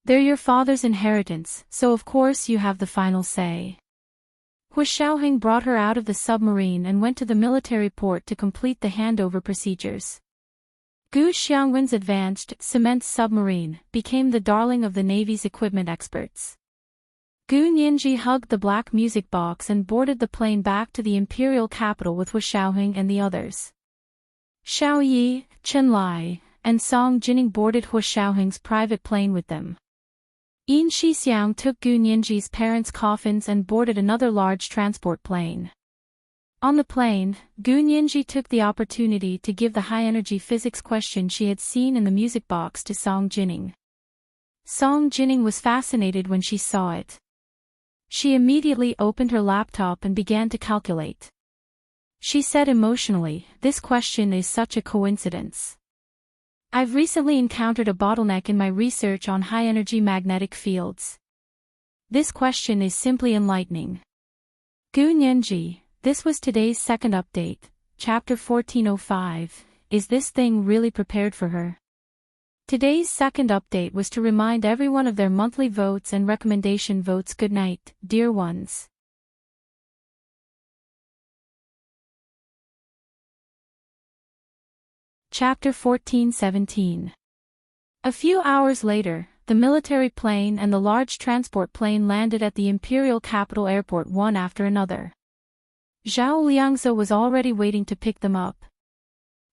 They're your father's inheritance, so of course you have the final say. Hu Xiaoheng brought her out of the submarine and went to the military port to complete the handover procedures. Gu Xiangwen's advanced, cement submarine became the darling of the Navy's equipment experts. Gu Nianji hugged the black music box and boarded the plane back to the imperial capital with Hu Xiaoheng and the others. Xiao Yi, Chen Lai, and Song Jining boarded Hu Xiaoheng's private plane with them. Yin Shixiang took Gu Nianji's parents' coffins and boarded another large transport plane. On the plane, Gu Nianji took the opportunity to give the high-energy physics question she had seen in the music box to Song Jining. Song Jining was fascinated when she saw it. She immediately opened her laptop and began to calculate. She said emotionally, "This question is such a coincidence. I've recently encountered a bottleneck in my research on high-energy magnetic fields. This question is simply enlightening." Gu Nianji, this was today's second update, chapter 1405, is this thing really prepared for her? Today's second update was to remind everyone of their monthly votes and recommendation votes. Good night, dear ones. Chapter 1417. A few hours later, the military plane and the large transport plane landed at the imperial capital airport one after another. Zhao Liangze was already waiting to pick them up.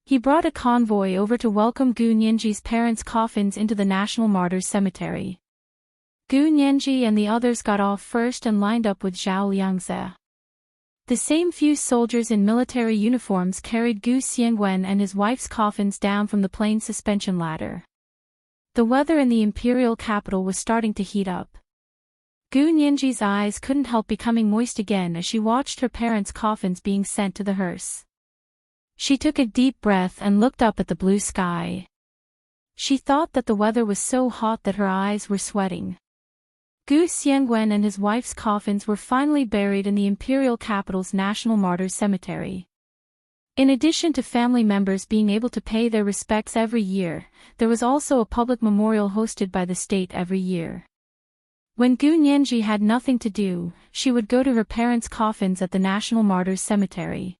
He brought a convoy over to welcome Gu Nianji's parents' coffins into the National Martyrs Cemetery. Gu Nianji and the others got off first and lined up with Zhao Liangze. The same few soldiers in military uniforms carried Gu Xiangwen and his wife's coffins down from the plane's suspension ladder. The weather in the imperial capital was starting to heat up. Gu Nianji's eyes couldn't help becoming moist again as she watched her parents' coffins being sent to the hearse. She took a deep breath and looked up at the blue sky. She thought that the weather was so hot that her eyes were sweating. Gu Xiangwen and his wife's coffins were finally buried in the imperial capital's National Martyrs Cemetery. In addition to family members being able to pay their respects every year, there was also a public memorial hosted by the state every year. When Gu Nianji had nothing to do, she would go to her parents' coffins at the National Martyrs Cemetery.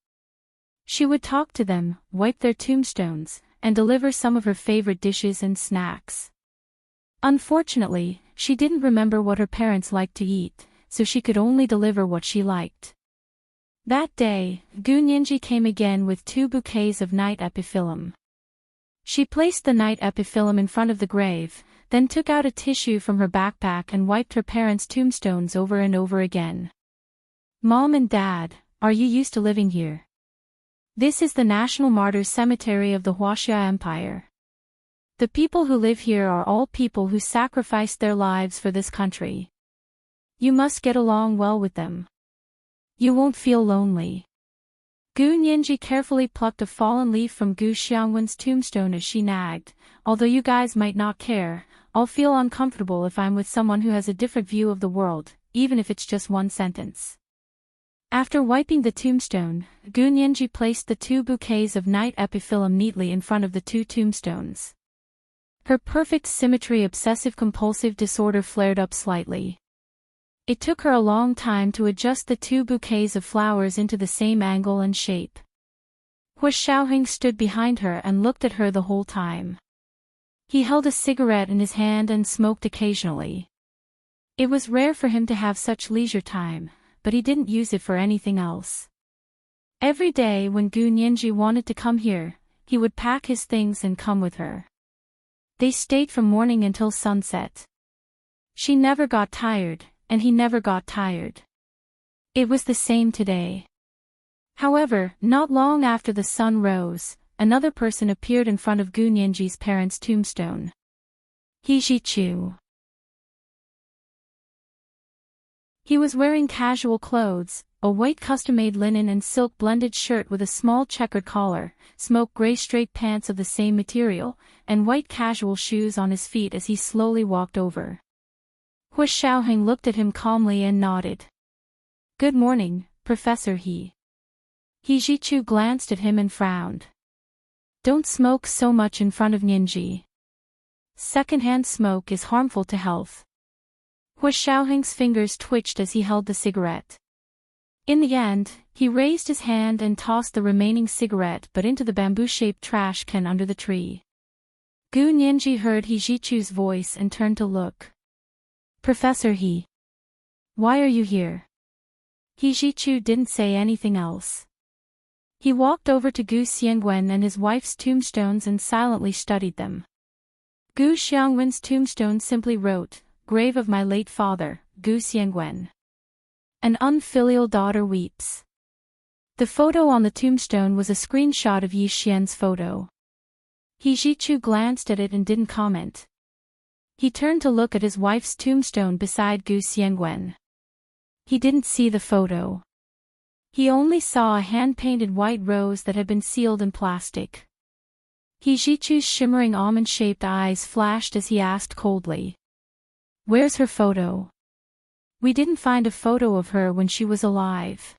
She would talk to them, wipe their tombstones, and deliver some of her favorite dishes and snacks. Unfortunately, she didn't remember what her parents liked to eat, so she could only deliver what she liked. That day, Gu Nianji came again with 2 bouquets of night epiphyllum. She placed the night epiphyllum in front of the grave, then took out a tissue from her backpack and wiped her parents' tombstones over and over again. "Mom and Dad, are you used to living here? This is the National Martyrs Cemetery of the Huaxia Empire. The people who live here are all people who sacrificed their lives for this country. You must get along well with them. You won't feel lonely." Gu Nianji carefully plucked a fallen leaf from Gu Xiangwen's tombstone as she nagged, "Although you guys might not care, I'll feel uncomfortable if I'm with someone who has a different view of the world, even if it's just one sentence." After wiping the tombstone, Gu Nianji placed the 2 bouquets of night epiphyllum neatly in front of the 2 tombstones. Her perfect symmetry obsessive-compulsive disorder flared up slightly. It took her a long time to adjust the 2 bouquets of flowers into the same angle and shape. Hua Xiaoheng stood behind her and looked at her the whole time. He held a cigarette in his hand and smoked occasionally. It was rare for him to have such leisure time, but he didn't use it for anything else. Every day when Gu Nianji wanted to come here, he would pack his things and come with her. They stayed from morning until sunset. She never got tired, and he never got tired. It was the same today. However, not long after the sun rose, another person appeared in front of Gu Nianji's parents' tombstone. He Zhichu. He was wearing casual clothes, a white custom-made linen and silk blended shirt with a small checkered collar, smoke gray straight pants of the same material, and white casual shoes on his feet as he slowly walked over. Hua Xiaoheng looked at him calmly and nodded. "Good morning, Professor He." He Zhichu glanced at him and frowned. "Don't smoke so much in front of Nianji. Secondhand smoke is harmful to health." Hua Xiaoheng's fingers twitched as he held the cigarette. In the end, he raised his hand and tossed the remaining cigarette but into the bamboo-shaped trash can under the tree. Gu Nianji heard He Zhichu's voice and turned to look. "Professor He. Why are you here?" He Zhichu didn't say anything else. He walked over to Gu Xiangwen and his wife's tombstones and silently studied them. Gu Xiangwen's tombstone simply wrote, "Grave of my late father, Gu Xiangwen. An unfilial daughter weeps." The photo on the tombstone was a screenshot of Yi Xian's photo. He Jichu glanced at it and didn't comment. He turned to look at his wife's tombstone beside Gu Xiangwen. He didn't see the photo. He only saw a hand-painted white rose that had been sealed in plastic. He Jichu's shimmering almond-shaped eyes flashed as he asked coldly. "Where's her photo? We didn't find a photo of her when she was alive."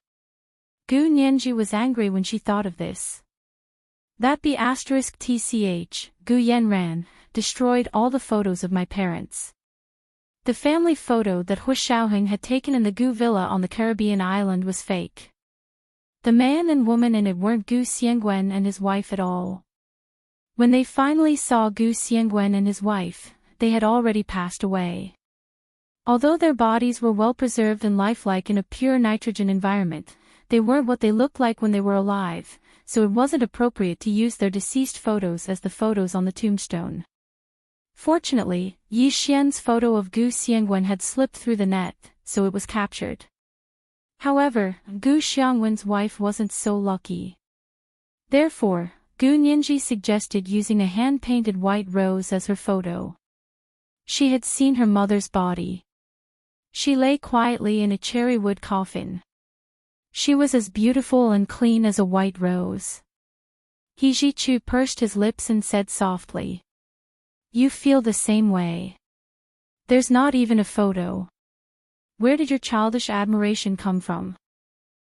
Gu Nianji was angry when she thought of this. That *tch, Gu Yanran, destroyed all the photos of my parents. The family photo that Hu Xiaoheng had taken in the Gu villa on the Caribbean island was fake. The man and woman in it weren't Gu Xiangwen and his wife at all. When they finally saw Gu Xiangwen and his wife, they had already passed away. Although their bodies were well preserved and lifelike in a pure nitrogen environment, they weren't what they looked like when they were alive, so it wasn't appropriate to use their deceased photos as the photos on the tombstone. Fortunately, Yi Xian's photo of Gu Xiangwen had slipped through the net, so it was captured. However, Gu Xiangwen's wife wasn't so lucky. Therefore, Gu Nianji suggested using a hand-painted white rose as her photo. She had seen her mother's body. She lay quietly in a cherry wood coffin. She was as beautiful and clean as a white rose. He Jichu pursed his lips and said softly. "You feel the same way. There's not even a photo. Where did your childish admiration come from?"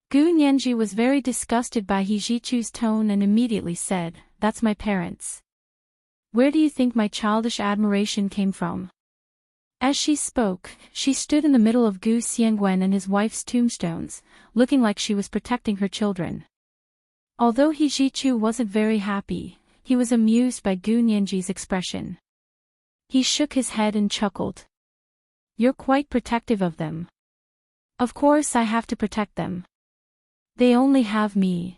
Gu Nianji was very disgusted by He Jichu's tone and immediately said, "That's my parents. Where do you think my childish admiration came from?" As she spoke, she stood in the middle of Gu Xiangwen and his wife's tombstones, looking like she was protecting her children. Although He Jichu wasn't very happy, he was amused by Gu Nianji's expression. He shook his head and chuckled. "You're quite protective of them." "Of course I have to protect them. They only have me."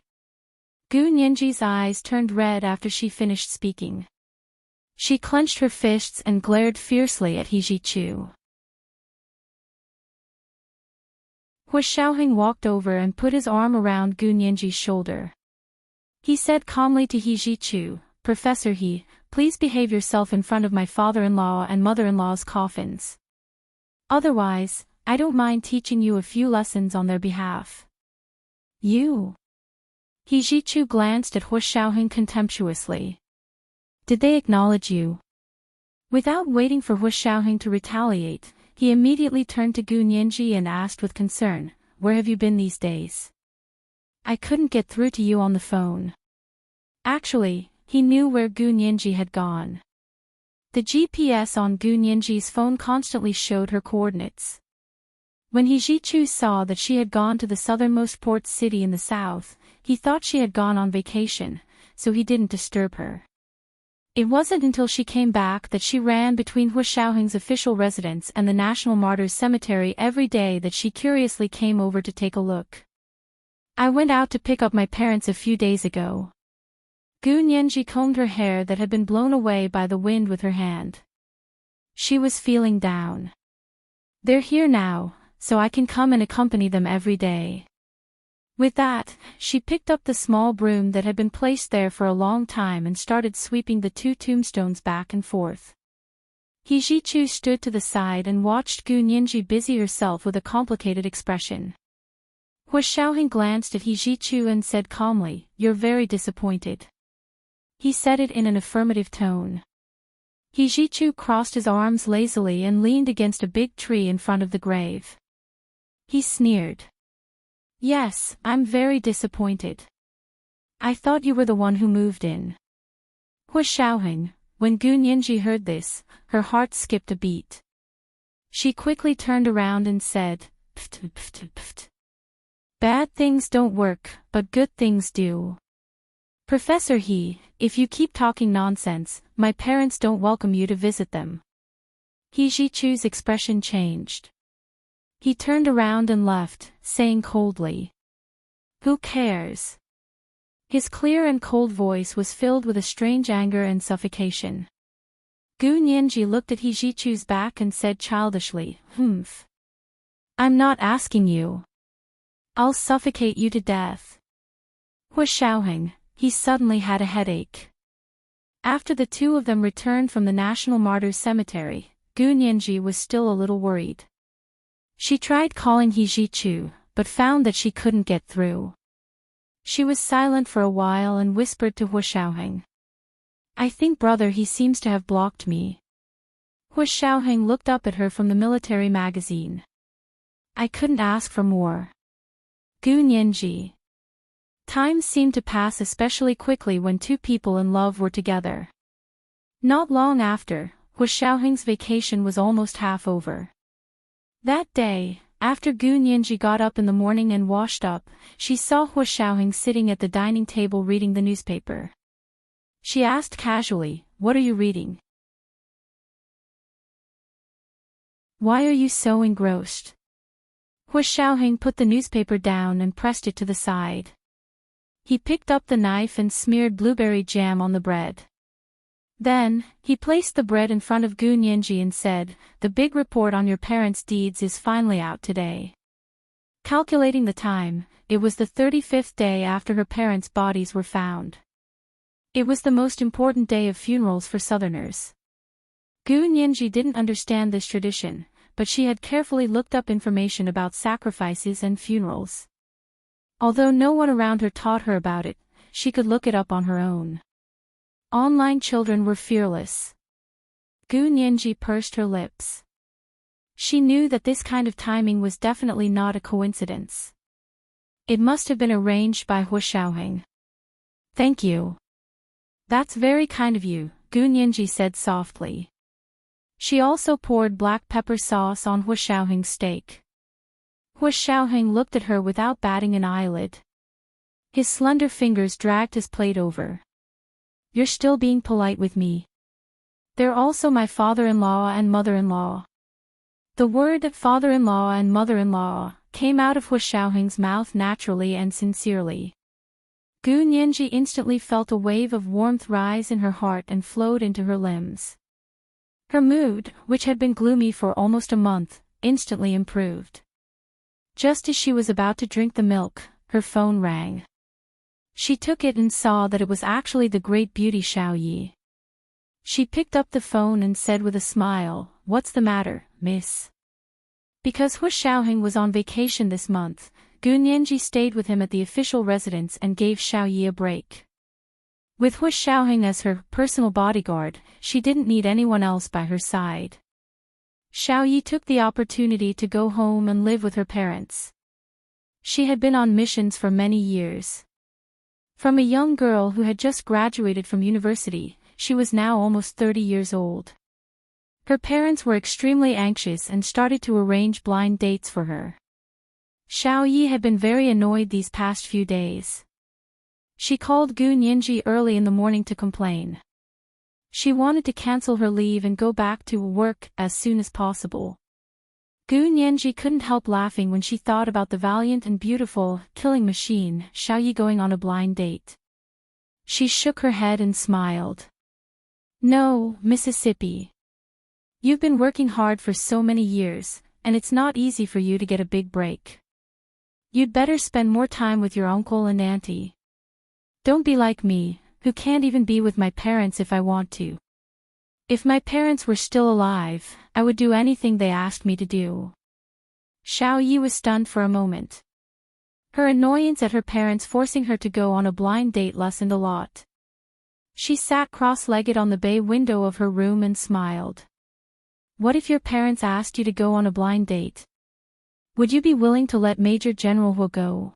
Gu Nianji's eyes turned red after she finished speaking. She clenched her fists and glared fiercely at He Jichu. Hu Xiaoheng walked over and put his arm around Gu Nianji's shoulder. He said calmly to He Jichu, "Professor He, please behave yourself in front of my father-in-law and mother-in-law's coffins. Otherwise, I don't mind teaching you a few lessons on their behalf." "You?" He Jichu glanced at Hu Xiaoheng contemptuously. "Did they acknowledge you?" Without waiting for Hu Xiaoheng to retaliate, he immediately turned to Gu Nianji and asked with concern, "Where have you been these days? I couldn't get through to you on the phone." Actually, he knew where Gu Nianji had gone. The GPS on Gu Nianji's phone constantly showed her coordinates. When He Jichu saw that she had gone to the southernmost port city in the south, he thought she had gone on vacation, so he didn't disturb her. It wasn't until she came back that she ran between Hu Xiaoheng's official residence and the National Martyrs Cemetery every day that she curiously came over to take a look. "I went out to pick up my parents a few days ago." Gu Nianji combed her hair that had been blown away by the wind with her hand. She was feeling down. "They're here now, so I can come and accompany them every day." With that, she picked up the small broom that had been placed there for a long time and started sweeping the two tombstones back and forth. He Jichu stood to the side and watched Gu Nianji busy herself with a complicated expression. Hu Xiaoheng glanced at He Jichu and said calmly, "You're very disappointed." He said it in an affirmative tone. He Jichu crossed his arms lazily and leaned against a big tree in front of the grave. He sneered. "Yes, I'm very disappointed. I thought you were the one who moved in." Hu Xiaoheng, when Gu Nianji heard this, her heart skipped a beat. She quickly turned around and said, "Pft, pft, pft. Bad things don't work, but good things do. Professor He, if you keep talking nonsense, my parents don't welcome you to visit them." He Jichu's expression changed. He turned around and left, saying coldly, "Who cares?" His clear and cold voice was filled with a strange anger and suffocation. Gu Nianji looked at He Jichu's back and said childishly, "Humph. I'm not asking you. I'll suffocate you to death." Hu Xiaoheng, he suddenly had a headache. After the two of them returned from the National Martyrs Cemetery, Gu Nianji was still a little worried. She tried calling He Zhichu, but found that she couldn't get through. She was silent for a while and whispered to Hu Xiaoheng. "I think brother, he seems to have blocked me." Hu Xiaoheng looked up at her from the military magazine. "I couldn't ask for more." Gu Nianji. Time seemed to pass especially quickly when two people in love were together. Not long after, Hu Xiaoheng's vacation was almost half over. That day, after Gu Nianji got up in the morning and washed up, she saw Hu Xiaoheng sitting at the dining table reading the newspaper. She asked casually, "What are you reading? Why are you so engrossed?" Hu Xiaoheng put the newspaper down and pressed it to the side. He picked up the knife and smeared blueberry jam on the bread. Then, he placed the bread in front of Gu Nianji and said, "The big report on your parents' deeds is finally out today." Calculating the time, it was the 35th day after her parents' bodies were found. It was the most important day of funerals for Southerners. Gu Nianji didn't understand this tradition, but she had carefully looked up information about sacrifices and funerals. Although no one around her taught her about it, she could look it up on her own. Online children were fearless. Gu Nianji pursed her lips. She knew that this kind of timing was definitely not a coincidence. It must have been arranged by Hu Xiaoheng. "Thank you. That's very kind of you," Gu Nianji said softly. She also poured black pepper sauce on Hu Xiaoheng's steak. Hu Xiaoheng looked at her without batting an eyelid. His slender fingers dragged his plate over. "You're still being polite with me. They're also my father-in-law and mother-in-law." The word father-in-law and mother-in-law came out of Hu Xiaoheng's mouth naturally and sincerely. Gu Nianji instantly felt a wave of warmth rise in her heart and flowed into her limbs. Her mood, which had been gloomy for almost a month, instantly improved. Just as she was about to drink the milk, her phone rang. She took it and saw that it was actually the great beauty Xiao Yi. She picked up the phone and said with a smile, "What's the matter, miss?" Because Hu Xiaoheng was on vacation this month, Gu Nianji stayed with him at the official residence and gave Xiao Yi a break. With Hu Xiaoheng as her personal bodyguard, she didn't need anyone else by her side. Xiao Yi took the opportunity to go home and live with her parents. She had been on missions for many years. From a young girl who had just graduated from university, she was now almost 30 years old. Her parents were extremely anxious and started to arrange blind dates for her. Xiao Yi had been very annoyed these past few days. She called Gu Nianji early in the morning to complain. She wanted to cancel her leave and go back to work as soon as possible. Gu Nianji couldn't help laughing when she thought about the valiant and beautiful killing machine Xiao Yi going on a blind date. She shook her head and smiled. "No, Mississippi. You've been working hard for so many years, and it's not easy for you to get a big break. You'd better spend more time with your uncle and auntie. Don't be like me, who can't even be with my parents if I want to. If my parents were still alive, I would do anything they asked me to do." Xiao Yi was stunned for a moment. Her annoyance at her parents forcing her to go on a blind date lessened a lot. She sat cross-legged on the bay window of her room and smiled. "What if your parents asked you to go on a blind date? Would you be willing to let Major General Hu go?"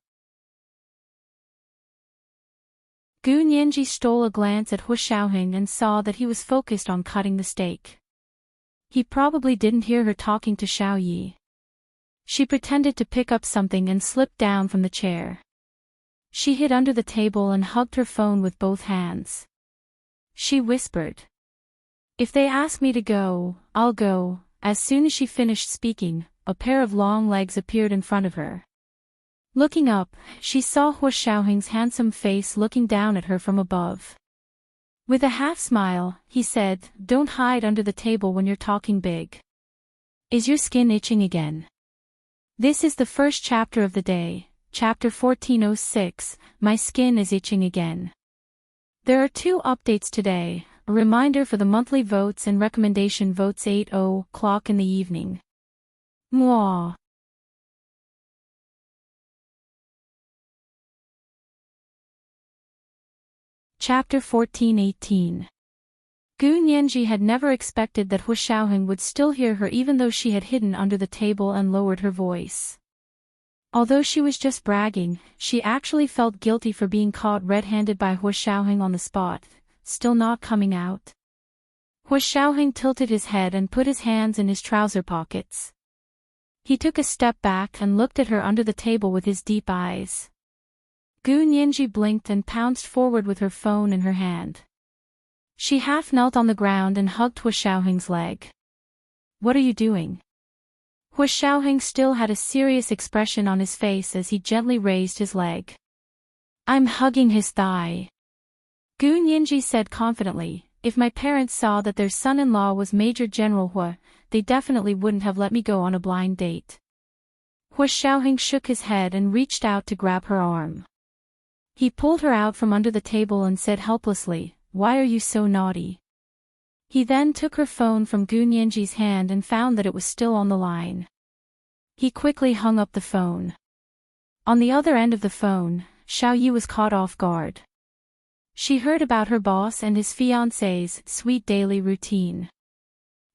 Gu Nianji stole a glance at Hu Xiaoheng and saw that he was focused on cutting the steak. He probably didn't hear her talking to Xiao Yi. She pretended to pick up something and slipped down from the chair. She hid under the table and hugged her phone with both hands. She whispered, "If they ask me to go, I'll go." As soon as she finished speaking, a pair of long legs appeared in front of her. Looking up, she saw Hu Xiaoheng's handsome face looking down at her from above. With a half-smile, he said, "Don't hide under the table when you're talking big. Is your skin itching again?" This is the first chapter of the day. Chapter 1406, My Skin is Itching Again. There are 2 updates today, a reminder for the monthly votes and recommendation votes 8:00 in the evening. Mwah. Chapter 1418. Gu Nianji had never expected that Hu Xiaoheng would still hear her even though she had hidden under the table and lowered her voice. Although she was just bragging, she actually felt guilty for being caught red-handed by Hu Xiaoheng on the spot, still not coming out. Hu Xiaoheng tilted his head and put his hands in his trouser pockets. He took a step back and looked at her under the table with his deep eyes. Gu Nianji blinked and pounced forward with her phone in her hand. She half knelt on the ground and hugged Hu Xiaoheng's leg. "What are you doing?" Hu Xiaoheng still had a serious expression on his face as he gently raised his leg. "I'm hugging his thigh." Gu Nianji said confidently, "If my parents saw that their son-in-law was Major General Hu, they definitely wouldn't have let me go on a blind date." Hu Xiaoheng shook his head and reached out to grab her arm. He pulled her out from under the table and said helplessly, "Why are you so naughty?" He then took her phone from Gu Nianji's hand and found that it was still on the line. He quickly hung up the phone. On the other end of the phone, Xiao Yi was caught off guard. She heard about her boss and his fiancé's sweet daily routine.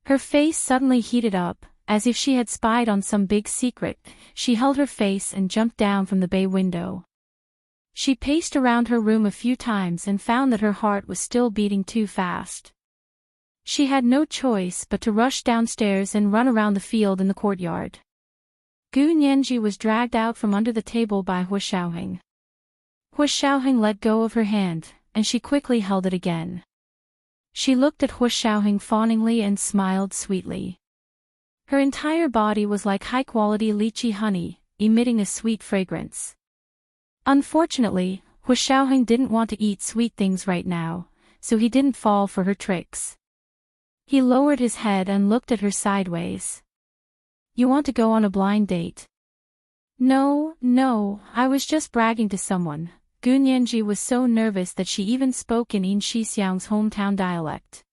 Her face suddenly heated up, as if she had spied on some big secret. She held her face and jumped down from the bay window. She paced around her room a few times and found that her heart was still beating too fast. She had no choice but to rush downstairs and run around the field in the courtyard. Gu Nianji was dragged out from under the table by Hu Xiaoheng. Hu Xiaoheng let go of her hand, and she quickly held it again. She looked at Hu Xiaoheng fawningly and smiled sweetly. Her entire body was like high-quality lychee honey, emitting a sweet fragrance. Unfortunately, Hu Xiaoheng didn't want to eat sweet things right now, so he didn't fall for her tricks. He lowered his head and looked at her sideways. "You want to go on a blind date?" No, I was just bragging to someone." Gu Nianji was so nervous that she even spoke in Yin Shixiang's hometown dialect.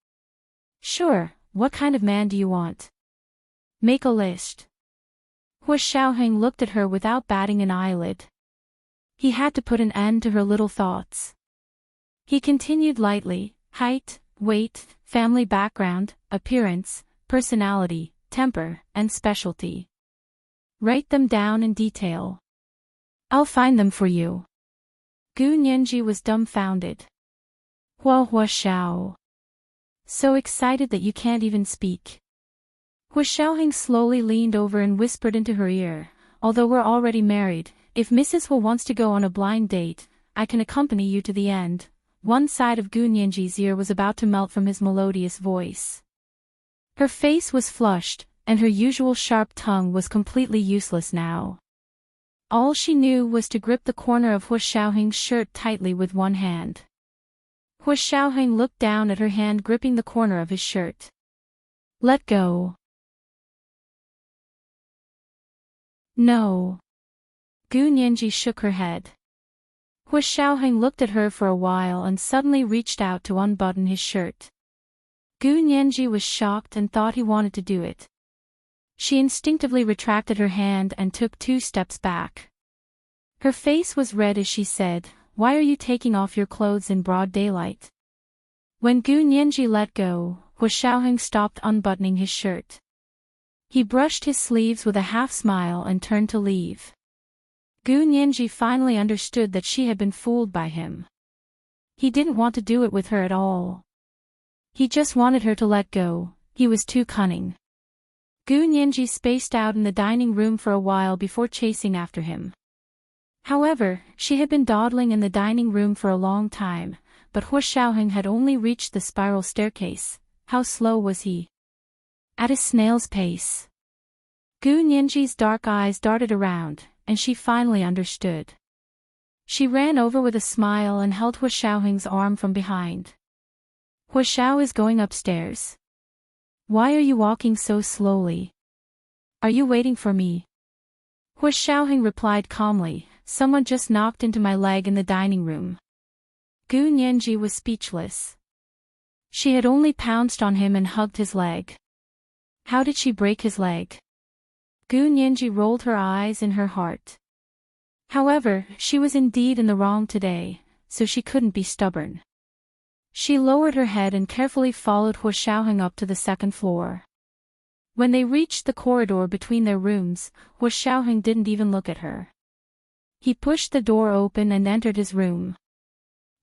"Sure, what kind of man do you want? Make a list." Hu Xiaoheng looked at her without batting an eyelid. He had to put an end to her little thoughts. He continued lightly, "Height, weight, family background, appearance, personality, temper, and specialty. Write them down in detail. I'll find them for you." Gu Nianji was dumbfounded. "Hua Xiao. So excited that you can't even speak." Hu Xiaoheng slowly leaned over and whispered into her ear, "Although we're already married, if Mrs. Hu wants to go on a blind date, I can accompany you to the end." One side of Gu Nianji's ear was about to melt from his melodious voice. Her face was flushed, and her usual sharp tongue was completely useless now. All she knew was to grip the corner of Hu Xiaoheng's shirt tightly with one hand. Hu Xiaoheng looked down at her hand gripping the corner of his shirt. "Let go." "No." Gu Nianji shook her head. Hu Xiaoheng looked at her for a while and suddenly reached out to unbutton his shirt. Gu Nianji was shocked and thought he wanted to do it. She instinctively retracted her hand and took 2 steps back. Her face was red as she said, "Why are you taking off your clothes in broad daylight?" When Gu Nianji let go, Hu Xiaoheng stopped unbuttoning his shirt. He brushed his sleeves with a half-smile and turned to leave. Gu Nianji finally understood that she had been fooled by him. He didn't want to do it with her at all. He just wanted her to let go. He was too cunning. Gu Nianji spaced out in the dining room for a while before chasing after him. However, she had been dawdling in the dining room for a long time, but Hu Xiaoheng had only reached the spiral staircase. How slow was he? At a snail's pace. Gu Nianji's dark eyes darted around, and she finally understood. She ran over with a smile and held Hu Xiaoheng's arm from behind. "Hu Xiao is going upstairs. Why are you walking so slowly? Are you waiting for me?" Hu Xiaoheng replied calmly, someone just knocked into my leg in the dining room. Gu Nianji was speechless. She had only pounced on him and hugged his leg. How did she break his leg? Gu Nianji rolled her eyes in her heart. However, she was indeed in the wrong today, so she couldn't be stubborn. She lowered her head and carefully followed Hu Xiaoheng up to the second floor. When they reached the corridor between their rooms, Hu Xiaoheng didn't even look at her. He pushed the door open and entered his room.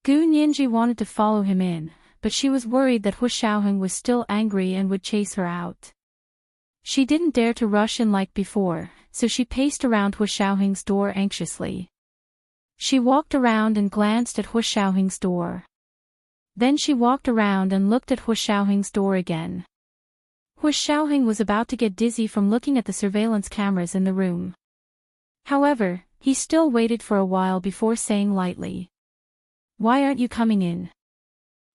Gu Nianji wanted to follow him in, but she was worried that Hu Xiaoheng was still angry and would chase her out. She didn't dare to rush in like before, so she paced around Hu Xiaoheng's door anxiously. She walked around and glanced at Hu Xiaoheng's door. Then she walked around and looked at Hu Xiaoheng's door again. Hu Xiaoheng was about to get dizzy from looking at the surveillance cameras in the room. However, he still waited for a while before saying lightly, "Why aren't you coming in?"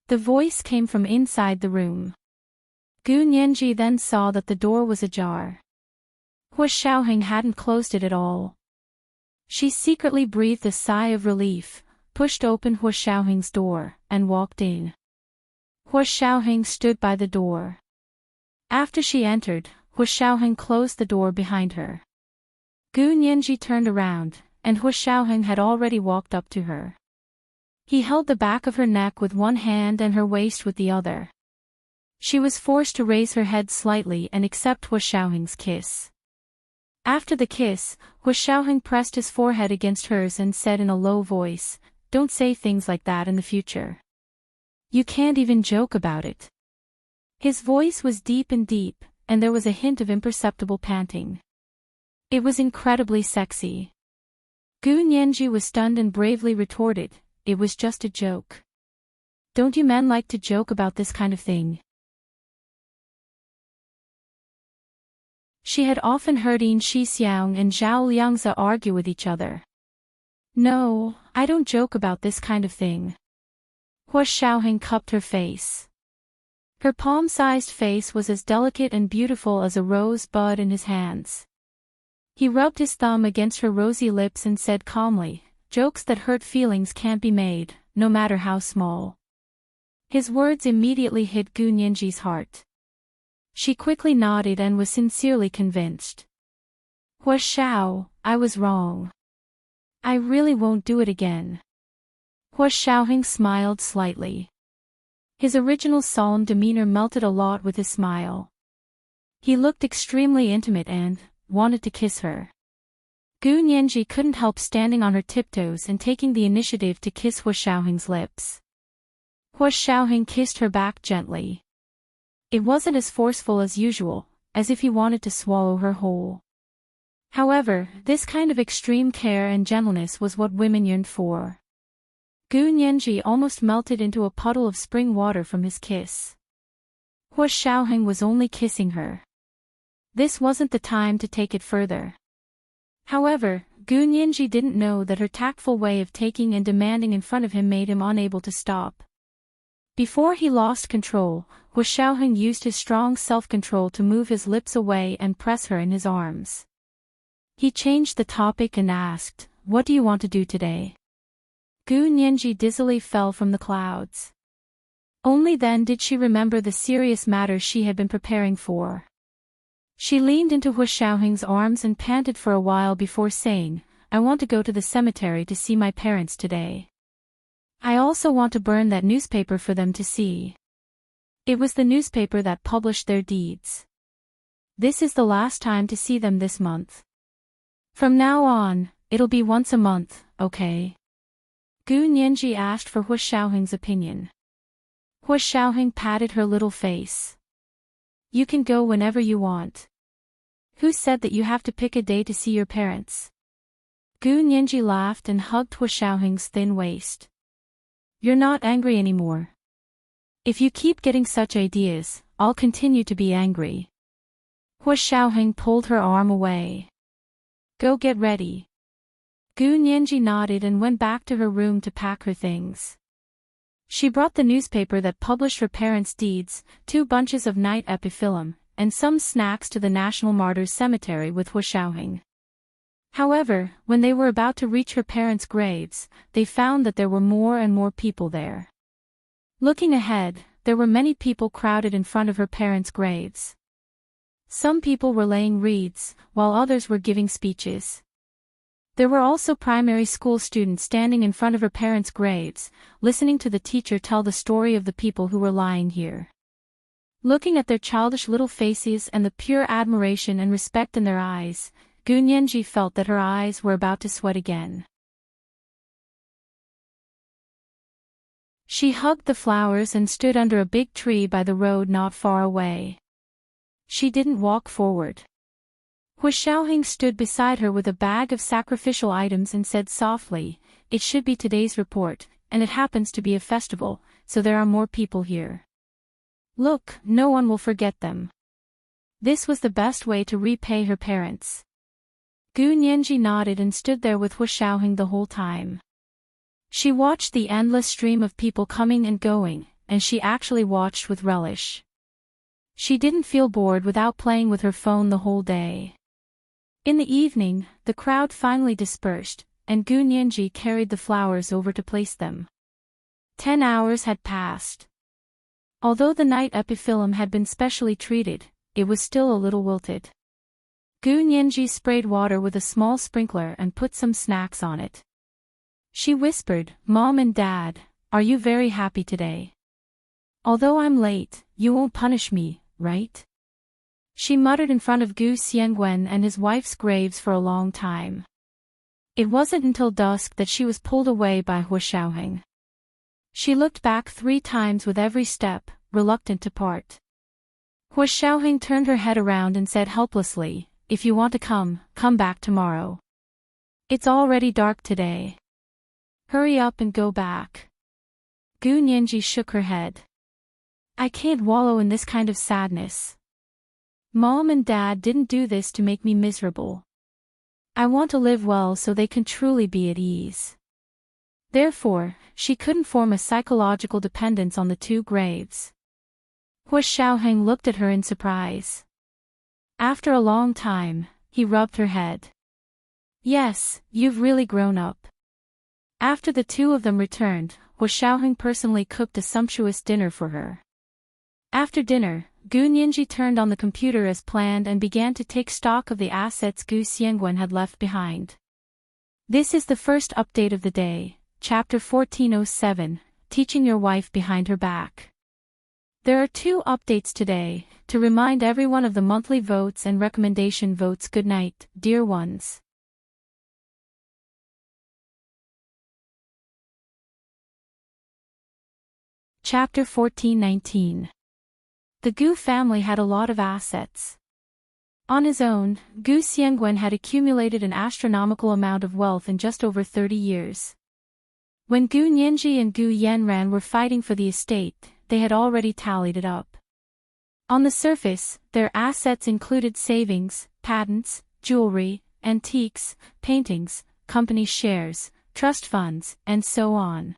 The voice came from inside the room. Gu Nianji then saw that the door was ajar. Hu Xiaoheng hadn't closed it at all. She secretly breathed a sigh of relief, pushed open Hu Xiaoheng's door, and walked in. Hu Xiaoheng stood by the door. After she entered, Hu Xiaoheng closed the door behind her. Gu Nianji turned around, and Hu Xiaoheng had already walked up to her. He held the back of her neck with one hand and her waist with the other. She was forced to raise her head slightly and accept Hu Xiaoheng's kiss. After the kiss, Hu Xiaoheng pressed his forehead against hers and said in a low voice, "Don't say things like that in the future. You can't even joke about it." His voice was deep, and there was a hint of imperceptible panting. It was incredibly sexy. Gu Nianji was stunned and bravely retorted, "It was just a joke. Don't you men like to joke about this kind of thing?" She had often heard Yin Shixiang and Zhao Liangzi argue with each other. "No, I don't joke about this kind of thing." Hu Xiaoheng cupped her face. Her palm-sized face was as delicate and beautiful as a rose bud in his hands. He rubbed his thumb against her rosy lips and said calmly, "Jokes that hurt feelings can't be made, no matter how small." His words immediately hit Gu Nianji's heart. She quickly nodded and was sincerely convinced. "Hu Xiao, I was wrong. I really won't do it again." Hu Xiaoheng smiled slightly. His original solemn demeanor melted a lot with his smile. He looked extremely intimate and wanted to kiss her. Gu Nianji couldn't help standing on her tiptoes and taking the initiative to kiss Hu Xiaoheng's lips. Hu Xiaoheng kissed her back gently. It wasn't as forceful as usual, as if he wanted to swallow her whole. However, this kind of extreme care and gentleness was what women yearned for. Gu Nianji almost melted into a puddle of spring water from his kiss. Hu Xiaoheng was only kissing her. This wasn't the time to take it further. However, Gu Nianji didn't know that her tactful way of taking and demanding in front of him made him unable to stop. Before he lost control, Hu Xiaoheng used his strong self-control to move his lips away and press her in his arms. He changed the topic and asked, "What do you want to do today?" Gu Nianji dizzily fell from the clouds. Only then did she remember the serious matter she had been preparing for. She leaned into Hu Xiaoheng's arms and panted for a while before saying, "I want to go to the cemetery to see my parents today. I also want to burn that newspaper for them to see. It was the newspaper that published their deeds. This is the last time to see them this month. From now on, it'll be once a month, okay?" Gu Nianji asked for Hu Xiaoheng's opinion. Hu Xiaoheng patted her little face. "You can go whenever you want. Who said that you have to pick a day to see your parents?" Gu Nianji laughed and hugged Hu Xiaoheng's thin waist. "You're not angry anymore. If you keep getting such ideas, I'll continue to be angry." Hu Xiaoheng pulled her arm away. "Go get ready." Gu Nianji nodded and went back to her room to pack her things. She brought the newspaper that published her parents' deeds, 2 bunches of night epiphyllum, and some snacks to the National Martyrs Cemetery with Hu Xiaoheng. However, when they were about to reach her parents' graves, they found that there were more and more people there. Looking ahead, there were many people crowded in front of her parents' graves. Some people were laying wreaths, while others were giving speeches. There were also primary school students standing in front of her parents' graves, listening to the teacher tell the story of the people who were lying here. Looking at their childish little faces and the pure admiration and respect in their eyes, Gu Nianji felt that her eyes were about to sweat again. She hugged the flowers and stood under a big tree by the road not far away. She didn't walk forward. Hu Xiaoheng stood beside her with a bag of sacrificial items and said softly, "It should be today's report, and it happens to be a festival, so there are more people here. Look, no one will forget them." This was the best way to repay her parents. Gu Nianji nodded and stood there with Hu Xiaoheng the whole time. She watched the endless stream of people coming and going, and she actually watched with relish. She didn't feel bored without playing with her phone the whole day. In the evening, the crowd finally dispersed, and Gu Nianji carried the flowers over to place them. 10 hours had passed. Although the night epiphyllum had been specially treated, it was still a little wilted. Gu Nianji sprayed water with a small sprinkler and put some snacks on it. She whispered, "Mom and Dad, are you very happy today? Although I'm late, you won't punish me, right?" She muttered in front of Gu Xiangwen and his wife's graves for a long time. It wasn't until dusk that she was pulled away by Hu Xiaoheng. She looked back 3 times with every step, reluctant to part. Hu Xiaoheng turned her head around and said helplessly, "If you want to come back tomorrow. It's already dark today. Hurry up and go back." Gu Nianji shook her head. "I can't wallow in this kind of sadness. Mom and Dad didn't do this to make me miserable. I want to live well so they can truly be at ease." Therefore, she couldn't form a psychological dependence on the 2 graves. Hu Xiaoheng looked at her in surprise. After a long time, he rubbed her head. "Yes, you've really grown up." After the 2 of them returned, Hu Xiaoheng personally cooked a sumptuous dinner for her. After dinner, Gu Nianji turned on the computer as planned and began to take stock of the assets Gu Xiangwen had left behind. This is the first update of the day, Chapter 1407, Teaching Your Wife Behind Her Back. There are 2 updates today, to remind everyone of the monthly votes and recommendation votes. Good night, dear ones. Chapter 1419. The Gu family had a lot of assets. On his own, Gu Xiangwen had accumulated an astronomical amount of wealth in just over 30 years. When Gu Nianji and Gu Yanran were fighting for the estate, they had already tallied it up. On the surface, their assets included savings, patents, jewelry, antiques, paintings, company shares, trust funds, and so on.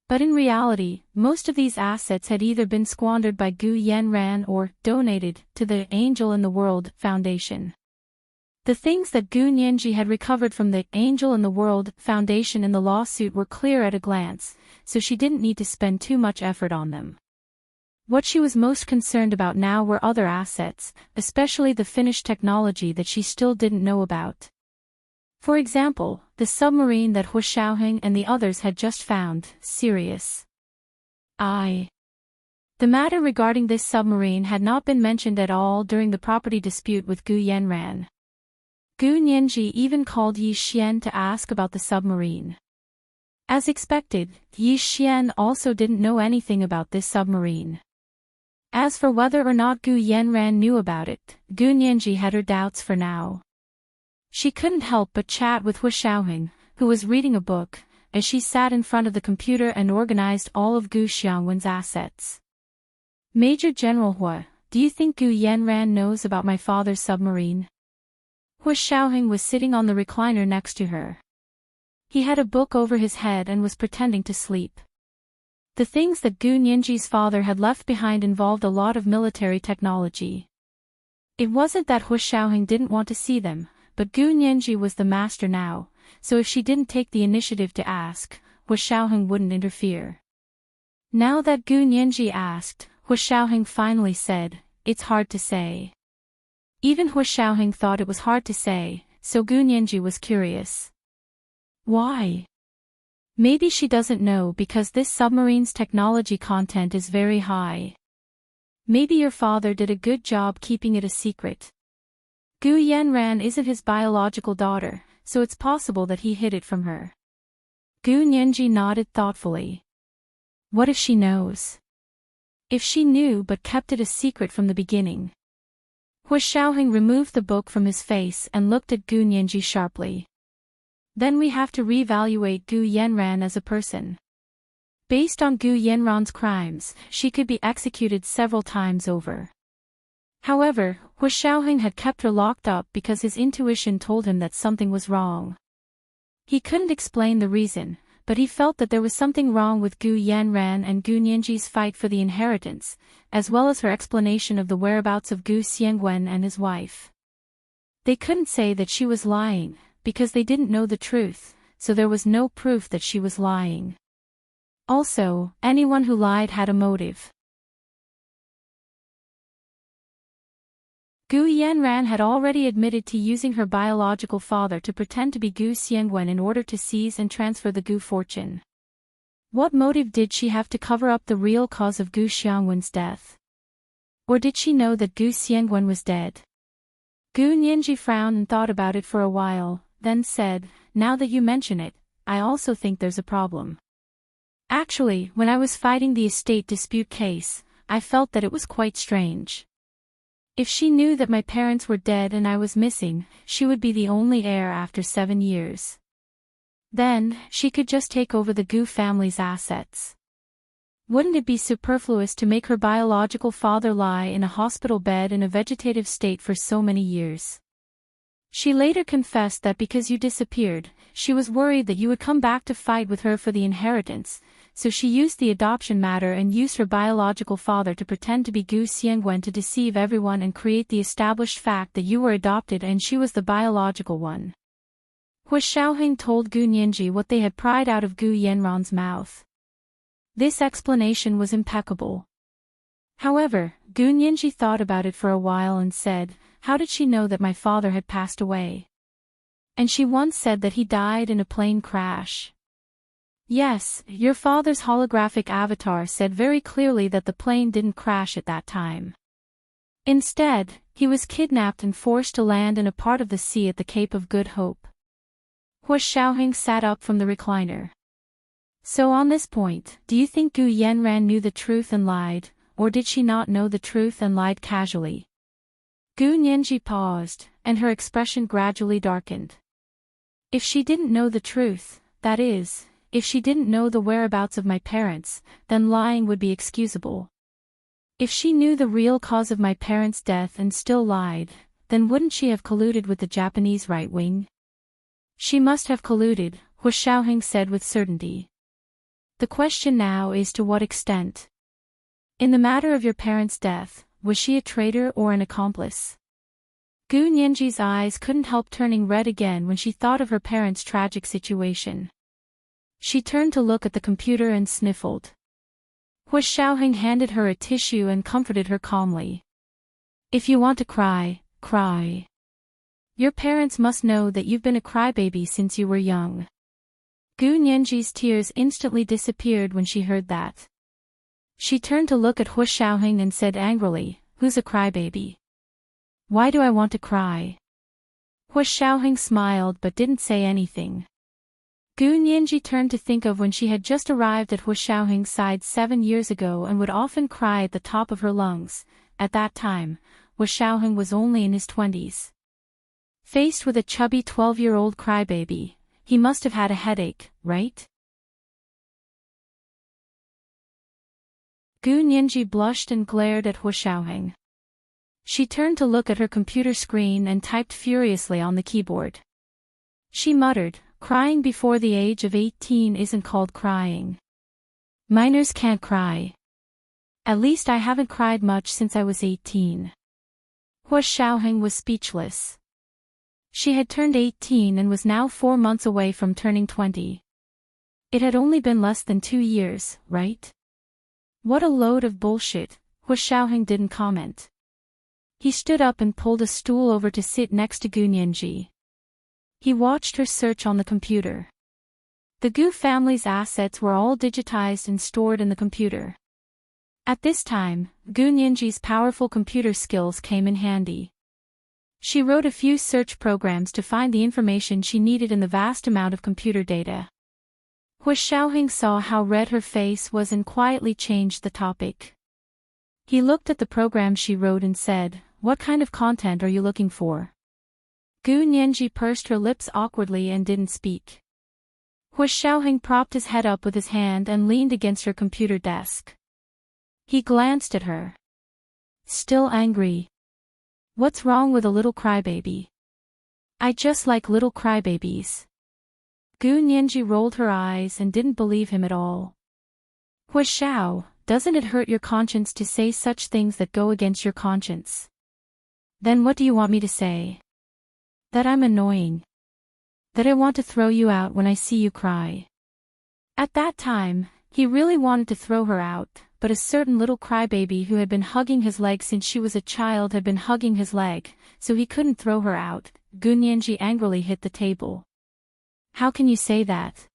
But in reality, most of these assets had either been squandered by Gu Yanran or donated to the Angel in the World Foundation. The things that Gu Nianji had recovered from the Angel in the World Foundation in the lawsuit were clear at a glance, so she didn't need to spend too much effort on them. What she was most concerned about now were other assets, especially the finished technology that she still didn't know about. For example, the submarine that Hu Xiaoheng and the others had just found, Sirius I. The matter regarding this submarine had not been mentioned at all during the property dispute with Gu Yanran. Gu Nianji even called Yi Xian to ask about the submarine. As expected, Yi Xian also didn't know anything about this submarine. As for whether or not Gu Yanran knew about it, Gu Nianji had her doubts for now. She couldn't help but chat with Hu Xiaoheng, who was reading a book, as she sat in front of the computer and organized all of Gu Xiangwen's assets. "Major General Hu, do you think Gu Yanran knows about my father's submarine?" Hu Xiaoheng was sitting on the recliner next to her. He had a book over his head and was pretending to sleep. The things that Gu Nianji's father had left behind involved a lot of military technology. It wasn't that Hu Xiaoheng didn't want to see them, but Gu Nianji was the master now, so if she didn't take the initiative to ask, Hu Xiaoheng wouldn't interfere. Now that Gu Nianji asked, Hu Xiaoheng finally said, "It's hard to say." Even Hu Xiaoheng thought it was hard to say, so Gu Nianji was curious. Why? Maybe she doesn't know because this submarine's technology content is very high. Maybe your father did a good job keeping it a secret. Gu Yanran isn't his biological daughter, so it's possible that he hid it from her. Gu Nianji nodded thoughtfully. What if she knows? If she knew but kept it a secret from the beginning? Hu Xiaoheng removed the book from his face and looked at Gu Nianji sharply. Then we have to reevaluate Gu Yanran as a person. Based on Gu Yanran's crimes, she could be executed several times over. However, Hu Xiaoheng had kept her locked up because his intuition told him that something was wrong. He couldn't explain the reason, but he felt that there was something wrong with Gu Yanran and Gu Nianji's fight for the inheritance, as well as her explanation of the whereabouts of Gu Xiangwen and his wife. They couldn't say that she was lying, because they didn't know the truth, so there was no proof that she was lying. Also, anyone who lied had a motive. Gu Yanran had already admitted to using her biological father to pretend to be Gu Xiangwen in order to seize and transfer the Gu fortune. What motive did she have to cover up the real cause of Gu Xiangwen's death? Or did she know that Gu Xiangwen was dead? Gu Nianji frowned and thought about it for a while, then said, "Now that you mention it, I also think there's a problem. Actually, when I was fighting the estate dispute case, I felt that it was quite strange. If she knew that my parents were dead and I was missing, she would be the only heir after 7 years. Then, she could just take over the Gu family's assets. Wouldn't it be superfluous to make her biological father lie in a hospital bed in a vegetative state for so many years? She later confessed that because you disappeared, she was worried that you would come back to fight with her for the inheritance, so she used the adoption matter and used her biological father to pretend to be Gu Xiangwen to deceive everyone and create the established fact that you were adopted and she was the biological one." Hu Xiaoheng told Gu Nianji what they had pried out of Gu Yanran's mouth. This explanation was impeccable. However, Gu Nianji thought about it for a while and said, "How did she know that my father had passed away? And she once said that he died in a plane crash." "Yes, your father's holographic avatar said very clearly that the plane didn't crash at that time. Instead, he was kidnapped and forced to land in a part of the sea at the Cape of Good Hope." Hu Xiaoheng sat up from the recliner. "So on this point, do you think Gu Yanran knew the truth and lied, or did she not know the truth and lied casually?" Gu Nianji paused, and her expression gradually darkened. "If she didn't know the truth, that is, if she didn't know the whereabouts of my parents, then lying would be excusable. If she knew the real cause of my parents' death and still lied, then wouldn't she have colluded with the Japanese right wing?" "She must have colluded," Hu Xiaoheng said with certainty. "The question now is to what extent. In the matter of your parents' death, was she a traitor or an accomplice?" Gu Nianji's eyes couldn't help turning red again when she thought of her parents' tragic situation. She turned to look at the computer and sniffled. Hu Xiaoheng handed her a tissue and comforted her calmly. "If you want to cry, cry. Your parents must know that you've been a crybaby since you were young." Gu Nianji's tears instantly disappeared when she heard that. She turned to look at Hu Xiaoheng and said angrily, "Who's a crybaby? Why do I want to cry?" Hu Xiaoheng smiled but didn't say anything. Gu Nianji turned to think of when she had just arrived at Hu Xiaoheng's side 7 years ago and would often cry at the top of her lungs. At that time, Hu Xiaoheng was only in his 20s. Faced with a chubby 12-year-old crybaby, he must have had a headache, right? Gu Nianji blushed and glared at Hu Xiaoheng. She turned to look at her computer screen and typed furiously on the keyboard. She muttered, "Crying before the age of 18 isn't called crying. Minors can't cry. At least I haven't cried much since I was 18. Hu Xiaoheng was speechless. She had turned 18 and was now 4 months away from turning 20. It had only been less than 2 years, right? What a load of bullshit, Hu Xiaoheng didn't comment. He stood up and pulled a stool over to sit next to Gu Nianji. He watched her search on the computer. The Gu family's assets were all digitized and stored in the computer. At this time, Gu Nianji's powerful computer skills came in handy. She wrote a few search programs to find the information she needed in the vast amount of computer data. Hu Xiaoheng saw how red her face was and quietly changed the topic. He looked at the program she wrote and said, "What kind of content are you looking for?" Gu Nianji pursed her lips awkwardly and didn't speak. Hu Xiaoheng propped his head up with his hand and leaned against her computer desk. He glanced at her. Still angry. "What's wrong with a little crybaby?" "I just like little crybabies." Gu Nianji rolled her eyes and didn't believe him at all. "Hu Xiao, doesn't it hurt your conscience to say such things that go against your conscience?" "Then what do you want me to say?" "That I'm annoying. That I want to throw you out when I see you cry." At that time, he really wanted to throw her out, but a certain little crybaby who had been hugging his leg since she was a child had been hugging his leg, so he couldn't throw her out. Gu Nianji angrily hit the table. "How can you say that?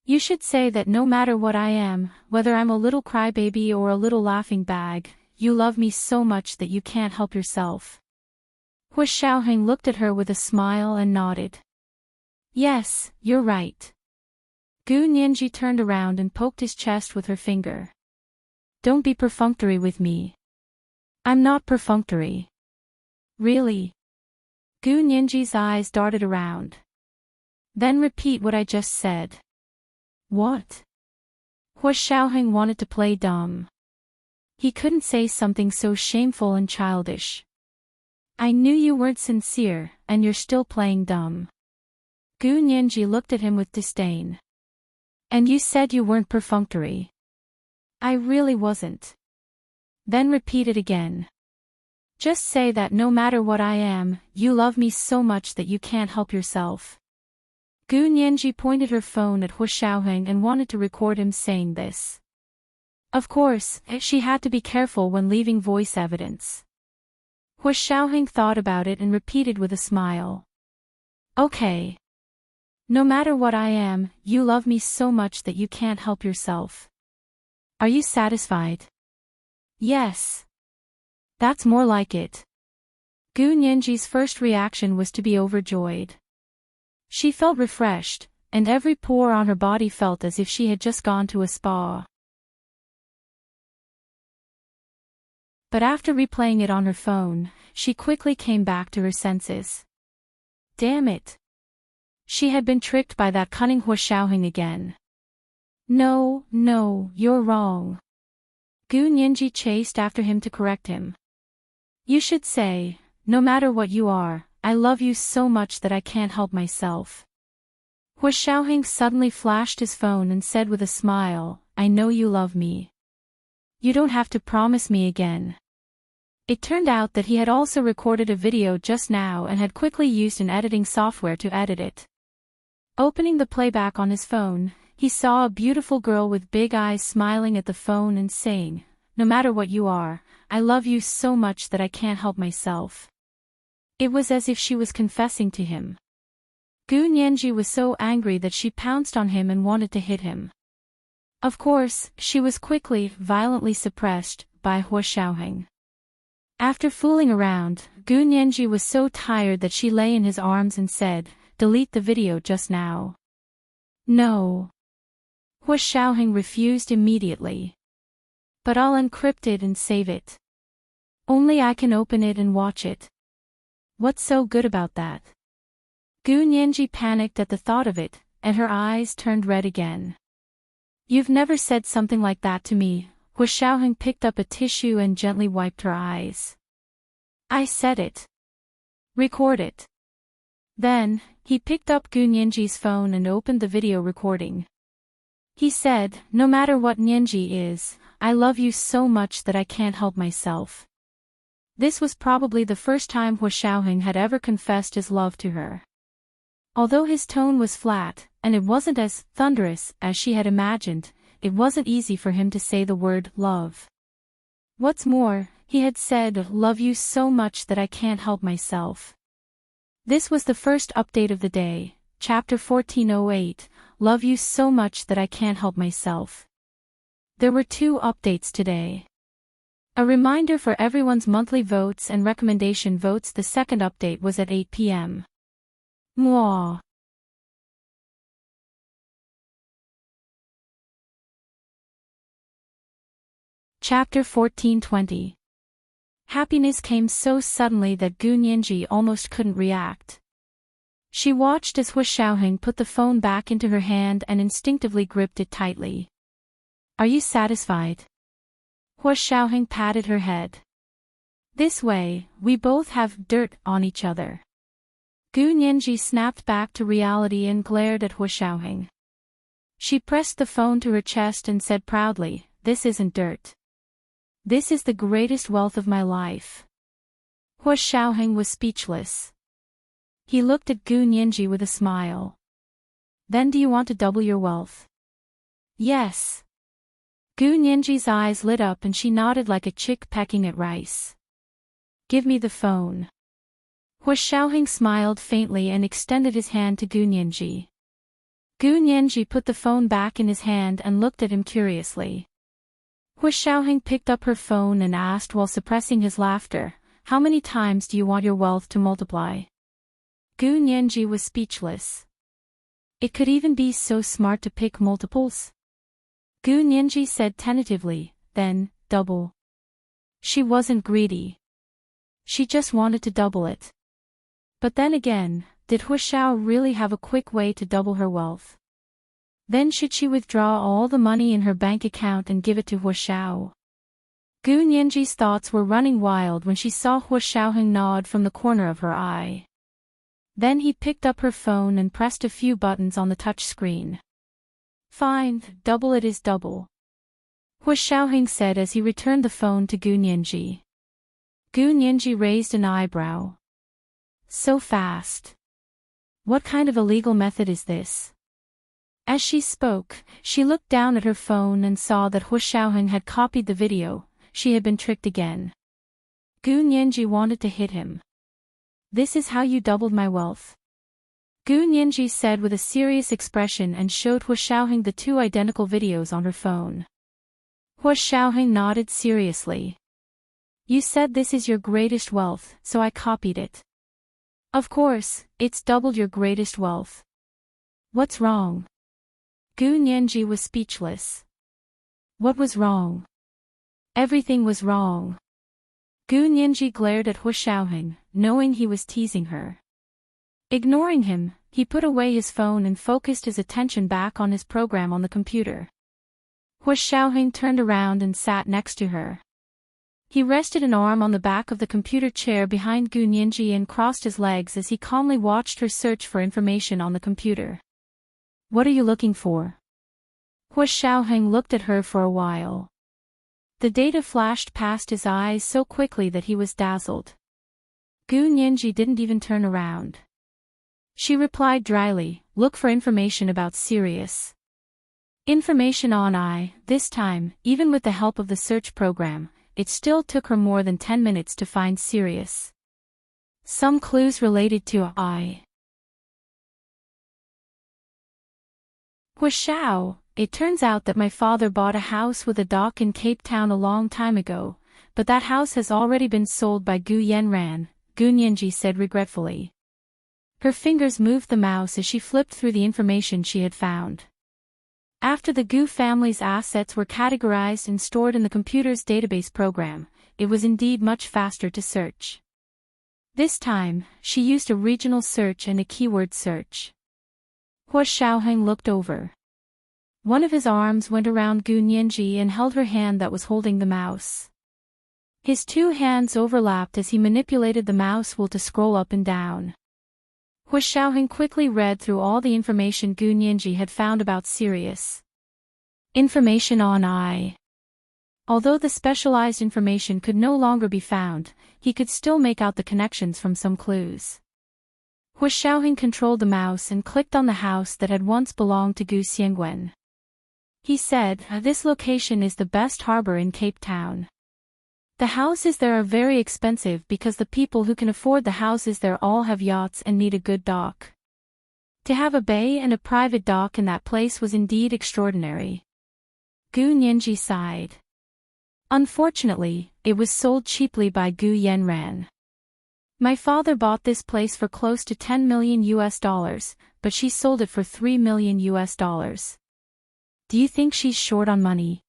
You should say that no matter what I am, whether I'm a little crybaby or a little laughing bag, you love me so much that you can't help yourself." Hu Xiaoheng looked at her with a smile and nodded. "Yes, you're right." Gu Nianji turned around and poked his chest with her finger. "Don't be perfunctory with me." "I'm not perfunctory." "Really?" Gu Nianji's eyes darted around. "Then repeat what I just said." "What?" Hu Xiaoheng wanted to play dumb. He couldn't say something so shameful and childish. "I knew you weren't sincere, and you're still playing dumb." Gu Nianji looked at him with disdain. "And you said you weren't perfunctory." "I really wasn't." "Then repeat it again. Just say that no matter what I am, you love me so much that you can't help yourself." Gu Nianji pointed her phone at Hu Xiaoheng and wanted to record him saying this. Of course, she had to be careful when leaving voice evidence. Hu Xiaoheng thought about it and repeated with a smile. "Okay. No matter what I am, you love me so much that you can't help yourself. Are you satisfied?" "Yes." "That's more like it." Gu Nianji's first reaction was to be overjoyed. She felt refreshed, and every pore on her body felt as if she had just gone to a spa. But after replaying it on her phone, she quickly came back to her senses. Damn it. She had been tricked by that cunning Hu Xiaoheng again. No, you're wrong. Gu Nianji chased after him to correct him. You should say, no matter what you are, I love you so much that I can't help myself. Hu Xiaoheng suddenly flashed his phone and said with a smile, I know you love me. You don't have to promise me again. It turned out that he had also recorded a video just now and had quickly used an editing software to edit it. Opening the playback on his phone, he saw a beautiful girl with big eyes smiling at the phone and saying, no matter what you are, I love you so much that I can't help myself. It was as if she was confessing to him. Gu Nianji was so angry that she pounced on him and wanted to hit him. Of course, she was quickly, violently suppressed by Hu Xiaoheng. After fooling around, Gu Nianji was so tired that she lay in his arms and said, delete the video just now. No. Hu Xiaoheng refused immediately. But I'll encrypt it and save it. Only I can open it and watch it. What's so good about that? Gu Nianji panicked at the thought of it, and her eyes turned red again. You've never said something like that to me. Hu Xiaoheng picked up a tissue and gently wiped her eyes. I said it. Record it. Then, he picked up Gu Nianji's phone and opened the video recording. He said, no matter what Nianji is, I love you so much that I can't help myself. This was probably the first time Hua Xiaoheng had ever confessed his love to her. Although his tone was flat, and it wasn't as thunderous as she had imagined, it wasn't easy for him to say the word love. What's more, he had said, "Love you so much that I can't help myself." This was the first update of the day, chapter 1408, Love you so much that I can't help myself. There were 2 updates today. A reminder for everyone's monthly votes and recommendation votes. The second update was at 8 p.m. Mwah. Chapter 1420. Happiness came so suddenly that Gu Nianji almost couldn't react. She watched as Hua Xiaoheng put the phone back into her hand and instinctively gripped it tightly. Are you satisfied? Hua Xiaoheng patted her head. This way, we both have dirt on each other. Gu Nianji snapped back to reality and glared at Hua Xiaoheng. She pressed the phone to her chest and said proudly, "This isn't dirt. This is the greatest wealth of my life." Hua Xiaoheng was speechless. He looked at Gu Nianji with a smile. Then do you want to double your wealth? Yes. Gu Nianji's eyes lit up and she nodded like a chick pecking at rice. Give me the phone. Hua Xiaoheng smiled faintly and extended his hand to Gu Nianji. Gu Nianji put the phone back in his hand and looked at him curiously. Hua Xiaoheng picked up her phone and asked while suppressing his laughter, "How many times do you want your wealth to multiply?" Gu Nianji was speechless. It could even be so smart to pick multiples? Gu Nianji said tentatively, "Then, double." She wasn't greedy. She just wanted to double it. But then again, did Hua Xiao really have a quick way to double her wealth? Then should she withdraw all the money in her bank account and give it to Hua Xiao? Gu Nianji's thoughts were running wild when she saw Hua Xiaoheng nod from the corner of her eye. Then he picked up her phone and pressed a few buttons on the touch screen. Fine, double it is double. Hua Xiaoheng said as he returned the phone to Gu Nianji. Gu Nianji raised an eyebrow. So fast. What kind of illegal method is this? As she spoke, she looked down at her phone and saw that Hua Xiaoheng had copied the video. She had been tricked again. Gu Nianji wanted to hit him. This is how you doubled my wealth? Gu Nianji said with a serious expression and showed Hua Xiaoheng the 2 identical videos on her phone. Hua Xiaoheng nodded seriously. You said this is your greatest wealth, so I copied it. Of course, it's doubled your greatest wealth. What's wrong? Gu Nianji was speechless. What was wrong? Everything was wrong. Gu Nianji glared at Hua Xiaoheng, knowing he was teasing her. Ignoring him, he put away his phone and focused his attention back on his program on the computer. Hua Xiaoheng turned around and sat next to her. He rested an arm on the back of the computer chair behind Gu Nianji and crossed his legs as he calmly watched her search for information on the computer. What are you looking for? Hua Xiaoheng looked at her for a while. The data flashed past his eyes so quickly that he was dazzled. Gu Nianji didn't even turn around. She replied dryly, look for information about Sirius. Information on I. This time, even with the help of the search program, it still took her more than 10 minutes to find Sirius. Some clues related to I. Hua Xiao, it turns out that my father bought a house with a dock in Cape Town a long time ago, but that house has already been sold by Gu Yanran, Gu Nianji said regretfully. Her fingers moved the mouse as she flipped through the information she had found. After the Gu family's assets were categorized and stored in the computer's database program, it was indeed much faster to search. This time, she used a regional search and a keyword search. Hua Xiaoheng looked over. One of his arms went around Gu Nianji and held her hand that was holding the mouse. His 2 hands overlapped as he manipulated the mouse wheel to scroll up and down. Hua Xiaoheng quickly read through all the information Gu Nianji had found about Sirius. Information on I. Although the specialized information could no longer be found, he could still make out the connections from some clues. Hu Xiaoheng controlled the mouse and clicked on the house that had once belonged to Gu Xiangwen. He said, "This location is the best harbor in Cape Town. The houses there are very expensive because the people who can afford the houses there all have yachts and need a good dock. To have a bay and a private dock in that place was indeed extraordinary." Gu Nianji sighed. Unfortunately, it was sold cheaply by Gu Yanran. My father bought this place for close to $10 million, but she sold it for $3 million. Do you think she's short on money?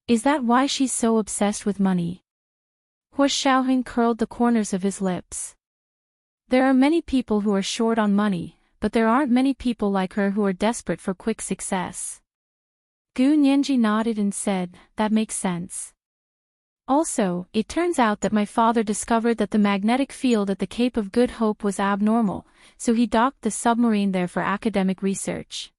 Is that why she's so obsessed with money? Hu Xiaoheng curled the corners of his lips. There are many people who are short on money, but there aren't many people like her who are desperate for quick success. Gu Nianji nodded and said, "That makes sense. Also, it turns out that my father discovered that the magnetic field at the Cape of Good Hope was abnormal, so he docked the submarine there for academic research."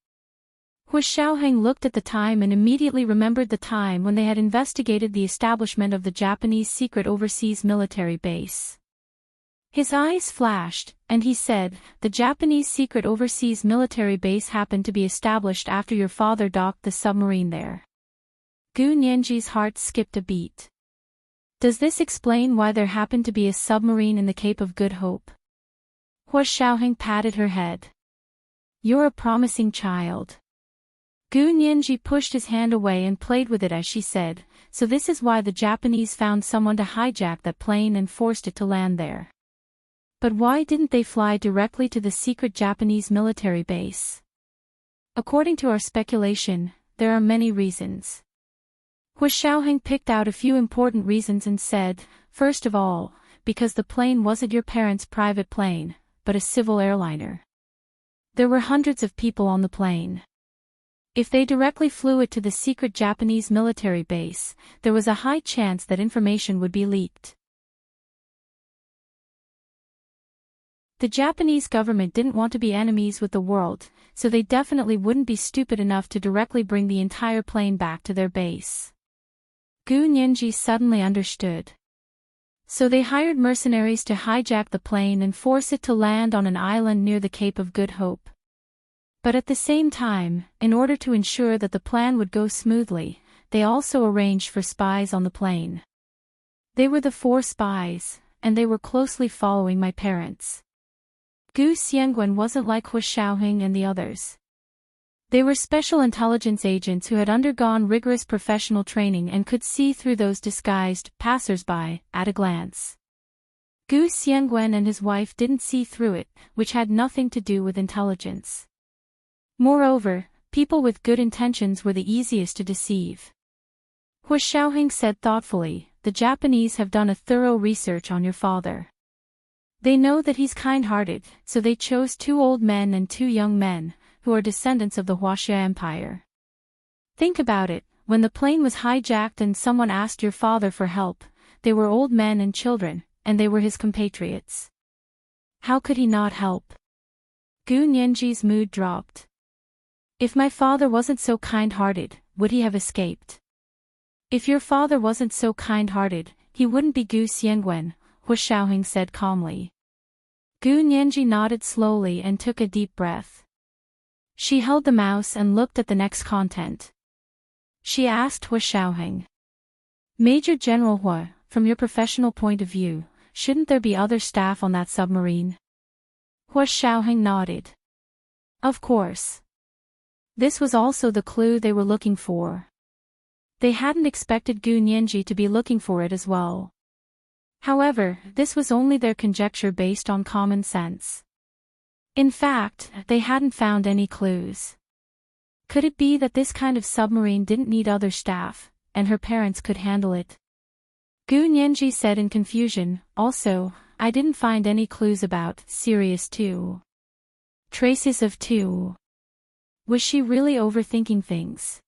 Hu Xiaoheng looked at the time and immediately remembered the time when they had investigated the establishment of the Japanese secret overseas military base. His eyes flashed, and he said, "The Japanese secret overseas military base happened to be established after your father docked the submarine there." Gu Nianji's heart skipped a beat. Does this explain why there happened to be a submarine in the Cape of Good Hope? Hu Xiaoheng patted her head. "You're a promising child." Gu Nianji pushed his hand away and played with it as she said, "So this is why the Japanese found someone to hijack that plane and forced it to land there. But why didn't they fly directly to the secret Japanese military base? According to our speculation, there are many reasons." Hu Xiaoheng picked out a few important reasons and said, "First of all, because the plane wasn't your parents' private plane, but a civil airliner. There were hundreds of people on the plane. If they directly flew it to the secret Japanese military base, there was a high chance that information would be leaked. The Japanese government didn't want to be enemies with the world, so they definitely wouldn't be stupid enough to directly bring the entire plane back to their base." Gu Nianji suddenly understood. So they hired mercenaries to hijack the plane and force it to land on an island near the Cape of Good Hope. But at the same time, in order to ensure that the plan would go smoothly, they also arranged for spies on the plane. They were the 4 spies, and they were closely following my parents. Gu Xiangwen wasn't like Hu Xiaoheng and the others. They were special intelligence agents who had undergone rigorous professional training and could see through those disguised passers-by at a glance. Gu Xiangwen and his wife didn't see through it, which had nothing to do with intelligence. Moreover, people with good intentions were the easiest to deceive. Hu Xiaoheng said thoughtfully, "The Japanese have done a thorough research on your father. They know that he's kind-hearted, so they chose 2 old men and 2 young men, who are descendants of the Huaxia Empire. Think about it, when the plane was hijacked and someone asked your father for help, they were old men and children, and they were his compatriots. How could he not help?" Gu Nianji's mood dropped. "If my father wasn't so kind-hearted, would he have escaped? If your father wasn't so kind-hearted, he wouldn't be Gu Xiangwen," Hu Xiaoheng said calmly. Gu Nianji nodded slowly and took a deep breath. She held the mouse and looked at the next content. She asked Hu Xiaoheng, "Major General Hu, from your professional point of view, shouldn't there be other staff on that submarine?" Hu Xiaoheng nodded. Of course. This was also the clue they were looking for. They hadn't expected Gu Nianji to be looking for it as well. However, this was only their conjecture based on common sense. In fact, they hadn't found any clues. Could it be that this kind of submarine didn't need other staff, and her parents could handle it? Gu Nianji said in confusion, "Also, I didn't find any clues about Sirius 2. Traces of 2. Was she really overthinking things?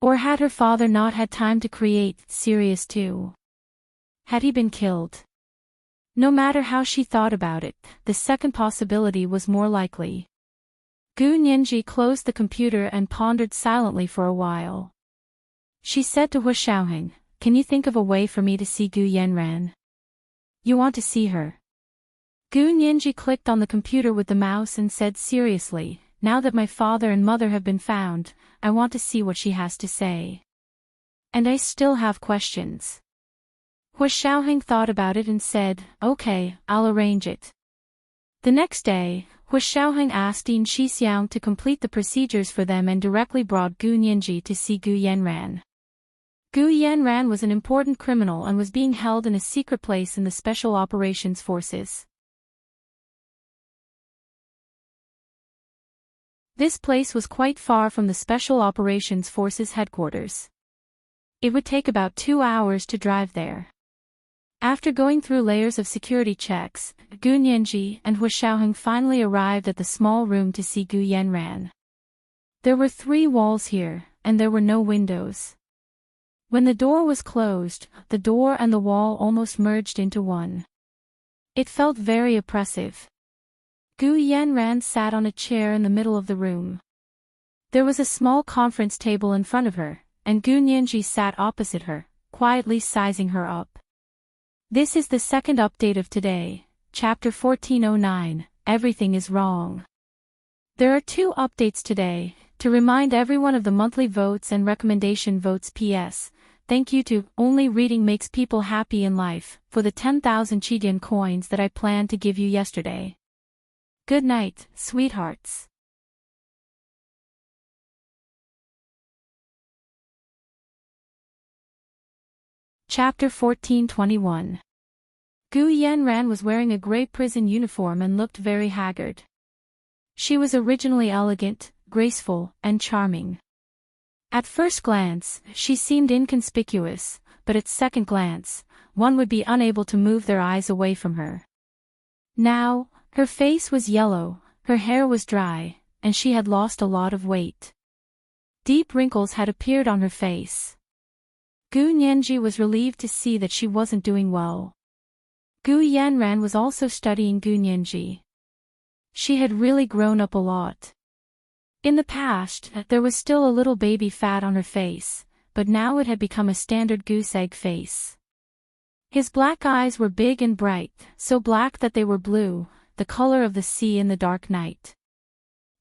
Or had her father not had time to create Sirius 2? Had he been killed? No matter how she thought about it, the second possibility was more likely." Gu Nianji closed the computer and pondered silently for a while. She said to Hu Xiaoheng, "Can you think of a way for me to see Gu Yanran?" You want to see her? Gu Nianji clicked on the computer with the mouse and said seriously, now that my father and mother have been found, I want to see what she has to say. And I still have questions. Hu Xiaoheng thought about it and said, okay, I'll arrange it. The next day, Hu Xiaoheng asked Yin Shixiang to complete the procedures for them and directly brought Gu Nianji to see Gu Yanran. Gu Yanran was an important criminal and was being held in a secret place in the Special Operations Forces. This place was quite far from the Special Operations Forces headquarters. It would take about 2 hours to drive there. After going through layers of security checks, Gu Nianji and Hu Xiaoheng finally arrived at the small room to see Gu Yanran. There were 3 walls here, and there were no windows. When the door was closed, the door and the wall almost merged into one. It felt very oppressive. Gu Yanran sat on a chair in the middle of the room. There was a small conference table in front of her, and Gu Nianji sat opposite her, quietly sizing her up. This is the second update of today, Chapter 1409, Everything is Wrong. There are 2 updates today, to remind everyone of the monthly votes and recommendation votes. PS. Thank you to Only Reading Makes People Happy in Life for the 10,000 Chidian coins that I planned to give you yesterday. Good night, sweethearts. Chapter 1421. Gu Yanran was wearing a gray prison uniform and looked very haggard. She was originally elegant, graceful, and charming. At first glance, she seemed inconspicuous, but at second glance, one would be unable to move their eyes away from her. Now, her face was yellow, her hair was dry, and she had lost a lot of weight. Deep wrinkles had appeared on her face. Gu Nianji was relieved to see that she wasn't doing well. Gu Yanran was also studying Gu Nianji. She had really grown up a lot. In the past, there was still a little baby fat on her face, but now it had become a standard goose egg face. His black eyes were big and bright, so black that they were blue, the color of the sea in the dark night.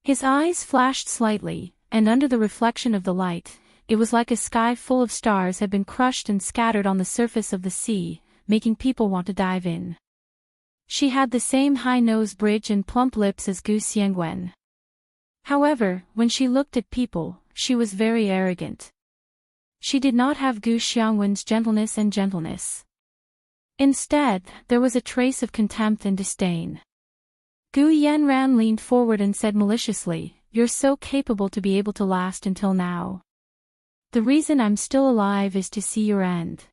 His eyes flashed slightly, and under the reflection of the light, it was like a sky full of stars had been crushed and scattered on the surface of the sea, making people want to dive in. She had the same high nose bridge and plump lips as Gu Xiangwen. However, when she looked at people, she was very arrogant. She did not have Gu Xiangwen's gentleness and gentleness. Instead, there was a trace of contempt and disdain. Gu Yanran leaned forward and said maliciously, "You're so capable to be able to last until now. The reason I'm still alive is to see your end."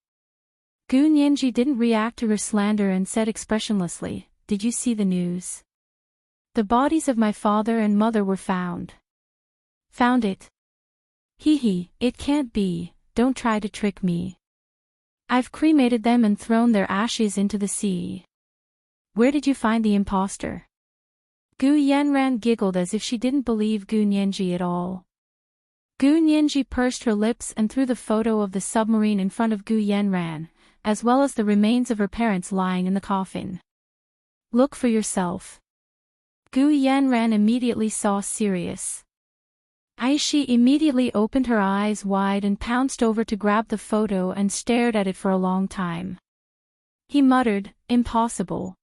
Gu Nianji didn't react to her slander and said expressionlessly, "Did you see the news? The bodies of my father and mother were found." "Found it? Hee, it can't be, don't try to trick me. I've cremated them and thrown their ashes into the sea. Where did you find the imposter?" Gu Yanran giggled as if she didn't believe Gu Nianji at all. Gu Nianji pursed her lips and threw the photo of the submarine in front of Gu Yanran, as well as the remains of her parents lying in the coffin. "Look for yourself." Gu Yanran immediately saw serious. Aishi immediately opened her eyes wide and pounced over to grab the photo and stared at it for a long time. He muttered, "Impossible.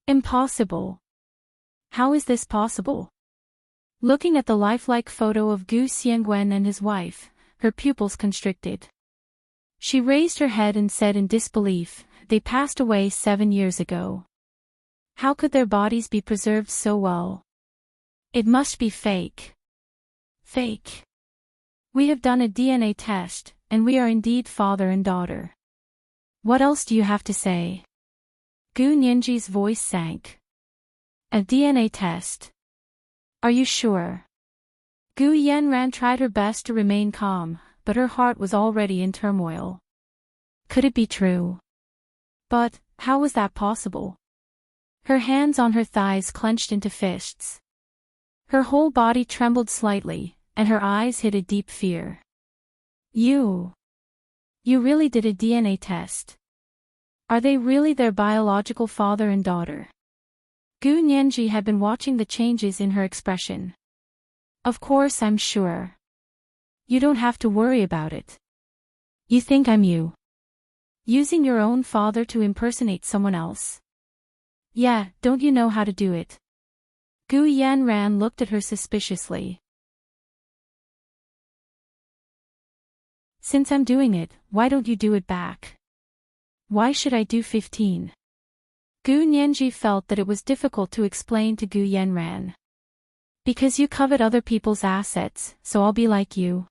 Impossible. How is this possible?" Looking at the lifelike photo of Gu Xiangwen and his wife, her pupils constricted. She raised her head and said in disbelief, "They passed away 7 years ago. How could their bodies be preserved so well? It must be fake. Fake. We have done a DNA test, and we are indeed father and daughter. What else do you have to say?" Gu Nianji's voice sank. "A DNA test? Are you sure?" Gu Yanran tried her best to remain calm, but her heart was already in turmoil. Could it be true? But, how was that possible? Her hands on her thighs clenched into fists. Her whole body trembled slightly, and her eyes hid a deep fear. You really did a DNA test?" Are they really their biological father and daughter? Gu Nianji had been watching the changes in her expression. Of course, I'm sure. You don't have to worry about it. You think I'm you? Using your own father to impersonate someone else? Yeah, don't you know how to do it? Gu Yanran looked at her suspiciously. Since I'm doing it, why don't you do it back? Why should I do 15? Gu Nianji felt that it was difficult to explain to Gu Yanran. Because you covet other people's assets, so I'll be like you.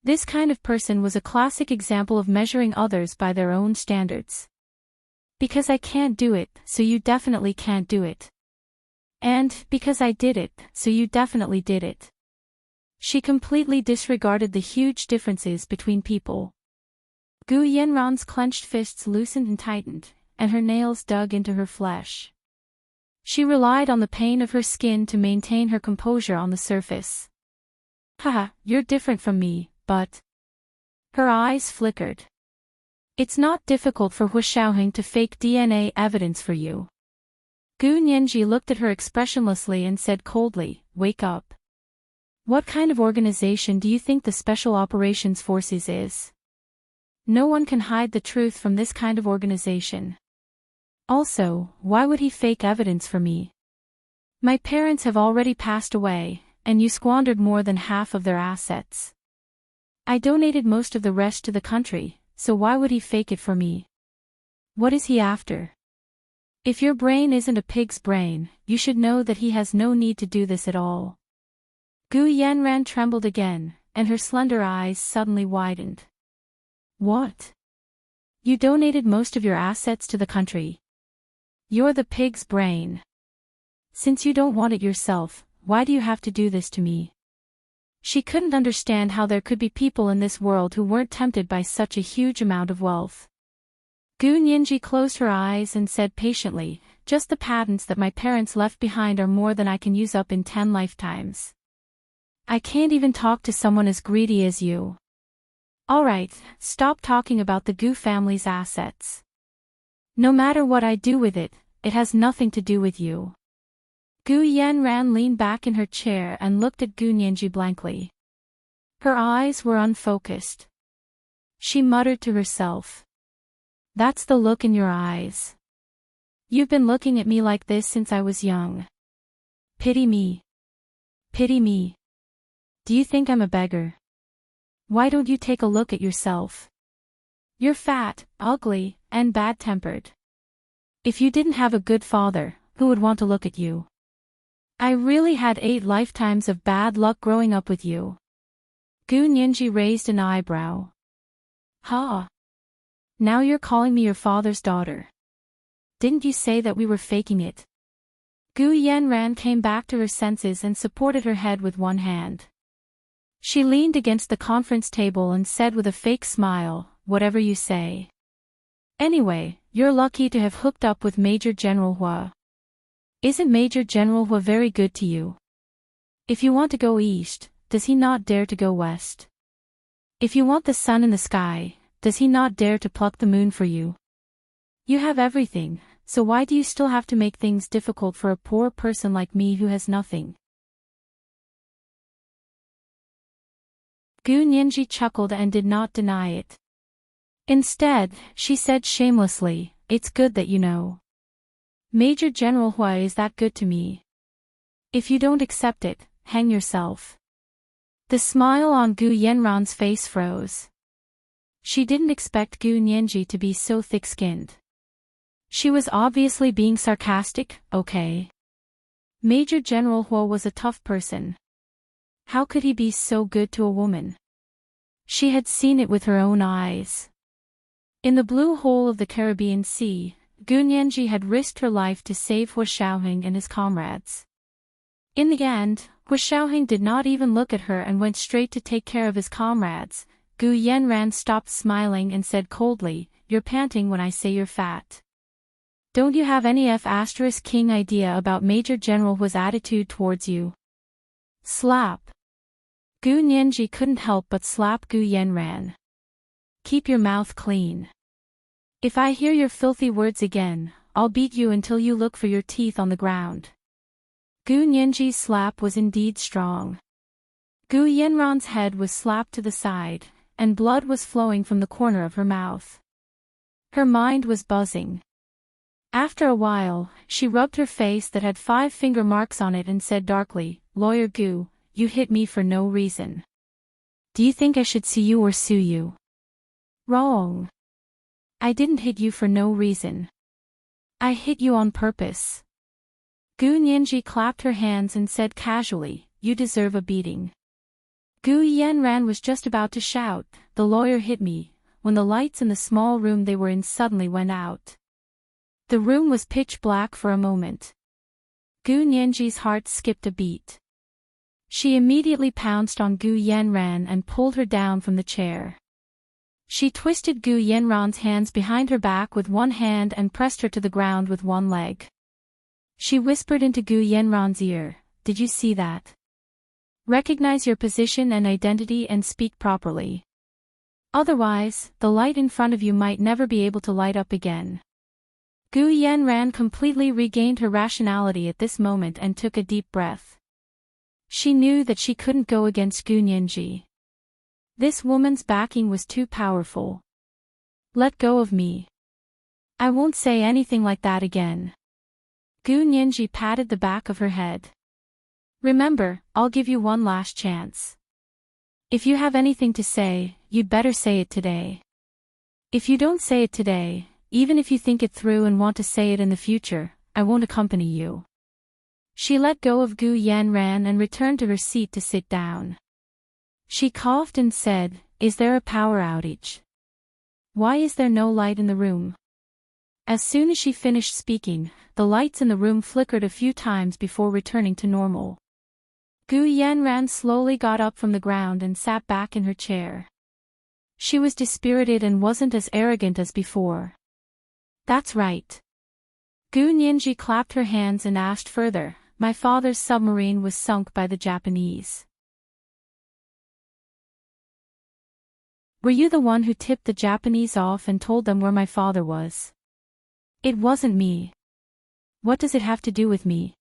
This kind of person was a classic example of measuring others by their own standards. Because I can't do it, so you definitely can't do it. And, because I did it, so you definitely did it. She completely disregarded the huge differences between people. Gu Yanran's clenched fists loosened and tightened, and her nails dug into her flesh. She relied on the pain of her skin to maintain her composure on the surface. Haha, you're different from me, but... Her eyes flickered. It's not difficult for Hu Xiaoheng to fake DNA evidence for you. Gu Nianji looked at her expressionlessly and said coldly, wake up. What kind of organization do you think the Special Operations Forces is? No one can hide the truth from this kind of organization. Also, why would he fake evidence for me? My parents have already passed away, and you squandered more than half of their assets. I donated most of the rest to the country, so why would he fake it for me? What is he after? If your brain isn't a pig's brain, you should know that he has no need to do this at all. Gu Yanran trembled again, and her slender eyes suddenly widened. What? You donated most of your assets to the country. You're the pig's brain. Since you don't want it yourself, why do you have to do this to me? She couldn't understand how there could be people in this world who weren't tempted by such a huge amount of wealth. Gu Nianji closed her eyes and said patiently, just the patents that my parents left behind are more than I can use up in 10 lifetimes. I can't even talk to someone as greedy as you. Alright, stop talking about the Gu family's assets. No matter what I do with it, it has nothing to do with you. Gu Yanran leaned back in her chair and looked at Gu Nianji blankly. Her eyes were unfocused. She muttered to herself. That's the look in your eyes. You've been looking at me like this since I was young. Pity me. Pity me. Do you think I'm a beggar? Why don't you take a look at yourself? You're fat, ugly, and bad-tempered. If you didn't have a good father, who would want to look at you? I really had 8 lifetimes of bad luck growing up with you. Gu Nianji raised an eyebrow. Ha! Now you're calling me your father's daughter. Didn't you say that we were faking it? Gu Yanran came back to her senses and supported her head with one hand. She leaned against the conference table and said with a fake smile, whatever you say. Anyway, you're lucky to have hooked up with Major General Hua. Isn't Major General Hua very good to you? If you want to go east, does he not dare to go west? If you want the sun in the sky, does he not dare to pluck the moon for you? You have everything, so why do you still have to make things difficult for a poor person like me who has nothing? Gu Nianji chuckled and did not deny it. Instead, she said shamelessly, it's good that you know. Major General Hua is that good to me. If you don't accept it, hang yourself. The smile on Gu Yanran's face froze. She didn't expect Gu Nianji to be so thick-skinned. She was obviously being sarcastic, okay. Major General Hua was a tough person. How could he be so good to a woman? She had seen it with her own eyes. In the blue hole of the Caribbean Sea, Gu Nianji had risked her life to save Hu Xiaoheng and his comrades. In the end, Hu Xiaoheng did not even look at her and went straight to take care of his comrades. Gu Yanran stopped smiling and said coldly, you're panting when I say you're fat. Don't you have any F***king idea about Major General Hua's attitude towards you? Slap. Gu Nianji couldn't help but slap Gu Yanran. Keep your mouth clean. If I hear your filthy words again, I'll beat you until you look for your teeth on the ground. Gu Nianji's slap was indeed strong. Gu Yanran's head was slapped to the side, and blood was flowing from the corner of her mouth. Her mind was buzzing. After a while, she rubbed her face that had 5 finger marks on it and said darkly, "Lawyer Gu, you hit me for no reason. Do you think I should sue you or sue you?" "Wrong. I didn't hit you for no reason. I hit you on purpose." Gu Nianji clapped her hands and said casually, "You deserve a beating." Gu Yanran was just about to shout, "The lawyer hit me," when the lights in the small room they were in suddenly went out. The room was pitch black for a moment. Gu Nianji's heart skipped a beat. She immediately pounced on Gu Yanran and pulled her down from the chair. She twisted Gu Yanran's hands behind her back with one hand and pressed her to the ground with one leg. She whispered into Gu Yanran's ear, "Did you see that? Recognize your position and identity and speak properly. Otherwise, the light in front of you might never be able to light up again." Gu Yanran completely regained her rationality at this moment and took a deep breath. She knew that she couldn't go against Gu Nianji. This woman's backing was too powerful. "Let go of me. I won't say anything like that again." Gu Nianji patted the back of her head. "Remember, I'll give you one last chance. If you have anything to say, you'd better say it today. If you don't say it today, even if you think it through and want to say it in the future, I won't accompany you." She let go of Gu Yanran and returned to her seat to sit down. She coughed and said, "Is there a power outage? Why is there no light in the room?" As soon as she finished speaking, the lights in the room flickered a few times before returning to normal. Gu Yanran slowly got up from the ground and sat back in her chair. She was dispirited and wasn't as arrogant as before. "That's right." Gu Nianji clapped her hands and asked further, "My father's submarine was sunk by the Japanese. Were you the one who tipped the Japanese off and told them where my father was?" "It wasn't me." "What does it have to do with me?"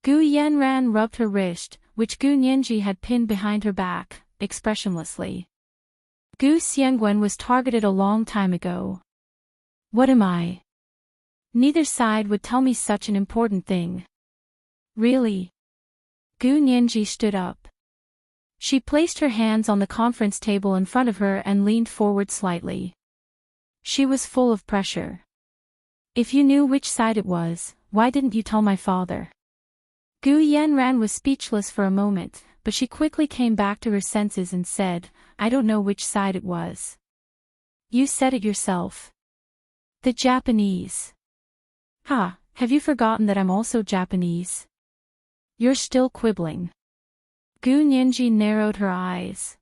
Gu Yanran rubbed her wrist, which Gu Nianji had pinned behind her back, expressionlessly. "Gu Xiangwen was targeted a long time ago." "What am I?" "Neither side would tell me such an important thing." "Really?" Gu Nianji stood up. She placed her hands on the conference table in front of her and leaned forward slightly. She was full of pressure. "If you knew which side it was, why didn't you tell my father?" Gu Yanran was speechless for a moment, but she quickly came back to her senses and said, "I don't know which side it was." "You said it yourself. The Japanese." "Ha, have you forgotten that I'm also Japanese?" "You're still quibbling." Gu Nianji narrowed her eyes.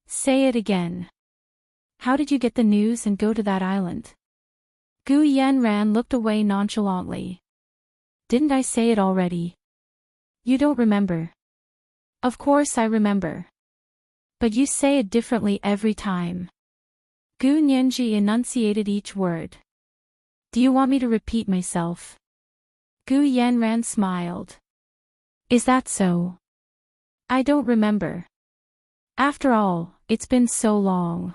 "Say it again. How did you get the news and go to that island?" Gu Yanran looked away nonchalantly. "Didn't I say it already?" "You don't remember." "Of course I remember. But you say it differently every time." Gu Nianji enunciated each word. "Do you want me to repeat myself?" Gu Yanran smiled. "Is that so?" "I don't remember. After all, it's been so long.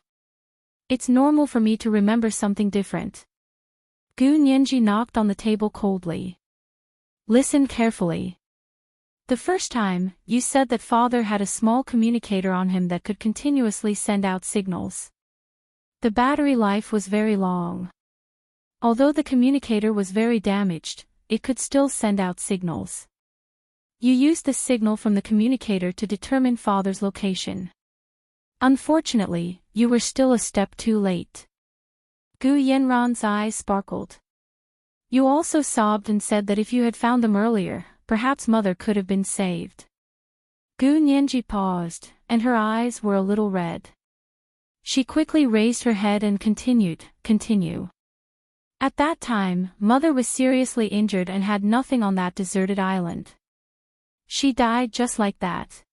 It's normal for me to remember something different." Gu Nianji knocked on the table coldly. "Listen carefully. The first time, you said that father had a small communicator on him that could continuously send out signals. The battery life was very long. Although the communicator was very damaged, it could still send out signals. You used the signal from the communicator to determine father's location. Unfortunately, you were still a step too late." Gu Yanran's eyes sparkled. "You also sobbed and said that if you had found them earlier, perhaps mother could have been saved." Gu Nianji paused, and her eyes were a little red. She quickly raised her head and continued, "Continue." "At that time, mother was seriously injured and had nothing on that deserted island. She died just like that.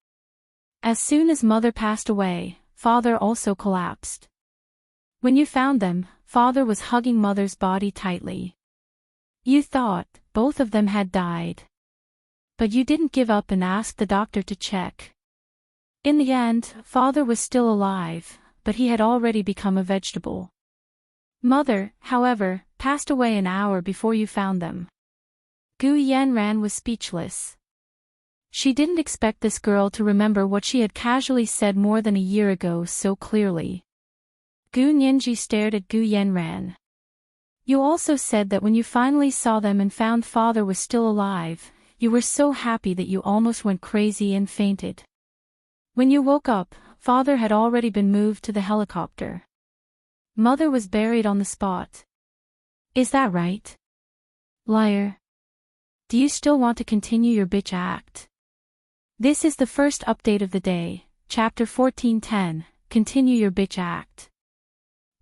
As soon as mother passed away, father also collapsed. When you found them, father was hugging mother's body tightly. You thought both of them had died. But you didn't give up and asked the doctor to check. In the end, father was still alive, but he had already become a vegetable. Mother, however, passed away an hour before you found them. Gu Yanran was speechless. She didn't expect this girl to remember what she had casually said more than a year ago so clearly. Gu Nianji stared at Gu Yanran. You also said that when you finally saw them and found father was still alive, you were so happy that you almost went crazy and fainted. When you woke up, father had already been moved to the helicopter. Mother was buried on the spot. Is that right? Liar. Do you still want to continue your bitch act? This is the first update of the day, Chapter 1410, Continue Your Bitch Act.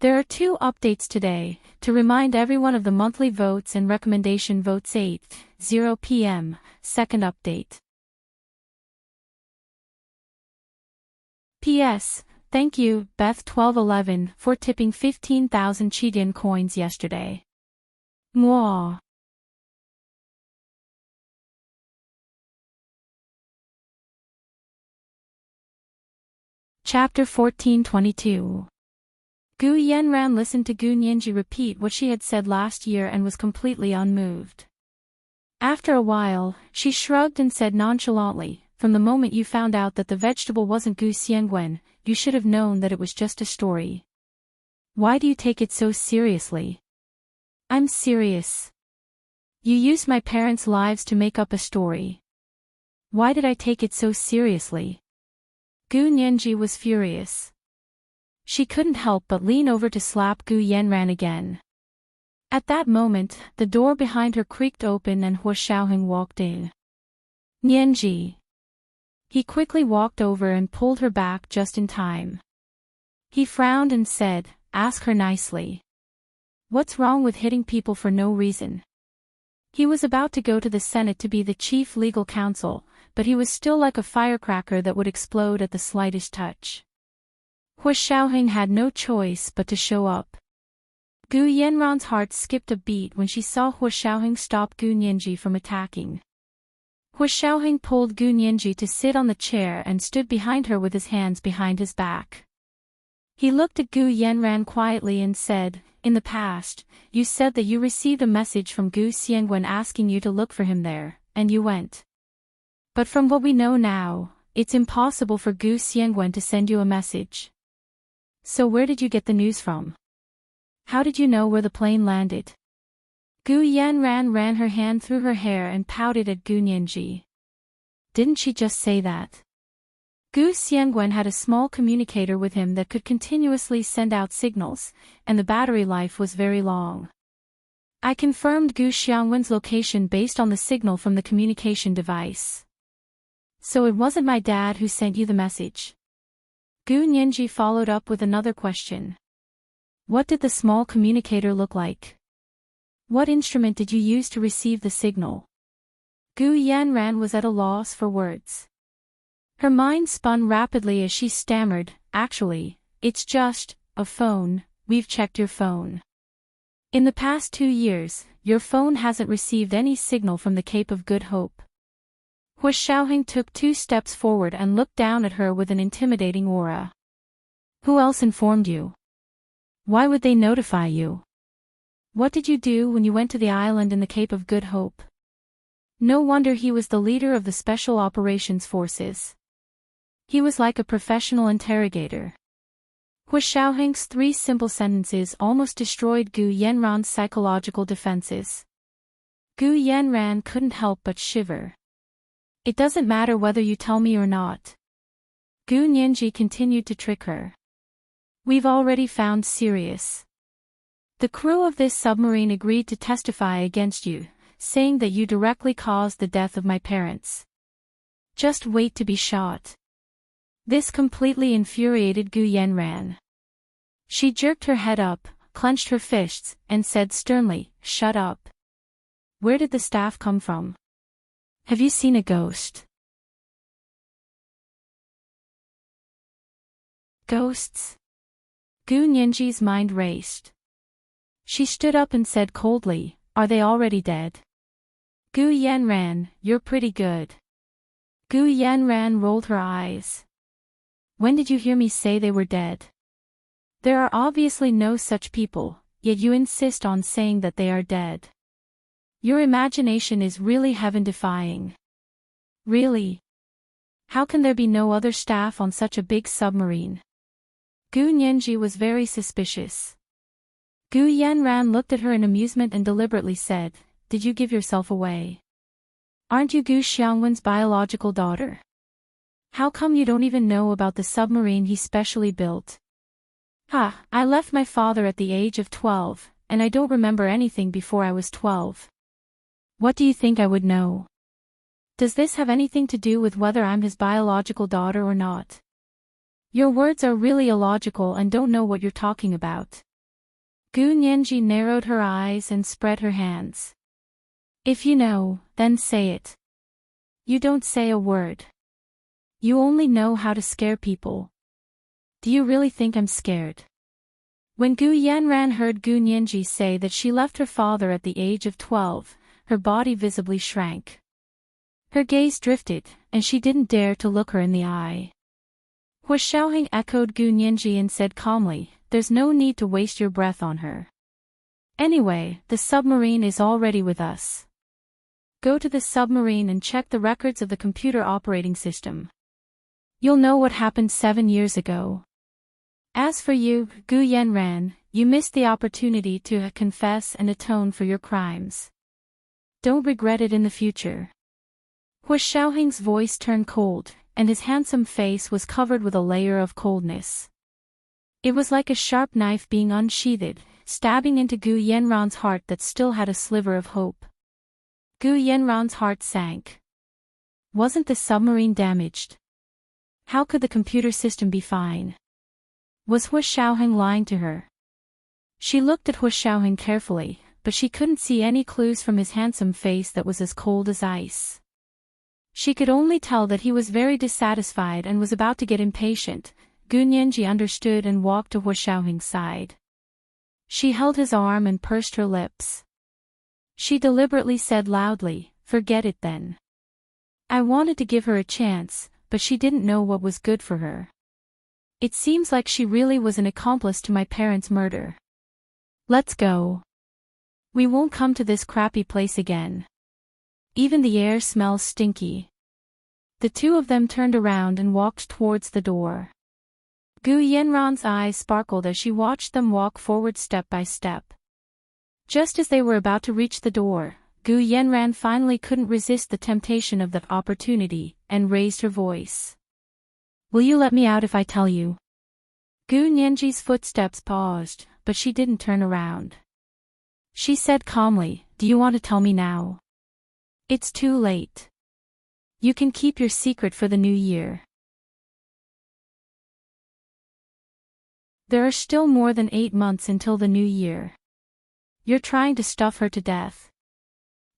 There are 2 updates today, to remind everyone of the monthly votes and recommendation votes 8:00 p.m., second update. P.S. Thank you, Beth1211, for tipping 15,000 Chidian coins yesterday. Mwah. Chapter 1422. Gu Yanran listened to Gu Nianji repeat what she had said last year and was completely unmoved. After a while, she shrugged and said nonchalantly, from the moment you found out that the vegetable wasn't Gu Xiangwen, you should have known that it was just a story. Why do you take it so seriously? I'm serious. You used my parents' lives to make up a story. Why did I take it so seriously? Gu Nianji was furious. She couldn't help but lean over to slap Gu Yanran again. At that moment, the door behind her creaked open and Hua Xiaoheng walked in. Nianji. He quickly walked over and pulled her back just in time. He frowned and said, ask her nicely. What's wrong with hitting people for no reason? He was about to go to the Senate to be the chief legal counsel, but he was still like a firecracker that would explode at the slightest touch. Hua Xiaoheng had no choice but to show up. Gu Yanran's heart skipped a beat when she saw Hua Xiaoheng stop Gu Nianji from attacking. Hua Xiaoheng pulled Gu Nianji to sit on the chair and stood behind her with his hands behind his back. He looked at Gu Yanran quietly and said, in the past, you said that you received a message from Gu Xiangwen asking you to look for him there, and you went. But from what we know now, it's impossible for Gu Xiangwen to send you a message. So where did you get the news from? How did you know where the plane landed? Gu Yanran ran her hand through her hair and pouted at Gu Nianji. Didn't she just say that? Gu Xiangwen had a small communicator with him that could continuously send out signals, and the battery life was very long. I confirmed Gu Xiangwen's location based on the signal from the communication device. So it wasn't my dad who sent you the message? Gu Nianji followed up with another question. What did the small communicator look like? What instrument did you use to receive the signal? Gu Yanran was at a loss for words. Her mind spun rapidly as she stammered, actually, it's just a phone, we've checked your phone. In the past 2 years, your phone hasn't received any signal from the Cape of Good Hope. Hua Xiaoheng took 2 steps forward and looked down at her with an intimidating aura. Who else informed you? Why would they notify you? What did you do when you went to the island in the Cape of Good Hope? No wonder he was the leader of the Special Operations Forces. He was like a professional interrogator. Hua Xiaoheng's 3 simple sentences almost destroyed Gu Yanran's psychological defenses. Gu Yanran couldn't help but shiver. It doesn't matter whether you tell me or not. Gu Nianji continued to trick her. We've already found Sirius. The crew of this submarine agreed to testify against you, saying that you directly caused the death of my parents. Just wait to be shot. This completely infuriated Gu Yanran. She jerked her head up, clenched her fists, and said sternly, shut up. Where did the staff come from? Have you seen a ghost? Ghosts? Gu Nianji's mind raced. She stood up and said coldly, "Are they already dead?" Gu Yanran, you're pretty good. Gu Yanran rolled her eyes. When did you hear me say they were dead? There are obviously no such people, yet you insist on saying that they are dead. Your imagination is really heaven-defying. Really? How can there be no other staff on such a big submarine? Gu Nianji was very suspicious. Gu Yanran looked at her in amusement and deliberately said, "Did you give yourself away? Aren't you Gu Xiangwen's biological daughter? How come you don't even know about the submarine he specially built?" "Ha, I left my father at the age of 12, and I don't remember anything before I was 12. What do you think I would know? Does this have anything to do with whether I'm his biological daughter or not? Your words are really illogical and don't know what you're talking about." Gu Nianji narrowed her eyes and spread her hands. "If you know, then say it. You don't say a word. You only know how to scare people. Do you really think I'm scared?" When Gu Yanran heard Gu Nianji say that she left her father at the age of 12, her body visibly shrank. Her gaze drifted, and she didn't dare to look her in the eye. Hua Xiaoheng echoed Gu Nianji and said calmly, "There's no need to waste your breath on her. Anyway, the submarine is already with us. Go to the submarine and check the records of the computer operating system. You'll know what happened 7 years ago. As for you, Gu Yanran, you missed the opportunity to confess and atone for your crimes. Don't regret it in the future." Hua Xiaoheng's voice turned cold, and his handsome face was covered with a layer of coldness. It was like a sharp knife being unsheathed, stabbing into Gu Yanran's heart that still had a sliver of hope. Gu Yanran's heart sank. Wasn't the submarine damaged? How could the computer system be fine? Was Hua Xiaoheng lying to her? She looked at Hua Xiaoheng carefully, but she couldn't see any clues from his handsome face that was as cold as ice. She could only tell that he was very dissatisfied and was about to get impatient. Gu Nianji understood and walked to Hua Xiaoheng's side. She held his arm and pursed her lips. She deliberately said loudly, "Forget it then." I wanted to give her a chance, but she didn't know what was good for her. It seems like she really was an accomplice to my parents' murder. Let's go. We won't come to this crappy place again. Even the air smells stinky. The two of them turned around and walked towards the door. Gu Yanran's eyes sparkled as she watched them walk forward step by step. Just as they were about to reach the door, Gu Yanran finally couldn't resist the temptation of that opportunity, and raised her voice. "Will you let me out if I tell you?" Gu Nianji's footsteps paused, but she didn't turn around. She said calmly, "Do you want to tell me now? It's too late. You can keep your secret for the new year." There are still more than 8 months until the new year. You're trying to stuff her to death.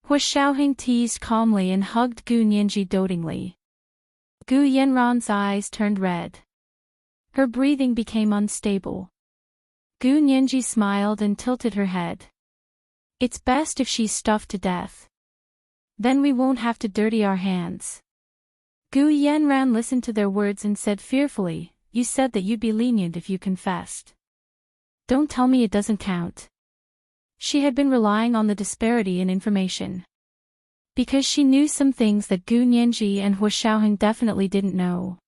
Hua Xiaoheng teased calmly and hugged Gu Nianji dotingly. Gu Yanran's eyes turned red. Her breathing became unstable. Gu Nianji smiled and tilted her head. "It's best if she's stuffed to death. Then we won't have to dirty our hands." Gu Yanran listened to their words and said fearfully, "You said that you'd be lenient if you confessed. Don't tell me it doesn't count." She had been relying on the disparity in information. Because she knew some things that Gu Nianji and Hua Xiaoheng definitely didn't know.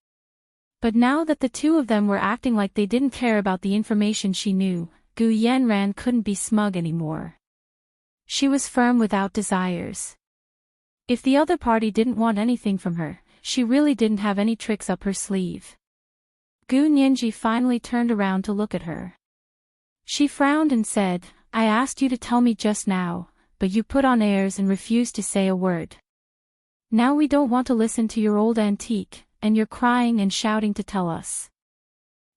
But now that the two of them were acting like they didn't care about the information she knew, Gu Yanran couldn't be smug anymore. She was firm without desires. If the other party didn't want anything from her, she really didn't have any tricks up her sleeve. Gu Nianji finally turned around to look at her. She frowned and said, "I asked you to tell me just now, but you put on airs and refused to say a word. Now we don't want to listen to your old antique, and you're crying and shouting to tell us.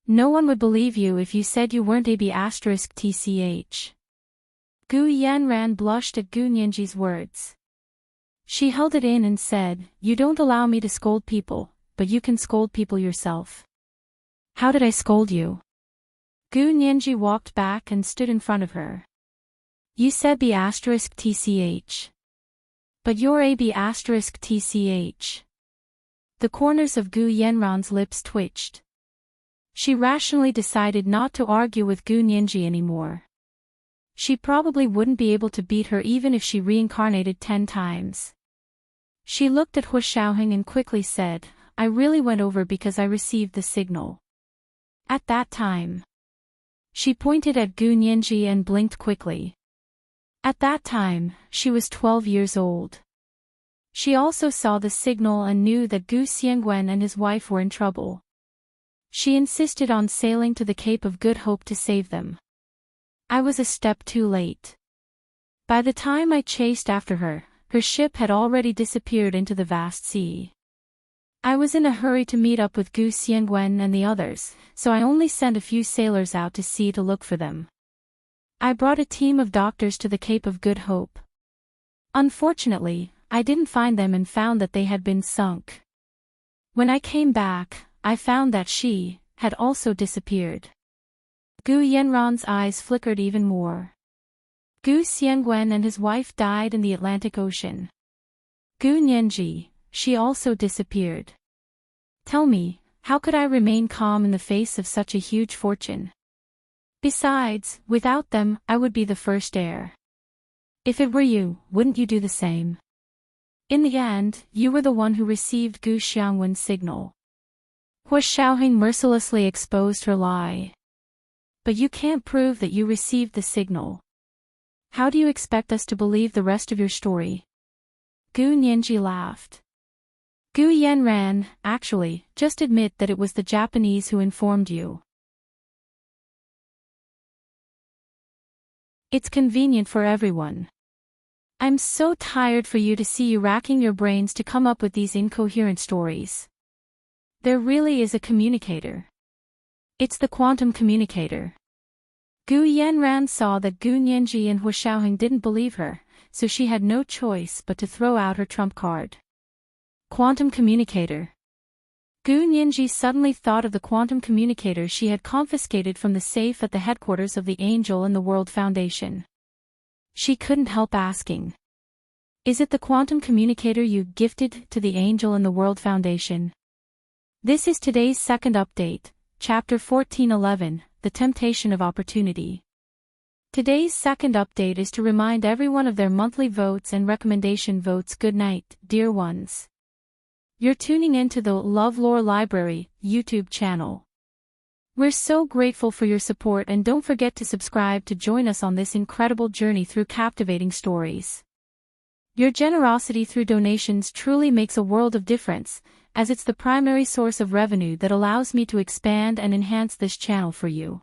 No one would believe you if you said you weren't AB*TCH. Gu Yanran blushed at Gu Nianji's words. She held it in and said, "You don't allow me to scold people, but you can scold people yourself." "How did I scold you?" Gu Nianji walked back and stood in front of her. You said B asterisk TCH. But you're a B asterisk TCH. The corners of Gu Yenran's lips twitched. She rationally decided not to argue with Gu Nianji anymore. She probably wouldn't be able to beat her even if she reincarnated 10 times. She looked at Hu Xiaoheng and quickly said, I really went over because I received the signal. At that time. She pointed at Gu Nianji and blinked quickly. At that time, she was 12 years old. She also saw the signal and knew that Gu Xiangwen and his wife were in trouble. She insisted on sailing to the Cape of Good Hope to save them. I was a step too late. By the time I chased after her, her ship had already disappeared into the vast sea. I was in a hurry to meet up with Gu Xiangwen and the others, so I only sent a few sailors out to sea to look for them. I brought a team of doctors to the Cape of Good Hope. Unfortunately, I didn't find them and found that they had been sunk. When I came back, I found that she had also disappeared. Gu Yenran's eyes flickered even more. Gu Xiangwen and his wife died in the Atlantic Ocean. Gu Nianji, she also disappeared. Tell me, how could I remain calm in the face of such a huge fortune? Besides, without them, I would be the first heir. If it were you, wouldn't you do the same? In the end, you were the one who received Gu Xiangwen's signal. Hu Xiaoheng mercilessly exposed her lie. But you can't prove that you received the signal. How do you expect us to believe the rest of your story? Gu Nianji laughed. Gu Yenran, actually, just admit that it was the Japanese who informed you. It's convenient for everyone. I'm so tired for you to see you racking your brains to come up with these incoherent stories. There really is a communicator. It's the quantum communicator. Gu Yenran saw that Gu Nianji and Hu Xiaoheng didn't believe her, so she had no choice but to throw out her trump card. Quantum communicator. Gu Nianji suddenly thought of the quantum communicator she had confiscated from the safe at the headquarters of the Angel and the World Foundation. She couldn't help asking. Is it the quantum communicator you gifted to the Angel and the World Foundation? This is today's second update, Chapter 1411, The Temptation of Opportunity. Today's second update is to remind everyone of their monthly votes and recommendation votes. Good night, dear ones. You're tuning in to the LoveLore Library YouTube channel. We're so grateful for your support, and don't forget to subscribe to join us on this incredible journey through captivating stories. Your generosity through donations truly makes a world of difference, as it's the primary source of revenue that allows me to expand and enhance this channel for you.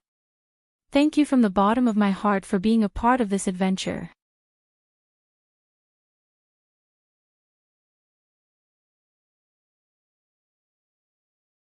Thank you from the bottom of my heart for being a part of this adventure.